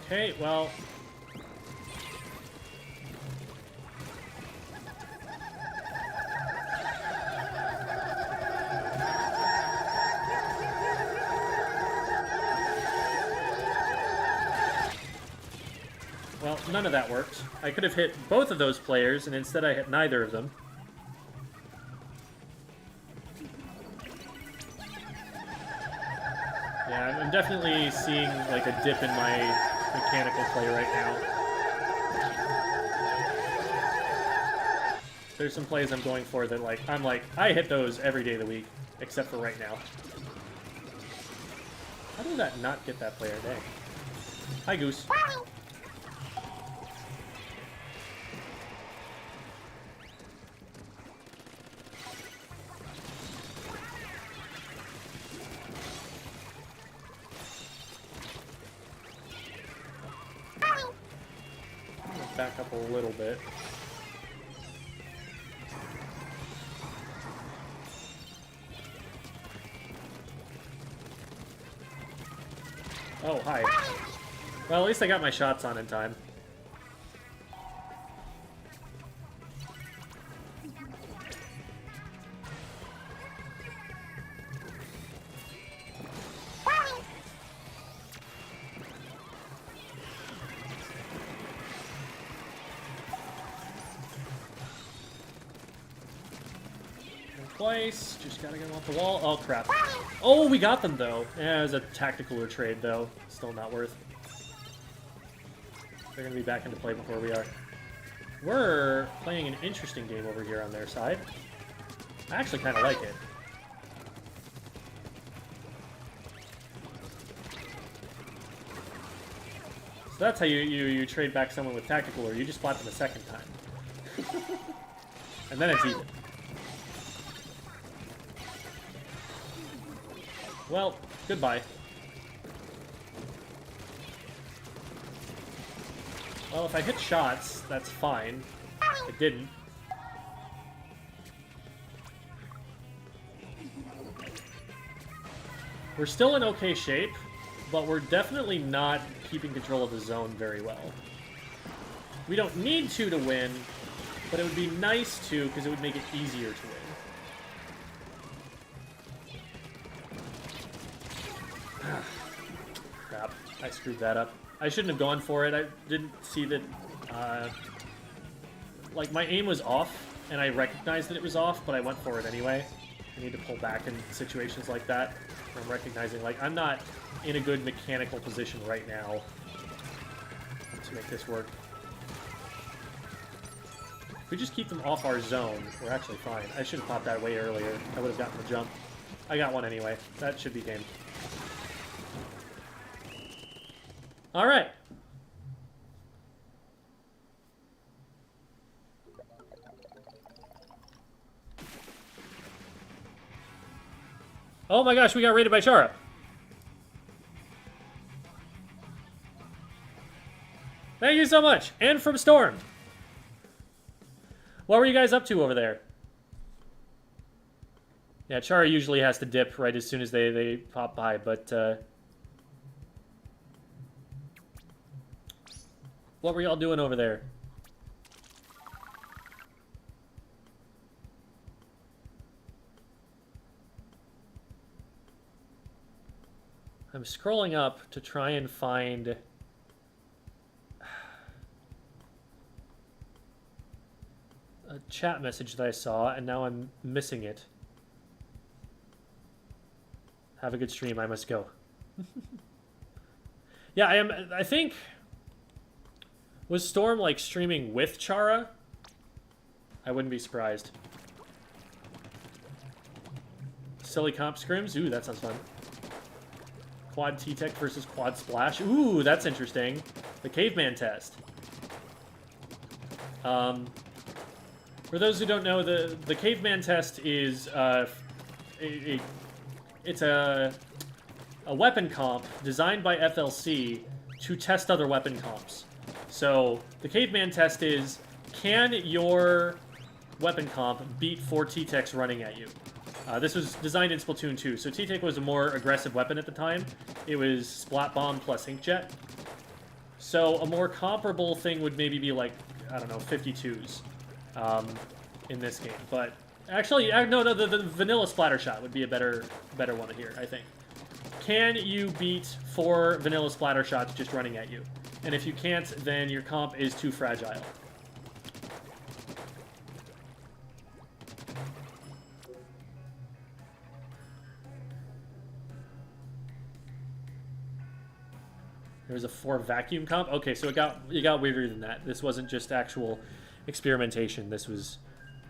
Okay, well... Well, none of that worked. I could have hit both of those players, and instead I hit neither of them. Yeah, I'm definitely seeing, like, a dip in my mechanical play right now. There's some plays I'm going for that, like, I hit those every day of the week, except for right now. How did that not get that player? Dang. Hi, Goose. Back up a little bit. Oh, hi. Well, at least I got my shots on in time. twice. Just gotta get them off the wall. Oh, crap. Oh, we got them, though. Yeah, it was a tactical trade, though. Still not worth. They're gonna be back into play before we are. We're playing an interesting game over here on their side. I actually kind of like it. So that's how you trade back someone with tactical, or you just flap them a second time. And then it's even. Well, goodbye. Well, if I hit shots, that's fine. I didn't. We're still in okay shape, but we're definitely not keeping control of the zone very well. We don't need to win, but it would be nice to, because it would make it easier to win. Crap, I screwed that up. I shouldn't have gone for it. I didn't see that, like, my aim was off, and I recognized that it was off, but I went for it anyway. I need to pull back in situations like that. I'm recognizing, like, I'm not in a good mechanical position right now to make this work. If we just keep them off our zone, we're actually fine. I should have popped that way earlier. I would have gotten the jump. I got one anyway. That should be game. Alright. Oh my gosh, we got raided by Chara. Thank you so much. And from Storm. What were you guys up to over there? Yeah, Chara usually has to dip right as soon as they pop by, but what were y'all doing over there? I'm scrolling up to try and find a chat message that I saw, and now I'm missing it. Have a good stream. I must go. Yeah, I think... Was Storm, like, streaming with Chara? I wouldn't be surprised. Silly comp scrims? Ooh, that sounds fun. Quad T-Tech versus Quad Splash. Ooh, that's interesting. The caveman test. For those who don't know, the caveman test is it's a weapon comp designed by FLC to test other weapon comps. So the caveman test is, can your weapon comp beat 4 T-Techs running at you? This was designed in Splatoon 2, so T-Tech was a more aggressive weapon at the time. It was Splat Bomb plus Inkjet. So a more comparable thing would maybe be like, I don't know, 52s in this game. But actually, no, the vanilla splatter shot would be a better one here, I think. Can you beat 4 vanilla splatter shots just running at you? And if you can't, then your comp is too fragile. There was a 4 vacuum comp? Okay, so it got weirder than that. This wasn't just actual experimentation. This was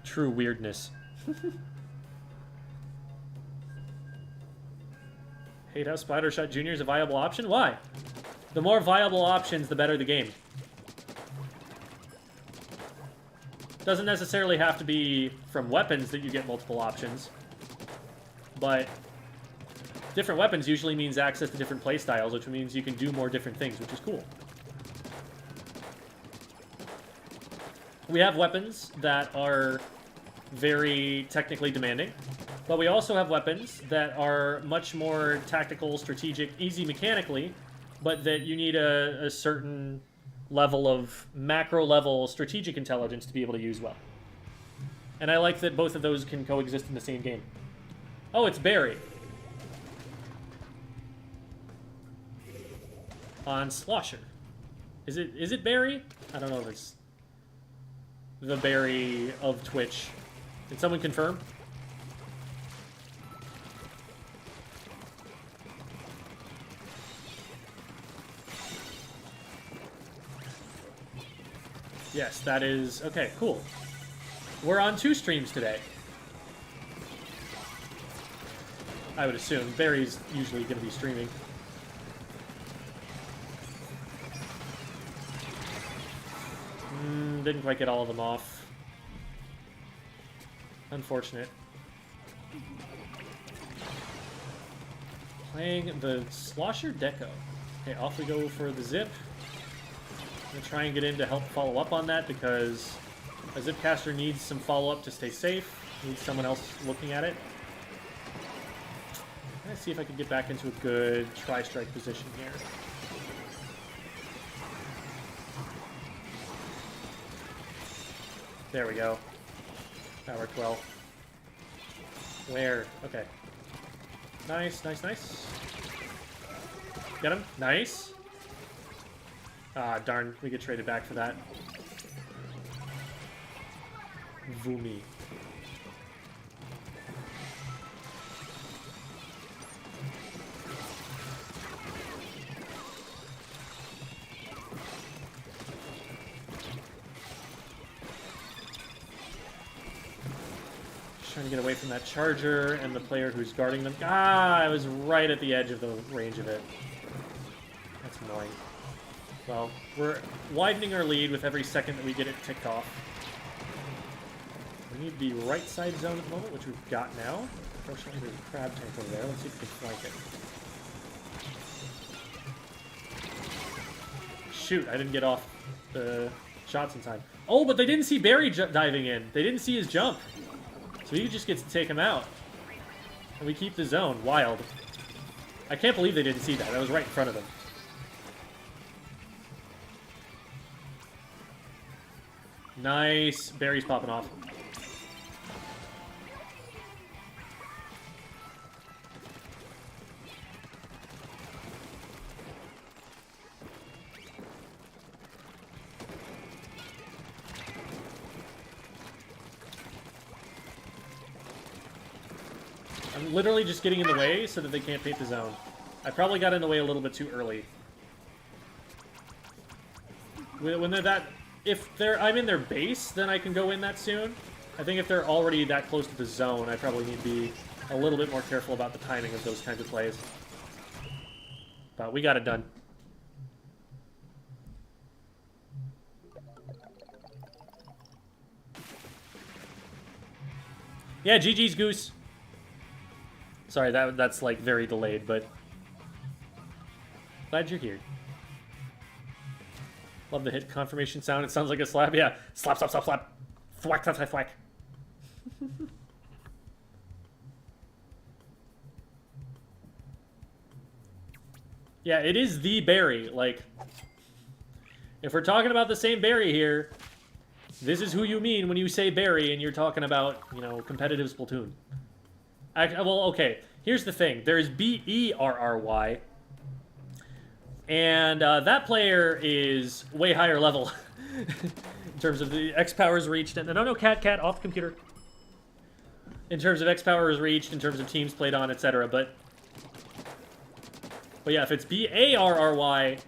true weirdness. Hate how Splattershot Jr. is a viable option? Why? The more viable options, the better the game. Doesn't necessarily have to be from weapons that you get multiple options, but different weapons usually means access to different playstyles, which means you can do more different things, which is cool. We have weapons that are very technically demanding, but we also have weapons that are much more tactical, strategic, easy mechanically, but that you need a certain level of macro-level strategic intelligence to be able to use well. And I like that both of those can coexist in the same game. Oh, it's Barry. On Slosher. Is it Barry? I don't know if it's the Barry of Twitch. Did someone confirm? Yes, that is... Okay, cool. We're on 2 streams today. I would assume. Barry's usually going to be streaming. Didn't quite get all of them off. Unfortunate. Playing the Slosher Deco. Okay, off we go for the zip. I'm going to try and get in to help follow up on that because a Zipcaster needs some follow-up to stay safe. Needs someone else looking at it. Let's see if I can get back into a good tri-strike position here. There we go. That worked well. Where? Okay. Nice, nice, nice. Get him. Nice. Ah, darn. We get traded back for that. Vumi. Trying to get away from that charger and the player who's guarding them. Ah, I was right at the edge of the range of it. That's annoying. Well, we're widening our lead with every second that we get it ticked off. We need the right side zone at the moment, which we've got now. Unfortunately, there's a crab tank over there. Let's see if we can flank it. Shoot, I didn't get off the shots in time. Oh, but they didn't see Barry diving in. They didn't see his jump. So he just gets to take him out. And we keep the zone. Wild. I can't believe they didn't see that. That was right in front of them. Nice. Barry's popping off. I'm literally just getting in the way so that they can't paint the zone. I probably got in the way a little bit too early. When they're that... If I'm in their base, then I can go in that soon. I think if they're already that close to the zone, I probably need to be a little bit more careful about the timing of those kinds of plays. But we got it done. Yeah, GG's, Goose. Sorry, that's like very delayed, but glad you're here. Love the hit confirmation sound. It sounds like a slap. Yeah, slap, slap, slap, slap. Thwack, thwack, thwack, thwack. Yeah, it is the Barry. Like, if we're talking about the same Barry here, this is who you mean when you say Barry and you're talking about, you know, competitive Splatoon. Well, okay, here's the thing. There's BERRY, and that player is way higher level in terms of the X powers reached. And no, cat, off the computer. In terms of X powers reached, in terms of teams played on, etc. But yeah, if it's BARRY,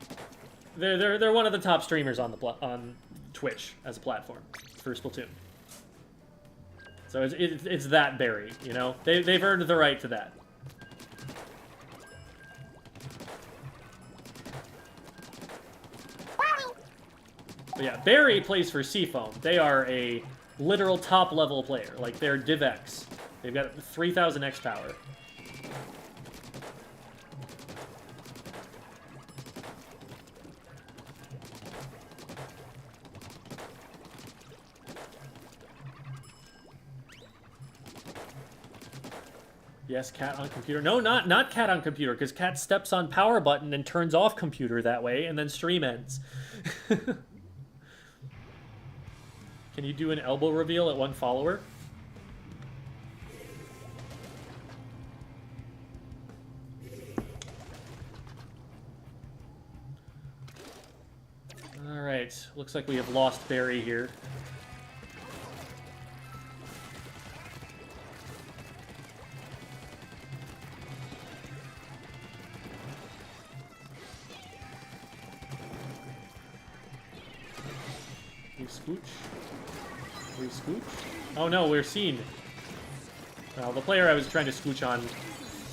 they're one of the top streamers on Twitch as a platform for Splatoon. So it's that Barry, you know? They've earned the right to that. But yeah, Barry plays for Seafoam. They are a literal top-level player. Like, they're DivX. They've got 3,000 X power. Yes, cat on computer. No, not cat on computer, because cat steps on power button and turns off computer that way, and then stream ends. Can you do an elbow reveal at 1 follower? Alright, looks like we have lost Barry here. We scooch. We scooch. Oh no, we're seen. Well, the player I was trying to scooch on...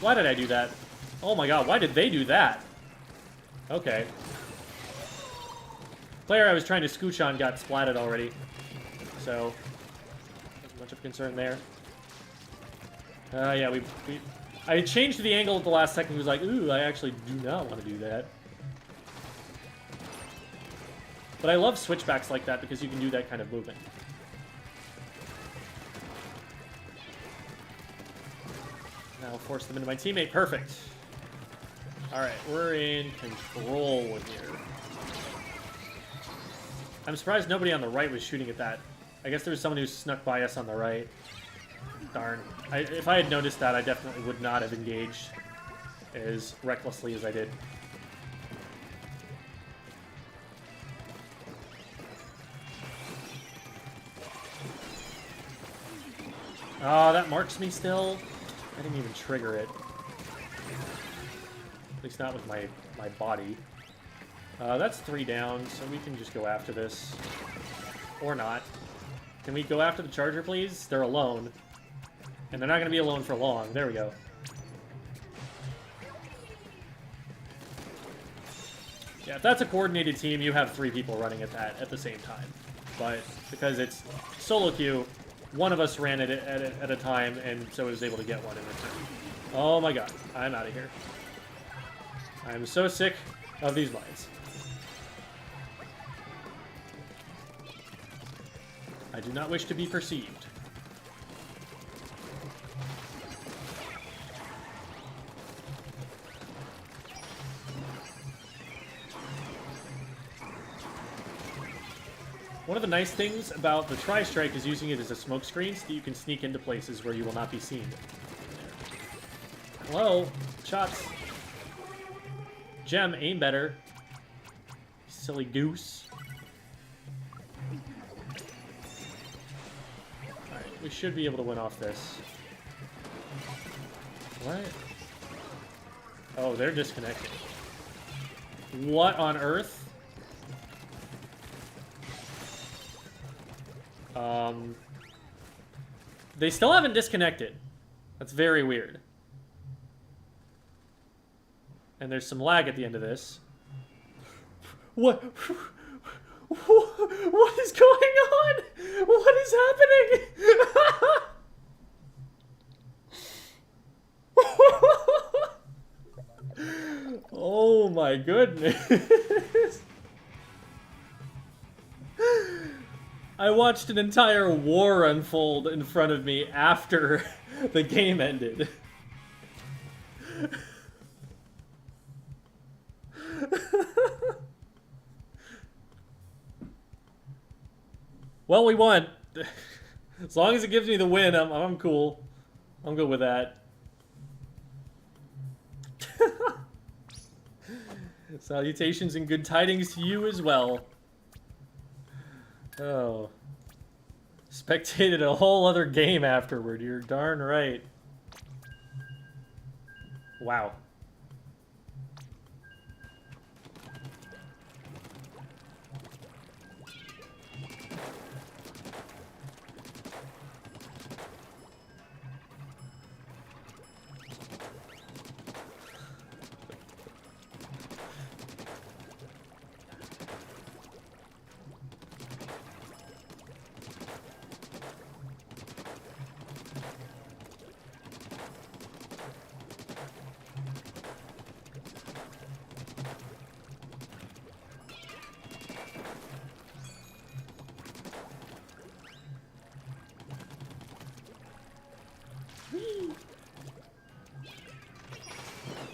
Why did I do that? Oh my god, why did they do that? Okay. Player I was trying to scooch on got splatted already. So, not much of a concern there. Yeah, I changed the angle at the last second. He was like, ooh, I actually do not want to do that. But I love switchbacks like that because you can do that kind of movement. Now force them into my teammate. Perfect. Alright, we're in control here. I'm surprised nobody on the right was shooting at that. I guess there was someone who snuck by us on the right. Darn. If I had noticed that, I definitely would not have engaged as recklessly as I did. Oh, that marks me still? I didn't even trigger it. At least not with my body. That's 3 down, so we can just go after this. Or not. Can we go after the charger, please? They're alone. And they're not going to be alone for long. There we go. Yeah, if that's a coordinated team, you have 3 people running at that at the same time. But because it's solo queue, one of us ran it at a time, and so was able to get one in return. Oh my god, I'm out of here. I'm so sick of these mines. I do not wish to be perceived. One of the nice things about the Tri-Strike is using it as a smoke screen so that you can sneak into places where you will not be seen. Hello? Shots. Gem, aim better. Silly goose. Alright, we should be able to win off this. What? Oh, they're disconnected. What on earth? They still haven't disconnected. That's very weird. And there's some lag at the end of this. What? What is going on? What is happening? Oh my goodness. I watched an entire war unfold in front of me after the game ended. Well, we won. As long as it gives me the win, I'm cool. I'm good with that. Salutations and good tidings to you as well. Oh. Spectated a whole other game afterward. You're darn right. Wow.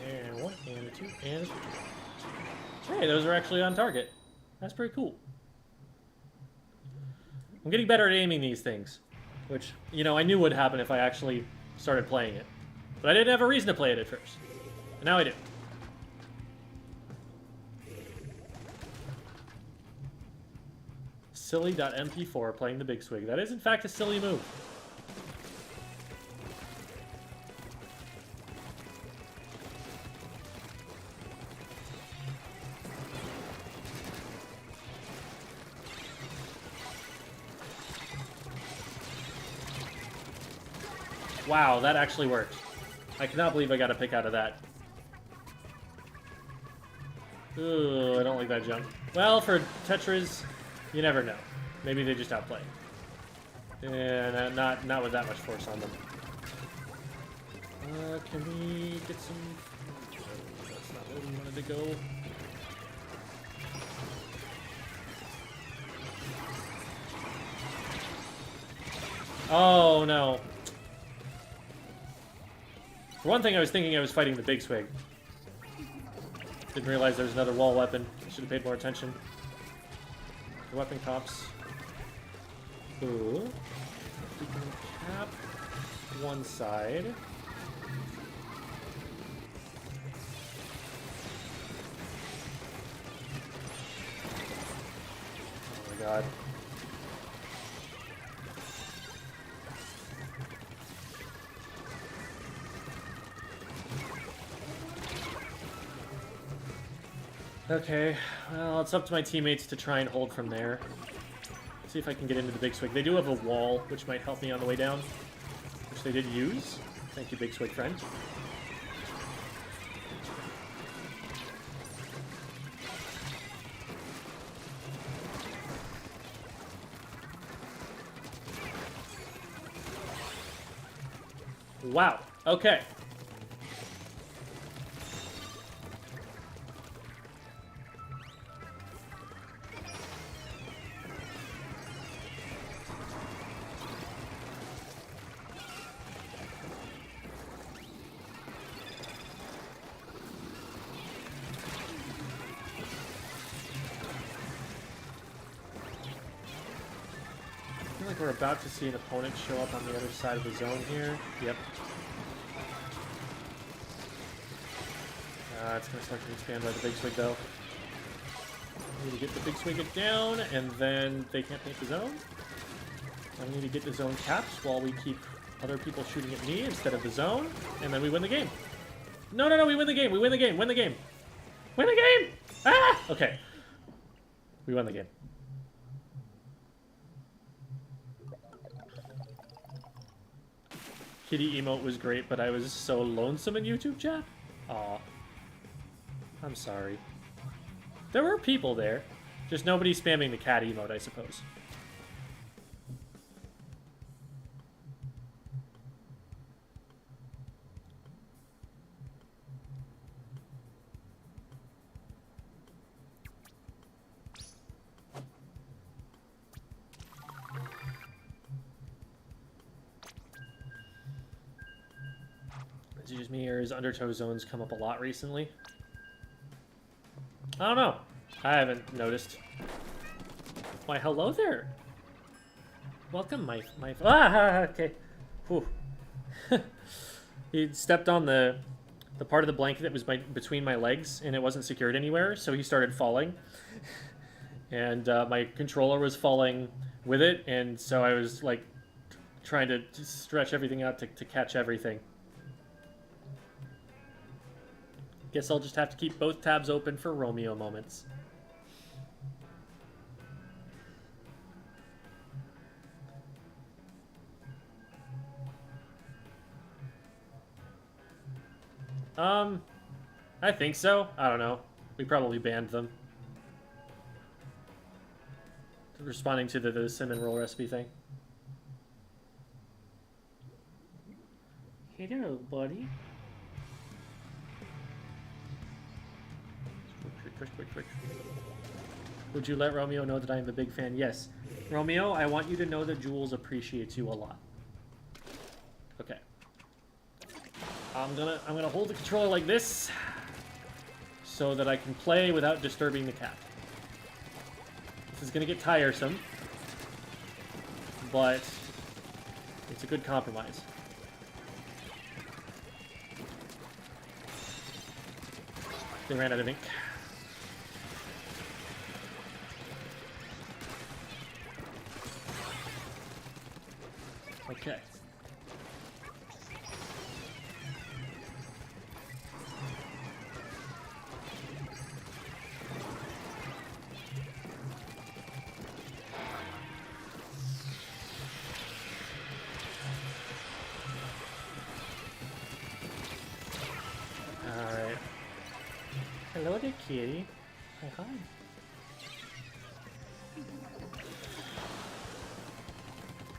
And 1, and 2, and 3. Hey, those are actually on target. That's pretty cool. I'm getting better at aiming these things. Which, you know, I knew would happen if I actually started playing it. But I didn't have a reason to play it at first. And now I do. Silly.mp4 playing the big swig. That is, in fact, a silly move. Wow, that actually worked. I cannot believe I got a pick out of that. Ooh, I don't like that jump. Well, for Tetras, you never know. Maybe they just outplay. And not with that much force on them. Can we get some... Oh, that's not where we wanted to go. Oh, no. For one thing, I was thinking I was fighting the Big Swig. Didn't realize there was another wall weapon. I should have paid more attention. The weapon cops. Ooh. We can cap one side. Oh my god. Okay, well, it's up to my teammates to try and hold from there. See if I can get into the Big Swig. They do have a wall, which might help me on the way down, which they did use. Thank you, Big Swig friend. Wow, okay. I feel like we're about to see an opponent show up on the other side of the zone here. Yep. It's going to start to expand by the Big Swig, though. I need to get the Big Swig down, and then they can't paint the zone. I need to get the zone caps while we keep other people shooting at me instead of the zone, and then we win the game. No, no, no, we win the game, we win the game, win the game. Win the game! Ah! Okay. We won the game. Kitty emote was great, but I was so lonesome in YouTube chat. Aw. I'm sorry. There were people there. Just nobody spamming the cat emote, I suppose. Is it just me, or has Undertow zones come up a lot recently? I don't know. I haven't noticed. Why, hello there. Welcome, my okay. Whew. He stepped on the part of the blanket that was between my legs, and it wasn't secured anywhere, so he started falling. And my controller was falling with it, and so I was like trying to stretch everything out to catch everything. Guess I'll just have to keep both tabs open for Romeo moments. I think so. I don't know. We probably banned them. Responding to the cinnamon roll recipe thing. Hello, buddy. Quick. Would you let Romeo know that I am a big fan? Yes. Romeo, I want you to know that Jules appreciates you a lot. Okay. I'm gonna hold the controller like this so that I can play without disturbing the cat. This is gonna get tiresome, but it's a good compromise. They ran out of ink. Okay. T80. Hi.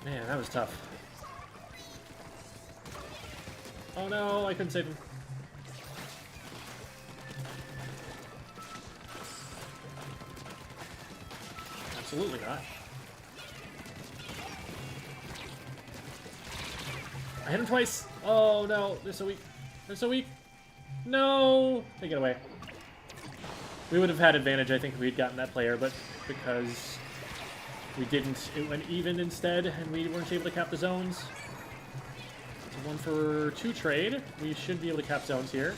Man, that was tough. Oh no, I couldn't save him. Absolutely not. I hit him twice. Oh no, they're so weak. They're so weak. No! Take it away. We would have had advantage, I think, if we had gotten that player, but because we didn't, it went even instead, and we weren't able to cap the zones. It's a 1-for-2 trade. We should be able to cap zones here.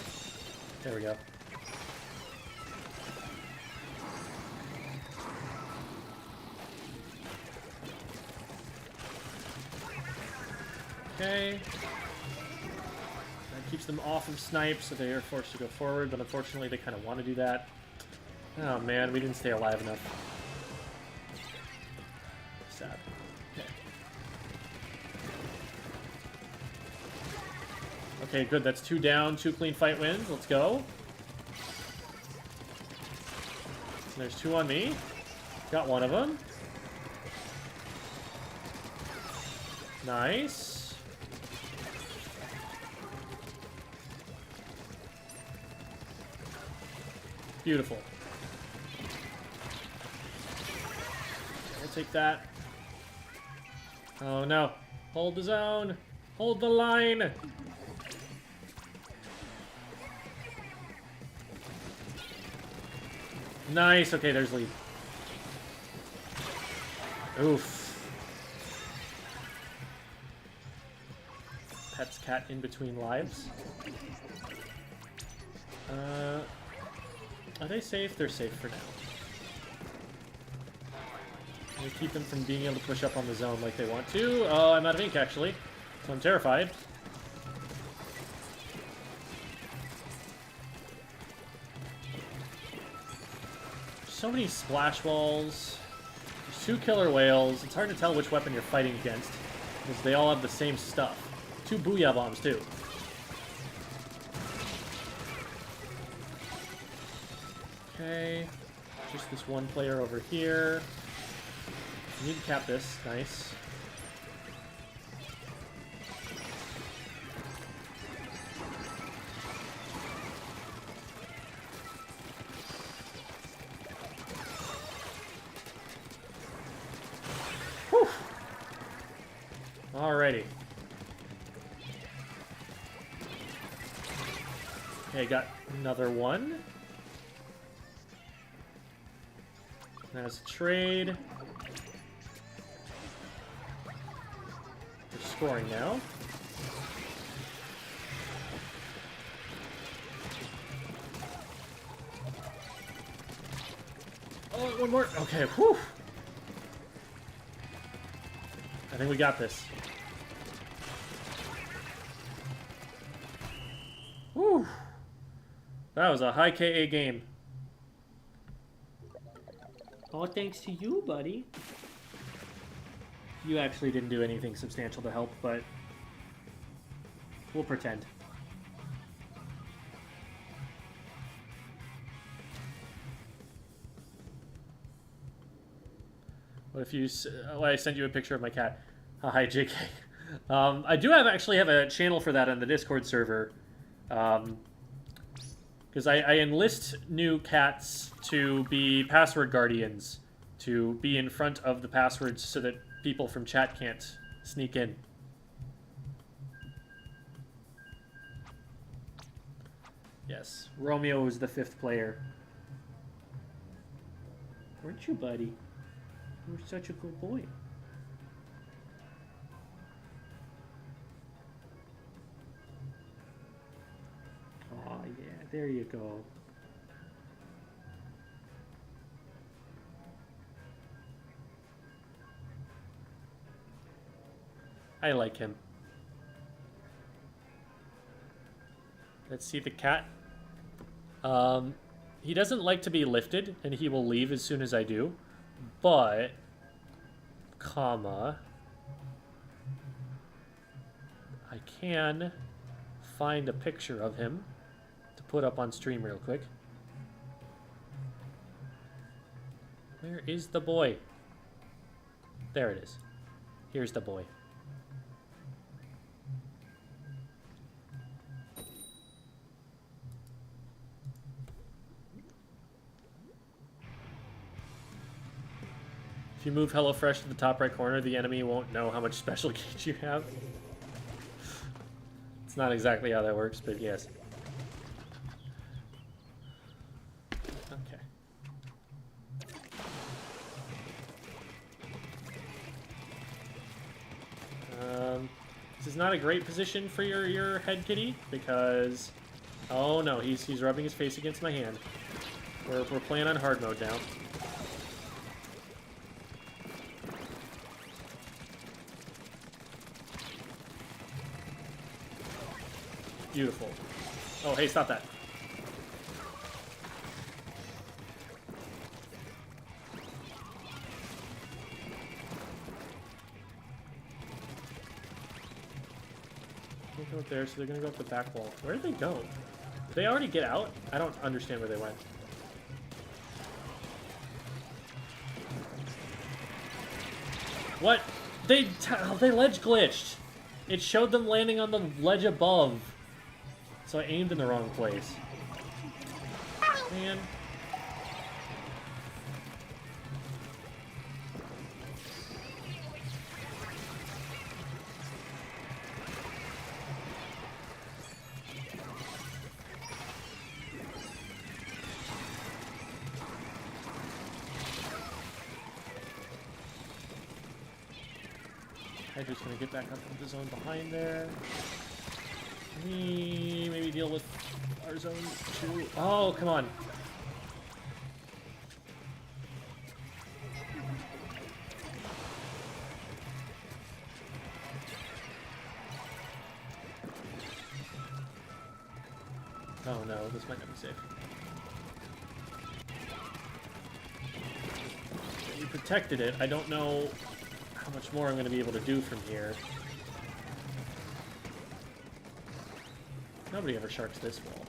There we go. Okay. That keeps them off of snipe, so they are forced to go forward, but unfortunately they kind of want to do that. Oh man, we didn't stay alive enough. Sad. Okay. Okay, good. That's 2 down, 2 clean fight wins. Let's go. There's 2 on me. Got one of them. Nice. Beautiful. We'll take that. Oh no. Hold the zone. Hold the line. Nice. Okay, there's lead. Oof. Pet's cat in between lives. Are they safe? They're safe for now. We keep them from being able to push up on the zone like they want to. Oh, I'm out of ink, actually. So I'm terrified. So many splash balls. There's 2 killer whales. It's hard to tell which weapon you're fighting against, because they all have the same stuff. 2 booyah bombs, too. Okay, just this one player over here. I need to cap this. Nice. Whew. Alrighty. Okay, got another one. That's a trade. We're scoring now. Oh, one more. Okay, whew. I think we got this. Whew. That was a high KA game. All thanks to you, buddy. You actually didn't do anything substantial to help, but we'll pretend. What if you... Oh, I sent you a picture of my cat. Hi, JK. I do actually have a channel for that on the Discord server. Because I enlist new cats to be password guardians, to be in front of the passwords so that people from chat can't sneak in. Yes, Romeo is the 5th player. Weren't you, buddy? You were such a good boy. Oh, yeah, there you go. I like him. Let's see the cat. He doesn't like to be lifted, and he will leave as soon as I do. But, comma, I can find a picture of him to put up on stream real quick. Where is the boy? There it is. Here's the boy. If you move HelloFresh to the top right corner, the enemy won't know how much special gauge you have. It's not exactly how that works, but yes. Okay. This is not a great position for your head kitty because, oh no, he's rubbing his face against my hand. We're playing on hard mode now. Beautiful. Oh, hey, stop that. They go up there, so they're gonna go up the back wall. Where did they go? Did they already get out? I don't understand where they went. What? They ledge glitched. It showed them landing on the ledge above. So I aimed in the wrong place. Man. Hydra's gonna get back up into the zone behind there. Maybe deal with our zone too. Oh, come on. Oh no, this might not be safe. We protected it. I don't know how much more I'm going to be able to do from here. Nobody ever sharks this wall.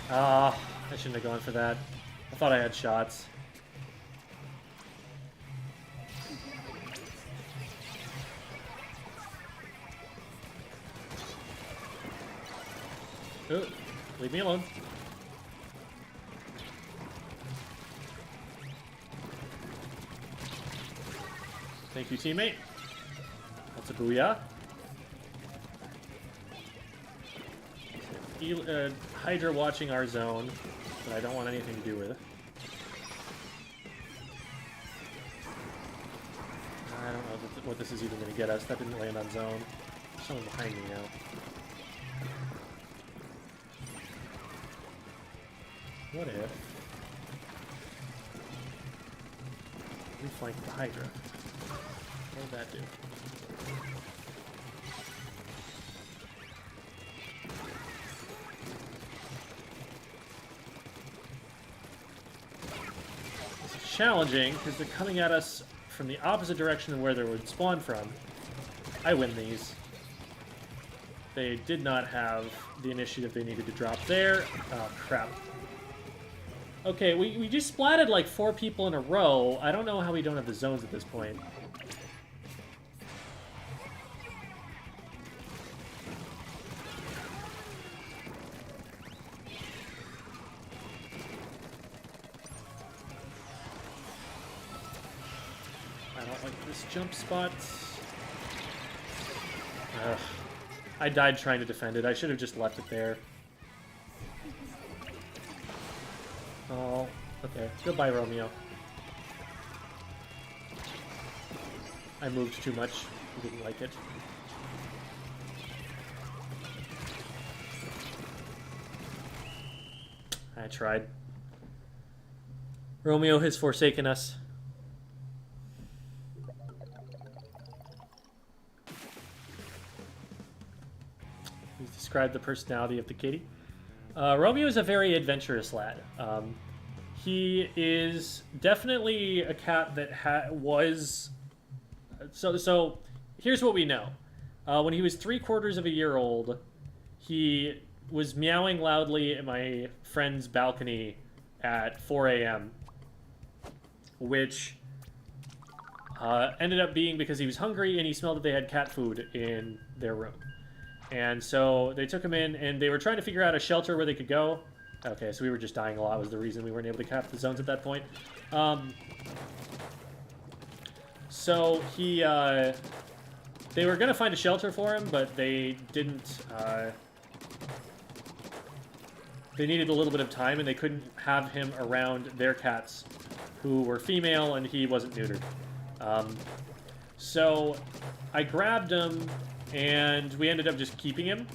Ah, I shouldn't have gone for that. I thought I had shots. Ooh, leave me alone. Thank you, teammate. That's a booyah. Hydra watching our zone, but I don't want anything to do with it. I don't know what this is even going to get us. That didn't land on zone. There's someone behind me now. What if we flank the Hydra? What would that do? Challenging because they're coming at us from the opposite direction of where they would spawn from. I win these. They did not have the initiative they needed to drop there. Oh, crap. Okay, we just splatted like 4 people in a row. I don't know how we don't have the zones at this point. Jump spots. Ugh. I died trying to defend it. I should have just left it there. Oh, okay. Goodbye, Romeo. I moved too much. I didn't like it. I tried. Romeo has forsaken us. He's described the personality of the kitty. Romeo is a very adventurous lad. He is definitely a cat that was... So here's what we know. When he was 3/4 of a year old, he was meowing loudly at my friend's balcony at 4 a.m., which ended up being because he was hungry and he smelled that they had cat food in their room. And so they took him in, and they were trying to figure out a shelter where they could go. Okay, so we were just dying a lot was the reason we weren't able to cap the zones at that point. So he... they were going to find a shelter for him, but they didn't... they needed a little bit of time, and they couldn't have him around their cats, who were female, and he wasn't neutered. So I grabbed him, and we ended up just keeping him.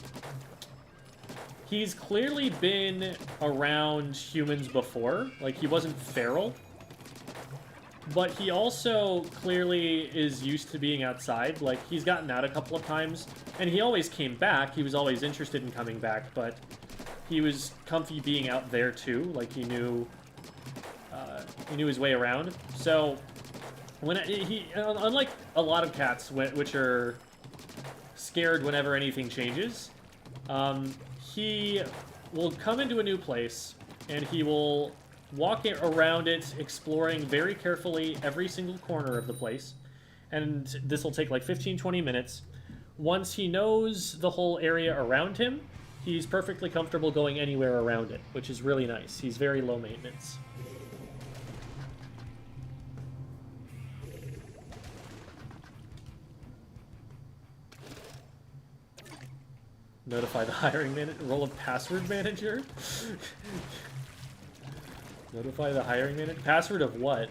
He's clearly been around humans before. Like, he wasn't feral. But he also clearly is used to being outside. Like, he's gotten out a couple of times, and he always came back. He was always interested in coming back, but he was comfy being out there too. Like, he knew his way around. So when unlike a lot of cats, which are scared whenever anything changes, he will come into a new place and he will walk around it, exploring very carefully every single corner of the place. And this will take like 15-20 minutes. Once he knows the whole area around him, he's perfectly comfortable going anywhere around it, which is really nice. He's very low maintenance. Notify the hiring manager. Role of password manager? Notify the hiring manager? Password of what?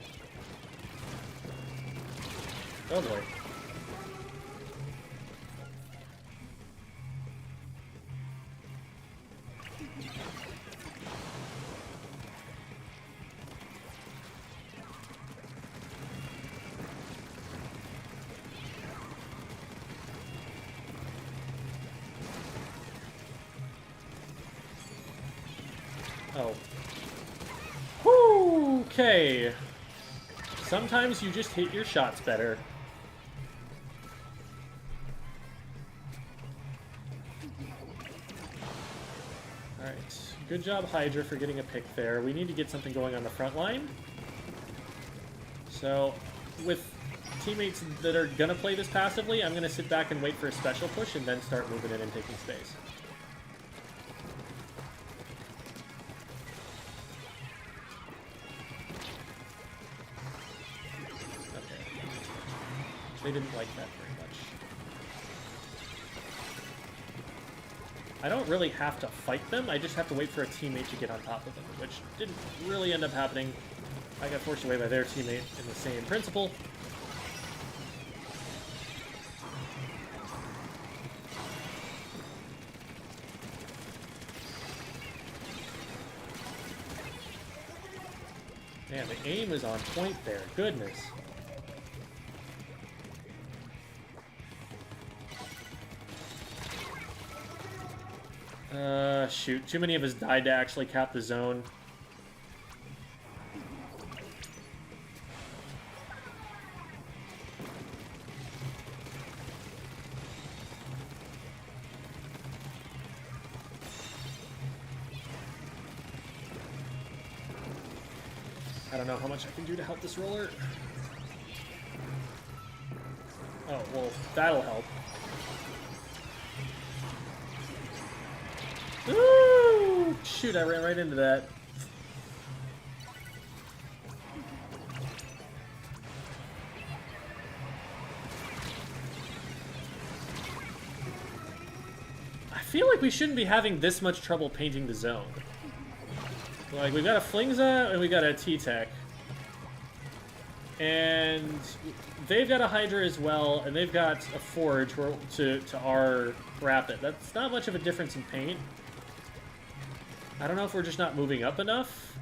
Oh boy. Oh. Whew, okay. Sometimes you just hit your shots better. Alright. Good job, Hydra, for getting a pick there. We need to get something going on the front line. So, with teammates that are gonna play this passively, I'm gonna sit back and wait for a special push and then start moving in and taking space. They didn't like that very much. I don't really have to fight them, I just have to wait for a teammate to get on top of them, which didn't really end up happening. I got forced away by their teammate in the same principle. Man, the aim is on point there, goodness. Shoot. Too many of us died to actually cap the zone. I don't know how much I can do to help this roller. Oh, well, that'll help. Ooh! Shoot, I ran right into that. I feel like we shouldn't be having this much trouble painting the zone. Like, we've got a Flingza and we got a T-Tech. And they've got a Hydra as well, and they've got a Forge to our Rapid. That's not much of a difference in paint. I don't know if we're just not moving up enough.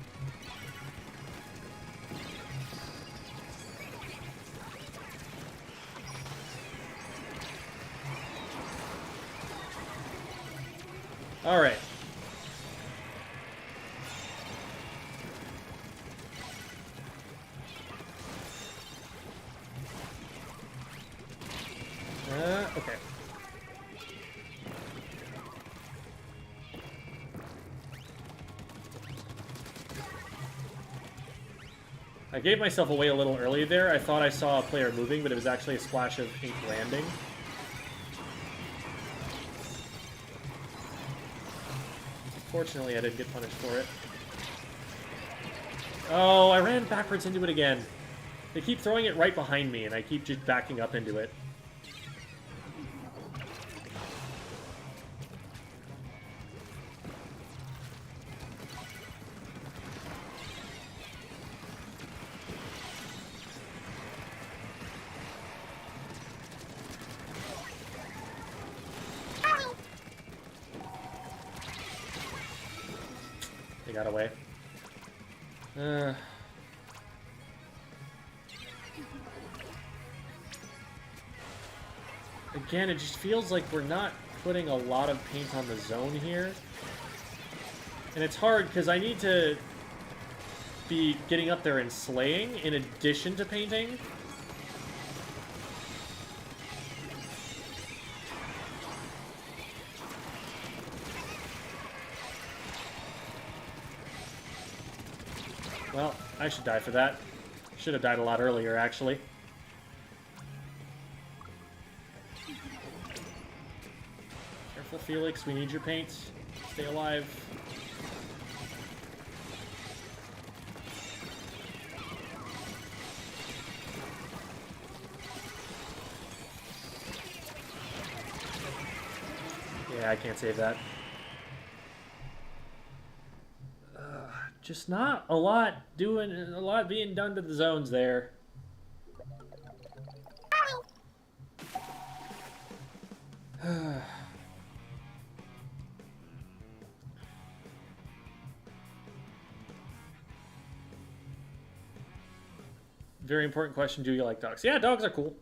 All right. Okay. I gave myself away a little early there. I thought I saw a player moving, but it was actually a splash of ink landing. Fortunately, I didn't get punished for it. Oh, I ran backwards into it again. They keep throwing it right behind me, and I keep just backing up into it. They got away. Again, it just feels like we're not putting a lot of paint on the zone here. And it's hard because I need to be getting up there and slaying in addition to painting. Well, I should die for that. Should have died a lot earlier, actually. Careful, Felix. We need your paint. Stay alive. Yeah, I can't save that. Just not a lot being done to the zones there. Very important question, do you like dogs? Yeah, dogs are cool.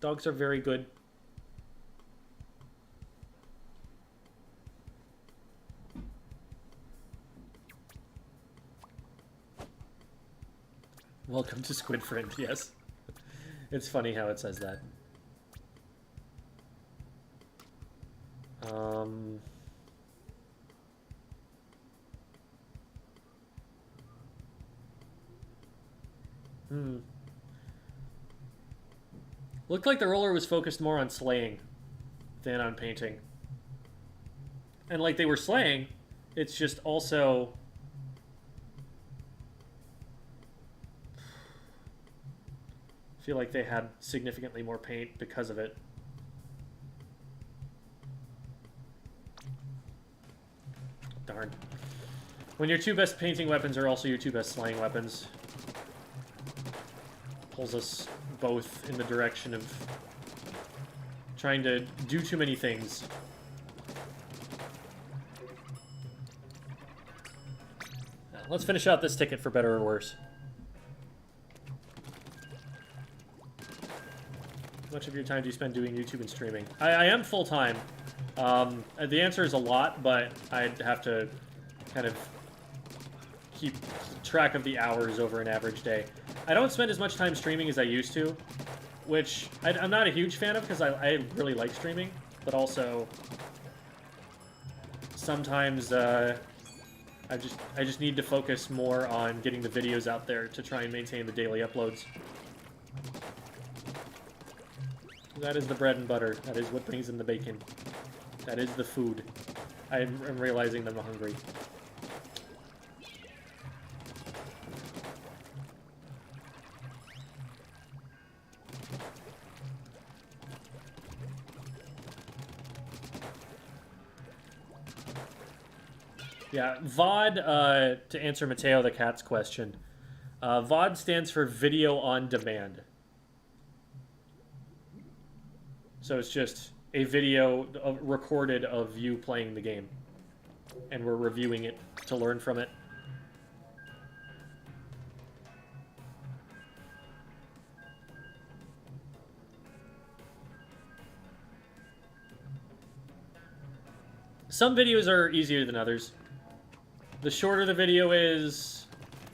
Dogs are very good. Welcome to Squid Friend, yes. It's funny how it says that. Looked like the roller was focused more on slaying than on painting. And like they were slaying, it's just also... I feel like they had significantly more paint because of it. Darn. When your two best painting weapons are also your two best slaying weapons. Pulls us both in the direction of trying to do too many things. Let's finish out this ticket for better or worse. How much of your time do you spend doing YouTube and streaming? I am full-time. The answer is a lot, but I'd have to kind of keep track of the hours over an average day. I don't spend as much time streaming as I used to, which I'm not a huge fan of because I really like streaming, but also sometimes I just need to focus more on getting the videos out there to try and maintain the daily uploads. That is the bread and butter. That is what brings in the bacon. That is the food. I'm realizing that I'm hungry. Yeah, VOD, to answer Mateo the Cat's question, VOD stands for Video on Demand. So it's just a video recorded of you playing the game. and we're reviewing it to learn from it. Some videos are easier than others. The shorter the video is,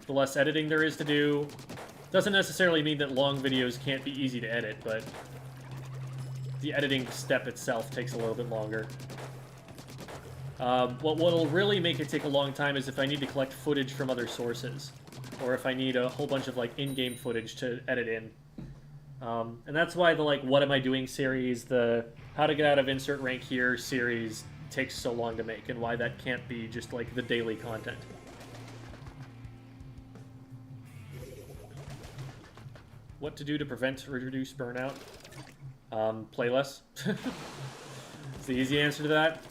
the less editing there is to do. Doesn't necessarily mean that long videos can't be easy to edit, but the editing step itself takes a little bit longer. What'll really make it take a long time is if I need to collect footage from other sources, or if I need a whole bunch of like in-game footage to edit in. And that's why the like What Am I Doing series, the How to Get Out of Insert Rank Here series takes so long to make, and why that can't be just like the daily content. What to do to prevent or reduce burnout? Play less. It's the easy answer to that.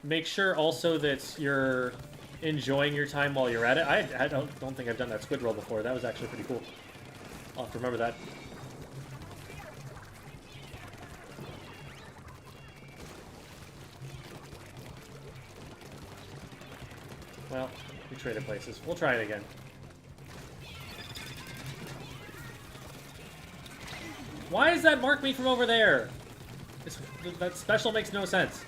Make sure also that you're enjoying your time while you're at it. I don't think I've done that squid roll before. That was actually pretty cool. I'll have to remember that. Well, we traded places. We'll try it again. Why does that mark me from over there? That special makes no sense.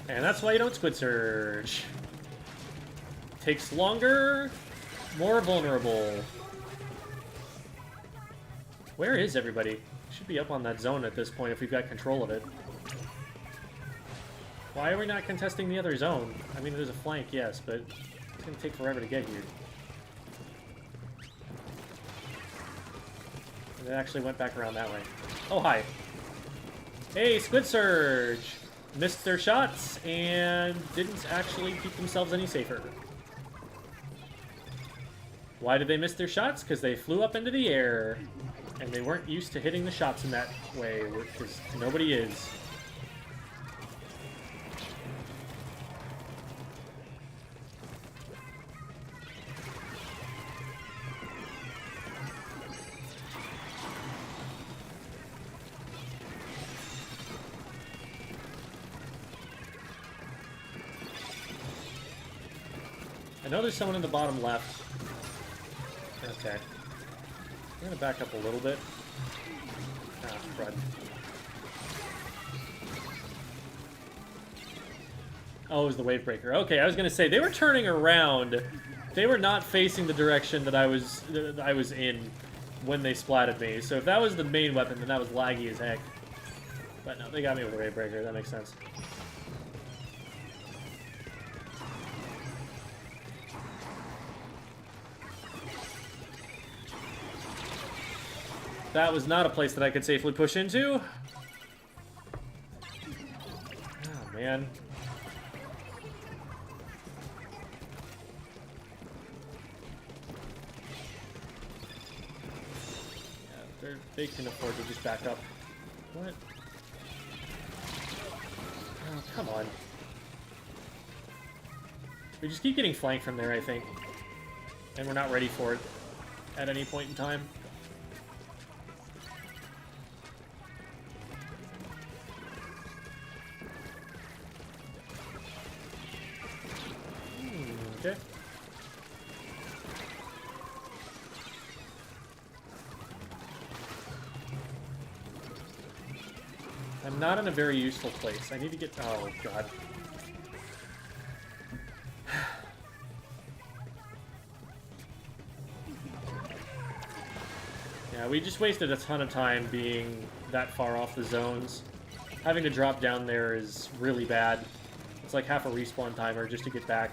And that's why you don't squid surge. Takes longer, more vulnerable. Where is everybody? Should be up on that zone at this point if we've got control of it. Why are we not contesting the other zone? I mean, there's a flank, yes, but it's going to take forever to get here. And it actually went back around that way. Oh, hi. Hey, Squid Surge! Missed their shots and didn't actually keep themselves any safer. Why did they miss their shots? Because they flew up into the air, and they weren't used to hitting the shots in that way, because nobody is. I know there's someone in the bottom left. Okay. I'm gonna back up a little bit. Ah, crud. Oh, it was the wave breaker. Okay, I was gonna say, they were turning around. They were not facing the direction that I was in when they splatted me. So if that was the main weapon, then that was laggy as heck. But no, they got me with a wave breaker. That makes sense. That was not a place that I could safely push into. Oh, man. Yeah, they can afford to just back up. What? Oh, come on. We just keep getting flanked from there, I think. And we're not ready for it at any point in time. Okay. I'm not in a very useful place. I need to get... Oh, God. Yeah, we just wasted a ton of time being that far off the zones. Having to drop down there is really bad. It's like half a respawn timer just to get back.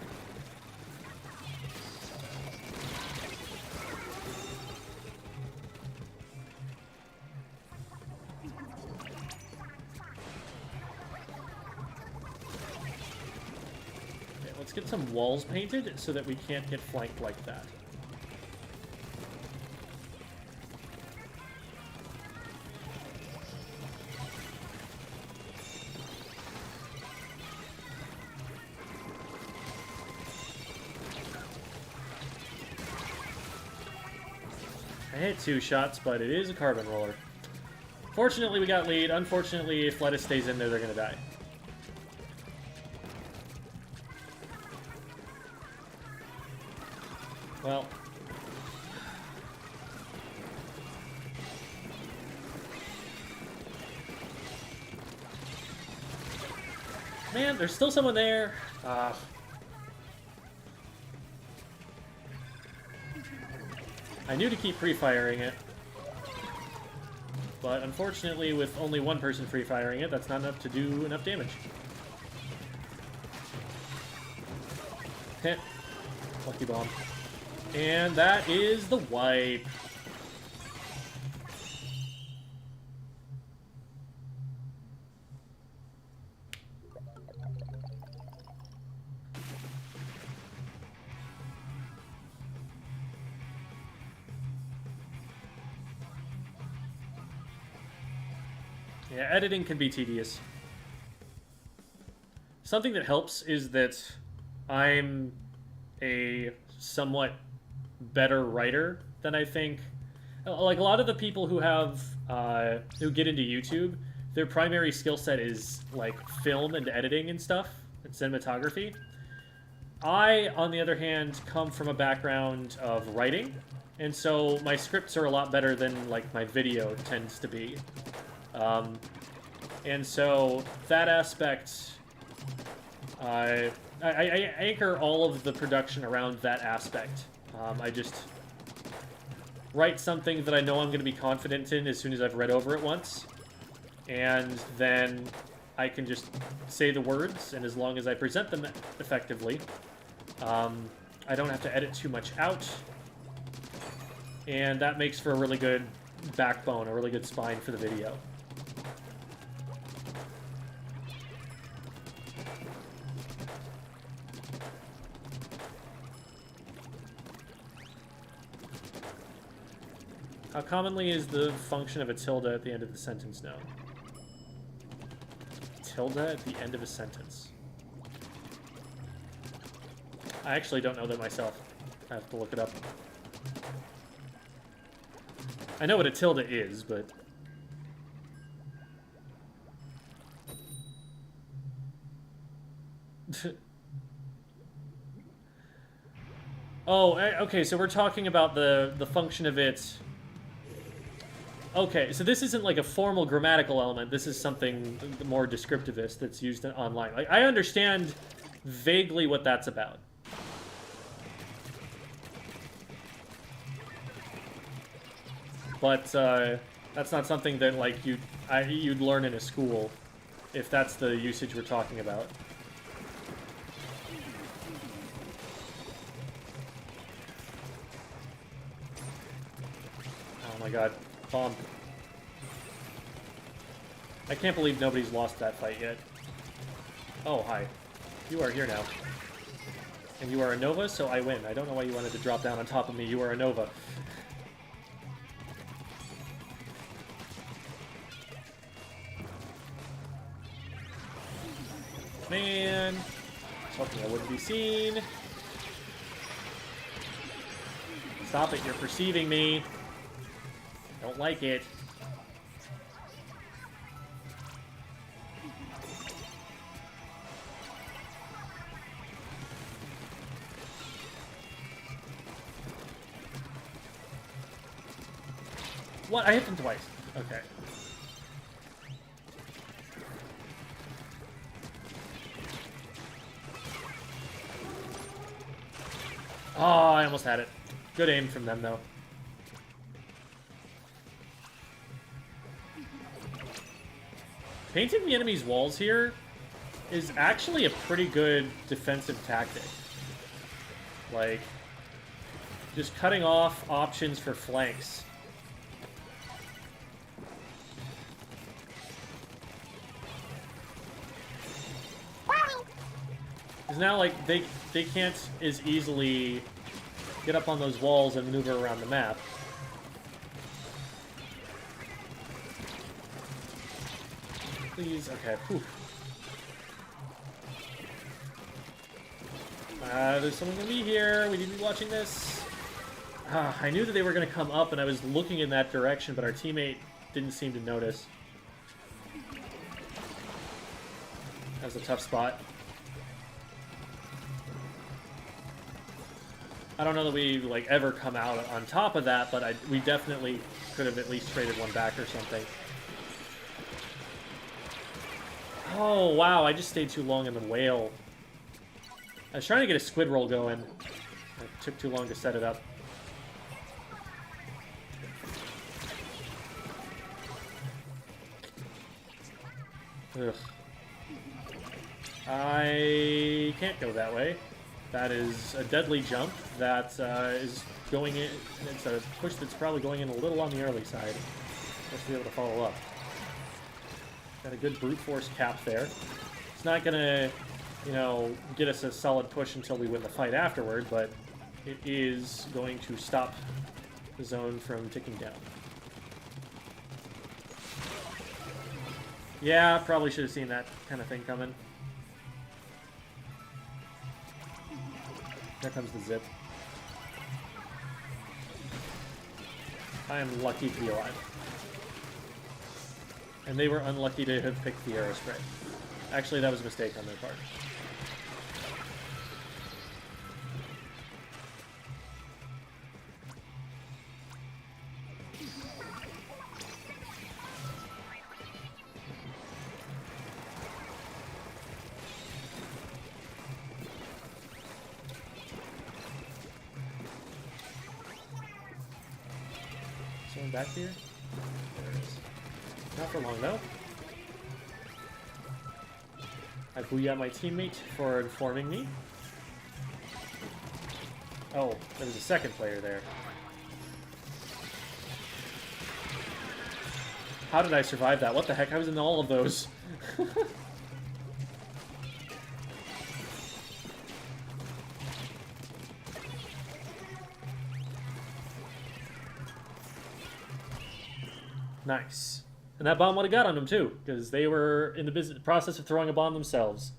Let's get some walls painted so that we can't get flanked like that. I hit 2 shots, but it is a carbon roller. Fortunately, we got lead. Unfortunately, if Lettuce stays in there, they're gonna die. Well. Man, there's still someone there. I knew to keep pre-firing it. But unfortunately, with only one person free-firing it, that's not enough to do enough damage. Hit. Lucky bomb. And that is the wipe. Yeah, editing can be tedious. Something that helps is that I'm a somewhat better writer than I think. Like, a lot of the people who have, who get into YouTube, their primary skill set is, like, film and editing and stuff, and cinematography. I, on the other hand, come from a background of writing, and so my scripts are a lot better than, like, my video tends to be. And so that aspect, I anchor all of the production around that aspect. I just write something that I know I'm going to be confident in as soon as I've read over it once, and then I can just say the words, and as long as I present them effectively, I don't have to edit too much out, and that makes for a really good backbone, a really good spine for the video. How commonly is the function of a tilde at the end of the sentence known? Tilde at the end of a sentence. I actually don't know that myself. I have to look it up. I know what a tilde is, but... Oh, okay, so we're talking about the function of it... Okay, so this isn't like a formal grammatical element. This is something more descriptivist that's used online. Like, I understand vaguely what that's about. But that's not something that like you'd learn in a school, if that's the usage we're talking about. Oh my god. Bomb. I can't believe nobody's lost that fight yet. Oh, hi. You are here now. And you are a Nova, so I win. I don't know why you wanted to drop down on top of me. You are a Nova. Man. Something I wouldn't be seen. Stop it, you're perceiving me. Don't like it. What? I hit them twice. Okay. Oh, I almost had it. Good aim from them, though. Painting the enemy's walls here is actually a pretty good defensive tactic. Like, just cutting off options for flanks. Because now, like, they can't as easily get up on those walls and maneuver around the map. Please, okay, whew. There's someone gonna be here. We need to be watching this. I knew that they were going to come up, and I was looking in that direction, but our teammate didn't seem to notice. That was a tough spot. I don't know that we like ever come out on top of that, but we definitely could have at least traded one back or something. Oh, wow, I just stayed too long in the whale. I was trying to get a squid roll going. It took too long to set it up. Ugh. I can't go that way. That is a deadly jump that is going in. It's a push that's probably going in a little on the early side. Just to be able to follow up. Got a good brute force cap there. It's not gonna, you know, get us a solid push until we win the fight afterward, but it is going to stop the zone from ticking down. Yeah, probably should have seen that kind of thing coming. There comes the zip. I am lucky to be alive. And they were unlucky to have picked the arrow spray. Actually, that was a mistake on their part. Someone back here? There it is. Not for long, though. I booyah my teammate for informing me. Oh, there was a second player there. How did I survive that? What the heck? I was in all of those. Nice. And that bomb would have got on them too, because they were in the process of throwing a bomb themselves.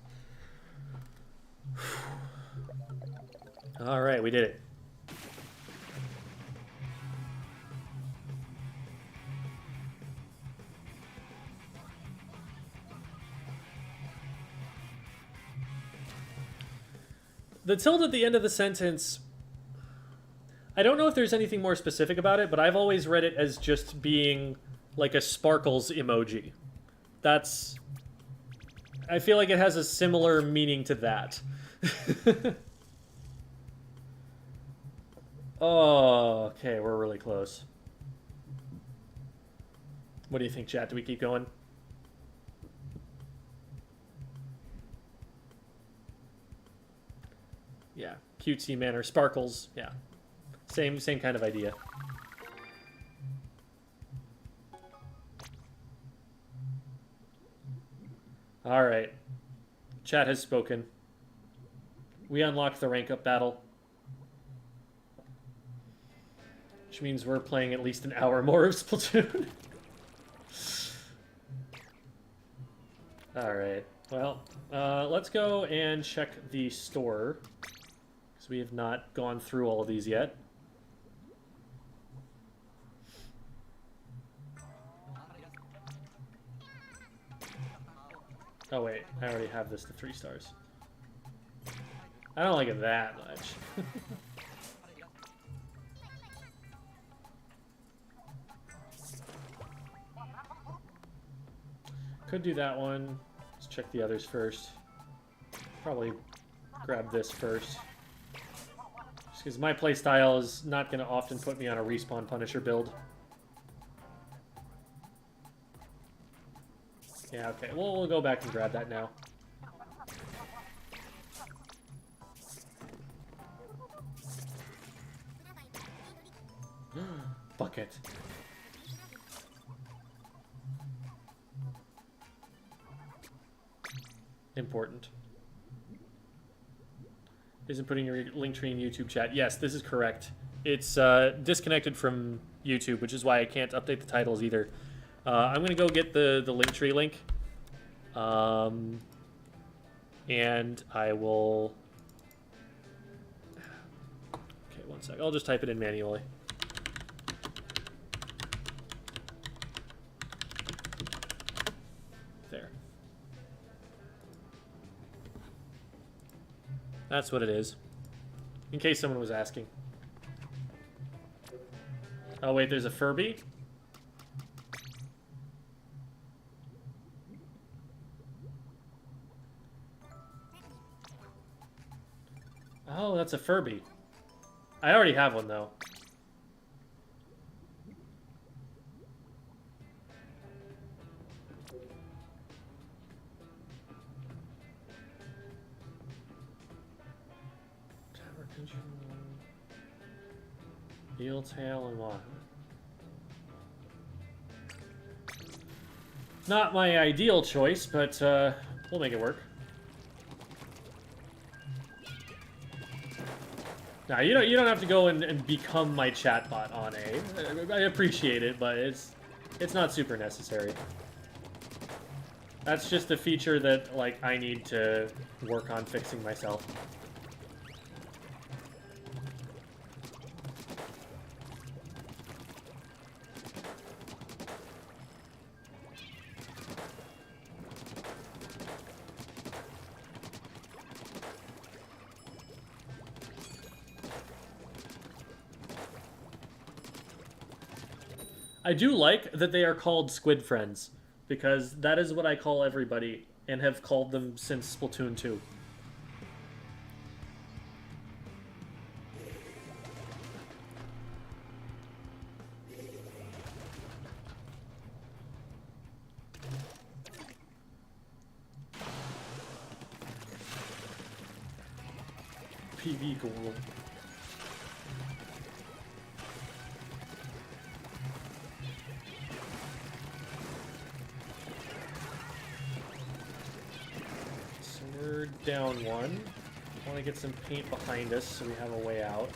All right, we did it. The tilde at the end of the sentence, I don't know if there's anything more specific about it, but I've always read it as just being like a sparkles emoji. That's... I feel like it has a similar meaning to that. Oh, okay, we're really close. What do you think, chat? Do we keep going? Yeah, cutesy manner, sparkles, yeah. Same kind of idea. All right. Chat has spoken. We unlocked the rank up battle. Which means we're playing at least an hour more of Splatoon. All right. Well, let's go and check the store. Because we have not gone through all of these yet. Oh wait, I already have this to 3 stars. I don't like it that much. Could do that one. Let's check the others first. Probably grab this first. Just because my playstyle is not going to often put me on a respawn Punisher build. Yeah, okay. Well, we'll go back and grab that now. Bucket. Important. Isn't putting your link tree in YouTube chat. Yes, this is correct. It's disconnected from YouTube, which is why I can't update the titles either. I'm going to go get the Linktree link. And I will... Okay, 1 One sec. I'll just type it in manually. There. That's what it is. In case someone was asking. Oh wait, there's a Furby? Oh, that's a Furby. I already have one, though. Tower control. Eel tail and what? Not my ideal choice, but we'll make it work. Now you don't have to go and become my chatbot on A. I appreciate it, but it's not super necessary. That's just a feature that like I need to work on fixing myself. I do like that they are called Squid Friends, because that is what I call everybody, and have called them since Splatoon 2. PV goal. We're down one. I want to get some paint behind us so we have a way out.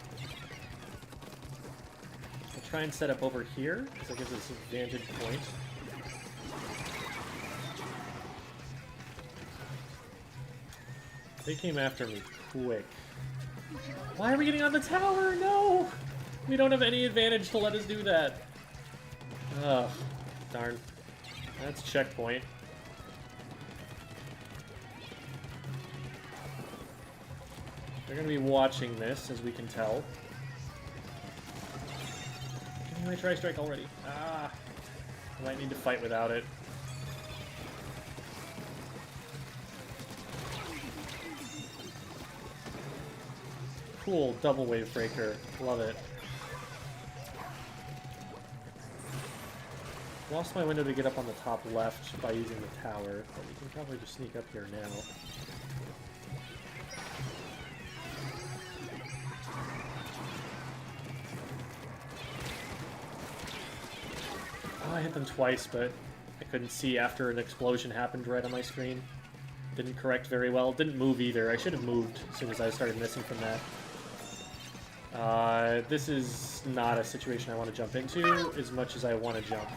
I'll try and set up over here, because that gives us a vantage point. They came after me quick. Why are we getting on the tower? No! We don't have any advantage to let us do that. Ugh. Darn. That's checkpoint. They're going to be watching this, as we can tell. Give me my tri-strike already. Ah! I might need to fight without it. Cool, double wave breaker. Love it. Lost my window to get up on the top left by using the tower, but we can probably just sneak up here now. Oh, I hit them twice, but I couldn't see after an explosion happened right on my screen. Didn't correct very well. Didn't move either. I should have moved as soon as I started missing from that. This is not a situation I want to jump into as much as I want to jump.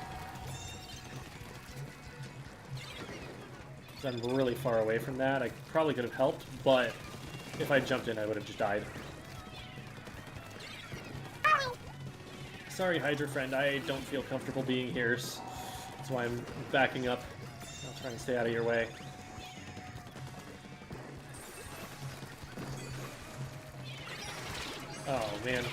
I'm really far away from that. I probably could have helped, but if I jumped in, I would have just died. Sorry, Hydra friend, I don't feel comfortable being here. That's why I'm backing up. I'll try and stay out of your way. Oh, man.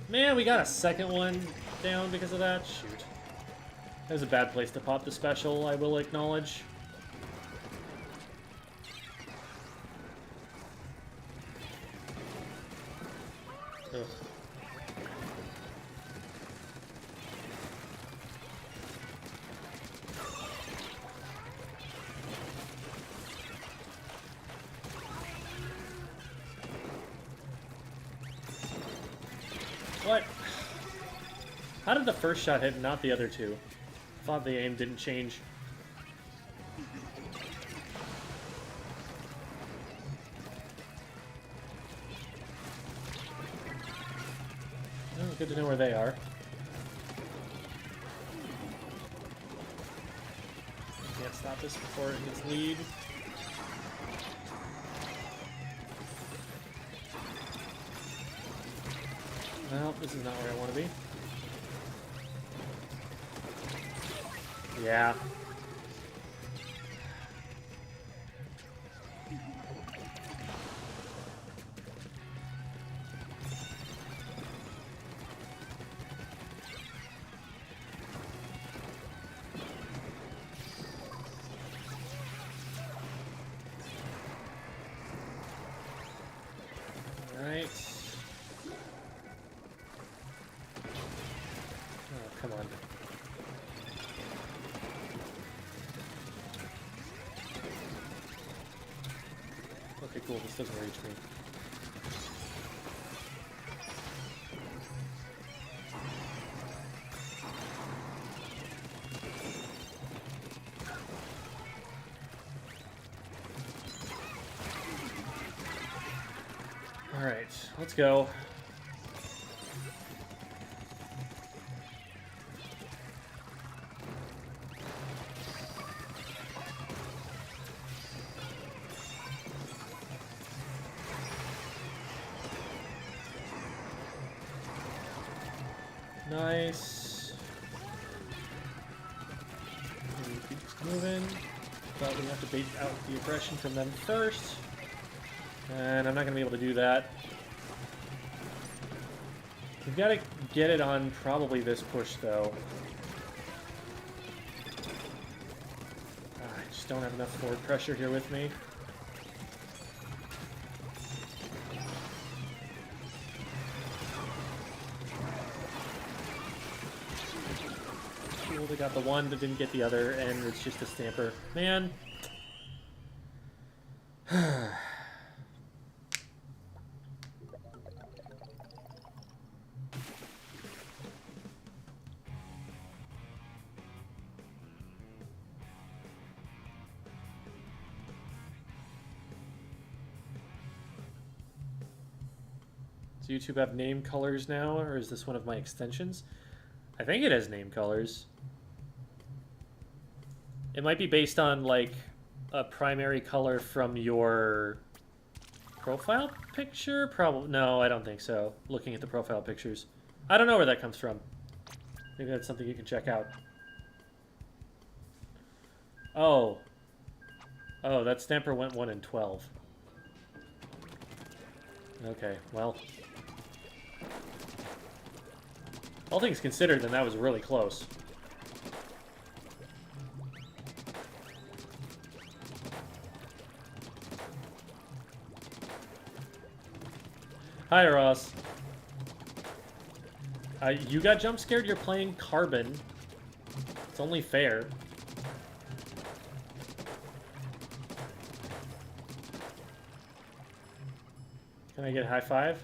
Man, we got a second one down because of that? Shoot. That was a bad place to pop the special, I will acknowledge. Ugh. What? How did the first shot hit and not the other two? I thought the aim didn't change. Oh, good to know where they are. Can't stop this before it gets lead. Well, this is not where I want to be. Yeah. Alright. Oh, come on. Okay, cool. This doesn't reach me. Alright, let's go. Nice. And keep just moving. But we have to bait out the aggression from them first. And I'm not going to be able to do that. We've got to get it on probably this push, though. I just don't have enough forward pressure here with me. Cool, they got the one but didn't get the other, and it's just a stamper. Man. Does YouTube have name colors now, or is this one of my extensions? I think it has name colors. It might be based on, like, a primary color from your profile picture? Probably. No, I don't think so. Looking at the profile pictures. I don't know where that comes from. Maybe that's something you can check out. Oh. Oh, that stamper went 1 in 12. Okay, well. All things considered, then that was really close. Hi, Ross. You got jump scared? You're playing Carbon. It's only fair. Can I get a high five?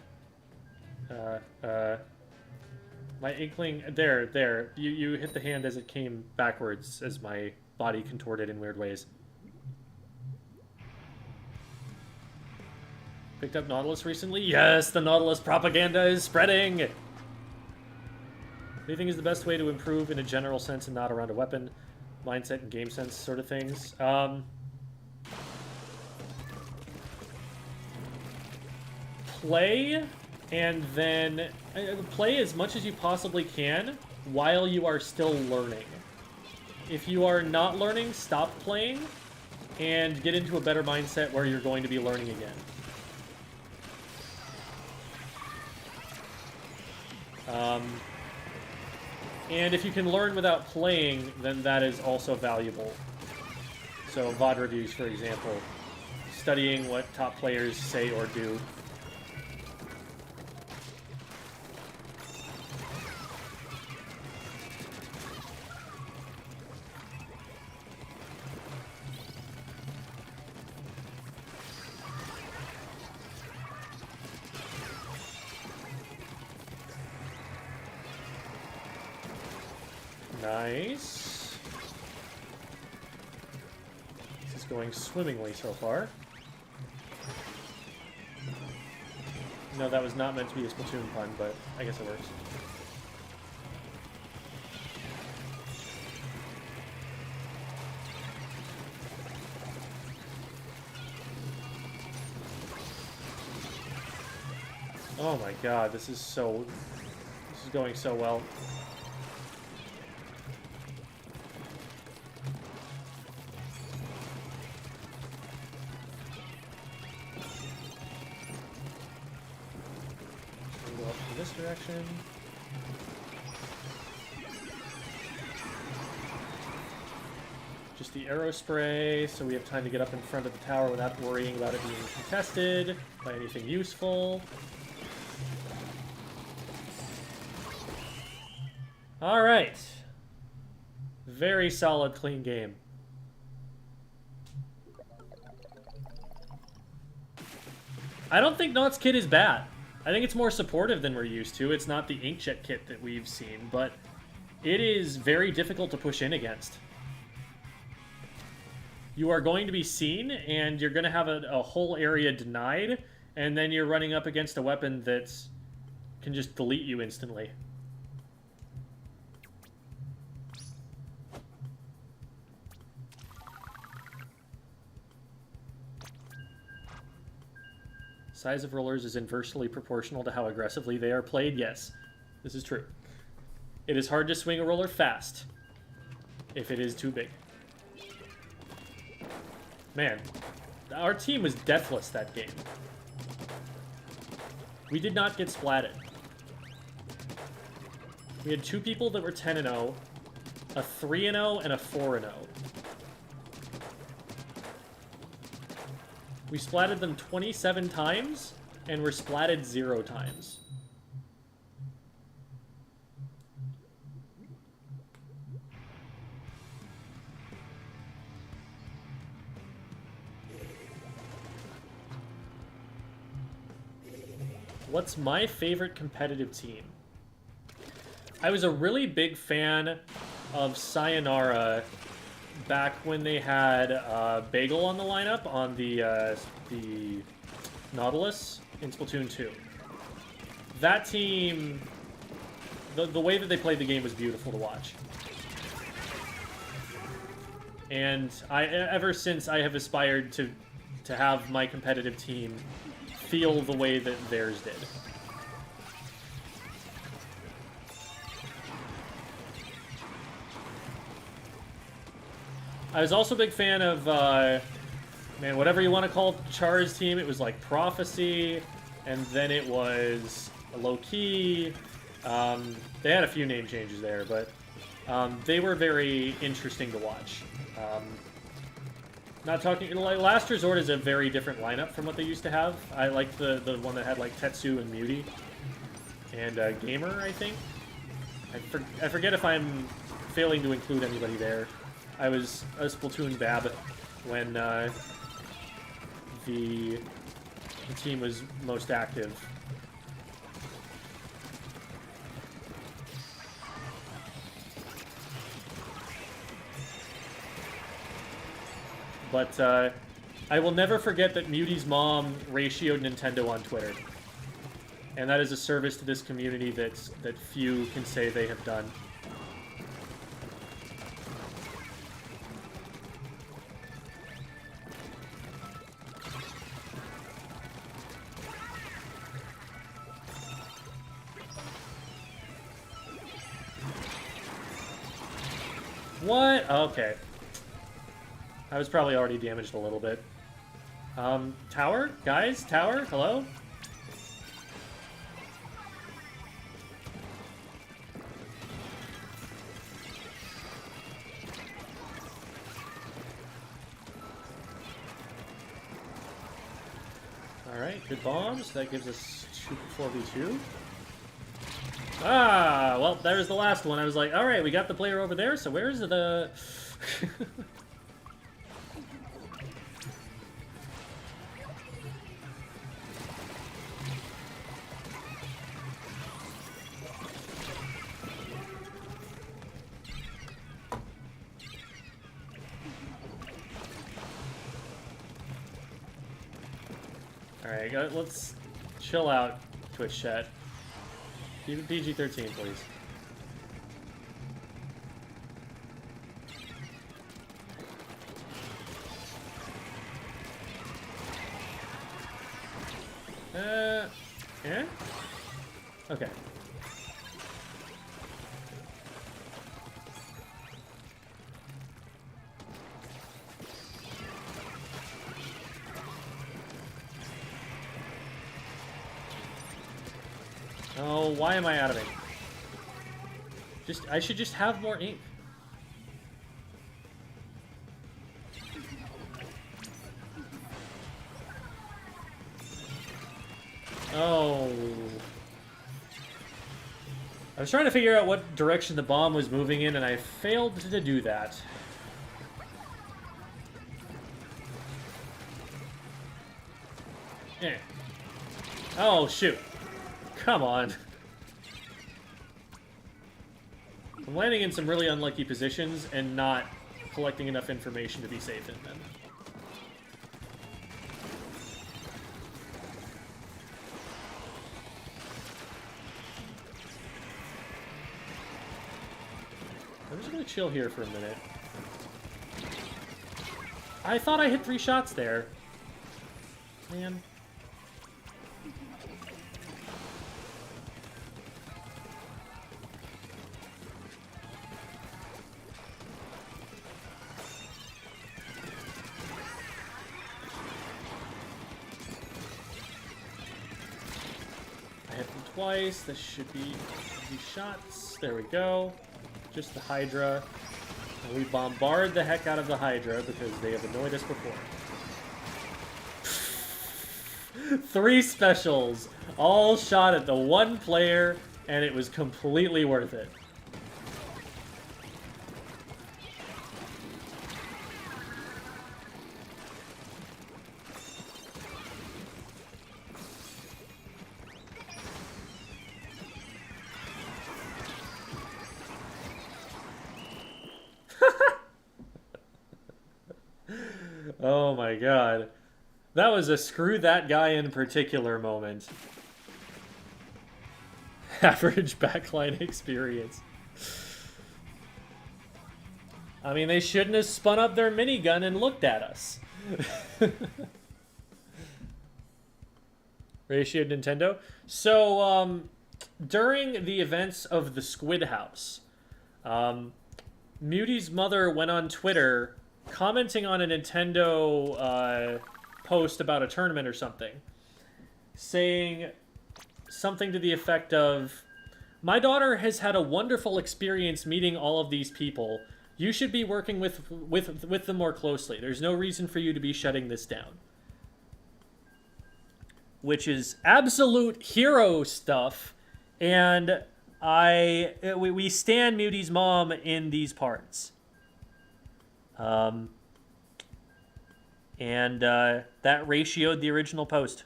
My inkling... There. You hit the hand as it came backwards, as my body contorted in weird ways. Picked up Nautilus recently? Yes, the Nautilus propaganda is spreading! What do you think is the best way to improve in a general sense and not around a weapon? Mindset and game sense sort of things. Play, and then play as much as you possibly can while you are still learning. If you are not learning, stop playing and get into a better mindset where you're going to be learning again. And if you can learn without playing, then that is also valuable. So VOD reviews, for example. Studying what top players say or do. Nice. This is going swimmingly so far. No, that was not meant to be a Splatoon pun, but I guess it works. Oh my god, this is going so well. Go up in this direction. Just the arrow spray, so we have time to get up in front of the tower without worrying about it being contested by anything useful. Alright. Very solid, clean game. I don't think Naught's kit is bad. I think it's more supportive than we're used to. It's not the inkjet kit that we've seen, but it is very difficult to push in against. You are going to be seen, and you're going to have a whole area denied, and then you're running up against a weapon that can just delete you instantly. Size of rollers is inversely proportional to how aggressively they are played. Yes, this is true. It is hard to swing a roller fast if it is too big. Man, our team was deathless that game. We did not get splatted. We had 2 people that were 10-0, a 3-0, and a 4-0. We splatted them 27 times, and were splatted 0 times. What's my favorite competitive team? I was a really big fan of Sayonara back when they had Bagel on the lineup on the Nautilus in Splatoon 2. That team, the way that they played the game was beautiful to watch. And ever since I have aspired to have my competitive team feel the way that theirs did. I was also a big fan of, man, whatever you want to call Char's team. It was like Prophecy, and then it was Low Key. They had a few name changes there, but they were very interesting to watch. Not talking, like, Last Resort is a very different lineup from what they used to have. I liked the one that had like Tetsu and Muty and Gamer, I think. I forget if I'm failing to include anybody there. I was a Splatoon Bab when the team was most active. But I will never forget that Muty's mom ratioed Nintendo on Twitter. And that is a service to this community that few can say they have done. What? Okay. I was probably already damaged a little bit. Tower? Guys? Tower? Hello? Alright, good bombs. That gives us 4v2. Ah, well, there's the last one. I was like, alright, we got the player over there, so where's the... Alright, let's chill out, Twitch chat. Keep it PG-13, please. Yeah? Okay. Oh, why am I out of ink? I should just have more ink. Oh. I was trying to figure out what direction the bomb was moving in, and I failed to do that. Eh. Oh, shoot. Come on. I'm landing in some really unlucky positions and not collecting enough information to be safe in them. I'm just gonna chill here for a minute. I thought I hit 3 shots there. Man. I hit them twice. This should be easy shots. There we go. Just the Hydra. And we bombard the heck out of the Hydra because they have annoyed us before. 3 specials, all shot at the one player, and it was completely worth it. Oh my god. That was a screw that guy in particular moment. Average backline experience. I mean, they shouldn't have spun up their minigun and looked at us. Ratioed Nintendo. So, during the events of the Squid House, Muty's mother went on Twitter commenting on a Nintendo post about a tournament or something, saying something to the effect of, "My daughter has had a wonderful experience meeting all of these people. You should be working with them more closely. There's no reason for you to be shutting this down." Which is absolute hero stuff, and we stand Muty's mom in these parts. That ratioed the original post.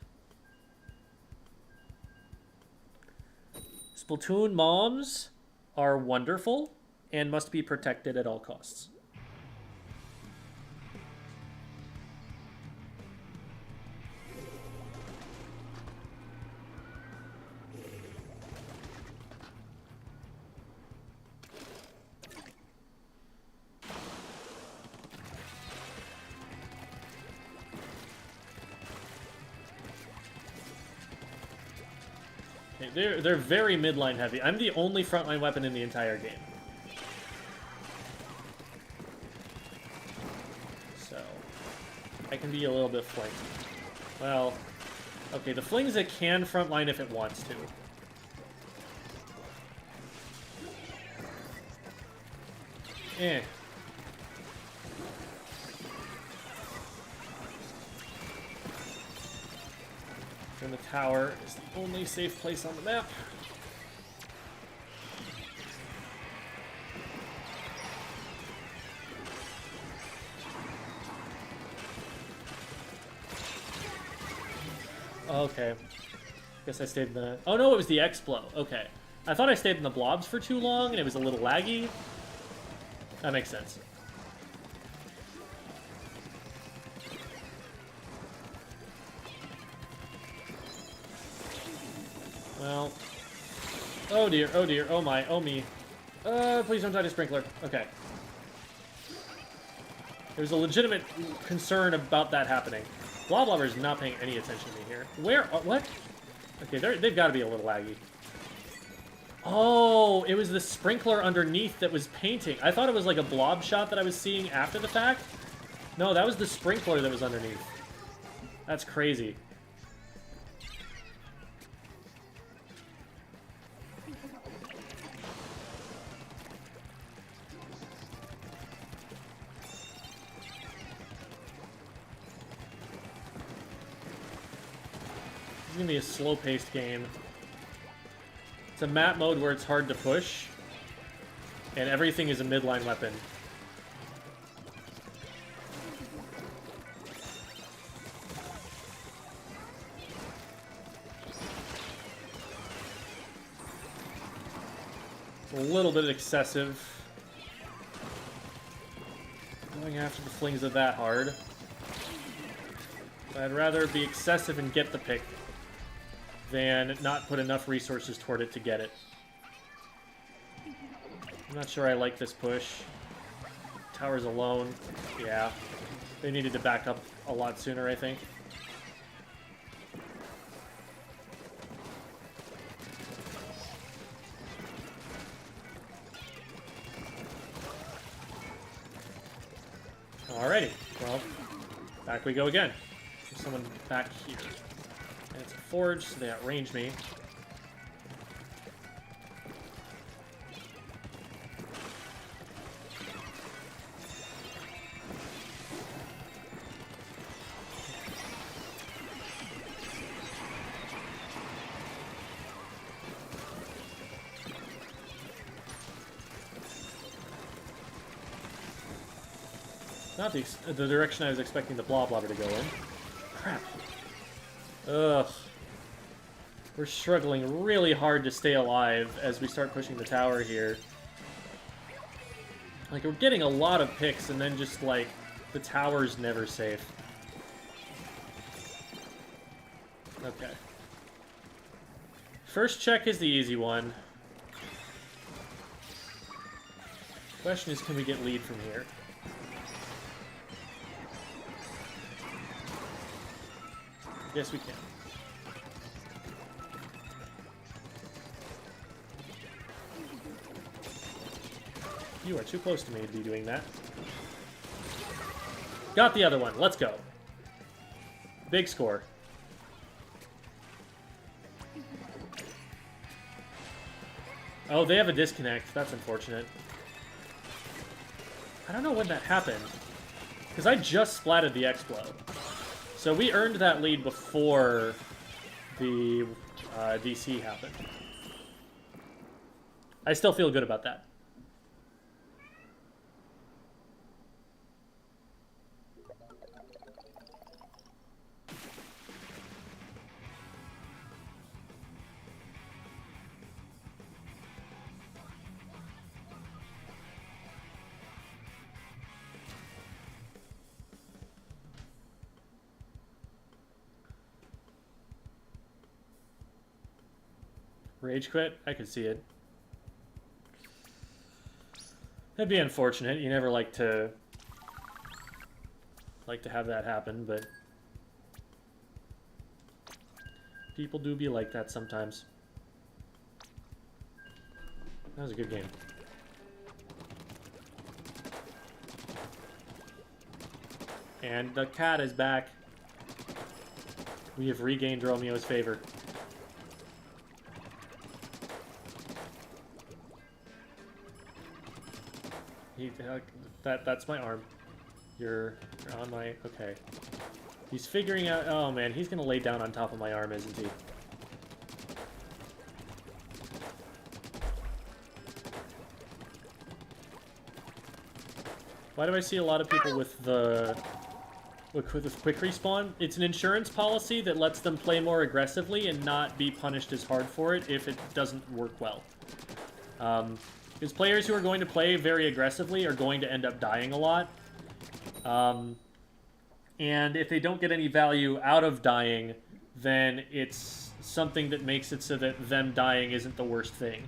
Splatoon moms are wonderful and must be protected at all costs. They're very midline heavy. I'm the only frontline weapon in the entire game. So, I can be a little bit flanky. Well, okay, the flings it can frontline if it wants to. Eh. And the tower is the only safe place on the map. Okay. Guess I stayed in the... Oh no, it was the Explo. Okay. I thought I stayed in the blobs for too long and it was a little laggy. That makes sense. Well, oh dear, oh my, oh me. Please don't die to sprinkler. Okay. There's a legitimate concern about that happening. Bloblobber is not paying any attention to me here. Where, what? Okay, they've got to be a little laggy. Oh, it was the sprinkler underneath that was painting. I thought it was like a blob shot that I was seeing after the fact. No, that was the sprinkler that was underneath. That's crazy. This is gonna be a slow-paced game. It's a map mode where it's hard to push, and everything is a midline weapon. A little bit excessive. Going after the flings of that hard. But I'd rather be excessive and get the pick than not put enough resources toward it to get it. I'm not sure I like this push. Towers alone. Yeah. They needed to back up a lot sooner, I think. Alrighty. Well, back we go again. There's someone back here. And it's a forge, so they outrange me. Not the direction I was expecting the Bloblobber to go in. Crap. Ugh. We're struggling really hard to stay alive as we start pushing the tower here. Like, we're getting a lot of picks, and then just, like, the tower's never safe. Okay. First check is the easy one. Question is, can we get lead from here? Yes, we can. You are too close to me to be doing that. Got the other one. Let's go. Big score. Oh, they have a disconnect. That's unfortunate. I don't know when that happened. Because I just splatted the X-Blow. So we earned that lead before the DC happened. I still feel good about that. Rage quit? I could see it. That'd be unfortunate. You never like to have that happen, but people do be like that sometimes. That was a good game. And the cat is back. We have regained Romeo's favor. That's my arm. You're on my... Okay. He's figuring out... Oh, man. He's going to lay down on top of my arm, isn't he? Why do I see a lot of people with the... with quick respawn? It's an insurance policy that lets them play more aggressively and not be punished as hard for it if it doesn't work well. Because players who are going to play very aggressively are going to end up dying a lot. And if they don't get any value out of dying, then it's something that makes it so that them dying isn't the worst thing.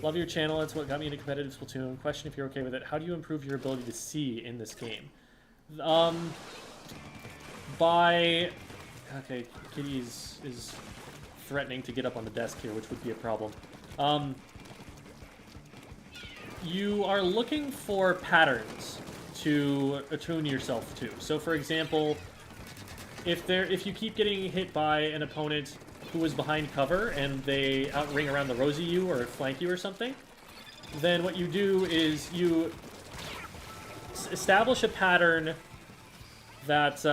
Love your channel, it's what got me into competitive Splatoon. Question if you're okay with it. How do you improve your ability to see in this game? by... Okay, Kitty is threatening to get up on the desk here, which would be a problem. You are looking for patterns to attune yourself to. So, for example, if you keep getting hit by an opponent who is behind cover and they outring around the rosy you or flank you or something, then what you do is you establish a pattern that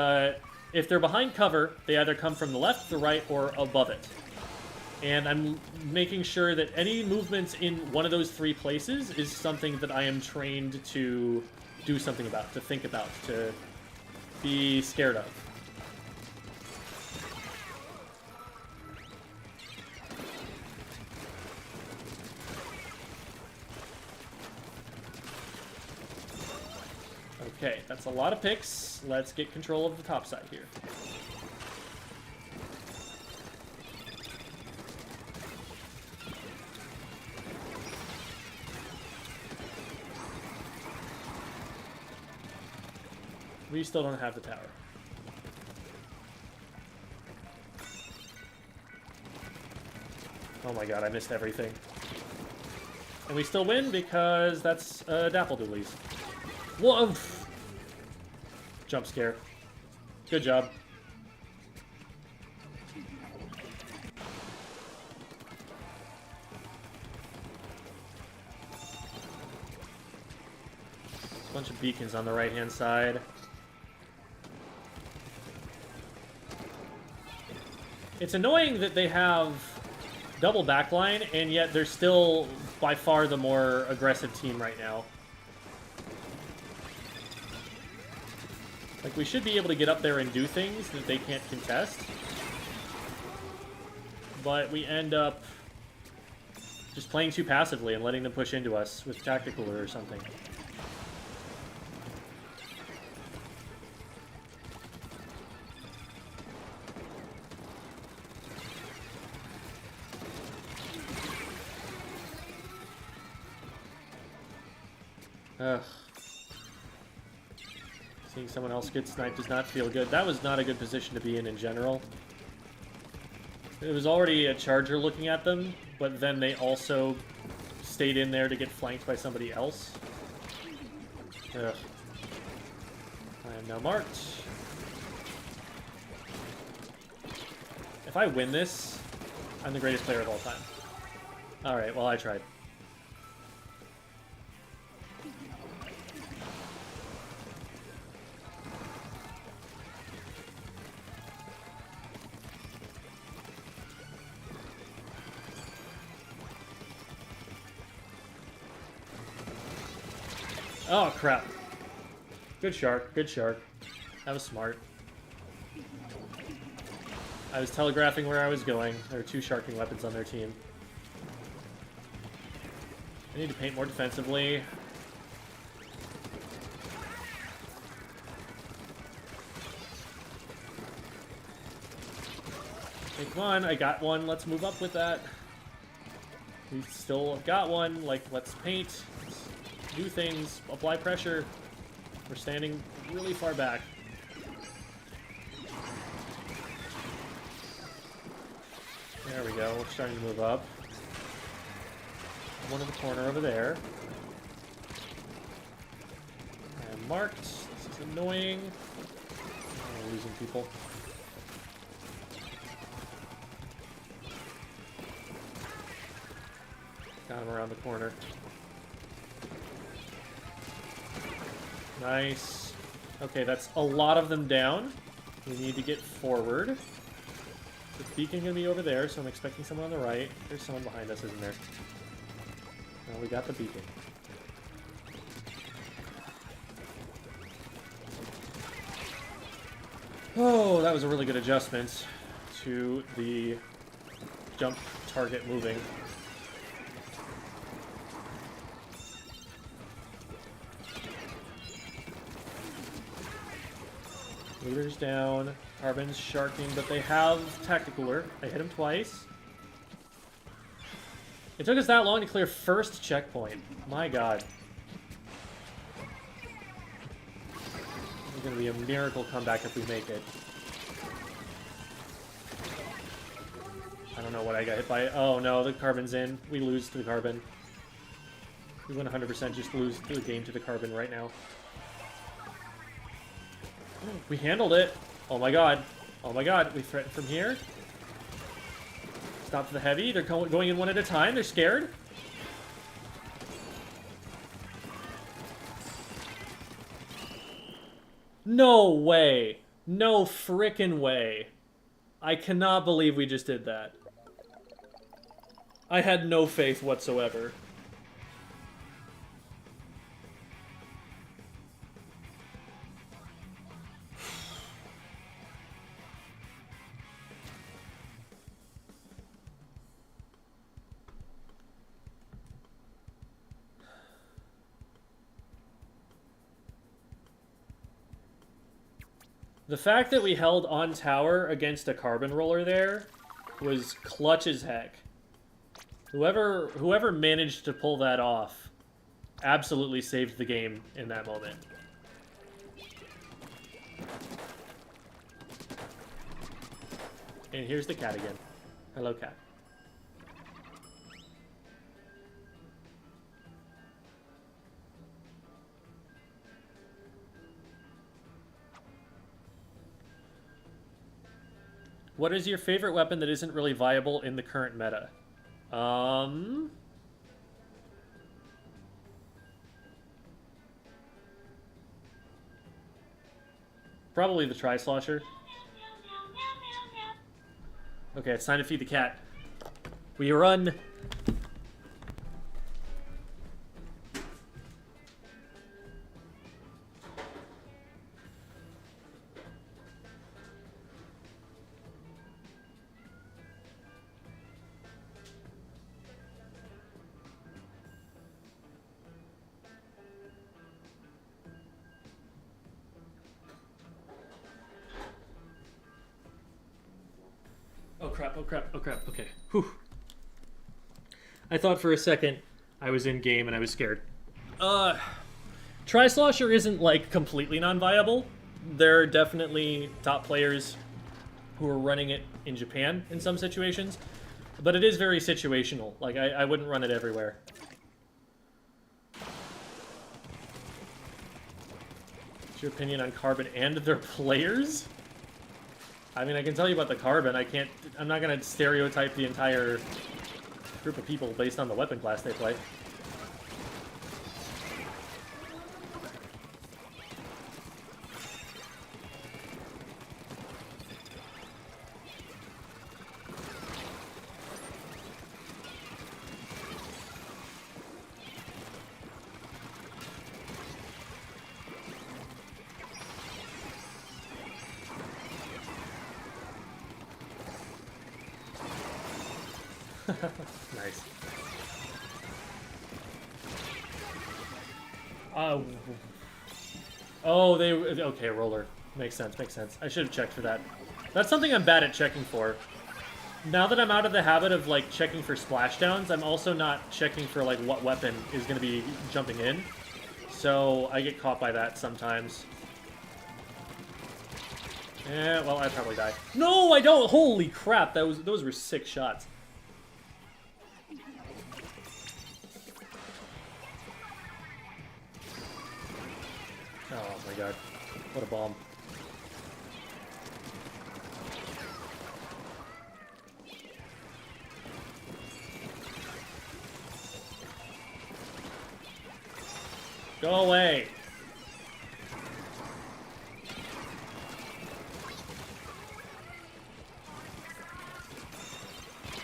if they're behind cover, they either come from the left, the right, or above it. And I'm making sure that any movements in one of those three places is something that I am trained to do something about, to think about, to be scared of. Okay, that's a lot of picks. Let's get control of the top side here. We still don't have the tower. Oh my god, I missed everything. And we still win because that's Dapple Doolies. Whoa! Jump scare. Good job. Bunch of beacons on the right-hand side. It's annoying that they have double backline, and yet they're still by far the more aggressive team right now. Like, we should be able to get up there and do things that they can't contest. But we end up just playing too passively and letting them push into us with tactical or something. Ugh. Seeing someone else get sniped does not feel good. That was not a good position to be in general. It was already a charger looking at them, but then they also stayed in there to get flanked by somebody else. Ugh. I am now marked. If I win this, I'm the greatest player of all time. Alright, well, I tried. Oh, crap. Good shark, good shark. That was smart. I was telegraphing where I was going. There were two sharking weapons on their team. I need to paint more defensively. Take one, I got one. Let's move up with that. We still got one. Like, let's paint. Let's do things. Apply pressure. We're standing really far back. There we go. We're starting to move up. One in the corner over there. And marked. This is annoying. Oh, we're losing people. Got him around the corner. Nice. Okay, that's a lot of them down. We need to get forward. The beacon gonna be over there, so I'm expecting someone on the right. There's someone behind us, isn't there? No, we got the beacon. Oh, that was a really good adjustment to the jump target moving. Leader's down. Carbon's sharking, but they have Tacticooler. I hit him twice. It took us that long to clear first checkpoint. My god. It's going to be a miracle comeback if we make it. I don't know what I got hit by. Oh no, the carbon's in. We lose to the carbon. We 100% just lose the game to the carbon right now. We handled it. Oh my god. Oh my god. We threaten from here. Stop for the heavy. They're going in one at a time. They're scared. No way. No frickin' way. I cannot believe we just did that. I had no faith whatsoever. The fact that we held on tower against a carbon roller there was clutch as heck. Whoever managed to pull that off absolutely saved the game in that moment. And here's the cat again. Hello, cat. What is your favorite weapon that isn't really viable in the current meta? Probably the Tri-Slosher. Okay, it's time to feed the cat. We run. Oh crap, oh crap, oh crap, okay. Whew. I thought for a second I was in game and I was scared. Tri-Slosher isn't, like, completely non-viable. There are definitely top players who are running it in Japan in some situations, but it is very situational. Like, I wouldn't run it everywhere. What's your opinion on Carbon and their players? I mean, I can tell you about the Carbon. I'm not gonna stereotype the entire group of people based on the weapon class they play. Nice. Oh, okay, roller. Makes sense, makes sense. I should have checked for that. That's something I'm bad at checking for. Now that I'm out of the habit of, like, checking for splashdowns, I'm also not checking for, like, what weapon is going to be jumping in. So I get caught by that sometimes. Yeah, well, I'd probably die. No, I don't! Holy crap, those were sick shots. Oh my god. What a bomb. Go away!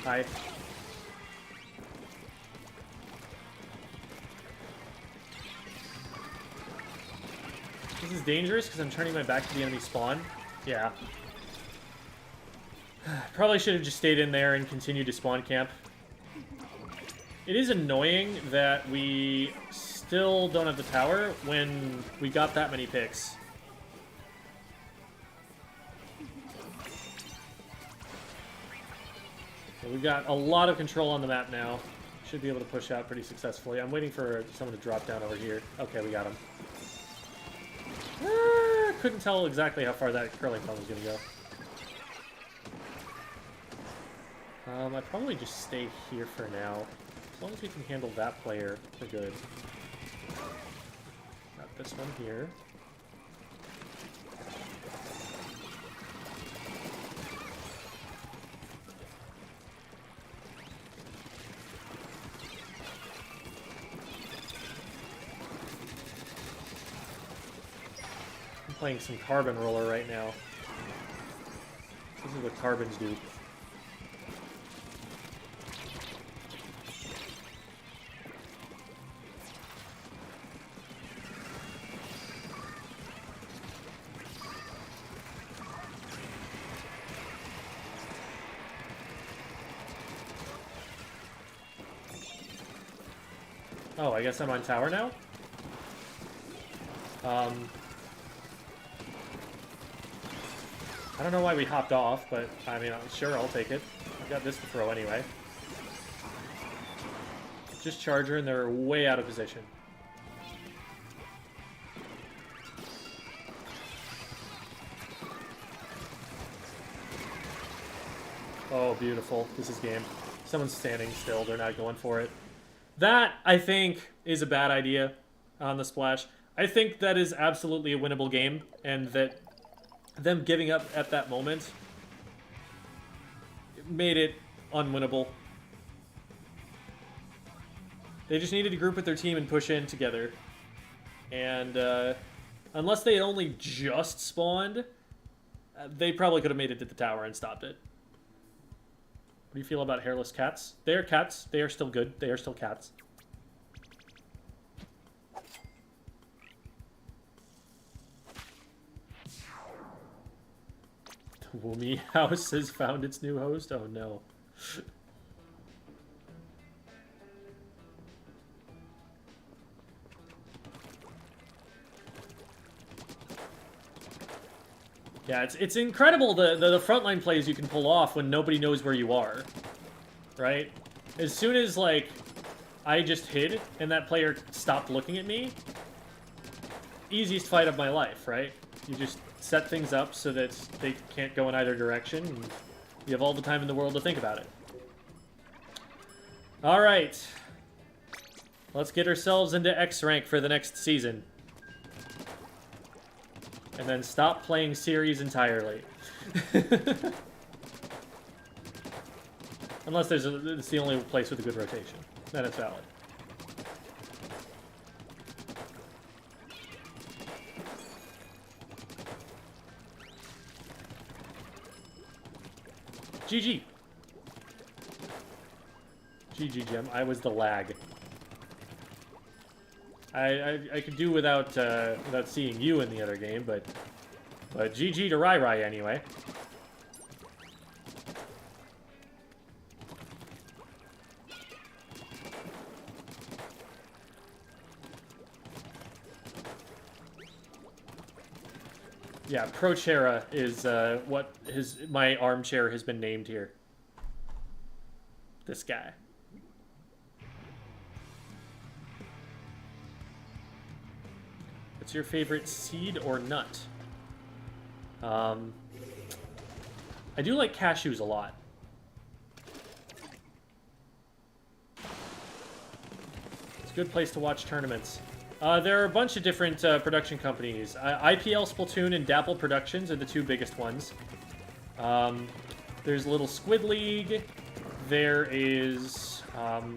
Hi. This is dangerous because I'm turning my back to the enemy spawn. Yeah. Probably should have just stayed in there and continued to spawn camp. It is annoying that we still don't have the tower when we got that many picks. So we've got a lot of control on the map now. Should be able to push out pretty successfully. I'm waiting for someone to drop down over here. Okay, we got him. couldn't tell exactly how far that curling pond was going to go. I'd probably just stay here for now. As long as we can handle that player, we're good. Got this one here. I'm playing some Carbon Roller right now. This is what carbons do. Oh, I guess I'm on tower now? I don't know why we hopped off, but I mean, sure, I'll take it. I've got this to throw anyway. Just charger, and they're way out of position. Oh, beautiful. This is game. Someone's standing still. They're not going for it. That, I think, is a bad idea on the splash. I think that is absolutely a winnable game, and that them giving up at that moment made it unwinnable. They just needed to group with their team and push in together. And unless they had only just spawned, they probably could have made it to the tower and stopped it. What do you feel about hairless cats? They are cats. They are still good. They are still cats. The Woomy house has found its new host? Oh no. Yeah, it's incredible the frontline plays you can pull off when nobody knows where you are, right? As soon as, like, I just hid and that player stopped looking at me, easiest fight of my life, right? You just set things up so that they can't go in either direction, and you have all the time in the world to think about it. Alright. Let's get ourselves into X rank for the next season. And then stop playing series entirely. Unless it's the only place with a good rotation. Then it's valid. GG. GG, Gem. I was the lag. I could do without seeing you in the other game, but GG to Rai anyway. Yeah, Prochera is what my armchair has been named here. This guy. What's your favorite seed or nut? I do like cashews a lot. It's a good place to watch tournaments. There are a bunch of different production companies. IPL Splatoon and Dapple Productions are the two biggest ones. There's Little Squid League. There is... what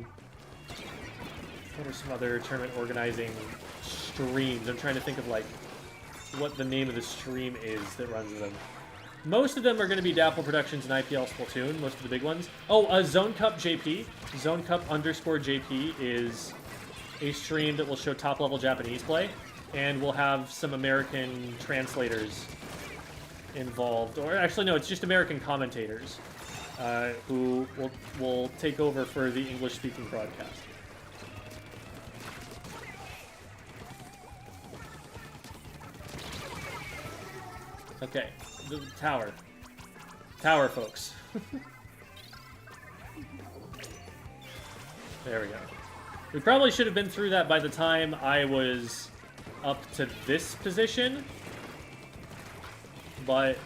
are some other tournament organizing streams? I'm trying to think of, like, what the name of the stream is that runs them. Most of them are going to be Dapple Productions and IPL Splatoon, most of the big ones. Oh, Zone Cup JP. Zone Cup _JP is a stream that will show top-level Japanese play, and we'll have some American translators involved. Or actually, no, it's just American commentators who will take over for the English-speaking broadcast. Okay, the tower. Tower, folks. There we go. We probably should have been through that by the time I was up to this position. but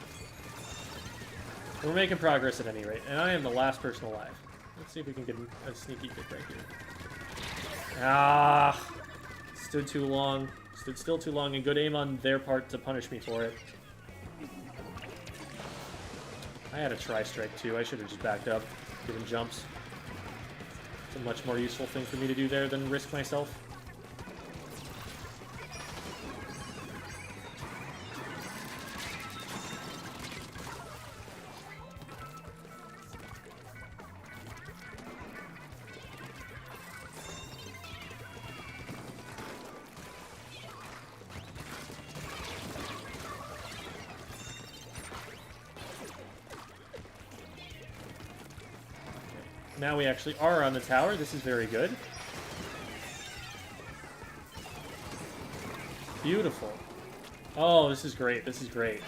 we're making progress at any rate. And I am the last person alive. Let's see if we can get a sneaky kick right here. Ah! Stood too long. Stood still too long, and good aim on their part to punish me for it. I had a tri-strike too. I should have just backed up, given jumps. It's a much more useful thing for me to do there than risk myself. Now we actually are on the tower. This is very good. Beautiful. Oh, this is great. This is great.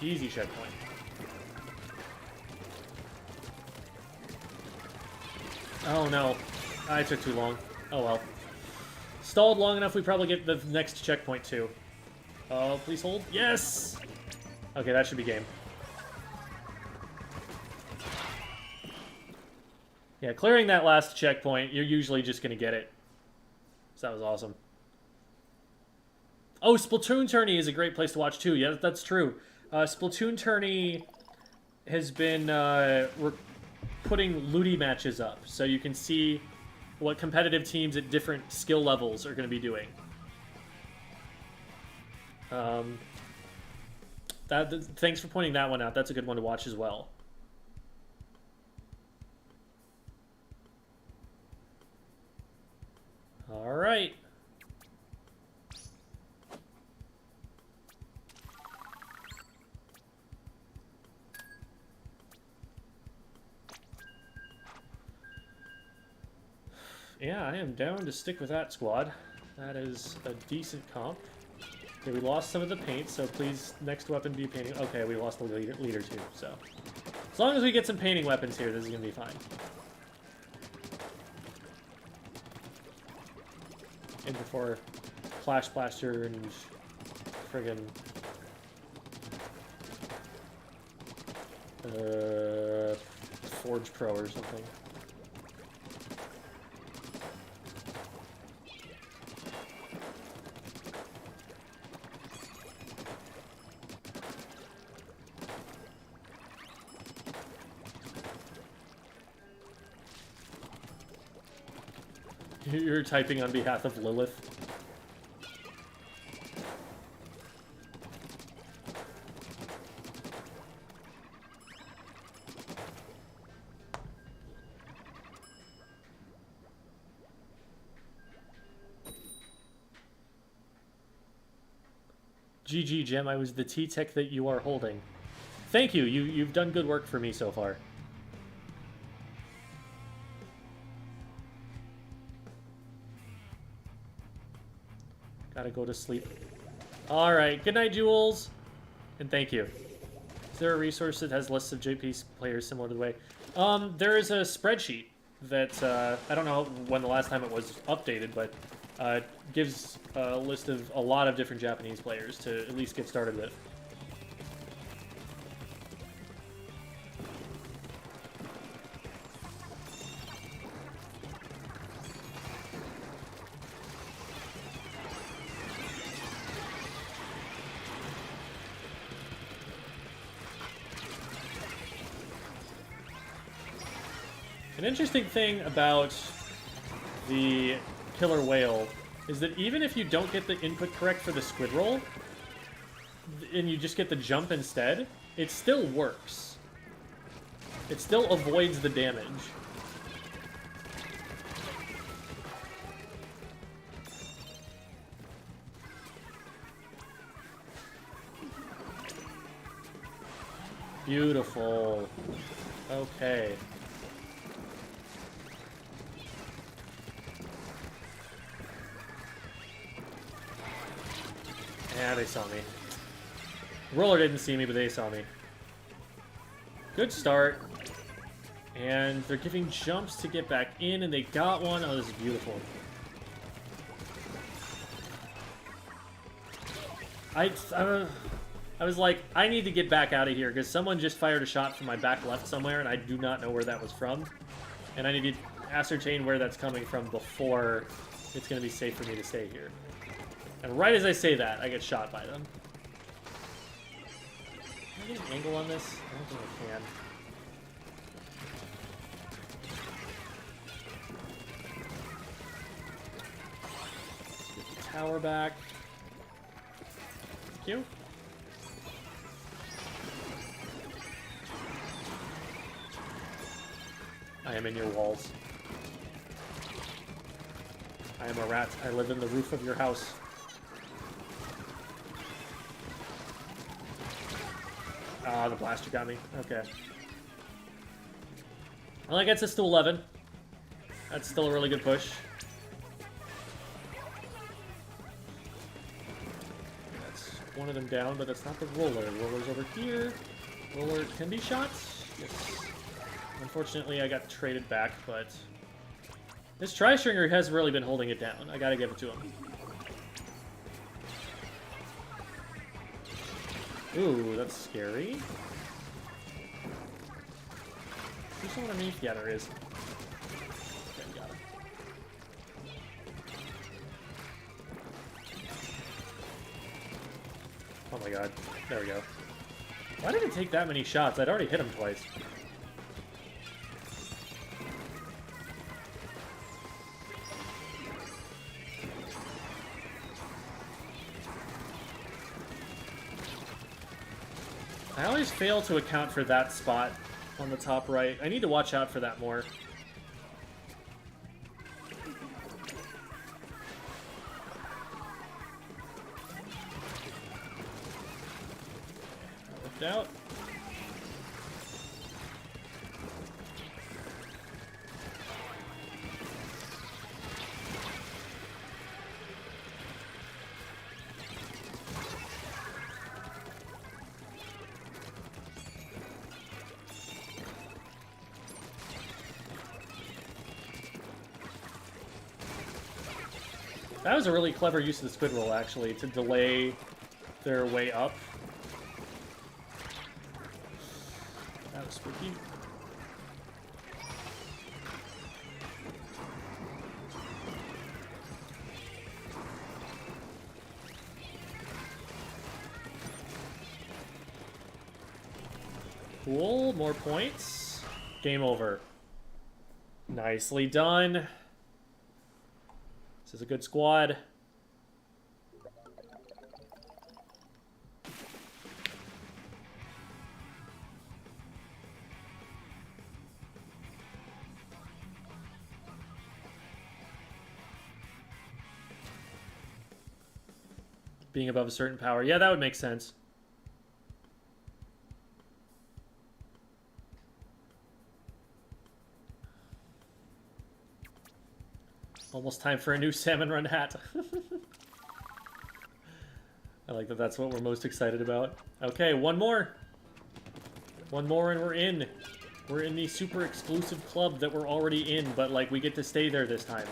Easy checkpoint. Oh no. I took too long. Oh well. Stalled long enough, we probably get the next checkpoint too. Oh, please hold. Yes! Okay, that should be game. Yeah, clearing that last checkpoint, you're usually just going to get it. So that was awesome. Oh, Splatoon Tourney is a great place to watch too. Yeah, that's true. Splatoon Tourney has been putting looty matches up, so you can see what competitive teams at different skill levels are going to be doing. Thanks for pointing that one out. That's a good one to watch as well. All right. Yeah, I am down to stick with that squad. That is a decent comp. Okay, we lost some of the paint, so please, next weapon be painting. Okay, we lost the leader too, so. As long as we get some painting weapons here, this is going to be fine. And before Flash Blaster and friggin' Forge Pro or something. You're typing on behalf of Lilith. GG, Gem, I was the T-Tech that you are holding. Thank you, you've done good work for me so far. Gotta go to sleep. Alright, good night, Jules! And thank you. Is there a resource that has lists of JP players similar to the way? There is a spreadsheet that, I don't know when the last time it was updated, but gives a list of a lot of different Japanese players to at least get started with. An interesting thing about the Killer Whale is that even if you don't get the input correct for the squid roll, and you just get the jump instead, it still works. It still avoids the damage. Beautiful. Okay. Yeah, they saw me. Roller didn't see me, but they saw me. Good start. And they're giving jumps to get back in, and they got one. Oh, this is beautiful. I I was like, I need to get back out of here because someone just fired a shot from my back left somewhere, and I do not know where that was from. And I need to ascertain where that's coming from before it's going to be safe for me to stay here. And right as I say that, I get shot by them. Can I get an angle on this? I don't think I can. Get the tower back. Thank you. I am in your walls. I am a rat. I live in the roof of your house. Ah, the blaster got me. Okay. Well, that gets us to 11. That's still a really good push. That's one of them down, but that's not the roller. Roller's over here. Roller can be shot. Yes. Unfortunately, I got traded back, but this Tri-Stringer has really been holding it down. I gotta give it to him. Ooh, that's scary. There's someone underneath? Yeah, there is. Okay, got him. Oh my god. There we go. Why did it take that many shots? I'd already hit him twice. I always fail to account for that spot on the top right. I need to watch out for that more. That worked out. That was a really clever use of the squid roll, actually, to delay their way up. That was spooky. Cool, more points. Game over. Nicely done. This is a good squad. Being above a certain power. Yeah, that would make sense. Almost time for a new salmon run hat. I like that that's what we're most excited about. Okay, one more. One more and we're in. We're in the super exclusive club that we're already in, but like we get to stay there this time.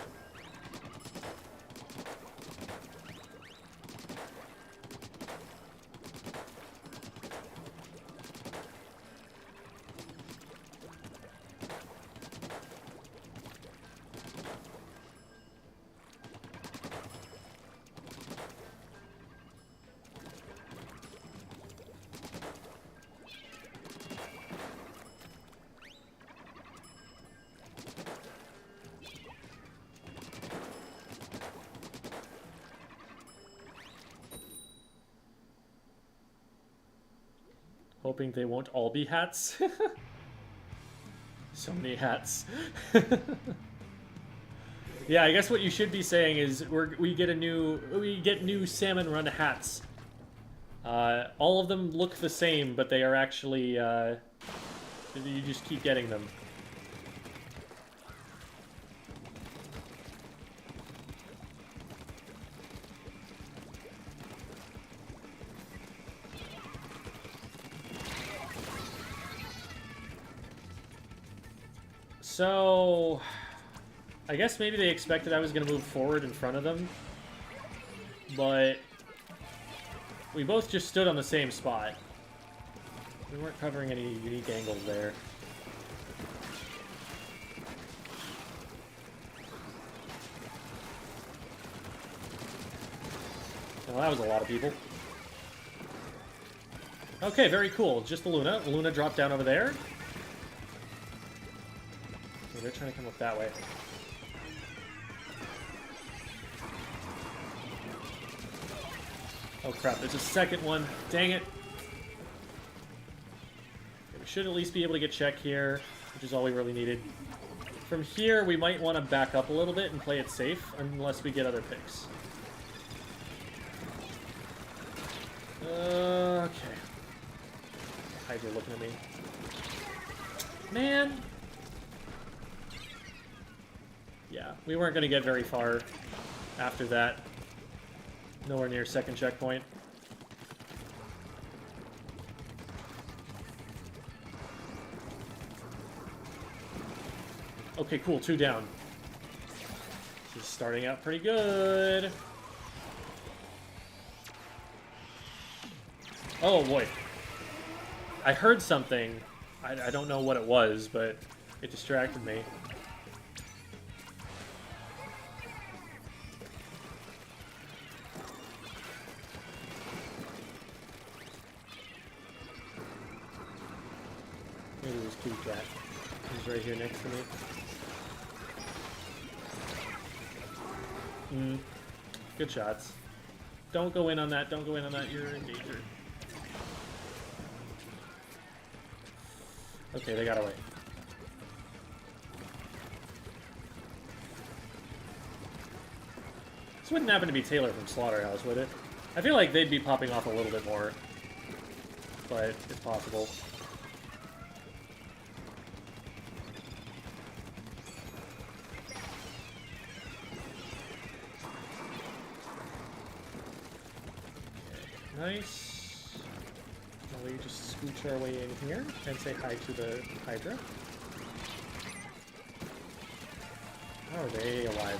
Hoping they won't all be hats. So many hats. Yeah, I guess what you should be saying is we get new salmon run hats. All of them look the same, but they are actually you just keep getting them. So, I guess maybe they expected I was going to move forward in front of them, but We both just stood on the same spot. We weren't covering any unique angles there. Well, that was a lot of people. Okay, very cool. Just the Luna. Luna dropped down over there. Okay, they're trying to come up that way. Oh crap, there's a second one. Dang it. Okay, we should at least be able to get check here, which is all we really needed. From here, we might want to back up a little bit and play it safe, unless we get other picks. Okay. Hydra looking at me. Man! Yeah, we weren't going to get very far after that. Nowhere near second checkpoint. Okay, cool. 2 down. This is starting out pretty good. Oh, boy. I heard something. I don't know what it was, but it distracted me. Maybe it was Kitty Cat. He's right here next to me. Good shots. Don't go in on that. Don't go in on that. You're in danger. Okay, they got away. This wouldn't happen to be Taylor from Slaughterhouse, would it? I feel like they'd be popping off a little bit more. But it's possible. Nice. Now we just scooch our way in here and say hi to the Hydra. How are they alive?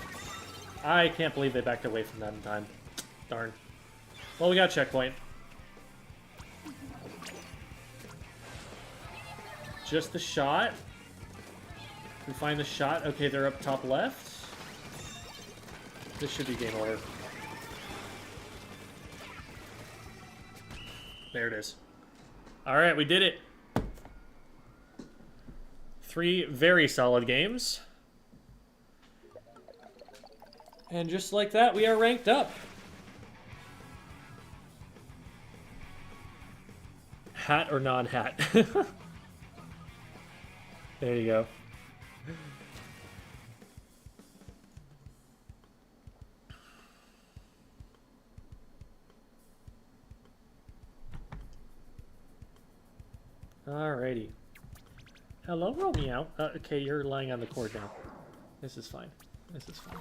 I can't believe they backed away from that in time. Darn. Well, we got a checkpoint. Just the shot. We find the shot. Okay, they're up top left. This should be game over. There it is. Alright, we did it. 3 very solid games. And just like that, we are ranked up. Hat or non-hat? There you go. Alrighty. Hello, Romeo. Okay, you're lying on the cord now. This is fine. This is fine.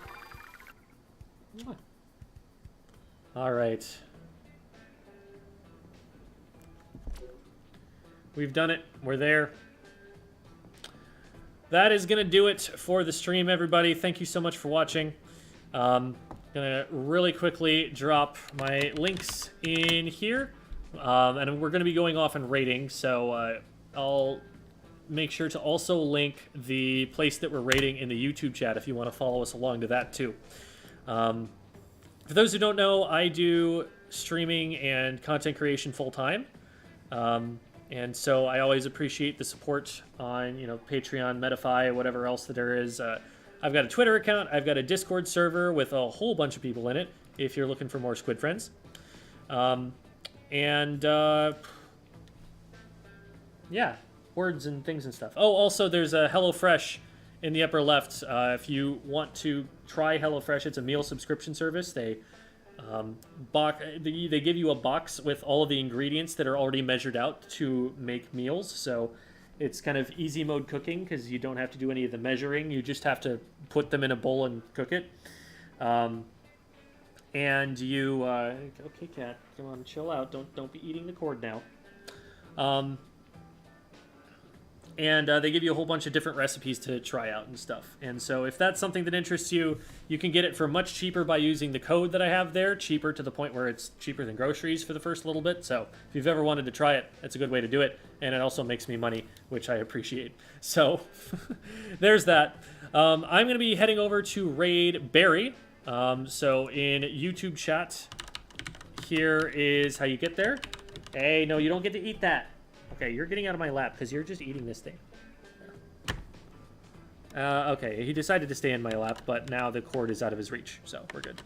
Alright. We've done it. We're there. That is going to do it for the stream, everybody. Thank you so much for watching. Gonna really quickly drop my links in here. And we're going to be going off and rating, so I'll make sure to also link the place that we're rating in the YouTube chat if you want to follow us along to that too. For those who don't know, I do streaming and content creation full-time. And so I always appreciate the support on, Patreon, Medify, whatever else that there is. I've got a Twitter account. I've got a Discord server with a whole bunch of people in it, if you're looking for more Squid friends. Yeah, words and things and stuff. Oh, also there's a HelloFresh in the upper left. If you want to try HelloFresh, it's a meal subscription service. They give you a box with all of the ingredients that are already measured out to make meals. So it's kind of easy mode cooking because you don't have to do any of the measuring. You just have to put them in a bowl and cook it. And you, okay, cat, come on, chill out. Don't be eating the cord now. And they give you a whole bunch of different recipes to try out and stuff. And so if that's something that interests you, you can get it for much cheaper by using the code that I have there, cheaper to the point where it's cheaper than groceries for the first little bit. So if you've ever wanted to try it, that's a good way to do it. And it also makes me money, which I appreciate. So there's that. I'm going to be heading over to raid Barry. So in YouTube chat, here is how you get there. Hey, no, you don't get to eat that. Okay, you're getting out of my lap because you're just eating this thing. Okay, he decided to stay in my lap, but now the cord is out of his reach, so we're good.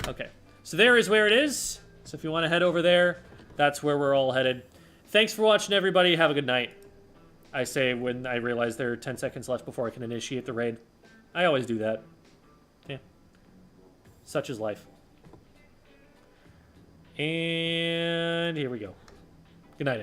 Okay, so there is where it is. So if you want to head over there, that's where we're all headed. Thanks for watching, everybody. Have a good night. I say when I realize there are 10 seconds left before I can initiate the raid. I always do that. Yeah. Such is life. And here we go.